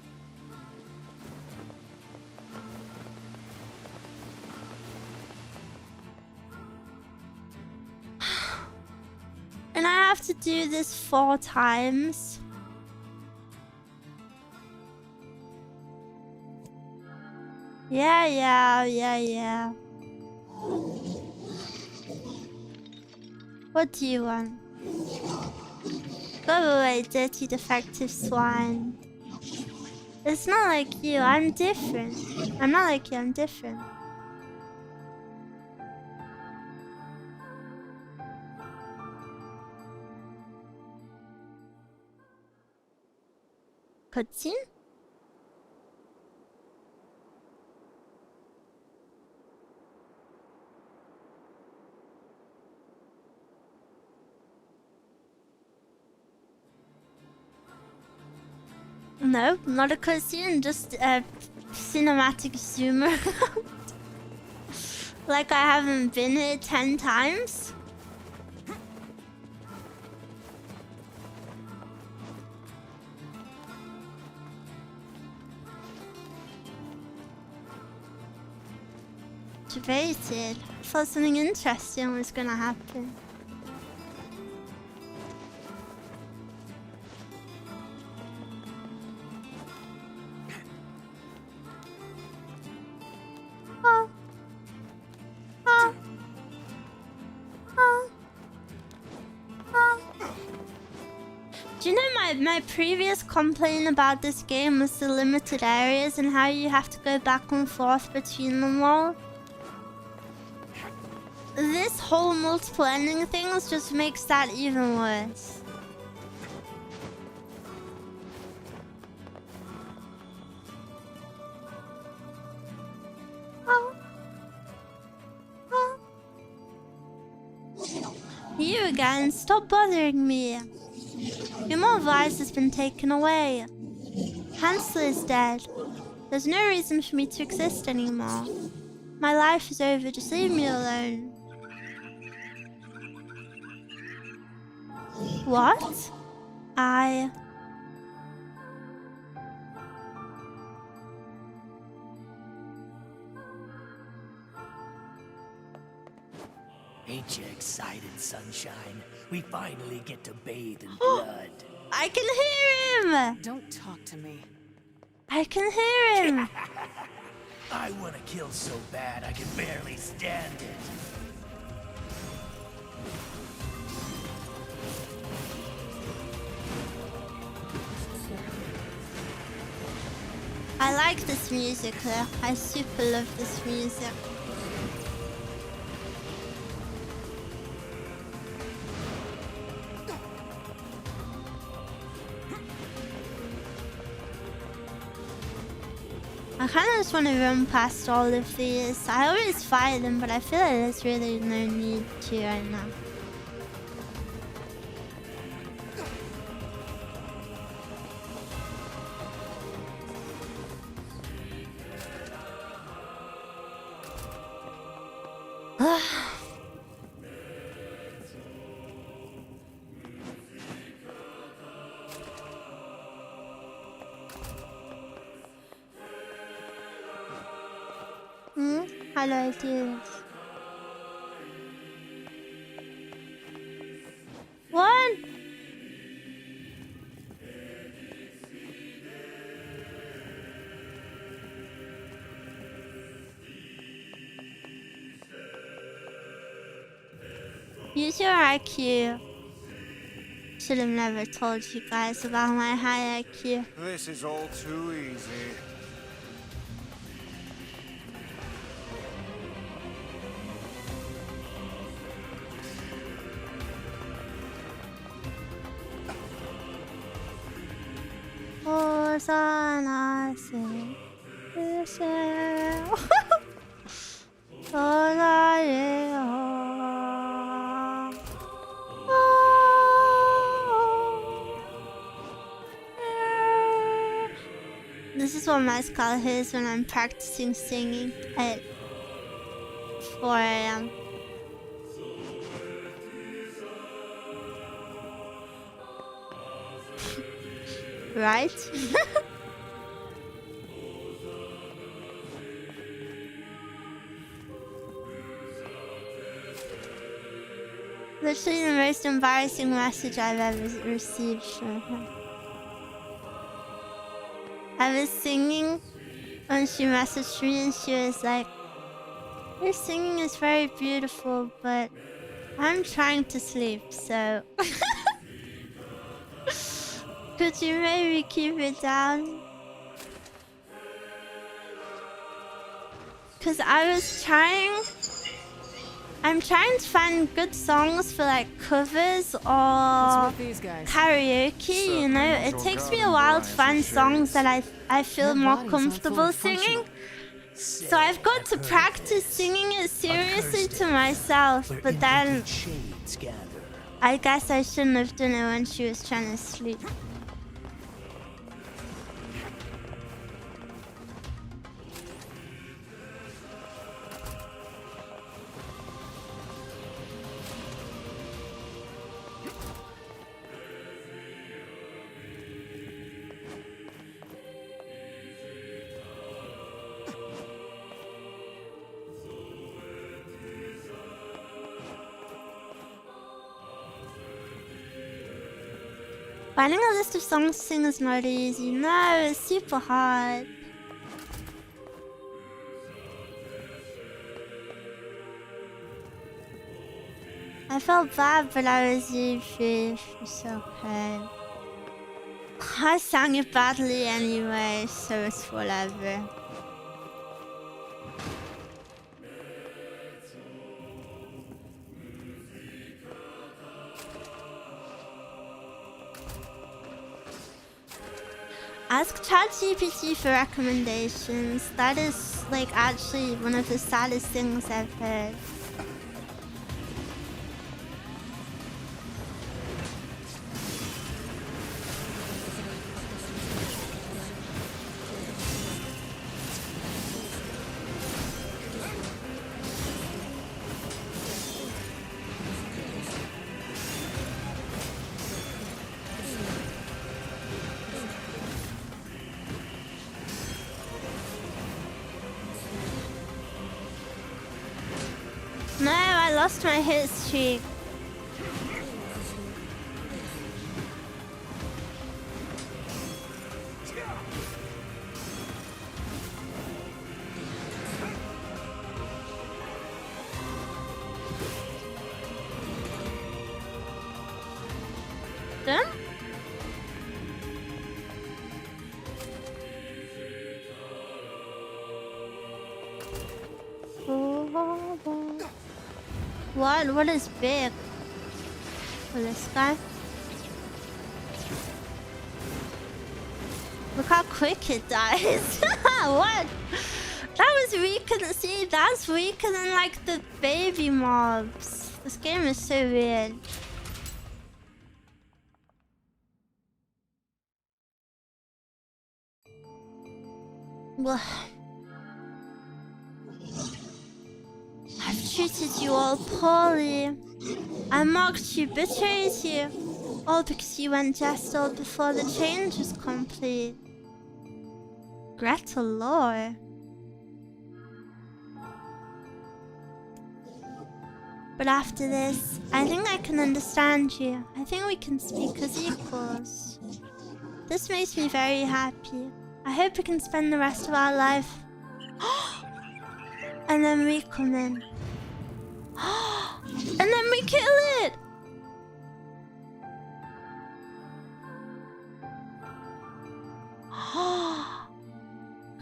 And I have to do this 4 times. Yeah. What do you want? Go away, dirty defective swine. It's not like you, I'm different. I'm not like you, I'm different. Cutscene? No, not a cutscene, just a cinematic zoomer. Like I haven't been here 10 times. Debated. I thought something interesting was gonna happen. Do you know my previous complaint about this game was the limited areas and how you have to go back and forth between them all? This whole multiple ending things just makes that even worse. You again, stop bothering me. Your more vice has been taken away. Hansel is dead. There's no reason for me to exist anymore. My life is over, just leave me alone. What? Ain't you excited, sunshine? We finally get to bathe in blood. I can hear him! Don't talk to me. I can hear him! I want to kill so bad I can barely stand it. I like this music though. I super love this music. I kind of just want to run past all of these. I always fight them, but I feel like there's really no need to right now. How do I do this? One. Use your IQ. Should have never told you guys about my high IQ. This is all too easy. 벗어나세 떠나요. This is what my skull hears when I'm practicing singing at 4 a.m. Right? Literally the most embarrassing message I've ever received from her. I was singing when she messaged me and she was like, "Your singing is very beautiful, but I'm trying to sleep, so could you maybe keep it down?" Cause I'm trying to find good songs for like covers or karaoke, you know? It takes me a while to find songs that I feel more comfortable singing. So I've got to practice singing it seriously to myself, but then I guess I shouldn't have done it when she was trying to sleep. Finding a list of songs to sing is not easy. No, it's super hard. I felt bad, but I was easy. It's okay. I sang it badly anyway, so it's whatever. Ask ChatGPT for recommendations. That is like actually one of the saddest things I've heard. No, I lost my hit streak. Done? What is big? For this guy? Look how quick it dies. What? That was weaker than, see, that's weaker than like the baby mobs. This game is so weird. Well, I've treated you all poorly. I mocked you, betrayed you. All because you went gestured before the change was complete. Gretel lore. But after this, I think I can understand you. I think we can speak as equals. This makes me very happy. I hope we can spend the rest of our life. And then we come in. And then we kill it!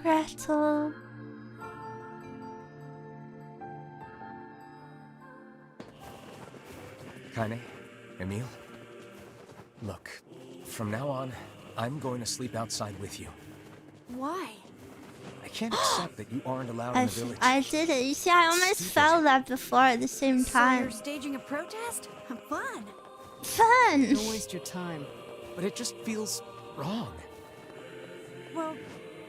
Gretel. Kaine, Emil. Look, from now on, I'm going to sleep outside with you. Why? I can't accept that you aren't allowed in the village. I did it. You see, I almost fell that before at the same So time. you're staging a protest? Fun. Fun! Don't waste your time. But it just feels wrong. Well,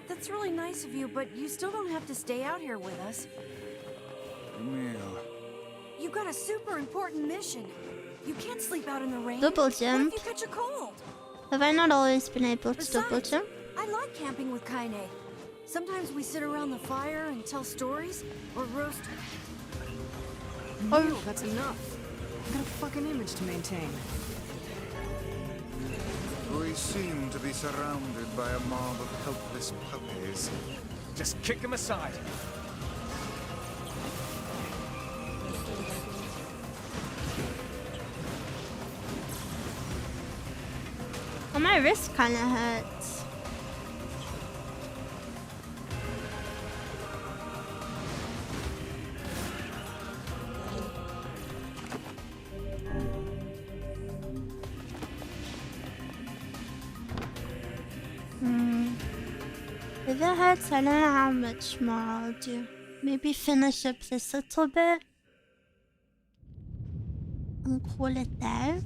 that's really nice of you, but you still don't have to stay out here with us. Emil. You got a super important mission. You can't sleep out in the rain. Double What jump. if you catch a cold? Have I not always been able to double Besides, jump? I like camping with Kaine. Sometimes we sit around the fire and tell stories, or roast. Oh, that's enough. I've got a fucking image to maintain. We seem to be surrounded by a mob of helpless puppies. Just kick him aside. Oh, my wrist kind of hurts. If it hurts, I don't know how much more I'll do. Maybe finish up this little bit and call it there.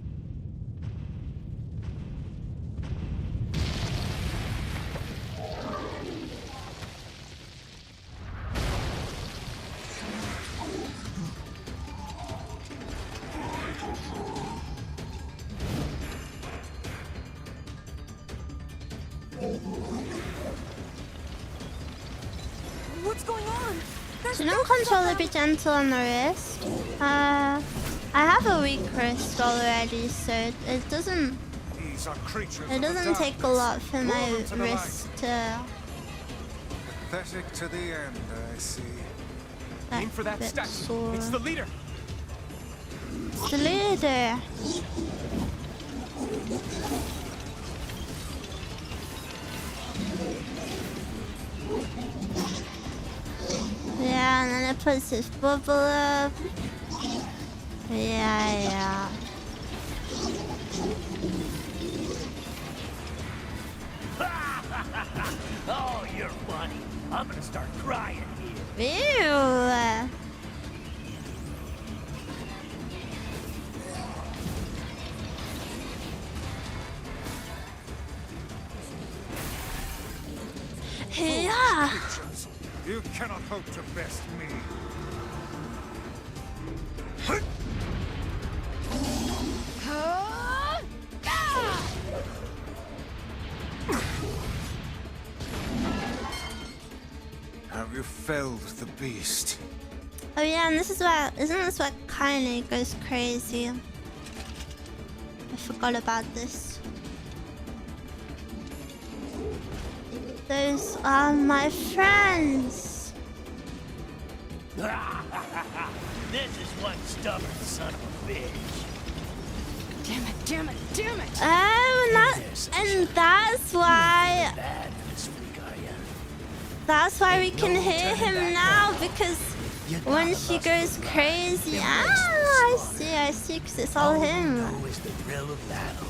What's going on? So don't control it, be gentle on the wrist. I have a weak wrist already, so it doesn't take a lot for my wrist to. Pathetic to the end, I see. Aim for that statue. It's the leader. It's the leader. Yeah, and then it puts this bubble up. Yeah. Oh, you're funny. I'm gonna start crying here. Ew. Yeah. You cannot hope to best me. Have you felled the beast? Oh yeah, and isn't this what Kaine goes crazy? I forgot about this. Those are my friends. This is one stubborn son of a bitch. Damn it! Oh, and that's why. That's why we can hear him now, because when she goes crazy, I see, because it's all him. All you know is the thrill of battle.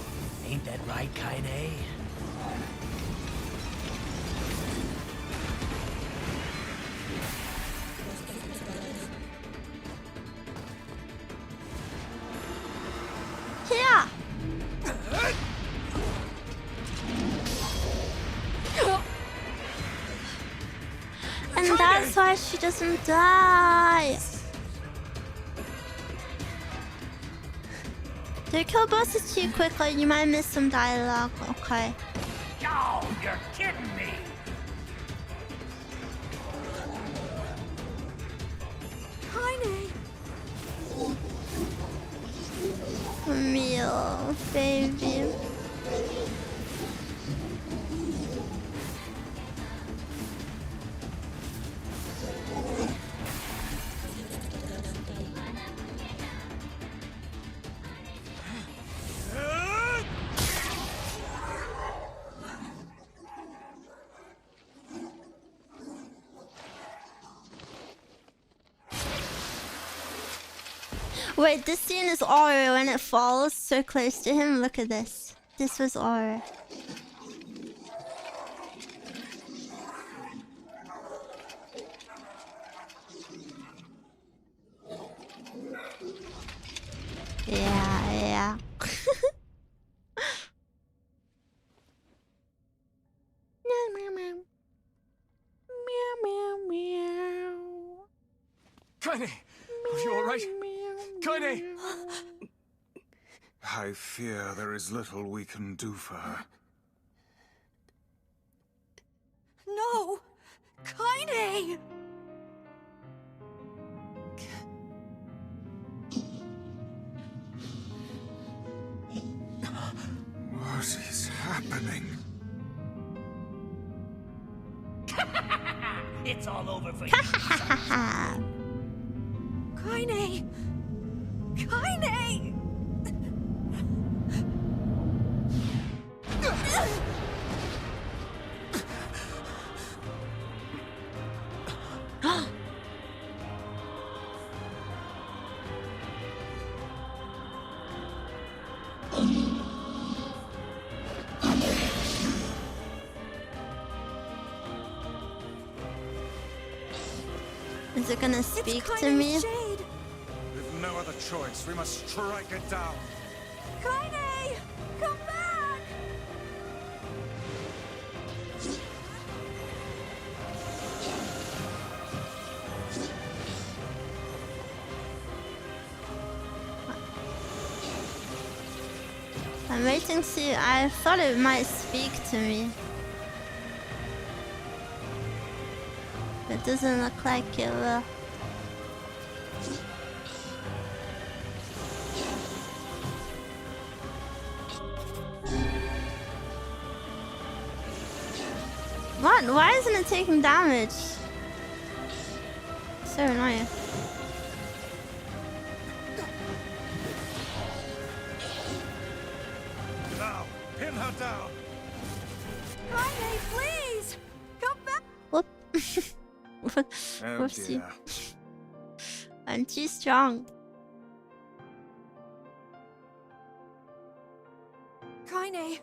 Ain't that right, Kaine? Yeah. And that's why she doesn't die. Don't kill bosses too quickly, you might miss some dialogue. Okay. Oh, you're kidding me. Kaine. Meal, baby. Wait, this scene is Aura when it falls so close to him. Look at this. This was Aura. Yeah. Kaine! Are you alright? Kaine! I fear there is little we can do for her. No! Kaine! What is happening? It's all over for you. Kaine! Kaine! Is it gonna speak to me? With no other choice, we must strike it down. Kaine! Come back! I'm waiting to see. I thought it might speak to me. It doesn't look like it will. What? Why isn't it taking damage? So annoying. Now, pin her down. Kaine, please! Come back! Whoop. Oh Whoopsie. dear. I'm too strong. Kaine!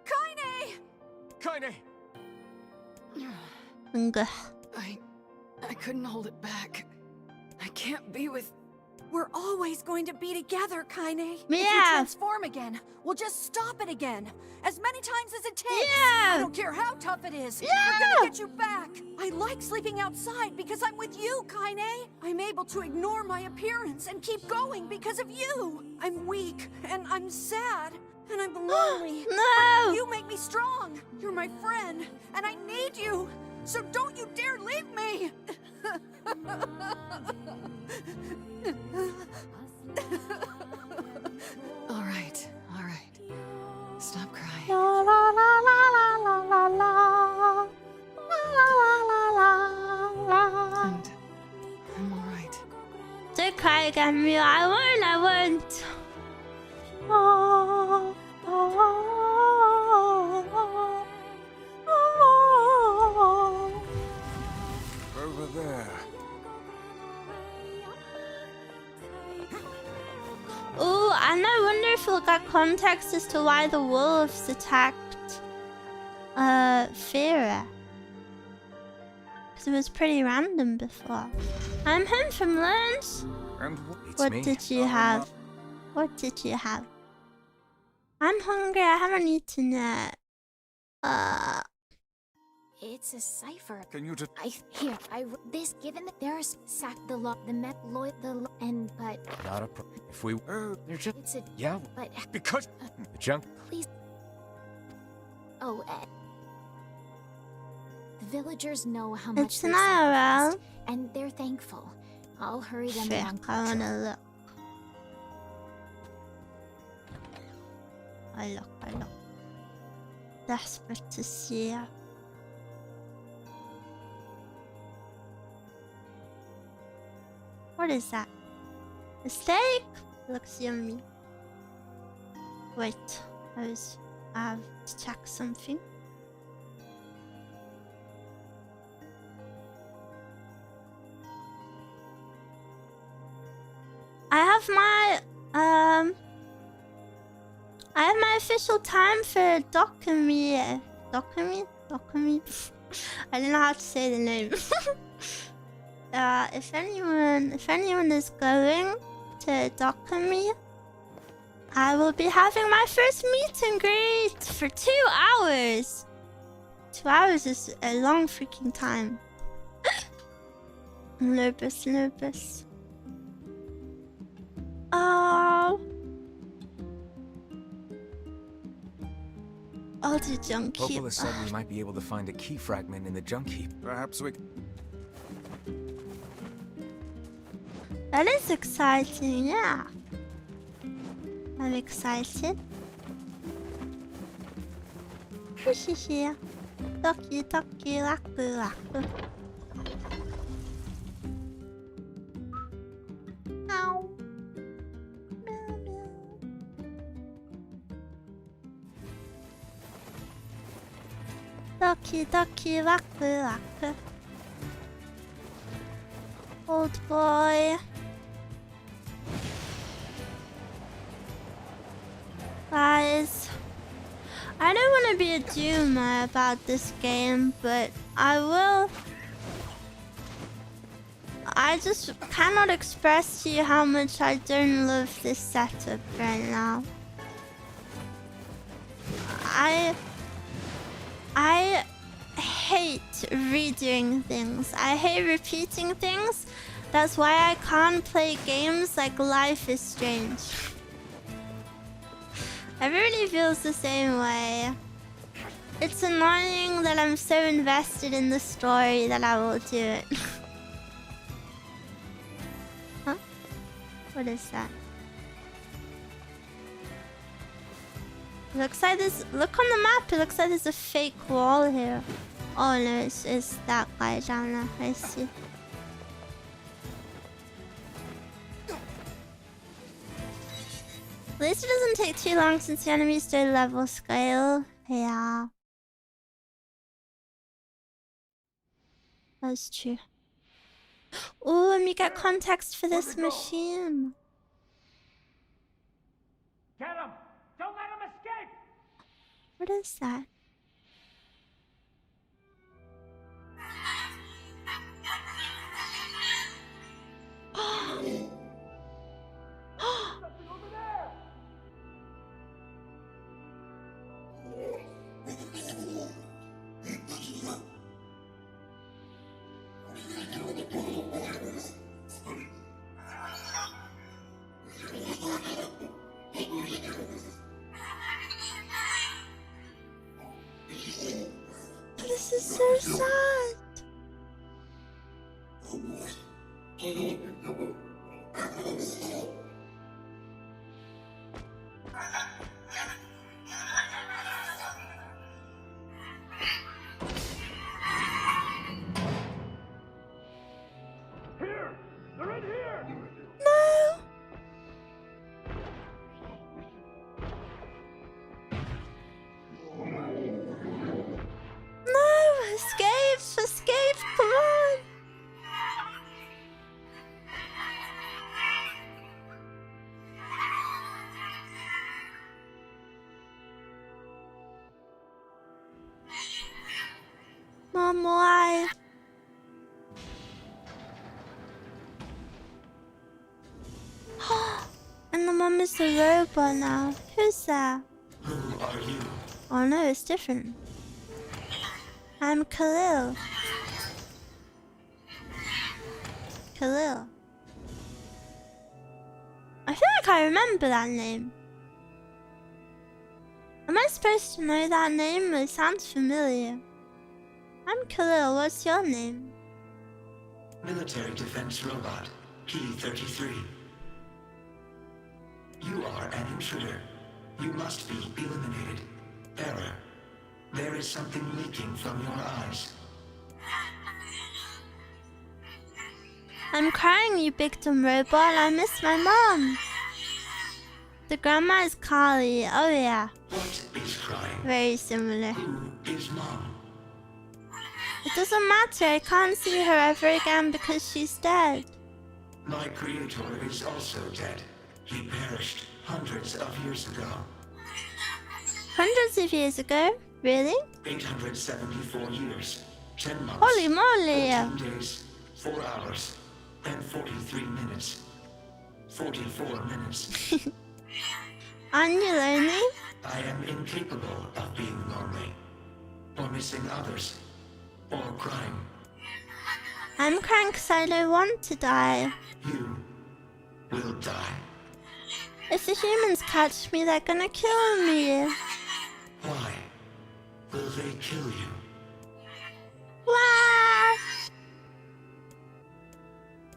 Kaine! Kaine! I couldn't hold it back. I can't be with... We're always going to be together, Kaine. If you Yeah. transform again, we'll just stop it again. As many times as it takes. Yeah. I don't care how tough it is. Yeah. We're gonna get you back. I like sleeping outside because I'm with you, Kaine. I'm able to ignore my appearance and keep going because of you. I'm weak and I'm sad and I'm lonely. No. But you make me strong. You're my friend and I need you. So don't you dare leave me. All right. Stop crying. La la la la la la la la. And I'm all right. Don't cry again, Miwa. I won't. Oh, oh, oh, oh. Over there. Ooh, and I wonder if we'll get context as to why the wolves attacked Fira. Because it was pretty random before. I'm home from lunch. And What did you have? What did you have? I'm hungry. I haven't eaten yet. It's a cipher. Can you just... I wrote this given that there's sack the law, the met loy, and but Not a pro. If we... they're just... it's a Yeah, but because... the junk... please. Oh, the villagers know how much It's they not sacrificed, around. and they're thankful. I'll hurry them Frick, along. I wanna look. I look. Desperate to see her. What is that? A steak? Looks yummy. Wait, I have to check something. I have my official time for Dokumi. Dokumi? I don't know how to say the name. If anyone is going to Dokumi, I will be having my first meet and greet for 2 hours. 2 hours is a long freaking time. Lupus. Oh. I'll do junk heap. Popola said we might be able to find a key fragment in the junk heap. Perhaps we... That is exciting, yeah. I'm excited. Hihihi. Toki laku. Ow. Toki laku. Old boy. Guys, I don't want to be a doomer about this game, but I just cannot express to you how much I don't love this setup right now. I hate redoing things. I hate repeating things. That's why I can't play games like Life is Strange. Everybody feels the same way. It's annoying that I'm so invested in the story that I will do it. Huh? What is that? It looks like this. Look on the map. It looks like there's a fake wall here. Oh no, it's that guy down there. I see. At least it doesn't take too long since the enemies do level scale. Yeah. That's true. Oh, and we get context for this machine. Get him! Don't let him escape! What is that? Something over there! This is so sad. Here! They're in here! No! No! Escape! Escape! Come on! Mom, why? And the mom is the robot now. Who's that? Who are you? Oh no, it's different. I'm Khalil. Khalil. I feel like I remember that name. Am I supposed to know that name? It sounds familiar. I'm Khalil. What's your name? Military defense robot, Key 33. You are an intruder. You must be eliminated. Error. There is something leaking from your eyes. I'm crying, you big dumb robot. I miss my mom. The grandma is Kali. Oh yeah. What is crying? Very similar. Who is Mom? It doesn't matter. I can't see her ever again because she's dead. My creator is also dead. He perished hundreds of years ago. Hundreds of years ago? Really? 874 years, 10 months, Holy moly! 14 days, 4 hours, and 43 minutes. 44 minutes. Aren't you lonely? I am incapable of being lonely, or missing others, or crying. I'm crying 'cause I don't want to die. You will die. If the humans catch me, they're gonna kill me. Why will they kill you? Why?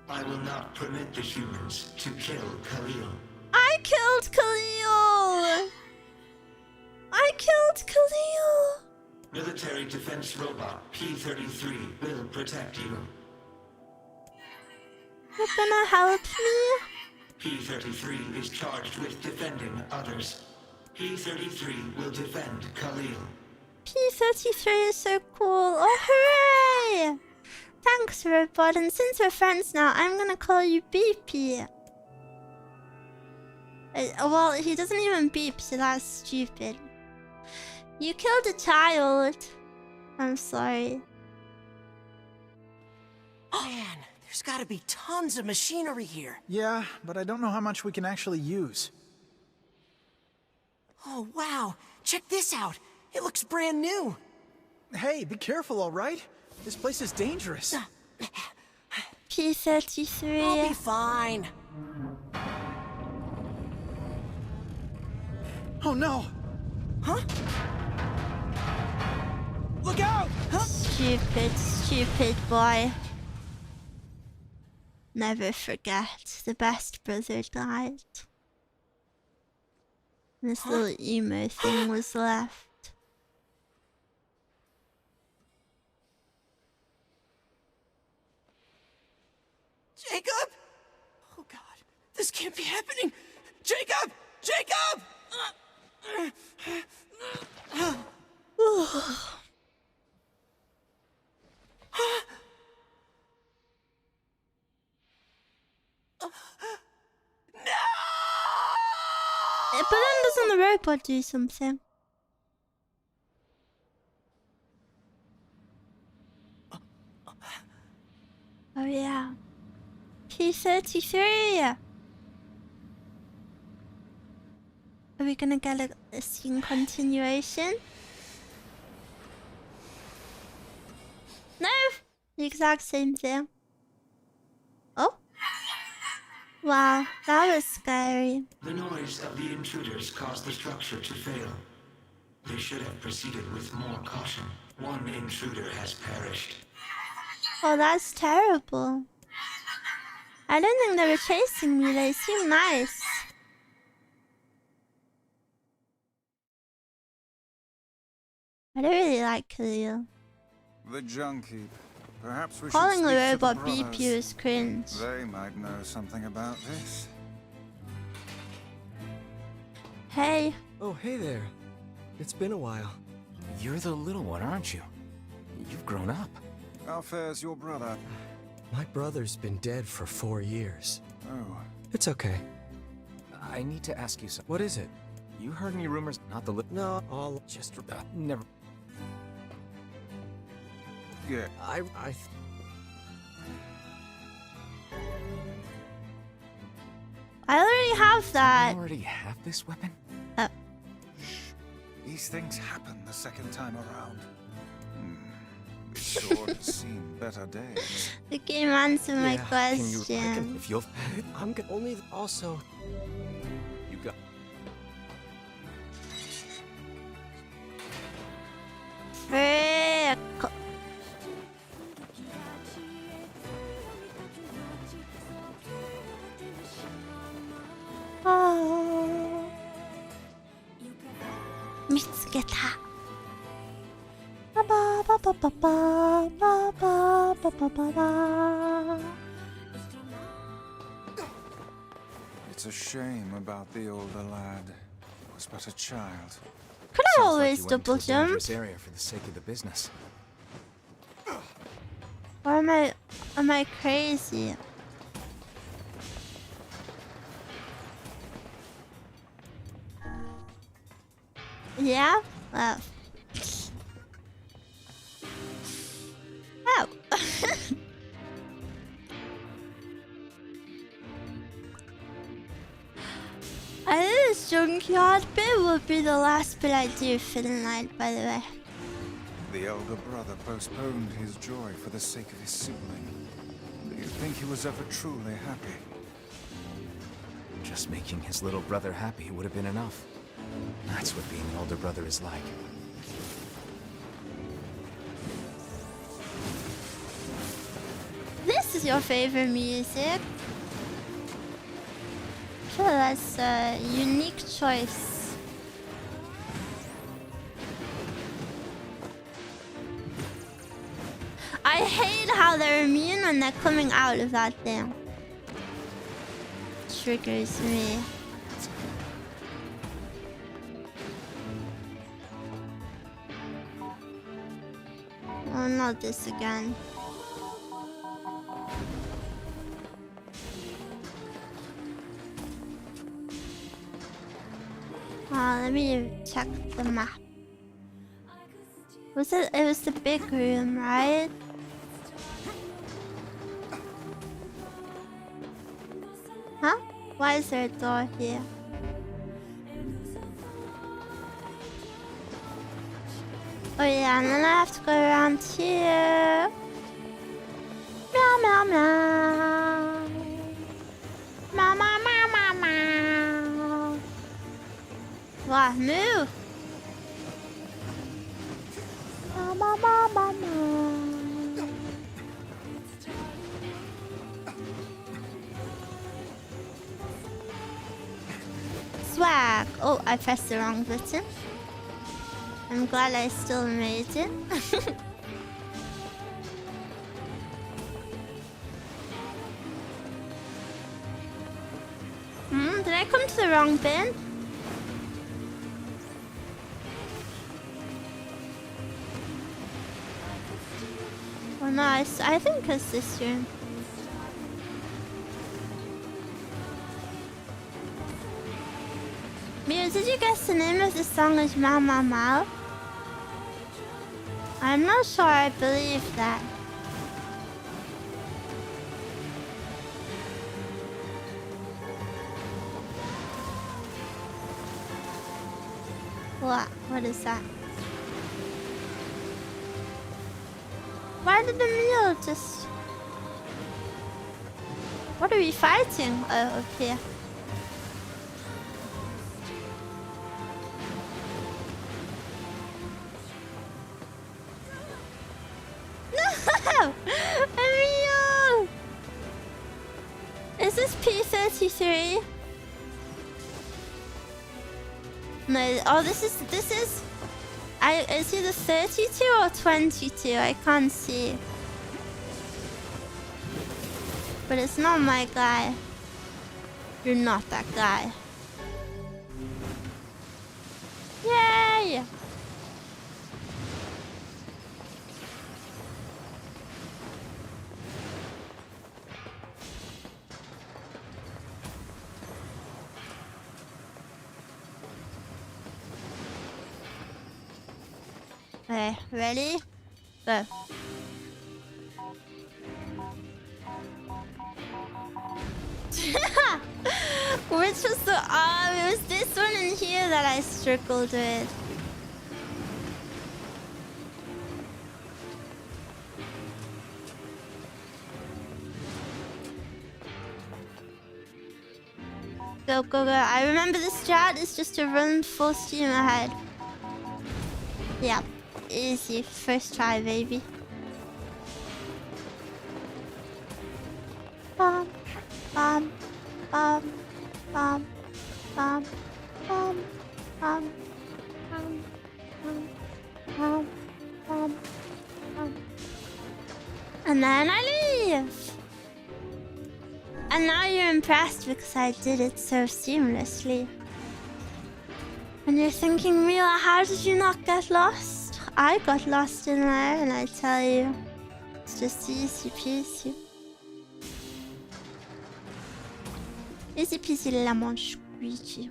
I will not permit the humans to kill Khalil. I killed Khalil! I killed Khalil! Military defense robot P-33 will protect you. You're gonna help me? P-33 is charged with defending others. P-33 will defend Khalil. P-33 is so cool. Oh, hooray! Thanks, Robot. And since we're friends now, I'm gonna call you BP. Well, he doesn't even beep, so that's stupid. You killed a child. I'm sorry. Man, there's gotta be tons of machinery here. Yeah, but I don't know how much we can actually use. Oh, wow. Check this out. It looks brand new. Hey, be careful, all right? This place is dangerous. P-33. I'll be fine. Oh, no. Huh? Look out! Huh? Stupid, stupid boy. Never forget, the best brother died. This little emo thing was left. Jacob? Oh god, this can't be happening. Jacob! Jacob! But then doesn't the robot do something? Oh yeah. P-33! Are we gonna get a scene continuation? No! The exact same thing. Oh? Wow, that was scary. The noise of the intruders caused the structure to fail. They should have proceeded with more caution. One intruder has perished. Oh, that's terrible. I don't think they were chasing me, they seem nice. I don't really like Khalil. The junkie. Perhaps we Calling should the speak to robot the BP brothers. is cringe. They might know something about this. Hey. Oh, hey there. It's been a while. You're the little one, aren't you? You've grown up. How fares your brother? My brother's been dead for 4 years. Oh. It's okay. I need to ask you something. What is it? You heard any rumors? Not the No, all just never. Yeah. I already have that. You already have this weapon? These things happen the second time around. This sword has seen better days. The game answered my question. If you'll... I'm gonna only also... You got... Frick. Oh. 見つけた。ババババババババババババ。 It's a shame about the older lad. He was but a child. Could I always double jump? Area for the sake of the business. Or am I crazy? Yeah? Well. Oh. I think it's junkyard bit will be the last bit I do for the night, by the way. The elder brother postponed his joy for the sake of his sibling. Do you think he was ever truly happy? Just making his little brother happy would have been enough. That's what being an older brother is like. This is your favorite music. Sure, that's a unique choice. I hate how they're immune when they're coming out of that thing. Triggers me. Oh, not this again. Let me check the map. Was it? It was the big room, right? Huh? Why is there a door here? Oh yeah, and then I have to go around here. Meow meow meow. Meow meow meow meow meow. What? Move! Meow meow meow meow meow. Swag! Oh, I pressed the wrong button. I'm glad I still made it. Did I come to the wrong bin? Oh no, I think it's this room. Miwa, did you guess the name of the song is Mau Mau Mau? I'm not sure I believe that. What? What is that? Why did the mule just... What are we fighting? Oh, up here. No! A mule! Is this P33? No, oh, this is... Is either 32 or 22, I can't see. But it's not my guy. You're not that guy. Yay! Okay, ready? Go. Which was the... it was this one in here that I struggled with. Go, go, go. I remember the strat is just to run full steam ahead. Yep. Easy. First try, baby. Bum, bum, bum, bum, bum, bum, bum, bum, bum, bum, bum. And then I leave. And now you're impressed because I did it so seamlessly. And you're thinking, Miwa, how did you not get lost? I got lost in there, and I tell you, it's just easy peasy. Easy peasy lemon squeegee.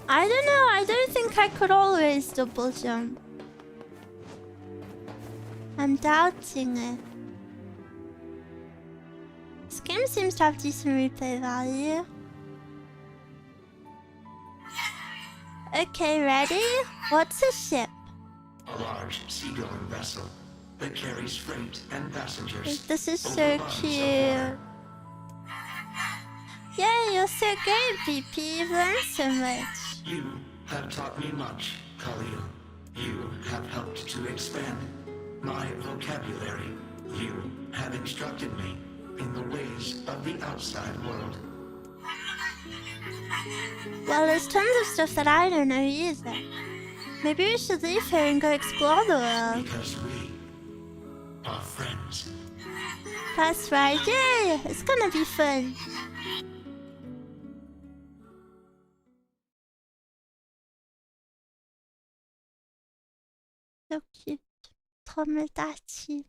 I don't know, I don't think I could always double jump. I'm doubting it. This game seems to have decent replay value. Okay, ready? What's a ship? A large seagoing vessel that carries freight and passengers. This is so cute. Yeah, you're so great, BP. You've learned so much. You have taught me much, Khalil. You have helped to expand my vocabulary. You have instructed me in the ways of the outside world. Well, there's tons of stuff that I don't know either. Maybe we should leave here and go explore the world. Because we are friends. That's right, yeah, it's gonna be fun. So cute. Trommeldachi.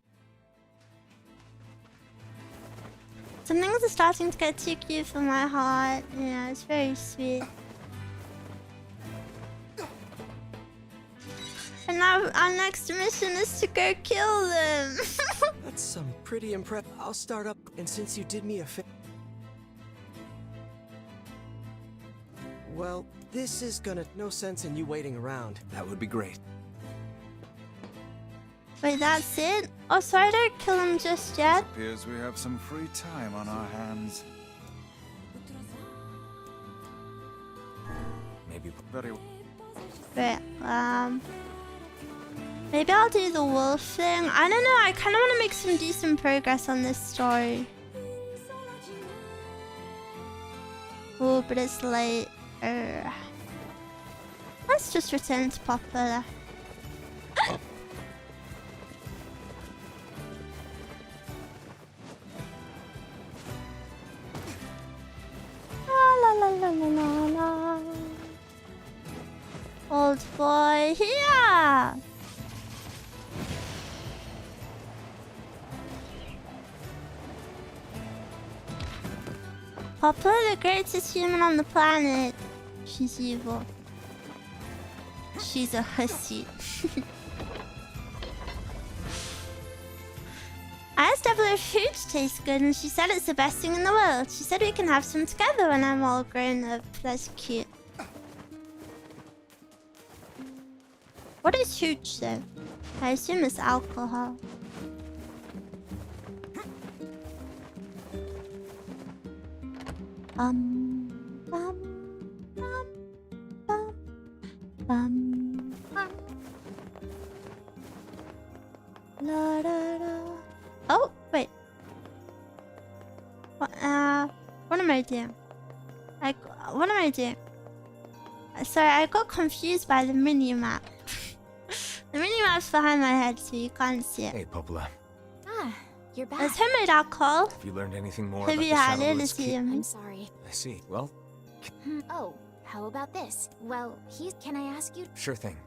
Some things are starting to get too cute for my heart. Yeah, it's very sweet. And now our next mission is to go kill them. That's some pretty impressive. I'll start up, and since you did me a favor. Well, this is gonna no sense in you waiting around. That would be great. Wait, that's it? Oh, so I don't kill him just yet? Appears we have some free time on our hands. Maybe very well. But, maybe I'll do the wolf thing. I don't know, I kind of want to make some decent progress on this story. Oh, but it's late. Let's just return to Popular. La la la la la la. Old boy here. Papa, the greatest human on the planet. She's evil. She's a hussy. I asked Devil if food tastes good and she said it's the best thing in the world. She said we can have some together when I'm all grown up. That's cute. What is hooch though? I assume it's alcohol. Bum, bum, bum, bum, bum, bum. La, da, da. Oh, wait. What am I doing? What am I doing? Sorry, I got confused by the mini-map. The mini-map's behind my head, so you can't see it. Hey, Popola. Ah, you're back. It's homemade alcohol. Have you learned anything more Have about you the had Shadowless it? Key? I'm sorry. I see. Well, Oh, how about this? Well, can I ask you? sure thing.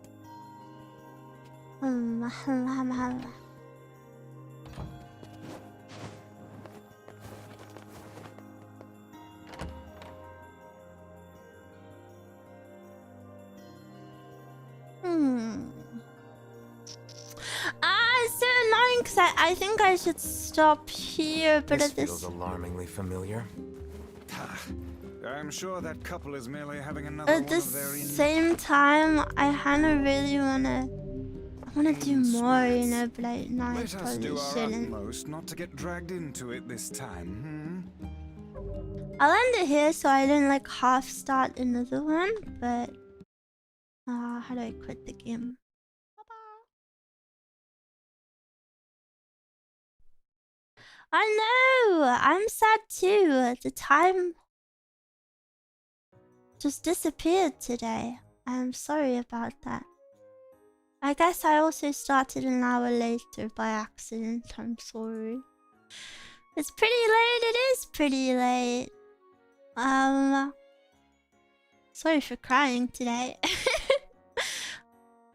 It's so annoying because I think I should stop here, but This at this feels alarmingly familiar. I'm sure that couple is merely having another at one the of their same time, I kind of really wanna do more, you know, but I Let us probably do our shouldn't. utmost not to get dragged into it this time, I'll end it here so I don't like half start another one, but how do I quit the game? I know! I'm sad too. The time just disappeared today. I'm sorry about that. I guess I also started an hour later by accident. I'm sorry. It's pretty late. It is pretty late. Sorry for crying today.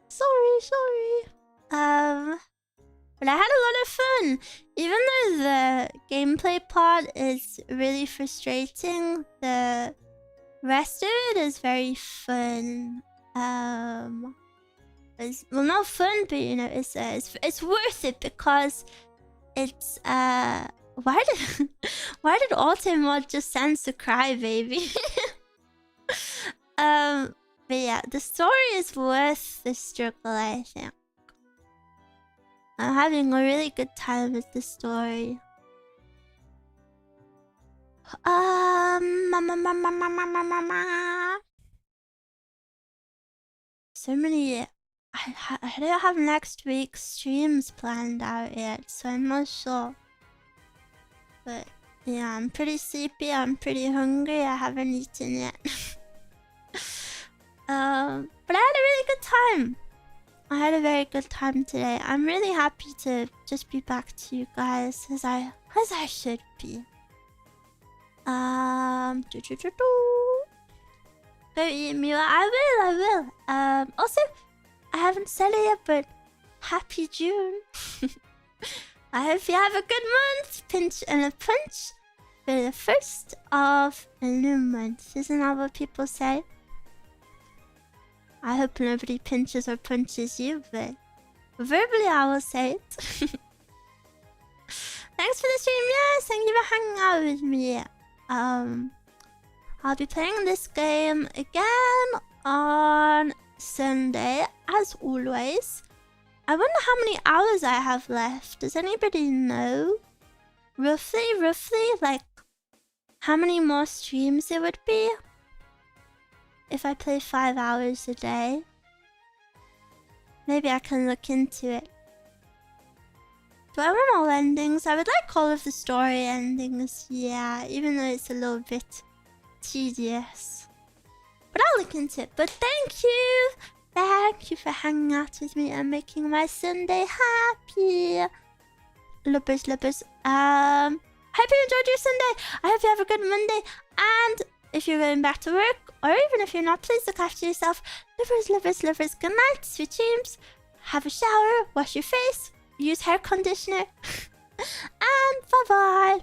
Sorry. But I had a lot of fun. Even though the gameplay part is really frustrating, the rest of it is very fun. it's well, not fun, but you know, it's worth it because it's why did Automod just censor Crybaby? But yeah, the story is worth the struggle, I think. I'm having a really good time with the story. So many. I don't have next week's streams planned out yet, so I'm not sure. But yeah, I'm pretty sleepy. I'm pretty hungry. I haven't eaten yet. But I had a really good time. I had a very good time today. I'm really happy to just be back to you guys as I should be. Go eat Miwa. I will. Also, I haven't said it yet, but happy June. I hope you have a good month. Pinch and a punch for the first of a new month. Isn't that what people say? I hope nobody pinches or punches you, but verbally I will say it. Thanks for the stream. Yes, thank you for hanging out with me. I'll be playing this game again on Sunday, as always. I wonder how many hours I have left. Does anybody know? Roughly, like, how many more streams it would be if I play 5 hours a day? Maybe I can look into it. Do I want all endings? I would like all of the story endings, yeah, even though it's a little bit tedious. But I'll look into it. But thank you! Thank you for hanging out with me and making my Sunday happy. Lubbers. I hope you enjoyed your Sunday. I hope you have a good Monday. And if you're going back to work, or even if you're not, please look after yourself. Lubbers. Good night, sweet dreams. Have a shower, wash your face, use hair conditioner. And bye-bye.